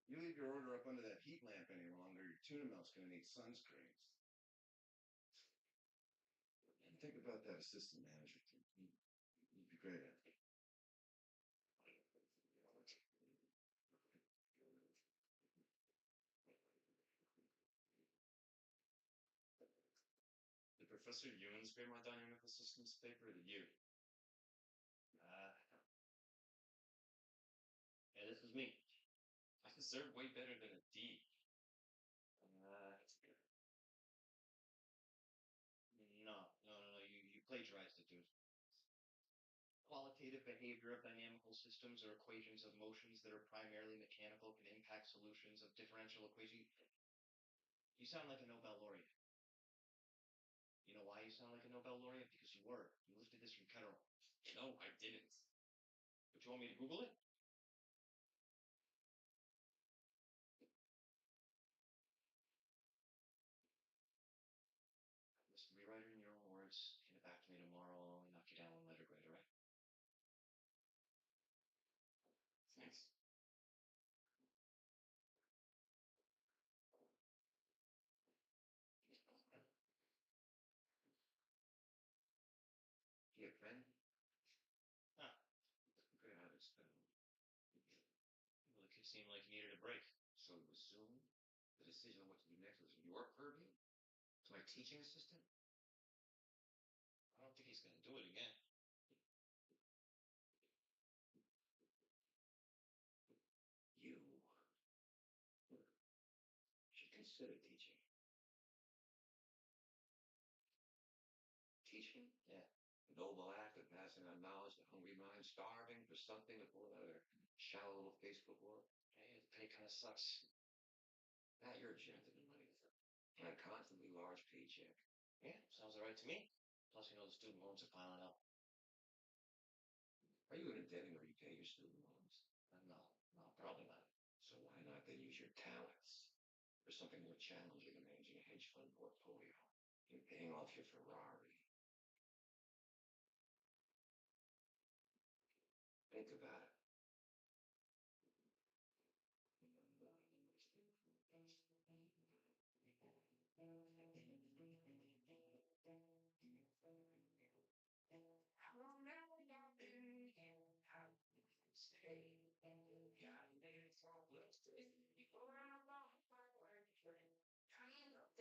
You leave your order up under that heat lamp any longer, your tuna melt's gonna need sunscreens. And think about that assistant manager thing. You'd be great at it. Did Professor Humans grade my dynamical systems paper or did you? Yeah, this is me. I deserve way better than a D. No. You plagiarized it, dude. Qualitative behavior of dynamical systems or equations of motions that are primarily mechanical can impact solutions of differential equations. You sound like a Nobel laureate. You know why you sound like a Nobel laureate? Because you were. You lifted this from Kettle. No, I didn't. But you want me to Google it? Listen, rewrite it in your own words. Hand it back to me tomorrow. I'll knock you down one letter grade, alright? Thanks. You have a pen? Ah. Good habits, then. Well, it seemed like you needed a break. So you assume the decision on what to do next was your purview? To my teaching assistant? I don't think he's gonna do it again. You should consider teaching. Teaching? Yeah. A noble act of passing on knowledge to hungry minds starving for something to pull out of their shallow little Facebook world. Hey, the pay kind of sucks. Matt, you're a gentleman, money. And a constantly large paycheck. Yeah, sounds alright to me. Plus, you know the student loans are piling up. Are you in a debt and repay your student loans? No, probably not. So why not then use your talents for something more challenging than managing a hedge fund portfolio and paying off your Ferrari? Think about it.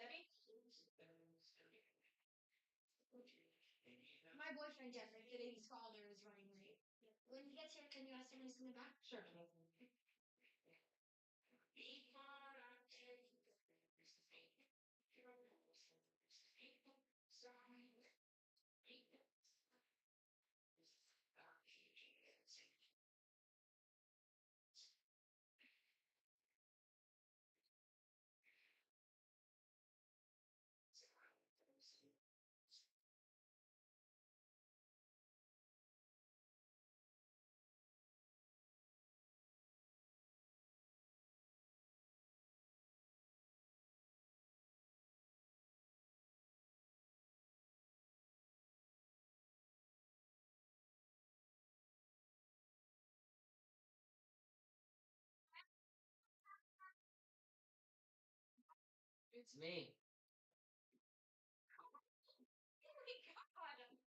Debbie? My boyfriend Jeffrey, the baby's father, is running late. When he gets here, can you ask him when he's coming back? Sure. It's me. Oh my god!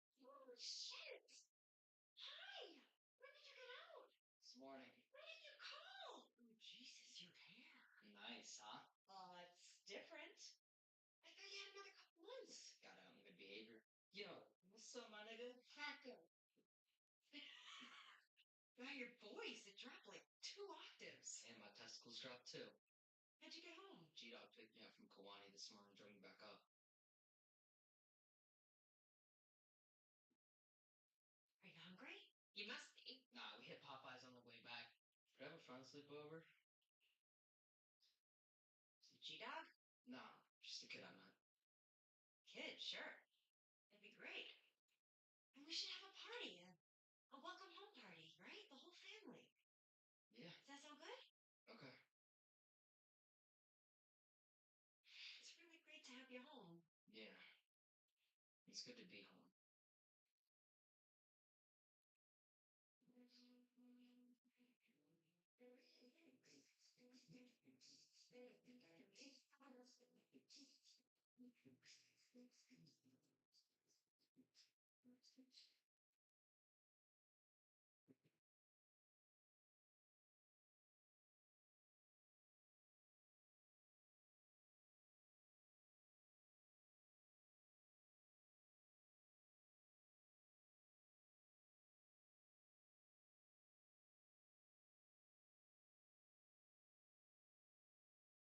some, my nigga. Hacker. Wow, your voice, it dropped like 2 octaves. And my testicles dropped too. How'd you get home? G-Dog picked me up from Kawani this morning and drove me back up. Are you hungry? You must be. Nah, we hit Popeyes on the way back. Did I have a friend sleepover? G-Dog? Nah, just a kid I met. Kid, sure. That'd be great. And we should have a party, a welcome home party, right? The whole family. Yeah. Does that sound good? Okay. It's really great to have you home. Yeah. It's good to be home.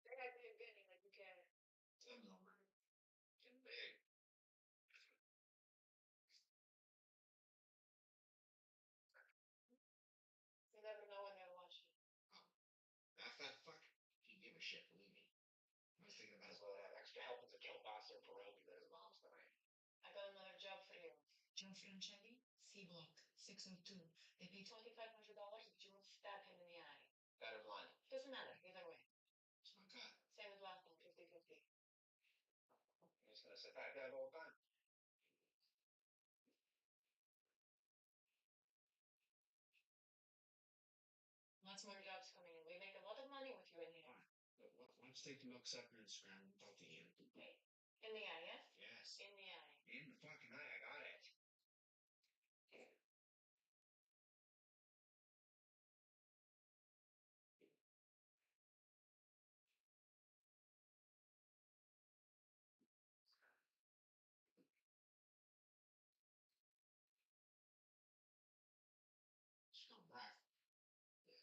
They're not doing good like you can. Tim's over. Getting big. You never know when they'll watch you. That fat fuck, he gave a shit, believe me. I was thinking about as well have extra help as a kielbasa or pierogi that his mom's tonight. I got another job for you. Joe Franchetti, C Block, 602. They pay $2,500, but you won't stab him in the eye. Better blind. Doesn't matter, either way. It's my God. Same as last time, 50-50. I'm just gonna sit back there the whole time. Lots more jobs coming in. We make a lot of money with you in here. Why don't you take the milk sucker and scram and talk to Ian? Hey, in the eye, yes? Yes. In the eye. In the fucking eye, I got it. Just come back. Yeah.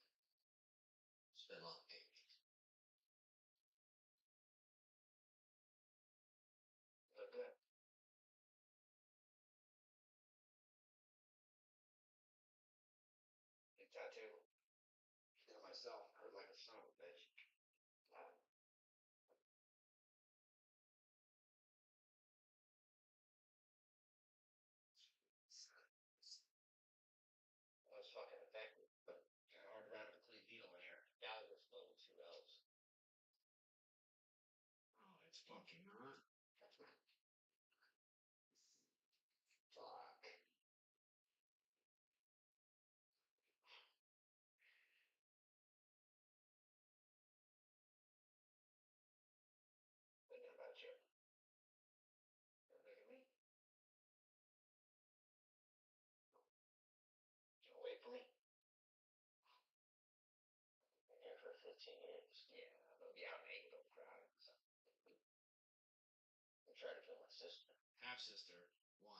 It's been a long day. Look good. Big tattoo. Did it myself. Hurt like a son of a bitch. That was fucking effective. Kind of hard to wrap a clean needle in here. Yeah, it was filled with 2 L's. Oh, it's fucking hurt. Fuck. Thinking about you. You're thinking me? You wait for me? Been here for 15 years. Yeah, they'll be out in April crowd. I'm trying to kill my sister. Half sister. 1.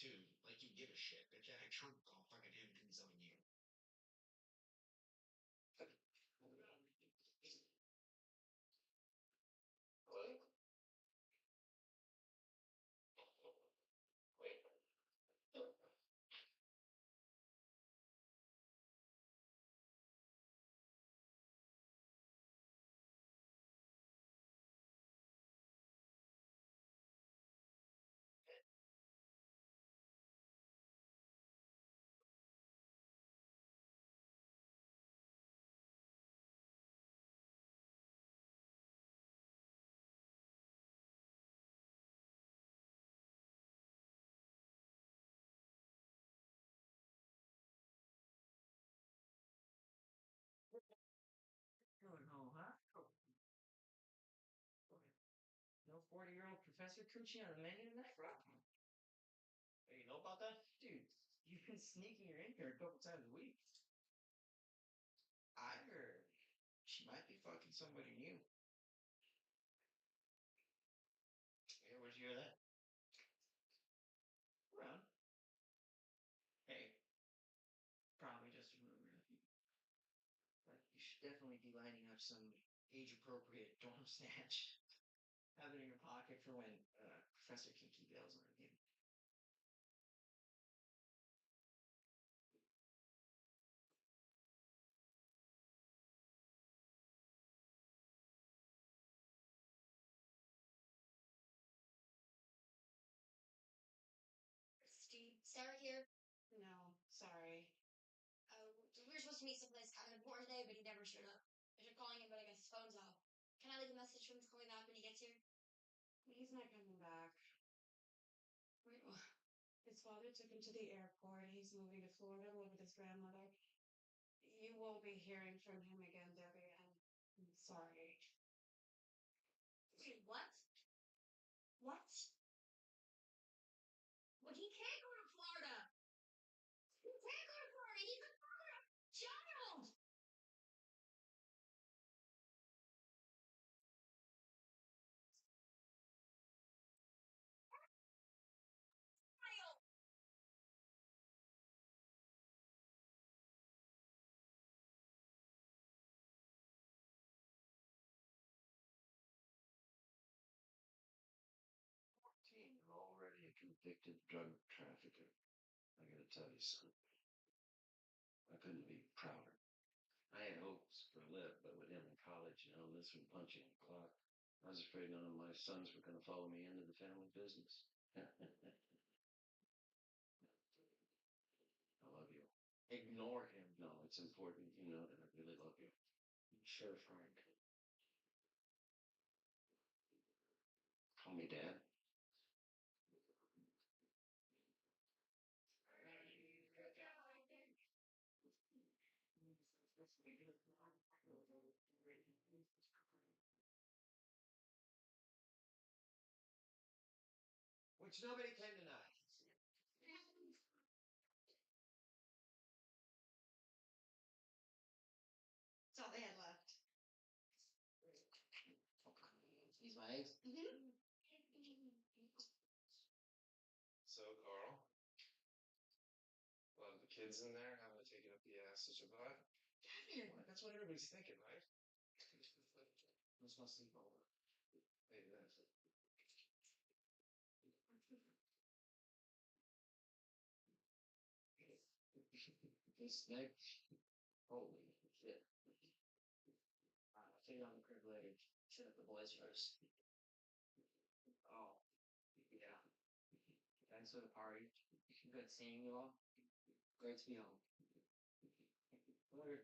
2. Like you give a shit. Bitch, I had Trump call fucking him because he's on you. Wait. Wait. Going home, huh? No 40-year-old Professor Coochie on the menu tonight? Hey, you know about that? Dude, you've been sneaking her in here a couple times a week. I heard she might be fucking somebody new. Yeah, where'd you hear that? Around. should definitely be lining up some age-appropriate dorm snatch. Have it in your pocket for when Professor Kinky bails on you. Steve, Sarah here. No, sorry. We were supposed to meet someplace kind of important today, but he never showed up. I tried calling him, but I guess his phone's off. Can I leave a message for him to call me back when he gets here? He's not coming back. Wait, His father took him to the airport. He's moving to Florida to live with his grandmother. You won't be hearing from him again, Debbie. I'm sorry. wait, what? What? Well, he can't go to Florida. He can't go to Florida. He's a father of a child. Child. You're already a convicted drug trafficker. I gotta tell you something. I couldn't be prouder. I had hopes for Lip, but with him in college, this was punching the clock. I was afraid none of my sons were going to follow me into the family business. I love you. Ignore him. No, it's important you know that I really love you. Sure, Frank. Call me Dad. Which nobody can deny. That's all they had left. These my eggs? So, Carl, a lot of the kids in there having to take it up the ass to survive. That's what everybody's thinking, right? Who's gonna sleep over? Maybe that's it. This neck. Holy shit. I'll take it on the crib later. Shut up the boys first. Oh, yeah. Thanks for the party. Good seeing you all. Great to be home. Later.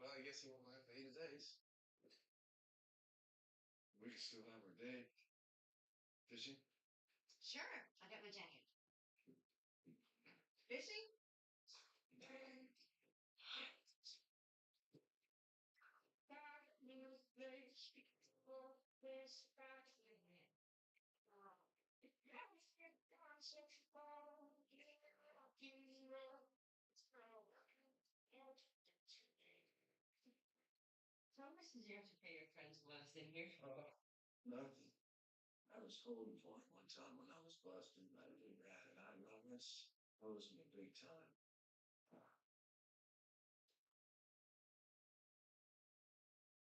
Well, I guess he won't have to eat his eggs. We can still have our date. Fishing? Sure, I got my jacket. Fishing? How much did you have to pay your friends when I was in here? Nothing. I was holding for it one time when I was busted. I didn't rat it. I know this owes me big time.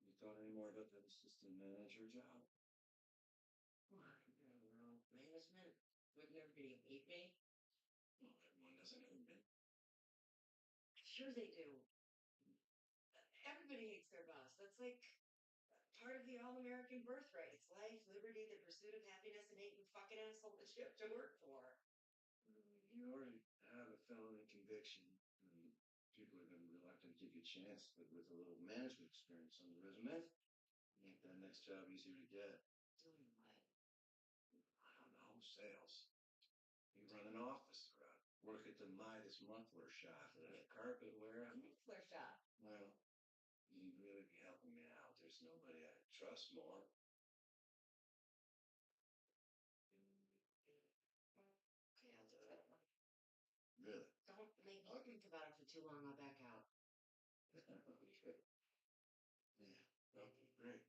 You thought any more about that assistant manager job? Management would never be hate me. Well, everyone doesn't hate me. Sure they do. Everybody hates their boss. That's like part of the all-American birthright. It's life, liberty, the pursuit of happiness, and hating fucking asshole that you have to work for. You already have a felony conviction, and people are going to be reluctant to give you a chance, but with a little management experience on the resume, make that next job easier to get. Doing what? I don't know, sales. You run an office or work at the Midas Muffler shop or a carpet wearer. Muffler shop. Well, you'd really be helping me out. There's nobody I trust more. Okay, I'll do it. Really? Don't make me think about it for too long. I'll back out. Yeah. Okay, great.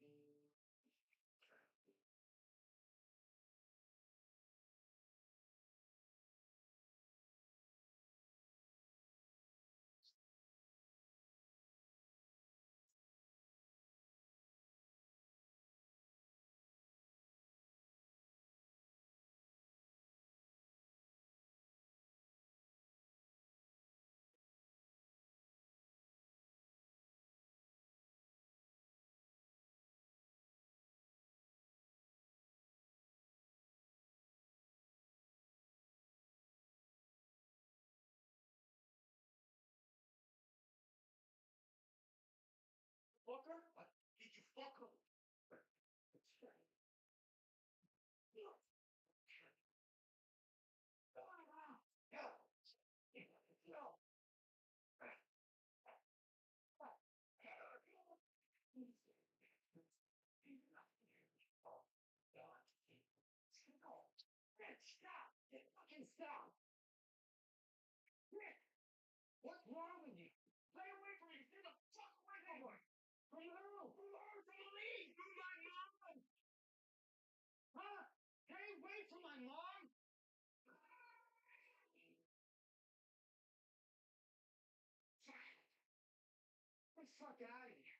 fuck out of here.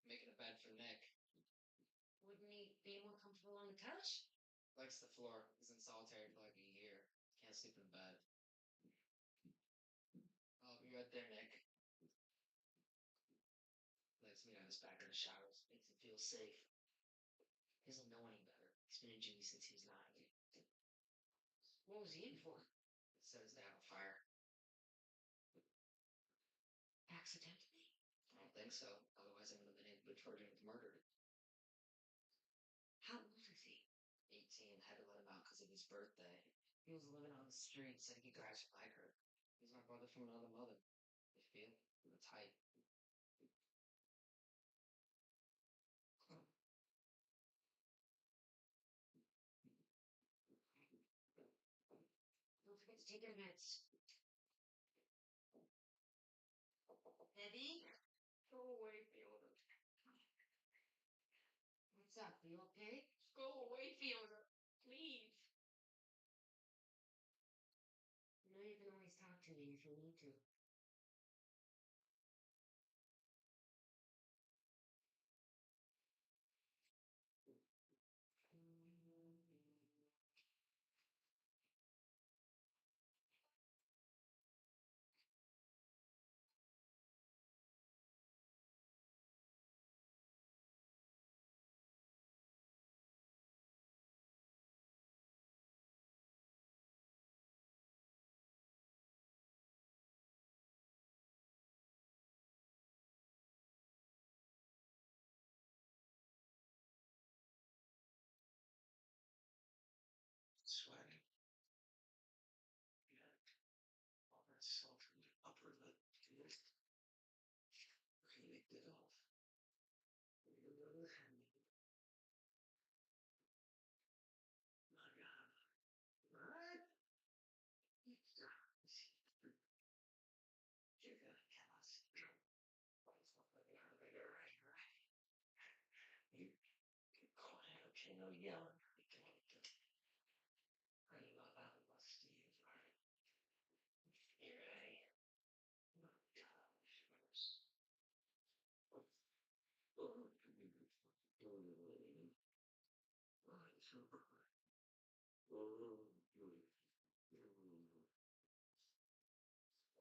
Making a bed for Nick. Wouldn't he be more comfortable on the couch? Likes the floor. He's in solitary for like a year. Can't sleep in bed. I'll be right there, Nick. Lets me on his back in the showers. Makes him feel safe. He doesn't know any better. He's been in juvie since he was 9. What was he in for? Set his dad on fire. Accidentally? I don't think so. Otherwise, I would have been able to charge him with murder. How old is he? 18, had to let him out because of his birthday. He was living on the street, said he guys like her. He's my brother from another mother. You feel? We're tight. Don't forget to take your meds. Eddie? Go away, Fiona. What's up? You okay? Go away, Fiona. Please. You know you can always talk to me if you need to. Sweating. Yeah. All that salt from the upper lip. Really get off. My God. What? You're gonna kill us. Right. You get quiet, okay? No yelling. I love how lusty you are. You ready?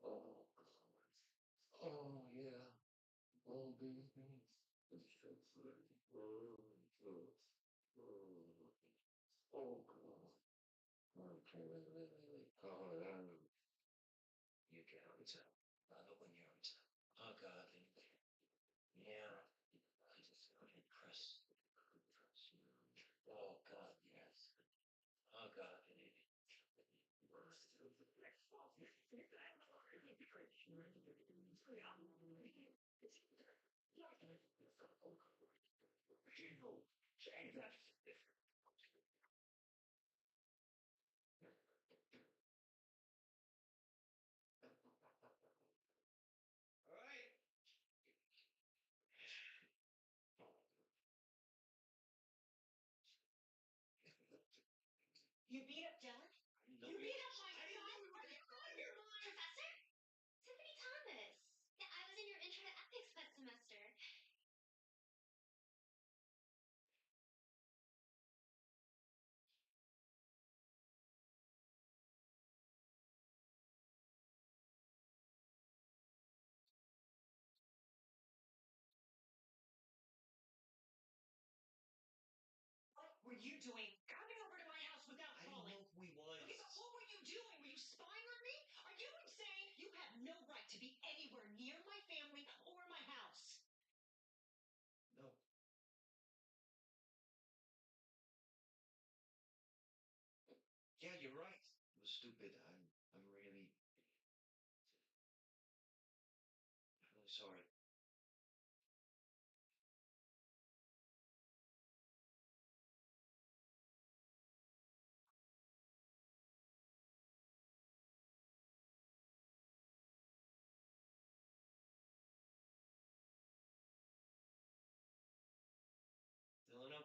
Oh, gosh. Oh, yeah. Oh, baby. It's so good. Oh, God. Okay, wait. Calm down. You get on top. I know when you're on top. Oh, God. Yeah. I just got it, Chris. Oh, God, yes. Oh, God. All right. You beat up Dylan? You beat up my son? Are you out of your mind? Professor? Tiffany Thomas. Yeah, I was in your intro to ethics that semester. What were you doing coming over to my house without calling? know who he was. Okay, but what were you doing? Were you spying on me? Are you insane? You have no right to be anywhere near my family or my house. No. Yeah, you're right. It was stupid. I'm really sorry.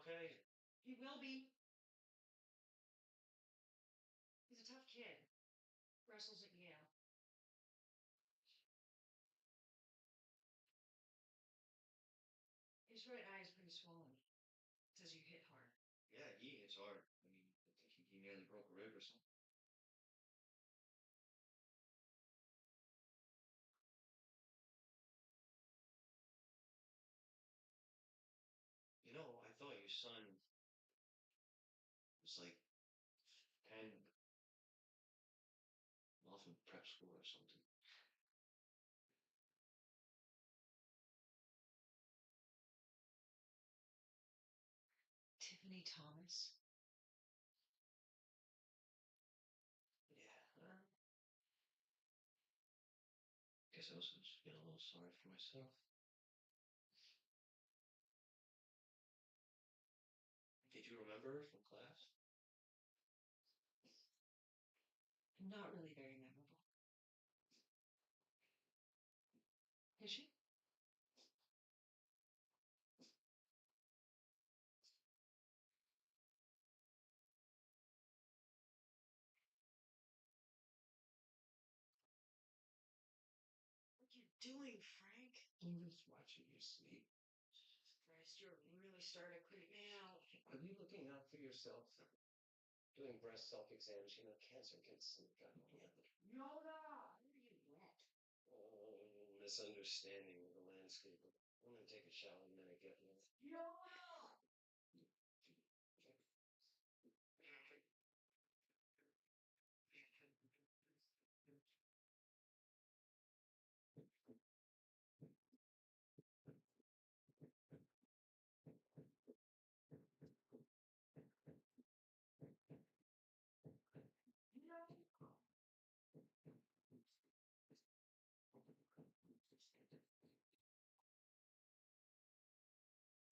okay? He will be. He's a tough kid. Wrestles at Yale. His right eye is pretty swollen. Says you hit hard. Yeah, he hits hard. I mean, I think he nearly broke a rib or something. You know, I thought your son was like kind of off in prep school or something. Tiffany Thomas. Yeah. Guess I was just feeling a little sorry for myself. Did you remember her from class? Not really very memorable. Is she? What are you doing, Frank? I'm just watching you sleep. Christ, you're really starting to creep me out. Are you looking out for yourself? Doing breast self-exams, you know, cancer gets in the gut. Yoda! Where are you wet? Oh, misunderstanding of the landscape. I'm gonna take a shower and then I get one. Yoda!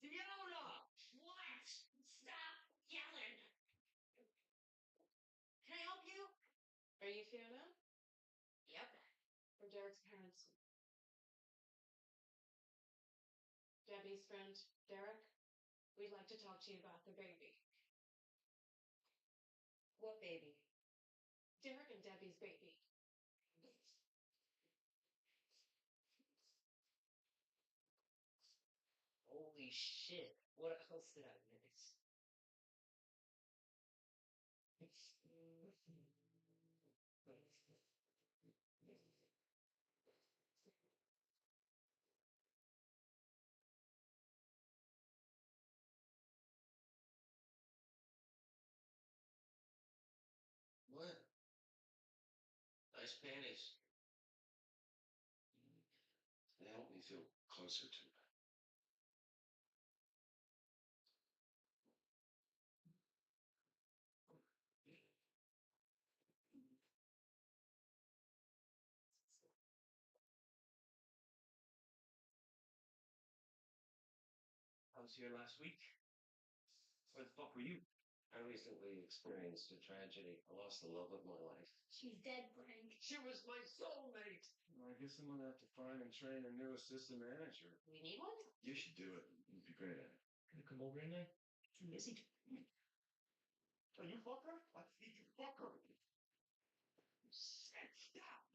Fiona! What? Stop yelling! Can I help you? Are you Fiona? Yep. We're Derek's parents. Debbie's friend, Derek. We'd like to talk to you about the baby. What baby? Derek and Debbie's baby. Holy shit. What else did I miss? What? Nice panties. They help me feel closer to her. How was your last week? Where the fuck were you? I recently experienced a tragedy. I lost the love of my life. She's dead, Frank. She was my soulmate. Well, I guess I'm gonna have to find and train a new assistant manager. We need one? You should do it. You'd be great at it. Can you come over in there? Too busy. Are you fucker? I think you fucker. Stop.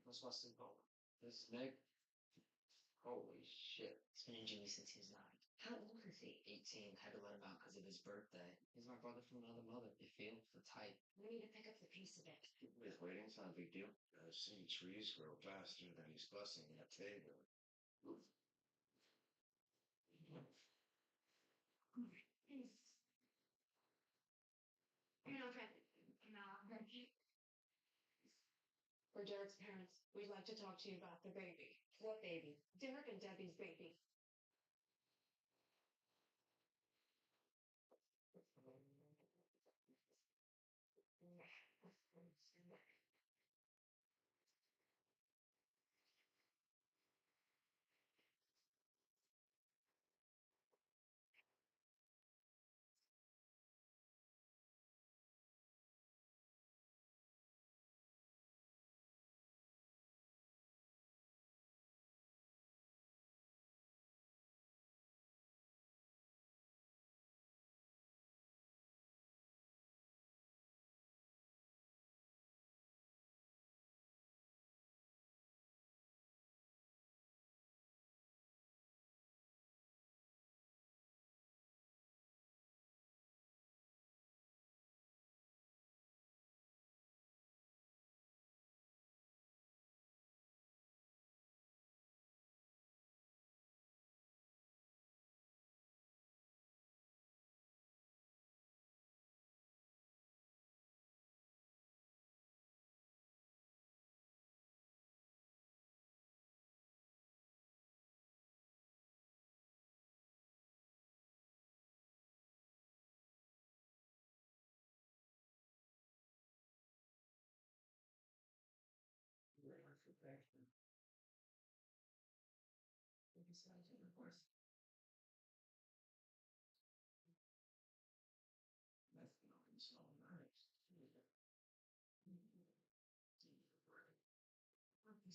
What's Weston called? This is Meg. Holy shit. He's been in Jimmy since he was 9. How old is he? 18, had to let him out because of his birthday. He's my brother from another mother. You feel? The type. We need to pick up the piece of it. Wait, waiting's not a big deal. I've seen trees grow faster than he's busting a table. You know, Frank. No. We're Derek's parents. We'd like to talk to you about the baby. What baby? Derek and Debbie's baby.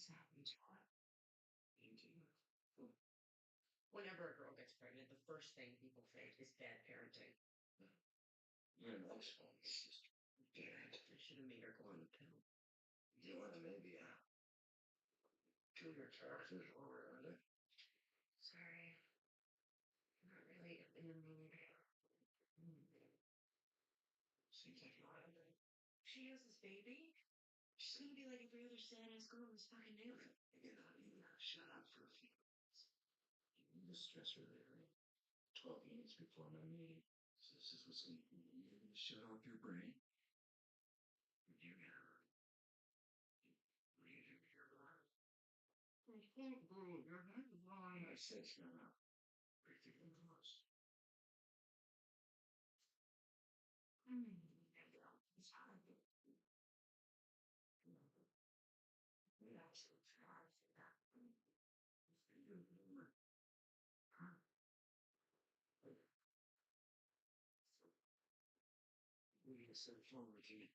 What's happened to her? Whenever a girl gets pregnant, the first thing people think is bad parenting. You're nice one, sister. Dad, I should have made her go on the pill. you want to maybe kill your characters over it? Sorry. Not really in the mood. Seems like you are. She has this baby. She's gonna be like every other sad-ass girl in this fucking neighborhood. You gotta shut up for a few minutes. You need to stress relief. 12 minutes before my meeting. So this is what's going to you to shut off your brain. You gotta read your life. I can't believe you're not lying. I said shut up. Breathe through your nose. It's hard. We need to set a phone routine.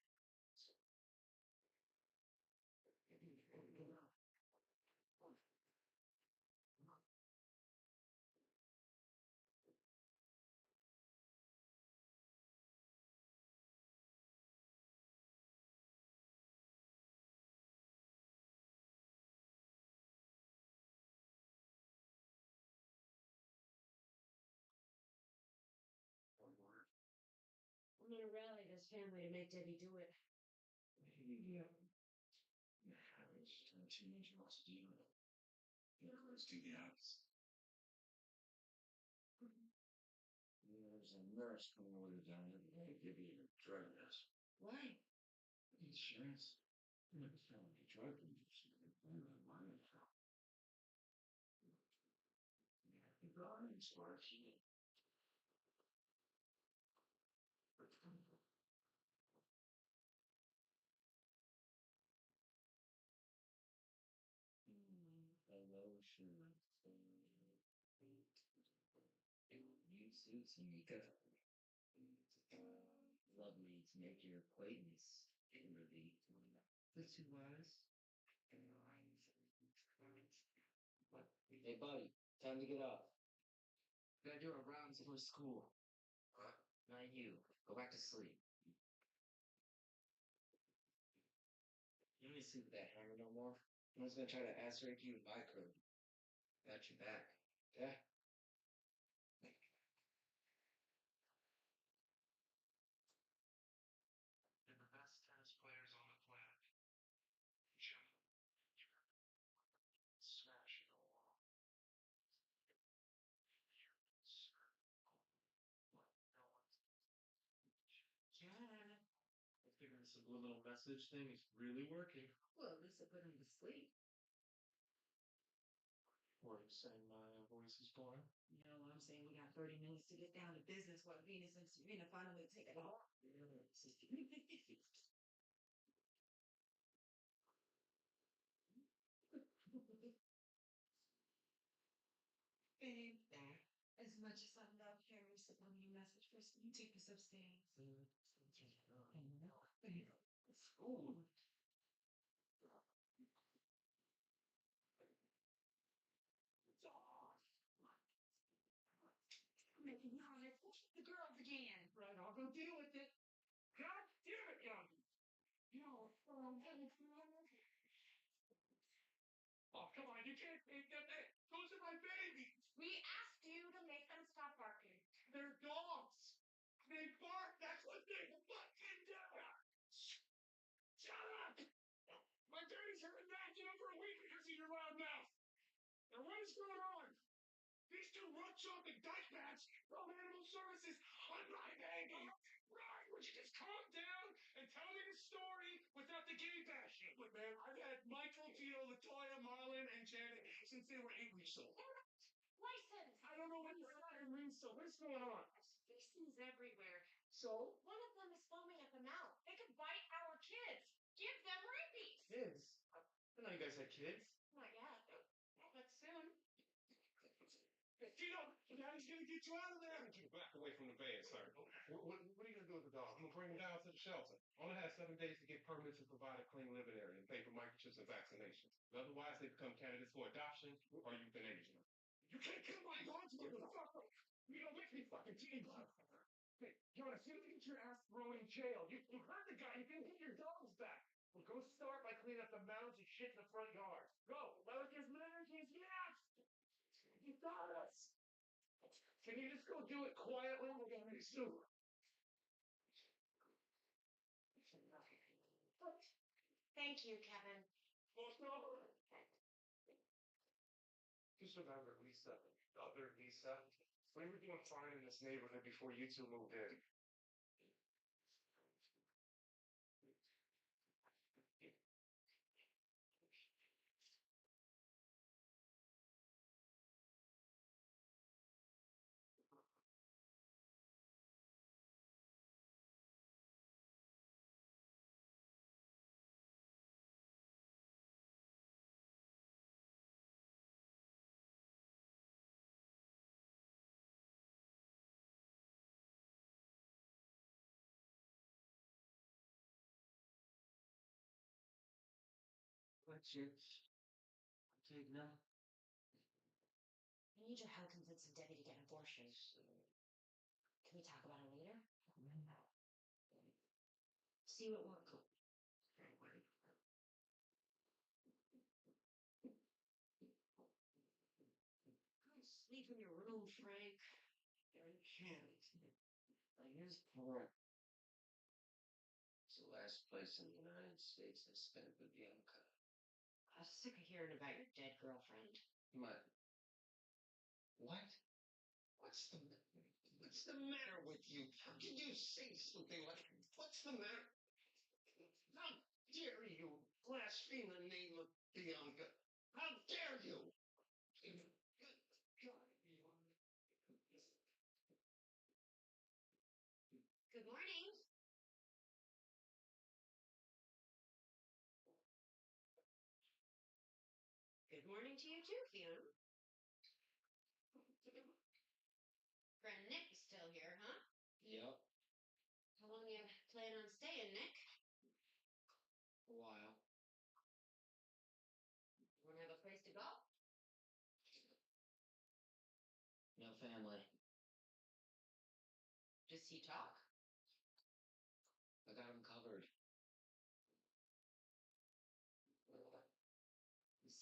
I'm gonna rally this family to make Debbie do it. Yeah. Harry's a teenager wants to do it. Let's do the opposite. There's a nurse coming over down here today to give you a drug test. Why? Insurance. You never found any drug abuse. The guardians were key. New suits and makeup. Lovely to make your acquaintance, Kimberly. The two eyes. Hey, buddy, time to get up. Gotta do our rounds for school. What? Not you. Go back to sleep. You don't need to sleep with that hammer no more. No one's gonna try to ass rape you in my crib. Got your back. Yeah? They're the best tennis players on the planet. Jim, smashing the wall. Yeah. I figure the subliminal message thing is really working. Well, at least I put him to sleep. Or you saying my voice is foreign? No, I'm saying we got 30 minutes to get down to business while Venus and Serena finally take it off. Babe, as much as I love Harry's subliminal message, first you take this upstairs. Ooh. Making Yonder push the girls again. Right, I'll go deal with it. God damn it, young. No, Oh, come on, you can't take them. Those are my babies. We asked you to make them stop barking. They're dogs. They bark. That's what they fucking do. Shut up. My babies have been back in for a week because of your loud mouth. Now, what is going on? These two rough chocolate dyke bats from Animal Services on my baby. Right, would you just calm down and tell me the story without the gay bashing? Look, man, I've had Michael, Tito, Latoya, Marlon, and Janet since they were 8 weeks old. License! I don't know what you're fucking reading, so what's going on? Feces everywhere. So? One of them is foaming at the mouth. They could bite our kids. Give them rabies. Kids? I didn't know you guys had kids. Not yet, but soon. Tito, Daddy's gonna get you out of there. Get back away from the van, sir. What are you gonna do with the dog? I'm gonna bring him down to the shelter. Only has 7 days to get permits and provide a clean living area and pay for microchips and vaccinations. Otherwise, they become candidates for adoption or euthanasia. You can't kill my dogs, motherfucker! You don't make me fucking team, motherfucker! Hey, Jonas, you don't get your ass thrown in jail. You heard the guy. You didn't get your dogs back. Well, go start by cleaning up the mounds and shit in the front yard. Go! America's Americans, yes! You got us! Can you just go do it quietly? We're gonna make soup. Thank you, Kevin. Just remember, Lisa, the other Lisa, we were doing fine in this neighborhood before you two moved in. What's your take now? I need your help convincing Debbie to get an abortion. Can we talk about it later? See what works. Sleep in your room, Frank. I can't. I use porn. It's the last place in the United States I spent with Bianca. I was sick of hearing about your dead girlfriend. What? What's the matter with you? How can you say something like that? What's the matter? How dare you blaspheme the name of Bianca? How dare you? Good God, Good morning. Good morning to you too, Fiona. Friend Nick is still here, huh? Yep, How long you plan on staying, Nick? a while. Wanna have a place to go? No family. Does he talk? I got him covered.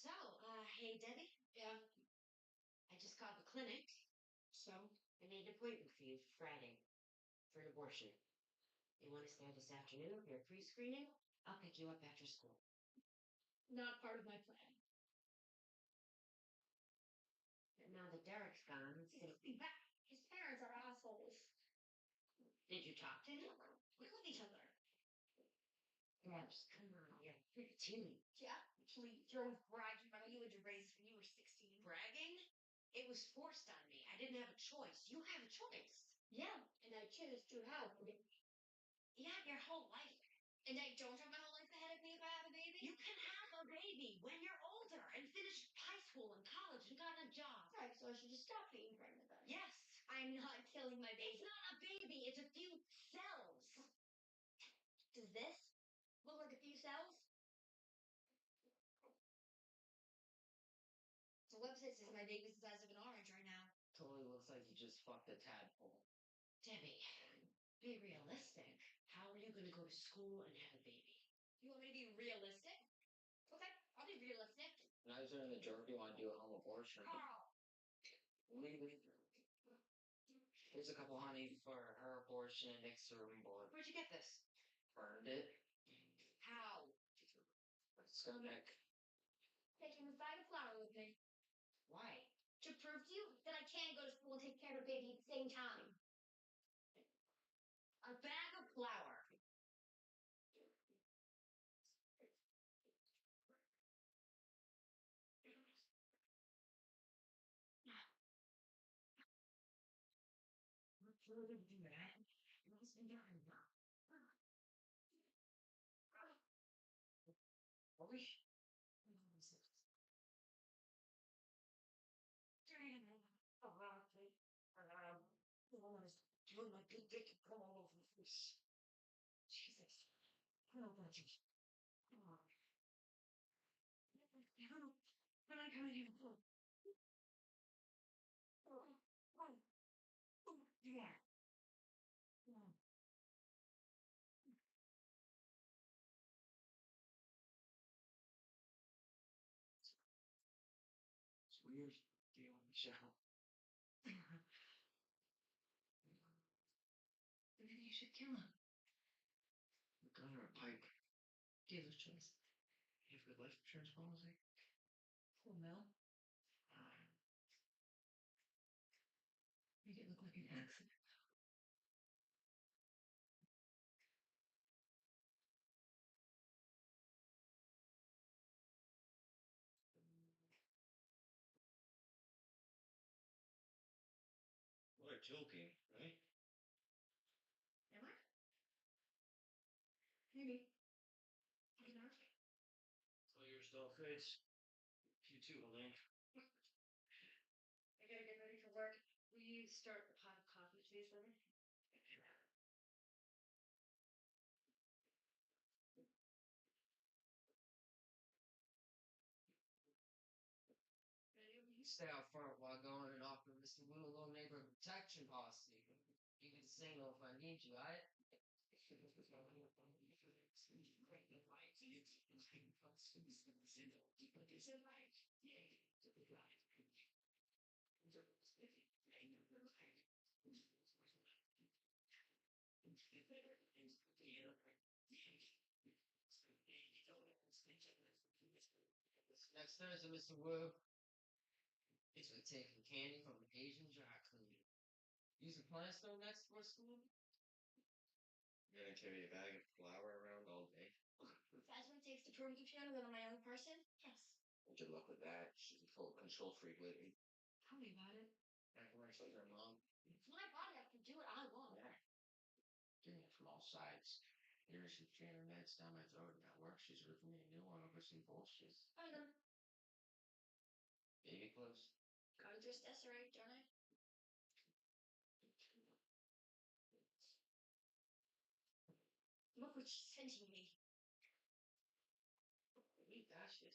So, hey Debbie. Yeah. I just called the clinic. So? I made an appointment for you for Friday for an abortion. You want to stay this afternoon for your pre-screening? I'll pick you up after school. Not part of my plan. And now that Derek's gone, it's gonna be back. His parents are assholes. Did you talk to him? We love each other. Yes, come on, you're 15. Yeah, please. You're always bragging about how you had to raise when you were 16. Bragging? It was forced on me. I didn't have a choice. You have a choice. Yeah, and I choose to have it. Yeah, your whole life. And I don't have my whole life ahead of me if I have a baby? You can have a baby when you're older and finish high school and college and got a job. Right, so I should just stop being pregnant then. Yes. I'm not killing my It's baby. not a baby. It's a few cells. Does this look like a few cells? The website says my baby's the size of an orange right now. Totally looks like you just fucked a tadpole. Debbie, be realistic. How are you going to go to school and have a baby? You want me to be realistic? Okay, I'll be realistic. Knives are in the drawer if you want to do a home abortion. Carl! Leave it. Here's a couple honey for her abortion and Nick's room board. Where'd you get this? Burned it. How? Let's go, Nick. Taking this bag of flour with me. Why? To prove to you that I can go to school and take care of a baby at the same time. A bag of flour. Sure didn't do that. It must be done. Are we? Doing my big dick and come all over the face. Jesus When I come in here, yeah. It's weird dealing with Michelle. Maybe you should kill him. A gun or a pipe. Dealer's choice. You have a good life insurance policy? Cool, Mel. Make it look like an accident. We're joking, right? Am I? Maybe. You know? So you're still face. You too, Elaine. I gotta get ready for work. Will you start the pot of coffee, please, for me? You stay out front while going and offer Mr. Wu a little neighborhood protection policy. You can signal if I need you, alright? Next Thursday, Mr. Wu. It's like taking candy from an Asian dry cleaner. Use a plant store next for school? You're gonna carry a bag of flour around all day? That's what it takes to prove you can live on my own person? Yes. Well, good luck with that. She's a full control freak lately. Tell me about it. Acting like she's her mom. It's my body. I can do what I want. Yeah. Getting it from all sides. Here she's jamming meds down my throat, and at work she's ripping me a new one over some bullshit. I know. Baby clothes. Gotta dress that's right, don't I? Look what she's sending me. Eat that shit.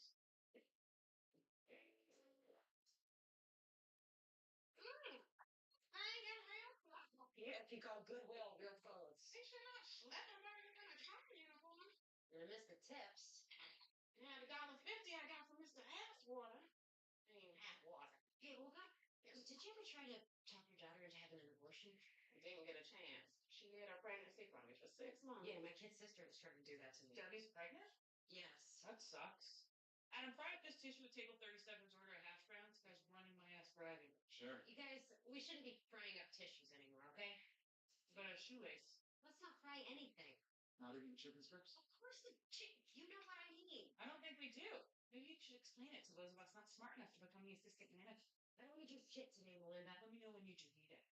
I ain't got hair. Yeah, if you call Goodwill real clothes. They should not slap everybody in a counter uniform. You're gonna miss the tips. Yeah, the $1.50 I got from Mr. Asswater. Ain't hot water. Hey, Olga, did you ever try to talk your daughter into having an abortion? Didn't get a chance. She hid her pregnancy from me for 6 months. Yeah, my kid's sister was trying to do that to me. Debbie's pregnant? Yes. That sucks. Adam, fry up this tissue with table 37's order of hash browns. Guy's running my ass ragged. Sure. You guys, we shouldn't be frying up tissues anymore, okay? But a shoelace. Let's not fry anything. Not even chicken strips? Of course, you know what I mean. I don't think we do. Maybe you should explain it to those of us not smart enough to become the assistant manager. I don't need your shit today, Melinda. Let me know when you do need it.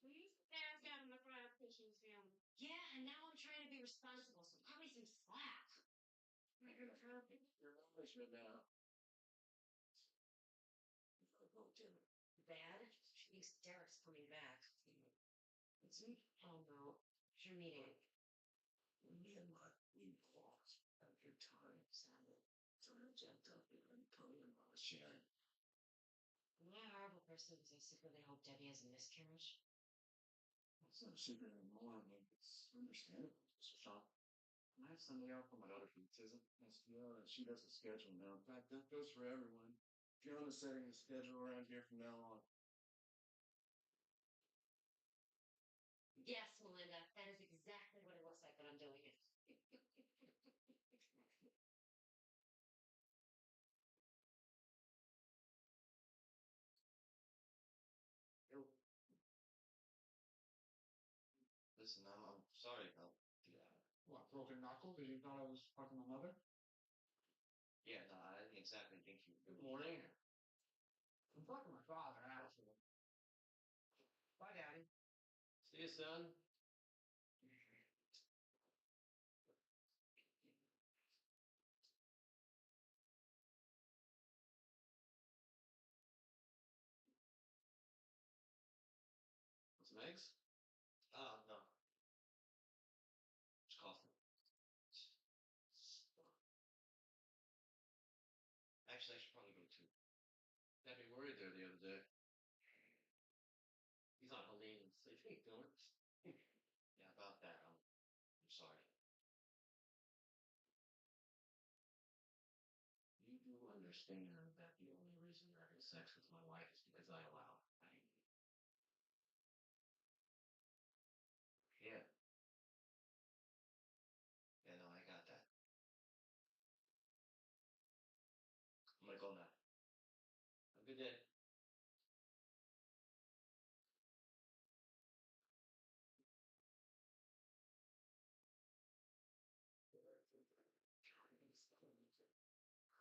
Please ask Adam to fry up tissues, Sam. Yeah, and now I'm trying to be responsible, so cut me some slack. You're establishment now. Bad? She thinks Derek's coming back. It's me? Oh no. Your meeting. Me and my weed claws have your time, Sally. So I jumped up here and told him I was sharing. Am I a horrible person because I secretly hope Debbie has a miscarriage? It's not a secret anymore. I mean, it's understandable. It's a shock. I have Sunday off for my daughter from autism. SDL, and she does the schedule now. In fact, that goes for everyone. Fiona's setting the schedule around here from now on. Yes, Melinda. That is exactly what it looks like when I'm doing it. Listen, I'm sorry, pal. What, broken knuckle? Because you thought I was fucking my mother? Yeah, no, I didn't exactly think you. Good morning. I'm fucking my father, actually. Bye, Daddy. See you, son. Want some eggs? No. Just coffee. Jared there the other day. He's on Helene, so you ain't doing it. Yeah, about that, I'm sorry. You do understand that the only reason you're having sex with my wife is because I allow it, right? Yeah. Yeah, no, I got that. I'm gonna go now. Have a good day.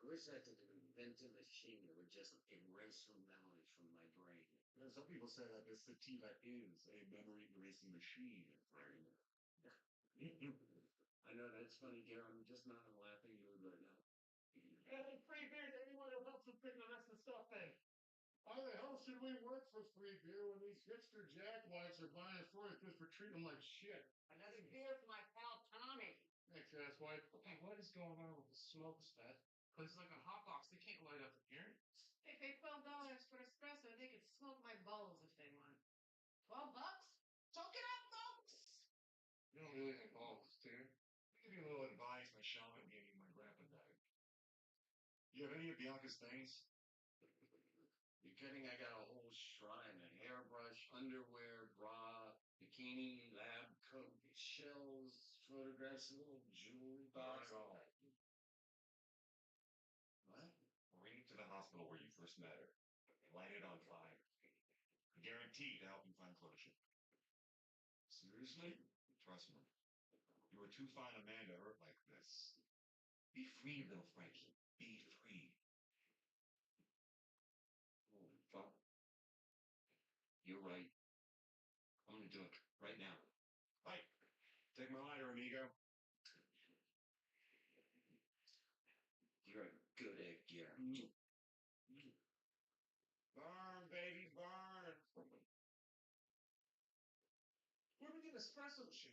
I wish I could invent a machine that would just erase some memories from my brain. You know, some people say that the sativa is a memory erasing machine. Right? I know that's funny, Gary. I'm just not in a laughing mood right now. Hey, free beer to anyone who helps us pick the rest of the stuff in. Why the hell should we work for free beer when these hipster jackwads are buying it for us because we're treating them like shit? Another beer for my pal Tommy. Thanks, asswipe. Okay, what is going on with the smoke stuff? Because it's like a hot box. They can't light up in here. They pay $12 for espresso. They could smoke my balls if they want. $12? Talk it up, folks! You don't really have balls, do you? I'll give you a little advice my shaman gave me when my grandpa died. You have any of Bianca's things? You kidding? I got a whole shrine, a hairbrush, underwear, bra, bikini, lab coat, shells, photographs, a little jewelry box. What? What? Bring it to the hospital where you first met her. Light it on fire. Guaranteed to help you find closure. Seriously? Trust me. You were too fine a man to hurt like this. Be free, little Frankie. Be free. Holy fuck. You're right. I'm gonna do it right now. Hey, take my lighter, amigo. You're a good egg, Gary. Burn, baby, burn. Where do we get espresso machine?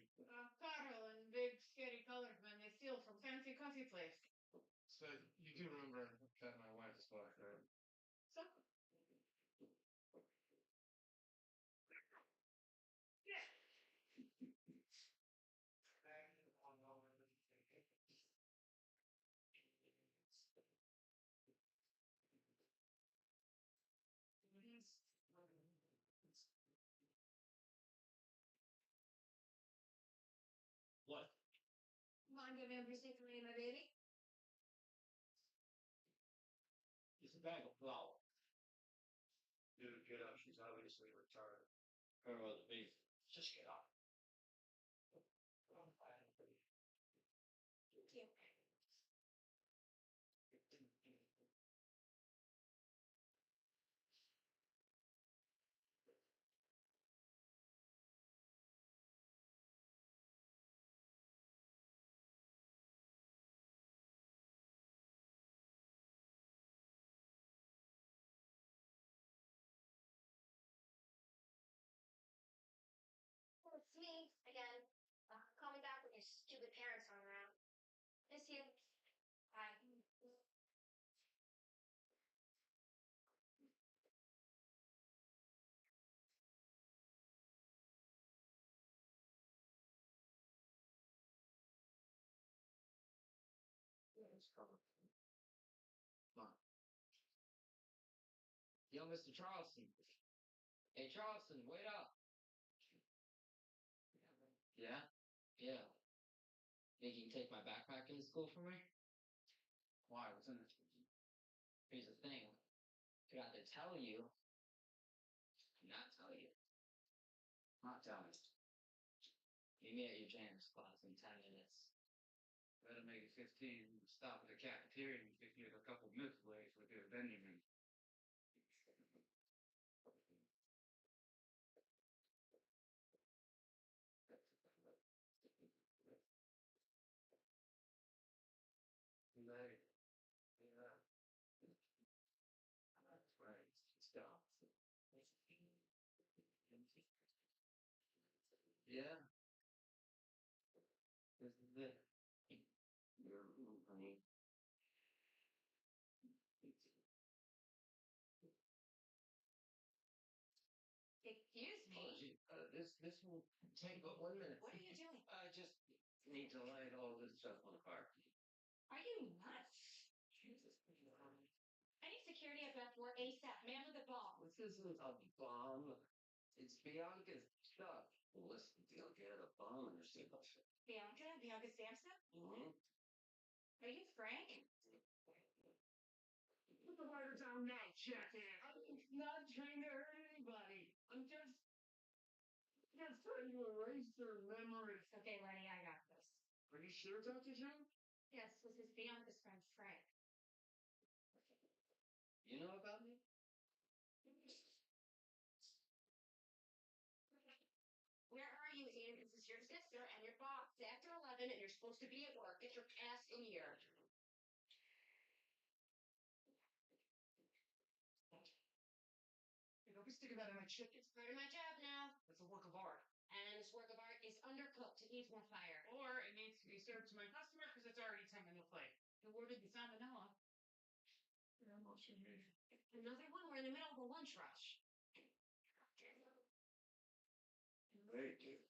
Carl and big, scary colored men they steal from fancy coffee place. So you do remember that my wife is black, right? So, What? Mind giving me a receipt for me and my baby? It's a bag of flour. Dude, get up. She's obviously retarded. Her or the beef. Just get up. Thank you. Oh, it's me again. Call me back when your stupid parents aren't around. Miss you. Bye. Come on. Yo, Mr. Charleston. Hey, Charleston, wait up. Yeah? Yeah. Think you can take my backpack into school for me? Why? What's in it? Here's the thing. Forgot to tell you. Not tell you. Not tell me. Meet me at your janitor's class in 10 minutes. Better make it 15. Stop at the cafeteria and you get a couple minutes away for the vending. Night. Yeah. That's right. Stop. Yeah. This is it. Your room, honey. This will take but 1 minute. What are you doing? I just need to light all this stuff on the car. Are you nuts? I need security at that door ASAP. Man with the ball. This isn't a bomb. It's Bianca's stuff. Listen, Bianca had a bomb in her suitcase. Bianca? Bianca Sampson? Mm-hmm. Are you Frank? Put the lighter down now, jackass. I'm not trying to hurt anybody. I'm just trying to erase their memories. Okay, Lenny, I got this. Are you sure, Dr. Joe? Yes, this is Bianca's friend Frank. You know about me? Where are you, Ian? This is your sister and your boss. It's after 11 and you're supposed to be at work. Get your ass in here. Hey, don't be sticking that in my chicken. It's part of my job now. It's a work of art. And this work of art is undercooked. It needs more fire. Or it needs to be served to my customer because it's already 10 on the plate. The word is salmonella. Yeah, I'm also me. Another one? We're in the middle of a lunch rush. Very good.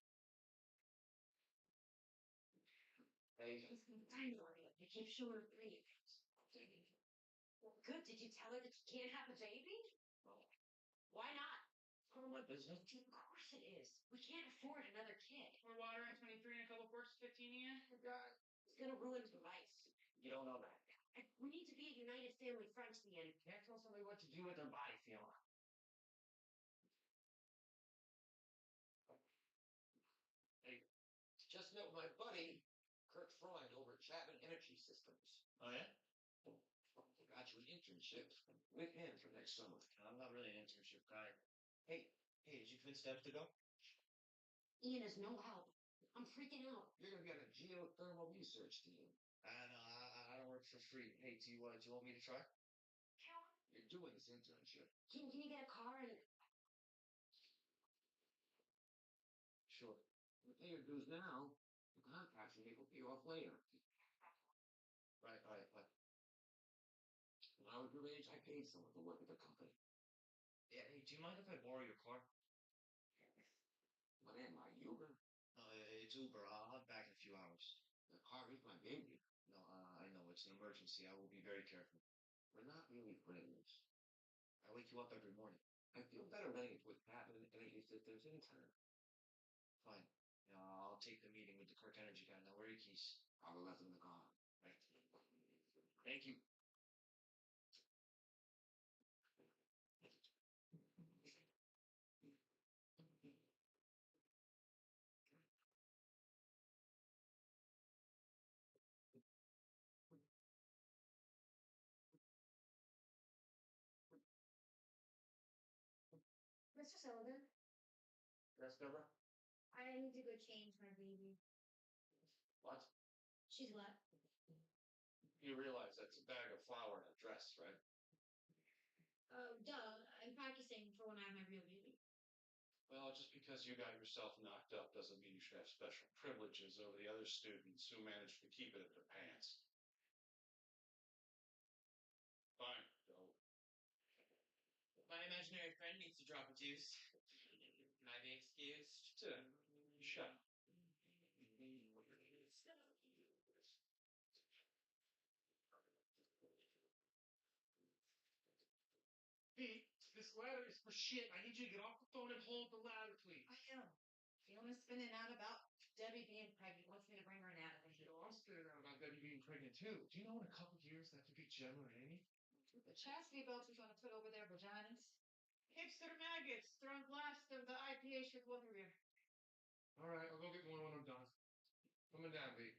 Hey, You keep showing her pretty. Well, good. Did you tell her that you can't have a baby? Why not? none of my business. Of course it is. We can't afford another kid. More water at 23 and a couple quarts, 15 Ian. It's gonna ruin your life. You don't know that. We need to be a united family front, Ian. Can't tell somebody what to do with their body, Fiona. Hey, just met my buddy, Kurt Freund, over at Chapman Energy Systems. Oh yeah? Got you an internship with him for next summer. I'm not really an internship guy. Hey, did you convince Deb to go? Ian is no help. I'm freaking out. You're gonna be on a geothermal research team. I don't work for free. Hey, do you want me to try? You're doing this internship. Can you get a car and... Sure. You pay your dues now, the contract will pay you off later. Right. When I was your age, I paid someone to work at the company. Yeah, hey, do you mind if I borrow your car? What am I, Uber? No, it's Uber. I'll have back in a few hours. The car is my baby. No, I know. It's an emergency. I will be very careful. We're not really friends. I wake you up every morning. I feel better letting it with Chapman Energy Systems intern. Fine. Yeah, I'll take the meeting with the Kirk Energy guy. Now, where are your keys? I will left in the car. Right. Thank you. Mr. Sullivan, Yes, Deborah? I need to go change my baby. What? She's what? You realize that's a bag of flour and a dress, right? Oh, duh. I'm practicing for when I have my real baby. Well, just because you got yourself knocked up doesn't mean you should have special privileges over the other students who managed to keep it in their pants. Fine, go. My imaginary friend needs to drop a deuce. Can I be excused? Shut up. Pete, this ladder is for shit. I need you to get off the phone and hold the ladder, please. I know. Fiona's spinning out about Debbie being pregnant. Wants me to bring her an Natalie. You know, I'm spinning out about Debbie being pregnant too. Do you know in a couple of years that could be Gemma or Amy? The chastity belts we're going to put over their vaginas. Hipster maggots throwing glass of the IPA with both of you. All right, I'll go get one when I'm done. Coming down, baby.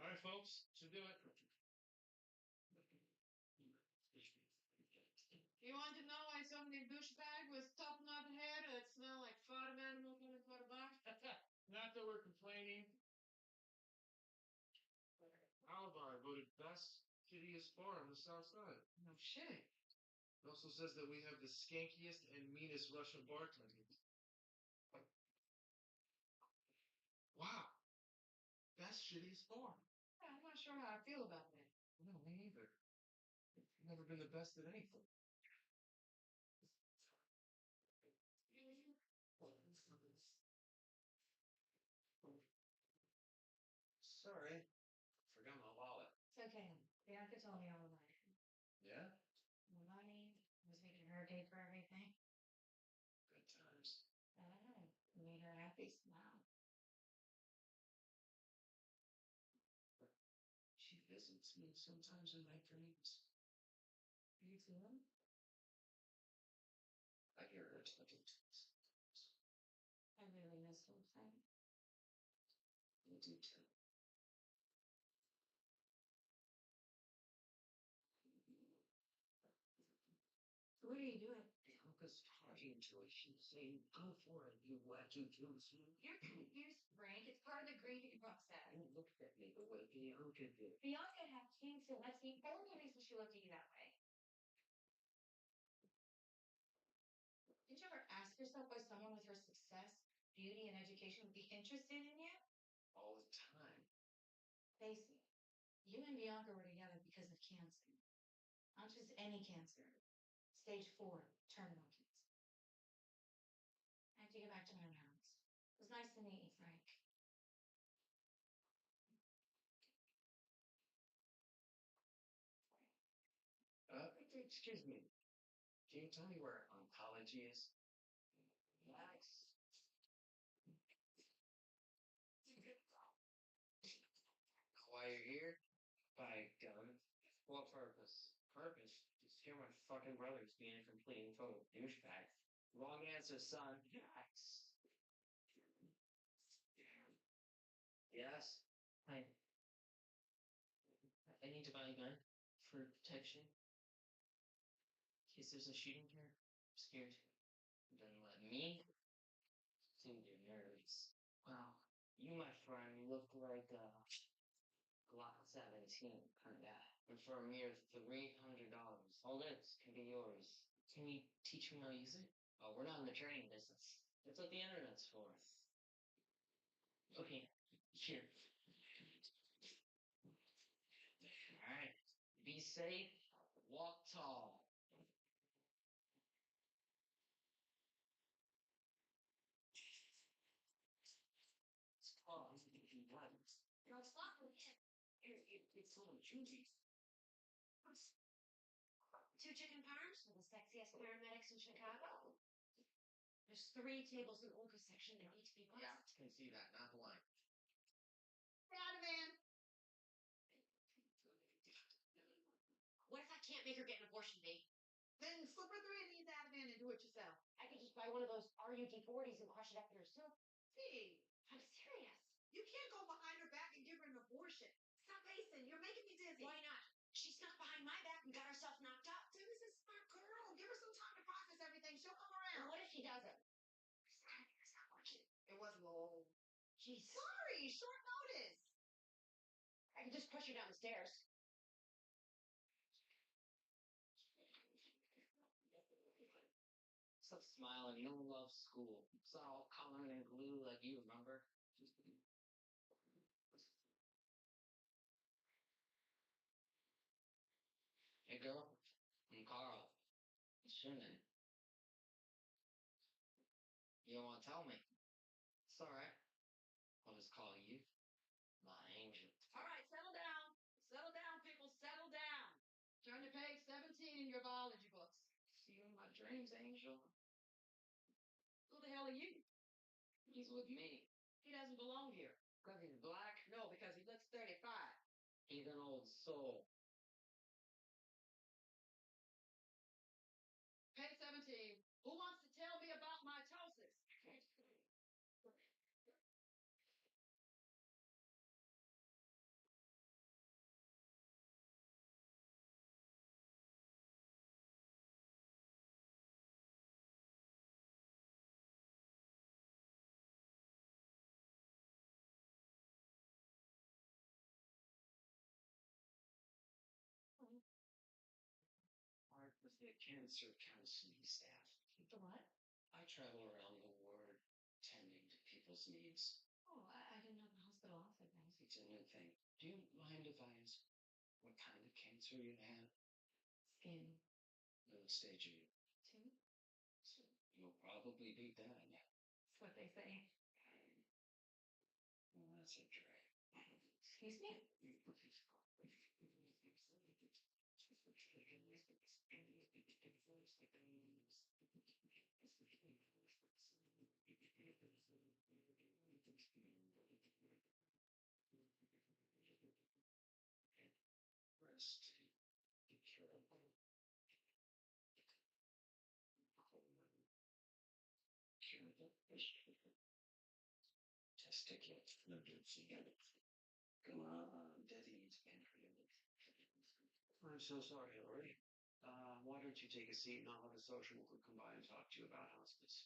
All right, folks, should do it. You want to know why so many douchebag with top knot hair that smell like farm animal coming for the box? Not that we're complaining. Alibi voted best shittiest bar on the south side. No shit. It also says that we have the skankiest and meanest Russian bartenders. Wow. Best shittiest bar. Yeah, I'm not sure how I feel about that. No, me neither. Never been the best at anything. told me all about it. Yeah? The money, was making her pay for everything. Good times. Made her happy smile. She visits me sometimes in my dreams. You too? I hear her talking to us. I really miss those things. You do too. So what are you doing? Bianca's talking to us. She's saying, go for it, you wacky juice. You're confused, Frank. It's part of the grieving process. You looked at me the way Bianca did. Bianca had cancer. That's the only reason she looked at you that way. Did you ever ask yourself why someone with her success, beauty, and education would be interested in you? All the time. Face it. You and Bianca were together because of cancer. Not just any cancer. Stage 4, terminal cancer. I have to get back to my rounds. It was nice to meet you, Frank. Excuse me. Can you tell me where oncology is? Relax. Why you're here? By gun. What purpose? Purpose? Just hear my fucking brother's being a complete and total douchebag. Wrong answer, son. Yes. Yes. I need to buy a gun for protection. In case there's a shooting here. I'm scared. Then let me soothe your nerves. Wow. You, my friend, look like a Glock 17 kind of guy. And for a mere $300, all this can be yours. Can you teach me how to use it? Oh, we're not in the training business. That's what the internet's for. Okay, here. Alright. Be safe. Walk tall. It's tall. No, stop with it. It's so juicy. 2 chicken parms for the sexiest paramedics in Chicago. There's 3 tables in Olga's section that need to be booked. Yeah, can see that, not the line. Donovan! What if I can't make her get an abortion, babe? Then slip her 3 of these Ativan and do it yourself. I could just buy one of those RUD-40s and crush it up in her soup. See, I'm serious. you can't go behind her back and give her an abortion. Stop pacing. You're making me dizzy. Why not? She snuck behind my back and got herself knocked up. Dennis is a smart girl. Give her some time to process everything. She'll come around. And what if she doesn't? It's not working. It wasn't long. Jeez. Sorry, short notice. I can just push her down the stairs. Stop smiling. You don't love school. It's all coloring and glue like you remember. Hey girl, I'm Carl. What's your name? You don't want to tell me? It's alright. I'll just call you my angel. All right, settle down. Settle down, people. Settle down. Turn to page 17 in your biology books. See you in my dreams, angel. Who the hell are you? He's with me. He doesn't belong here. Because he's black. No, because he looks 35. He's an old soul. Page 17. Who wants to tell me about mitosis? Art with the cancer counseling staff. The what? I travel around the world tending to people's needs. Oh, I didn't know the hospital offered things. It's a new thing. Do you mind if I ask what kind of cancer you have? Skin. What stage are you? 2. So you'll probably be done. That's what they say. Well, that's a drag. Excuse me? Rest. Be careful. Testiculate fluids. Come on, Daddy. I'm so sorry, Lori. Why don't you take a seat and I'll have a social worker come by and talk to you about hospice.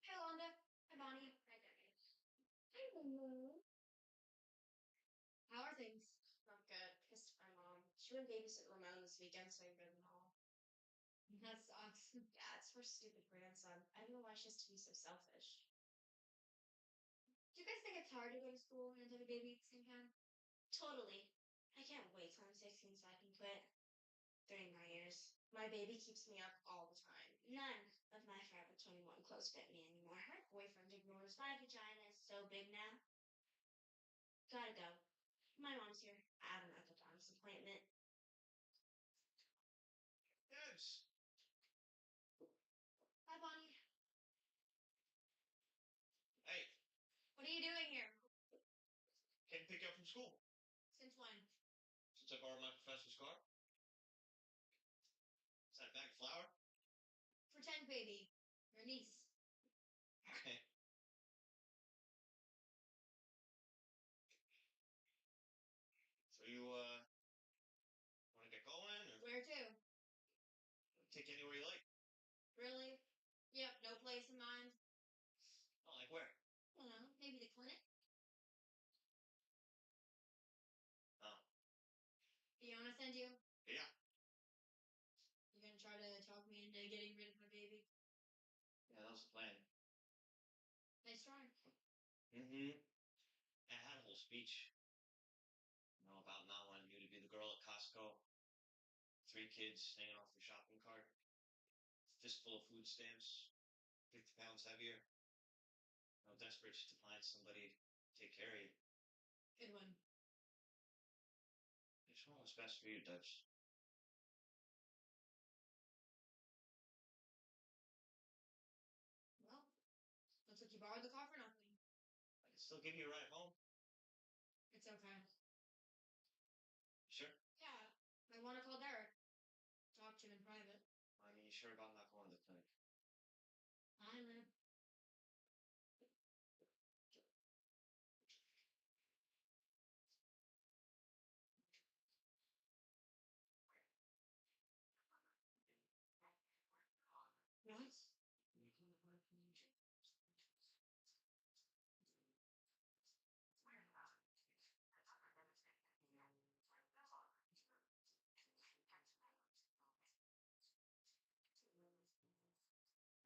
Hey, Londa. Hi, Bonnie. Hi, Dennis. Hello. How are things? Not good. Pissed at my mom. She went babysit Ramon this weekend, so I go to the hall. That sucks. Yeah, it's her stupid grandson. I don't know why she has to be so selfish. Do you guys think it's hard to go to school and have a baby at the same time? Totally. I can't wait till I'm 16 so I can quit. 39 years. My baby keeps me up all the time. None of my Forever 21 clothes fit me anymore. My boyfriend ignores my vagina is so big now. Gotta go. My mom's here. I have an orthodontist appointment. Yes. Hi, Bonnie. Hey, What are you doing here? came to pick you up from school. Since when? Since I borrowed my professor's car. Is that a bag of flour? Pretend baby. Your niece. Okay. So you, want to get going, or Where to? take you anywhere you like? Really? Yep, no place in mind. Oh, like where? I don't know. Maybe the clinic? Oh, Fiona send you? yeah. You gonna try to talk me into getting rid of my baby? Yeah, that was the plan. Nice try. Mm-hmm. I had a whole speech. You know, about not wanting you to be the girl at Costco. 3 kids hanging off the shopping cart. Fistful of food stamps. 50 pounds heavier. I'm desperate to find somebody to take care of you. Good one. I just want what's best for you, Dutch. Well, looks like you borrowed the car for nothing. I can still give you a ride home. It's okay. Sure? Yeah, I want to call Derek. Talk to him in private. I mean, you sure about not going to the clinic? I live. What?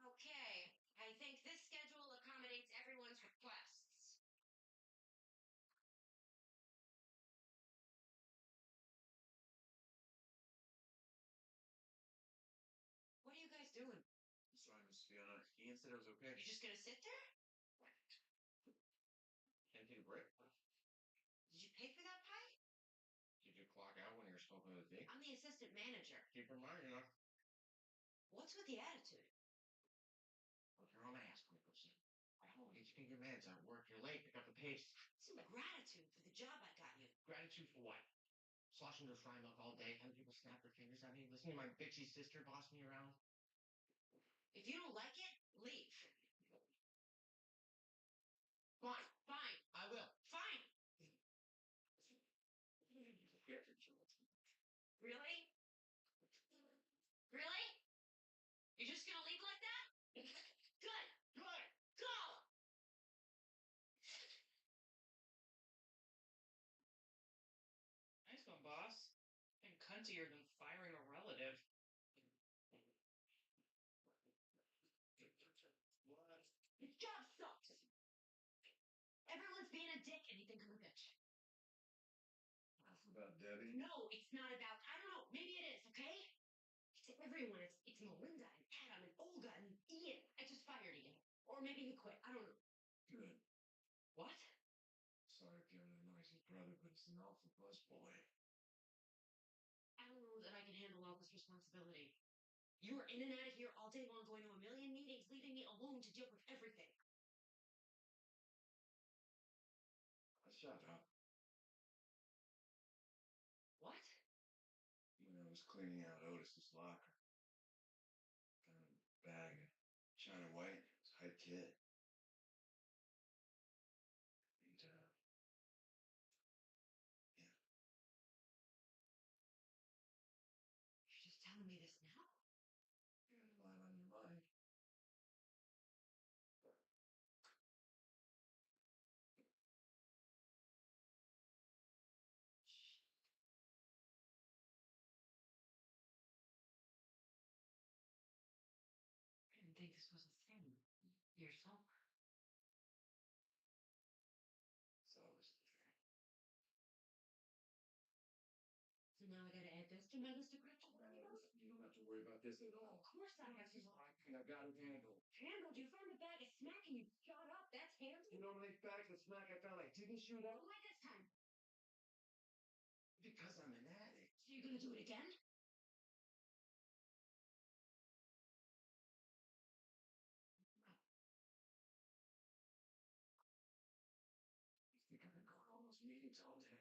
Okay, I think this schedule accommodates everyone's requests. What are you guys doing? Sorry, Miss Fiona. Ian said it was okay. You just gonna sit there? Can't take a break. Did you pay for that pie? Did you clock out when you were smoking with Vic? I'm the assistant manager. Keep in mind, you're not. What's with the attitude? Look, you're on my ass 20%. I don't get you get your meds at work. You're late. Pick up the pace. Some gratitude for the job I got you. Gratitude for what? Sloshing those fry milk all day, having people snap their fingers at me, listening to my bitchy sister boss me around. If you don't like it, leave. Fine. Fine. I will. Fine. Really? Really? You're just gonna leave like that? Good. Good. Go! Nice one, boss. And cuntier than firing a relative. This job sucks. Everyone's being a dick and you think I'm a bitch. About Debbie? No, it's not about. I don't know. Maybe it is. Okay. It's everyone. It's Melinda and Adam and Olga and Ian. I just fired Ian, or maybe he quit. I don't know. Good. What? Sorry if you're the noisy brother, but it's an awful buzz boy. I don't know that I can handle all this responsibility. You were in and out of here all day long, going to a million meetings, leaving me alone to deal with everything. Shut up. What? When I was cleaning out Otis's locker, found a bag of China White. It was high kid. And, yeah. You're just telling me this now? You had a lot on your mind. I didn't think this was a thing. You're sober. It's always the thing. So now I gotta add this to my list of critical items? You don't have to worry about this at all. Of course I have to. I got it handled. Handled? You found a bag of smack and you shot up. That's handled? You know how many bags of smack I found I didn't shoot up? Why this time? Because I'm an addict. So you're gonna do it again? You think I've been going to all those meetings all day?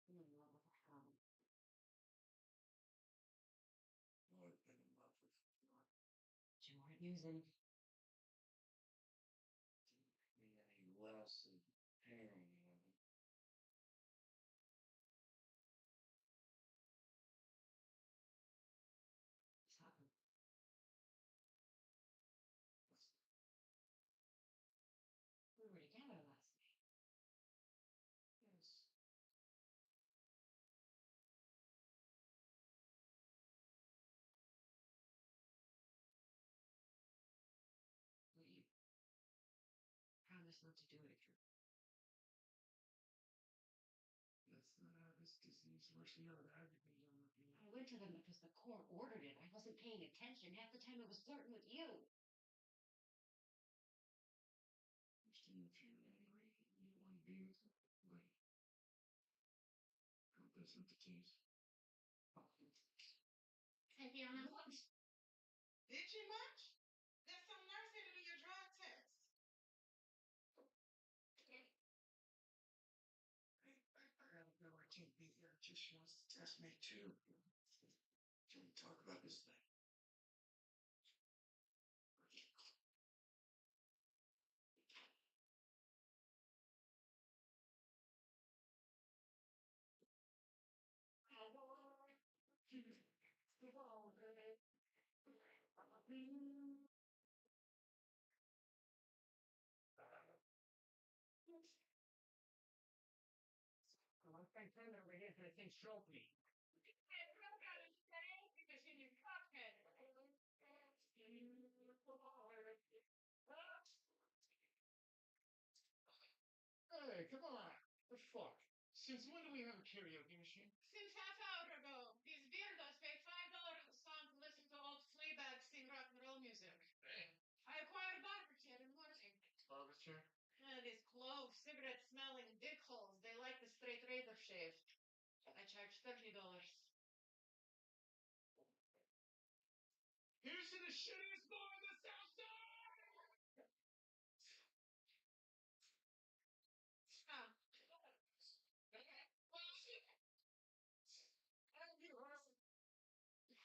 I'm in love with a hound. I've been in love with you. You weren't using. Me any less than heroin. What's happened? We were together last night. Yes. But you promised not to do it again. That's not how this disease works. You know that. I went to them because the court ordered it. I wasn't paying attention. Half the time I was flirting with you. Understand if you're angry and you want to be with them, but I hope that's not the case. Hey, Fiona. Did you much? There's some nurse here to do your drug test. I gotta go. I can't be here. She wants to test me too. Can we talk about this thing? My friend turned over here for the thing stroke me. Hey, come on. The fuck? Since when do we have a karaoke machine? Since half hour ago, these weirdos paid $5 a song to listen to old Fleabag sing rock and roll music. I acquired a barber chair in the morning. Barber chair? These clove, cigarette smelling dick holes, they like the straight razor shave. I charge $30. Here's to the shittiest boy in the South Side! Oh.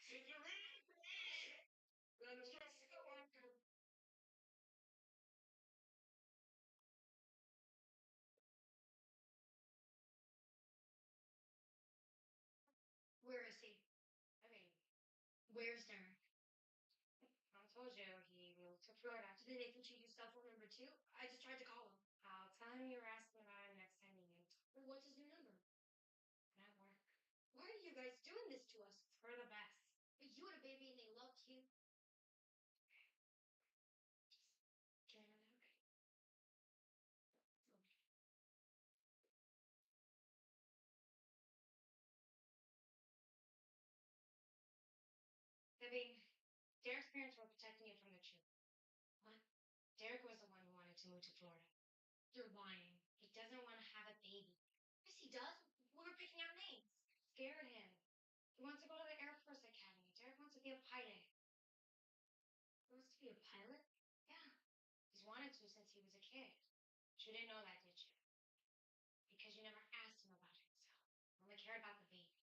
If you're in for me, then just go on. Where is he? I mean, where's Derek? I told you he moved to Florida. Did they put you your cell phone number too? I just tried to call him. I'll tell him you're asking about him next time you meet. Well, what's his new number? Not work. Why are you guys doing this to us? For the best. But you had a baby and they loved you. Irving, Derek's parents were protecting you from the truth. What? Derek was the one who wanted to move to Florida. You're lying. He doesn't want to have a baby. Yes, he does. We were picking out names. Scared him. He wants to go to the Air Force Academy. Derek wants to be a pilot. He wants to be a pilot? Yeah. He's wanted to since he was a kid. But you didn't know that, did you? Because you never asked him about himself. Only cared about the baby.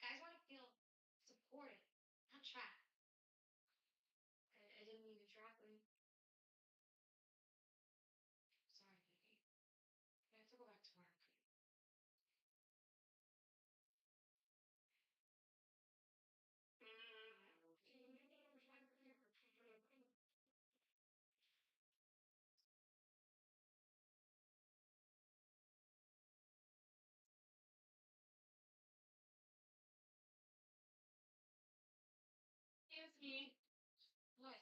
Guys want to feel supported, not trapped. I didn't mean to trap him. Sorry, baby. I have to go back to work. Excuse me. What?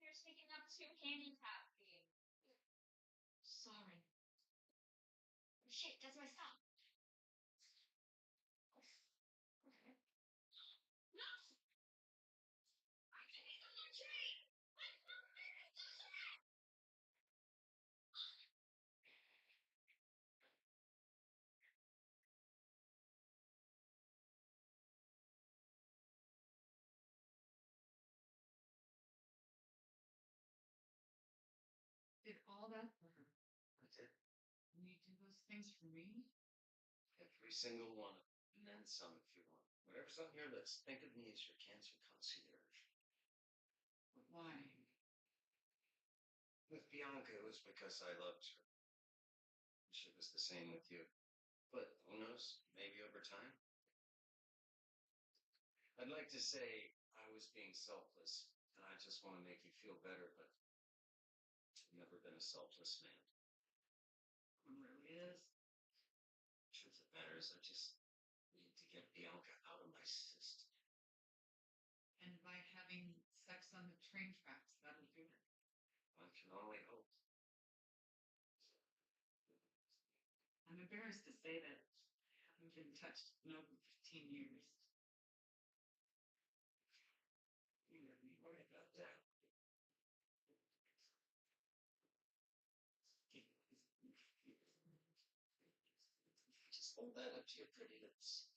You're sneaking up too handicapped. Sorry. Shit, that's my stuff. No! I'm taking on my train! Did all that for her. That's it. And you do those things for me? Every single one. And then some if you want. Whatever's on your list, think of me as your cancer concierge. But why? With Bianca, it was because I loved her. She was the same with you. But who knows? Maybe over time. I'd like to say I was being selfless, and I just want to make you feel better, but I've never been a selfless man. It really is. Truth of the matter is, I just need to get Bianca out of my system. And by having sex on the train tracks, that'll do it. I can only hope. I'm embarrassed to say that I haven't been touched in over 15 years. You never be worried about that. Just hold that up to your pretty lips.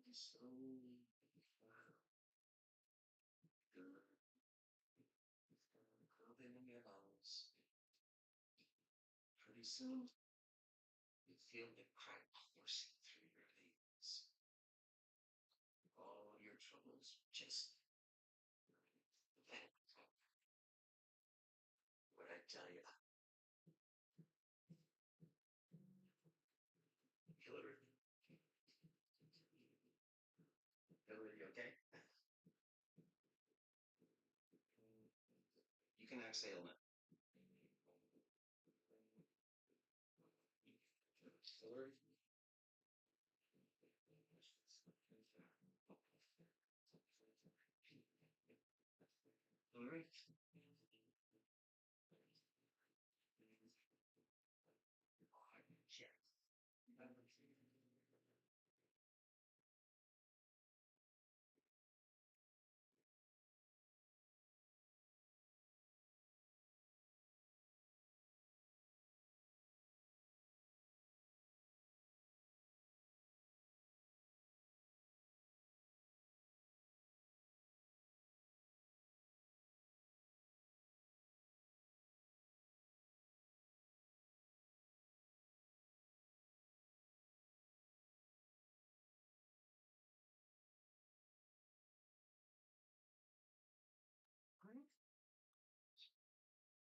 Slowly. Good. Curling in your lungs. Pretty soon, you feel the crack coursing through your veins. All your troubles just vanish. What I tell you. Hillary. Hillary, you okay? You can exhale now. Hillary. Hillary.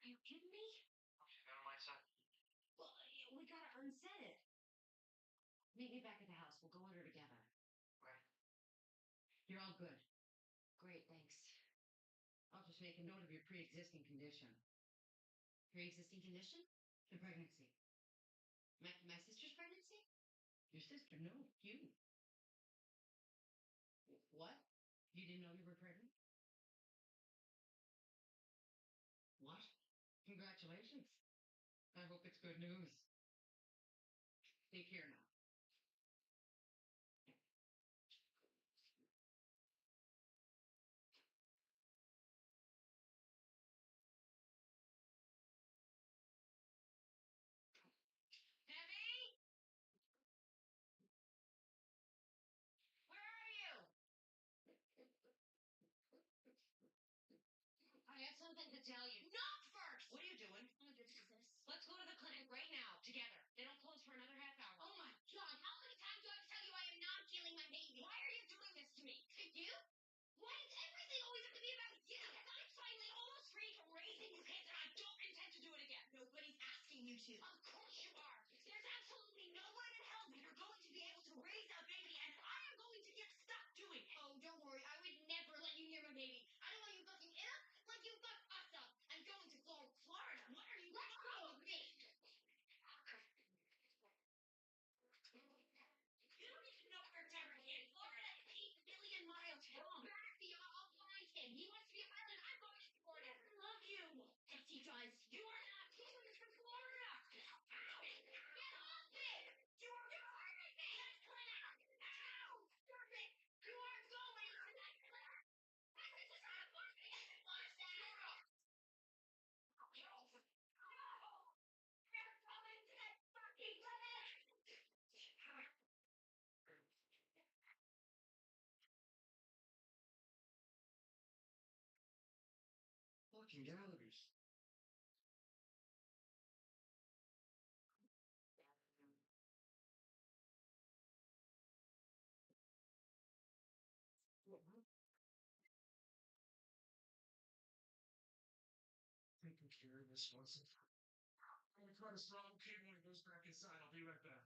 Are you kidding me? Go to my side. Well, we gotta unset it. Meet me back at the house. We'll go order together. Right. You're all good. Great, thanks. I'll just make a note of your pre-existing condition. Pre-existing condition? The pregnancy. My sister's pregnancy? Your sister? No, you. What? You didn't know you were pregnant? What? Congratulations. I hope it's good news. Take care now. Debbie? Where are you? I have something to tell you. Not first! What are you doing? Let's go to the clinic right now, together. They don't close for another half hour. Oh my god, how many times do I have to tell you I am not killing my baby? Why are you doing this to me? You? Why does everything always have to be about you? Because I'm finally almost free from raising you kids and I don't intend to do it again. Nobody's asking you to. Of course you are. There's absolutely no one in hell that you're going to be able to raise a baby and I am going to get stuck doing it. Oh, don't worry. I would never let you near my baby. I don't want you fucking it up like you fucked us up. I'm going to Florida. What are you doing with me? You don't even know where Derek is. Florida is 8 billion miles long. That's the all blind kid. He wants to be a pilot. I'm going to Florida. I love you. Yes, he does. You are not. He is from Florida. Get off it. You are hurting me. That's Clint. No. Stop it. You are going to that Clint. This is not working. What's that? No. No. You're coming to that fucking clinic. Fucking galleries. Taking care of this once and for all. I'm gonna cut a strong kid when it goes back inside. I'll be right back.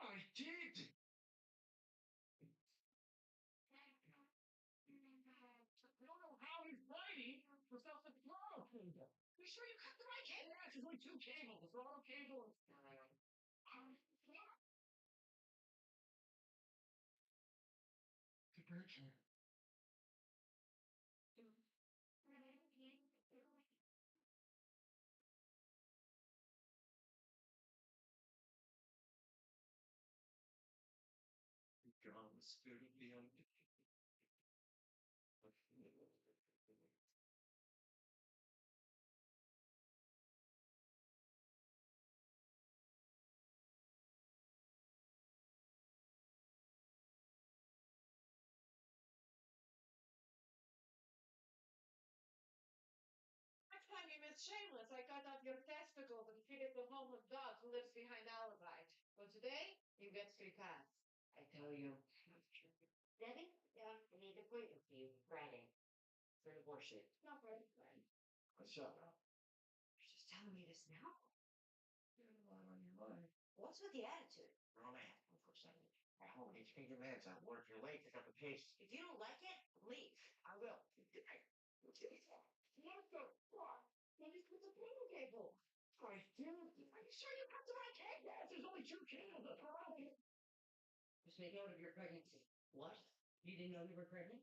I did. I don't know how he's fighting without the throttle cable. You sure you cut the right cable? Yeah, there's only two cables. The throttle cable is. The bridge. God, the spirit of the Next time you miss Shameless, I cut off your testicles and feed it to a homeless dog who lives behind Alibi. But today, you get 3 cats. I tell you. Debbie? Yeah, I need to appointment with you Friday. For the bullshit. No, Friday. What's up? You're just telling me this now? What's with the attitude? Romance, of course I need. At home, you change your meds out. Work your late, pick up the pace. If you don't like it, leave. I will. What the fuck? Then just put the cable cable. I did. Are you sure you cut the right cable? Yes, there's only two cables. The throttle cable. Just make note of your pregnancy. What? You didn't know you were pregnant?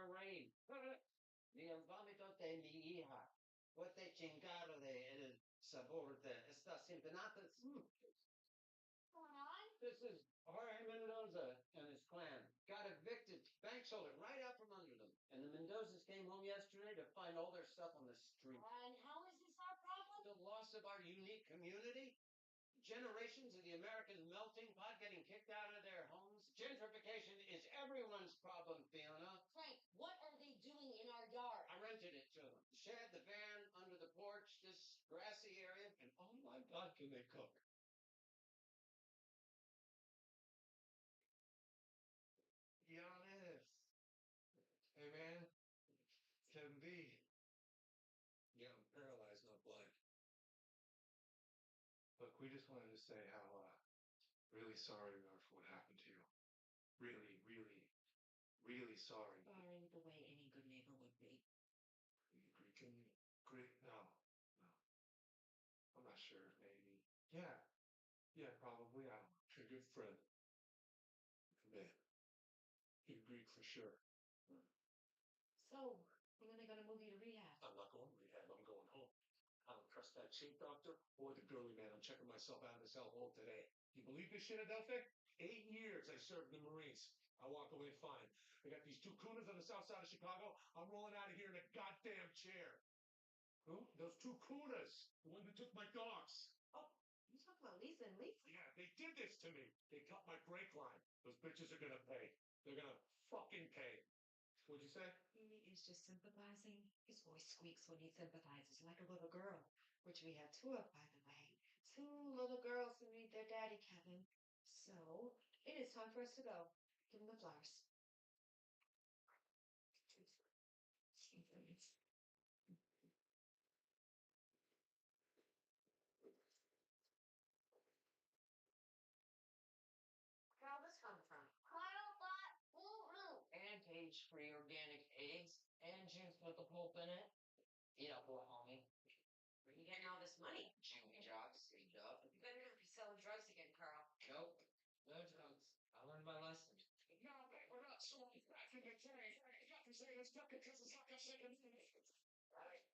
Rain. Mi vomito de mi hija. What chingado de el sabor de estas empanadas? What's going on? This is Jorge Mendoza and his clan. Got evicted. Bank sold it right out from under them. And the Mendozas came home yesterday to find all their stuff on the street. And how is this our problem? The loss of our unique community. Generations of the American melting pot getting kicked out of their homes. Gentrification is everyone's problem, Fiona. Frank, what are they doing in our yard? I rented it to them. The shed, the van, under the porch, this grassy area. And oh my God, can they cook? Giannis. Hey man. Kevin B. Yeah, I'm paralyzed, not blind. Look, we just wanted to say how really sorry we are for what happened to you. Really, really, really sorry. Sorry, the way any good neighbor would be. Great. No. I'm not sure. Maybe. Yeah. Yeah, probably. I don't know. You're a good friend. Man. He'd agree for sure. So, when are they gonna move you to rehab? I'm not going to rehab. I'm going home. I don't trust that cheap doctor or the girly man. I'm checking myself out of this hellhole today. You believe this shit, Adelphic? 8 years I served in the Marines. I walk away fine. I got these 2 cooners on the south side of Chicago. I'm rolling out of here in a goddamn chair. Who? Those 2 cooners. The one who took my dogs. Oh, you talk about Lisa and Lisa? Yeah, they did this to me. They cut my brake line. Those bitches are gonna pay. They're gonna fucking pay. What'd you say? He is just sympathizing. His voice squeaks when he sympathizes, like a little girl, which we have two of, by the way. Two little girls who need their daddy, Kevin. So, it is time for us to go. Give him the flowers. Where all this come from? Kyle bought Woo-Hoo. And cage-free organic eggs and juice with the pulp in it. Eat up, little homie. Where you getting all this money? Jimmy jobs, straight up. You better not be selling drugs again, Carl. Nope. No drugs. I learned my lesson. No, but we're not sorry. I think it's very, very got to say it's not because it's like a second finish. Right.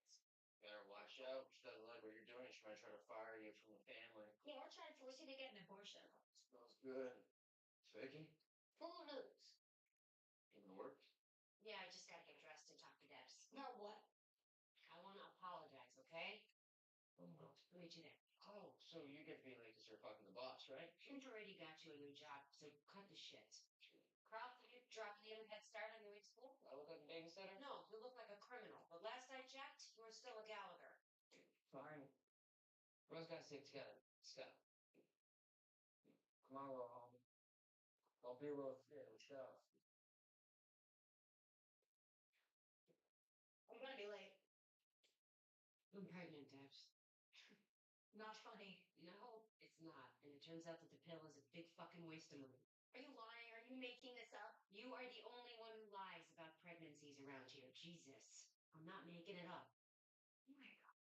Better watch out. She doesn't like what you're doing. She might try to fire you from the family. Yeah, we're trying to force you to get an abortion. Smells good. Vicky? Full news. Even work? Yeah, I just gotta get dressed and talk to Debs. Now what? I want to apologize, okay? Read you there. Oh, so you get to be late because you're fucking the boss, right? We've already got you a new job, so cut the shit. Carl, did you drop me in a head start on your week school? I look like a babysitter? No, you look like a criminal. But last I checked, you were still a Gallagher. Fine. Everyone's got to stick together. Let's go. Come on, little homie. Don't be a little fit. Let's go. I'm gonna be late. I'm pregnant, Debs. Not funny. No, it's not. And it turns out that the pill is a big fucking waste of money. Are you lying? Are you making this up? You are the only one who lies about pregnancies around here. Jesus. I'm not making it up. Oh my god.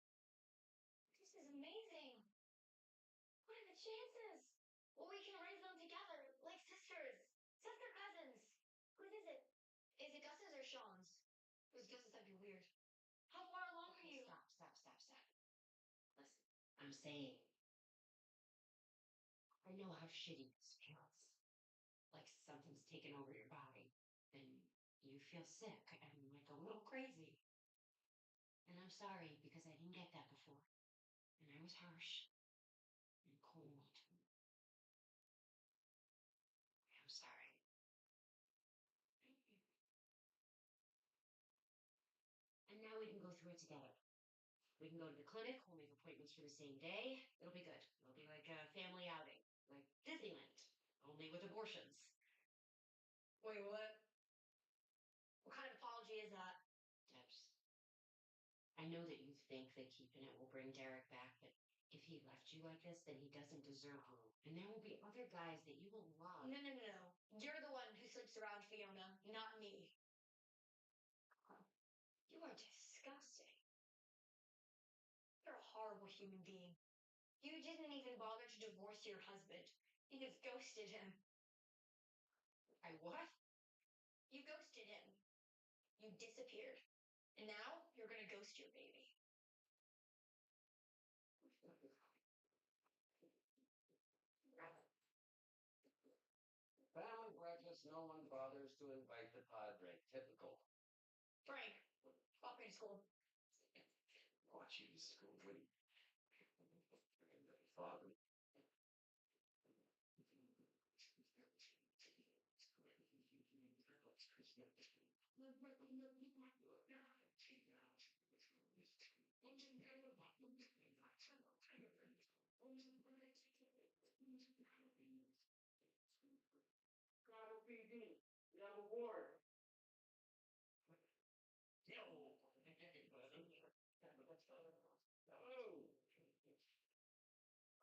This is amazing. What are the chances? Well, we can raise them together, like sisters. Sister cousins. Whose is it? Is it Gus's or Sean's? Whose Gus's? That'd be weird. How far along are you? Stop. Listen, I'm saying, I know how shitty this feels. Like something's taken over your body, and you feel sick and like a little crazy. And I'm sorry because I didn't get that before. And I was harsh and cold. I'm sorry. And now we can go through it together. We can go to the clinic, we'll make appointments for the same day. It'll be good. It'll be like a family outing, like Disneyland, only with abortions. Wait, what? What kind of apology is that? Debs, I know that you think that keeping it will bring Derek back, but if he left you like this, then he doesn't deserve you. And there will be other guys that you will love. No. You're the one who sleeps around Fiona, not me. You are disgusting. You're a horrible human being. You didn't even bother to divorce your husband. You just ghosted him. I what? You ghosted him. You disappeared. And now you're gonna ghost your baby. Family breakfast, no one bothers to invite the padre. Typical. Frank, walk me to school. Watch you to school, Woody. Father. Chicago PD, we have a warrant.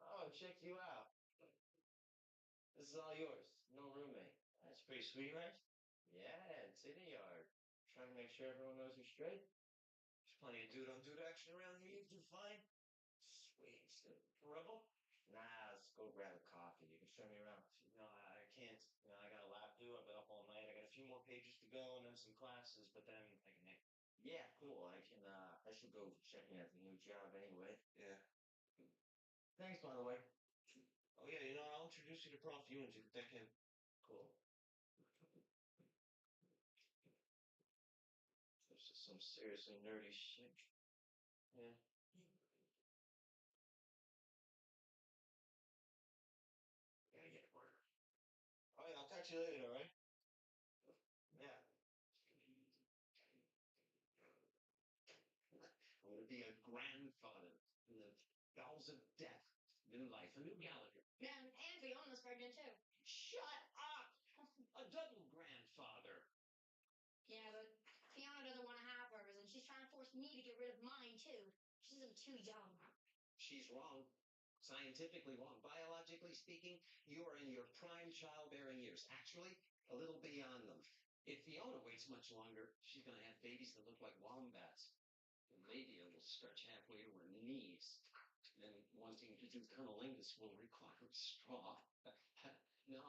Oh, check you out. This is all yours. No roommate. That's pretty sweet, right? Yeah, it's in the yard. Trying to make sure everyone knows you're straight. There's plenty of dude on dude action around here. You do fine. Sweet. Rebel? Nah, let's go grab a coffee. You can show me around. No, I can't. You know, I got a lab due. I've been up all night. I got a few more pages to go and then some classes, but then I can. Yeah, cool. I can. I should go check in at the new job anyway. Yeah. Thanks, by the way. Oh yeah, you know, I'll introduce you to Prof. Ewing. You can thank him. Cool. This is some seriously nerdy shit. Yeah. Gotta get to work. Oh yeah, I'll catch you later, alright? Yeah. to be a grandfather in the bowels of death. New life, a new Gallagher. Yeah, and Fiona's pregnant too. Shut up! A double grandfather. Yeah, but Fiona doesn't want to have hers, and she's trying to force me to get rid of mine too. She says I'm too young. She's wrong. Scientifically wrong. Biologically speaking, you are in your prime childbearing years. Actually, a little beyond them. If Fiona waits much longer, she's going to have babies that look like wombats. The labia will stretch halfway to her knees. Then wanting to do cunnilingus will require a straw. No.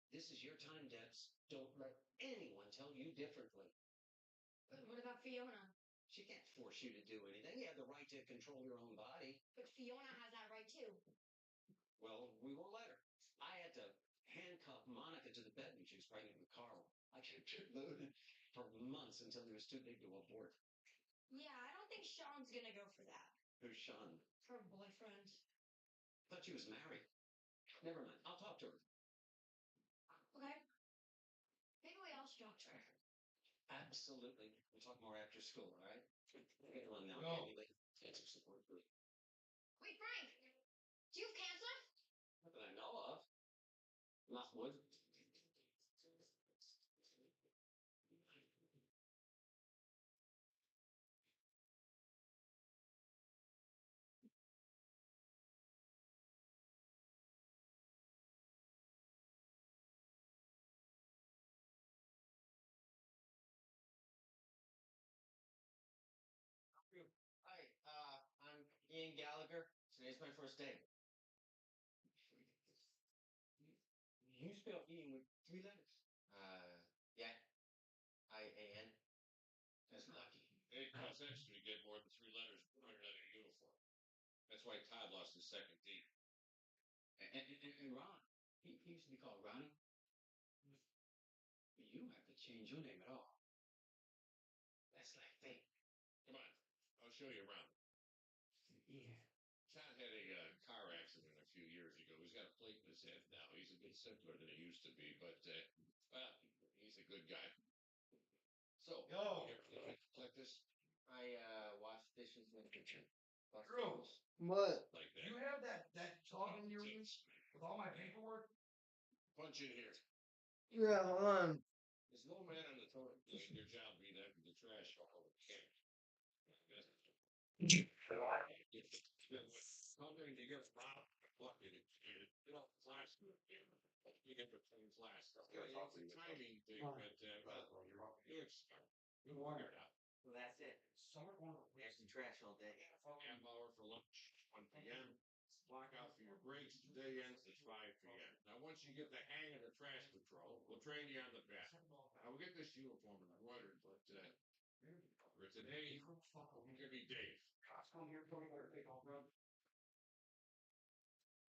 This is your time, Debs. Don't let anyone tell you differently. But what about Fiona? She can't force you to do anything. You have the right to control your own body. But Fiona has that right too. Well, we won't let her. I had to handcuff Monica to the bed when she was pregnant with Carl. I kept her loaded for months until he was too big to abort. Yeah, I don't think Sean's gonna go for that. Who's Sean? Her boyfriend. Thought she was married. Never mind. I'll talk to her. Okay. Maybe we all should talk to her. Absolutely. We'll talk more after school, all right? Get along now. No. Candy, cancer support group. Wait, Frank! Do you have cancer? Not that I know of. Knock wood. Hi, I'm Ian Gallagher. Today's my first day. You spell Ian with 3 letters. Yeah. I-A-N. That's lucky. It costs extra to get more than 3 letters printed on your uniform. That's why Todd lost his second D. And Ron, he used to be called Ronnie. You don't have to change your name at all. That's like fate. Come on, I'll show you around. Yeah. Todd had a car accident a few years ago. He's got a plate in his head now. He's a bit simpler than he used to be, but well, he's a good guy. So, Yo. you ever like this? I wash dishes in the kitchen. Drew. What? Like that? You have that job in your reach with all my paperwork? Punch in here. Yeah, hold on. There's no man on the toilet doing your job being empty the trash all over the camp. Something you get robbed, bucket, you know, flash. You get the clean flash. It's a timing thing, but you figure it out. Well, that's it. Empty trash all day. Half hour for lunch, 1 p.m. Block out for your breaks. Day ends at 5 p.m. Now, once you get the hang of the trash patrol, we'll train you on the bat. Now, we'll get this uniform embroidered, but for today, give me Dave.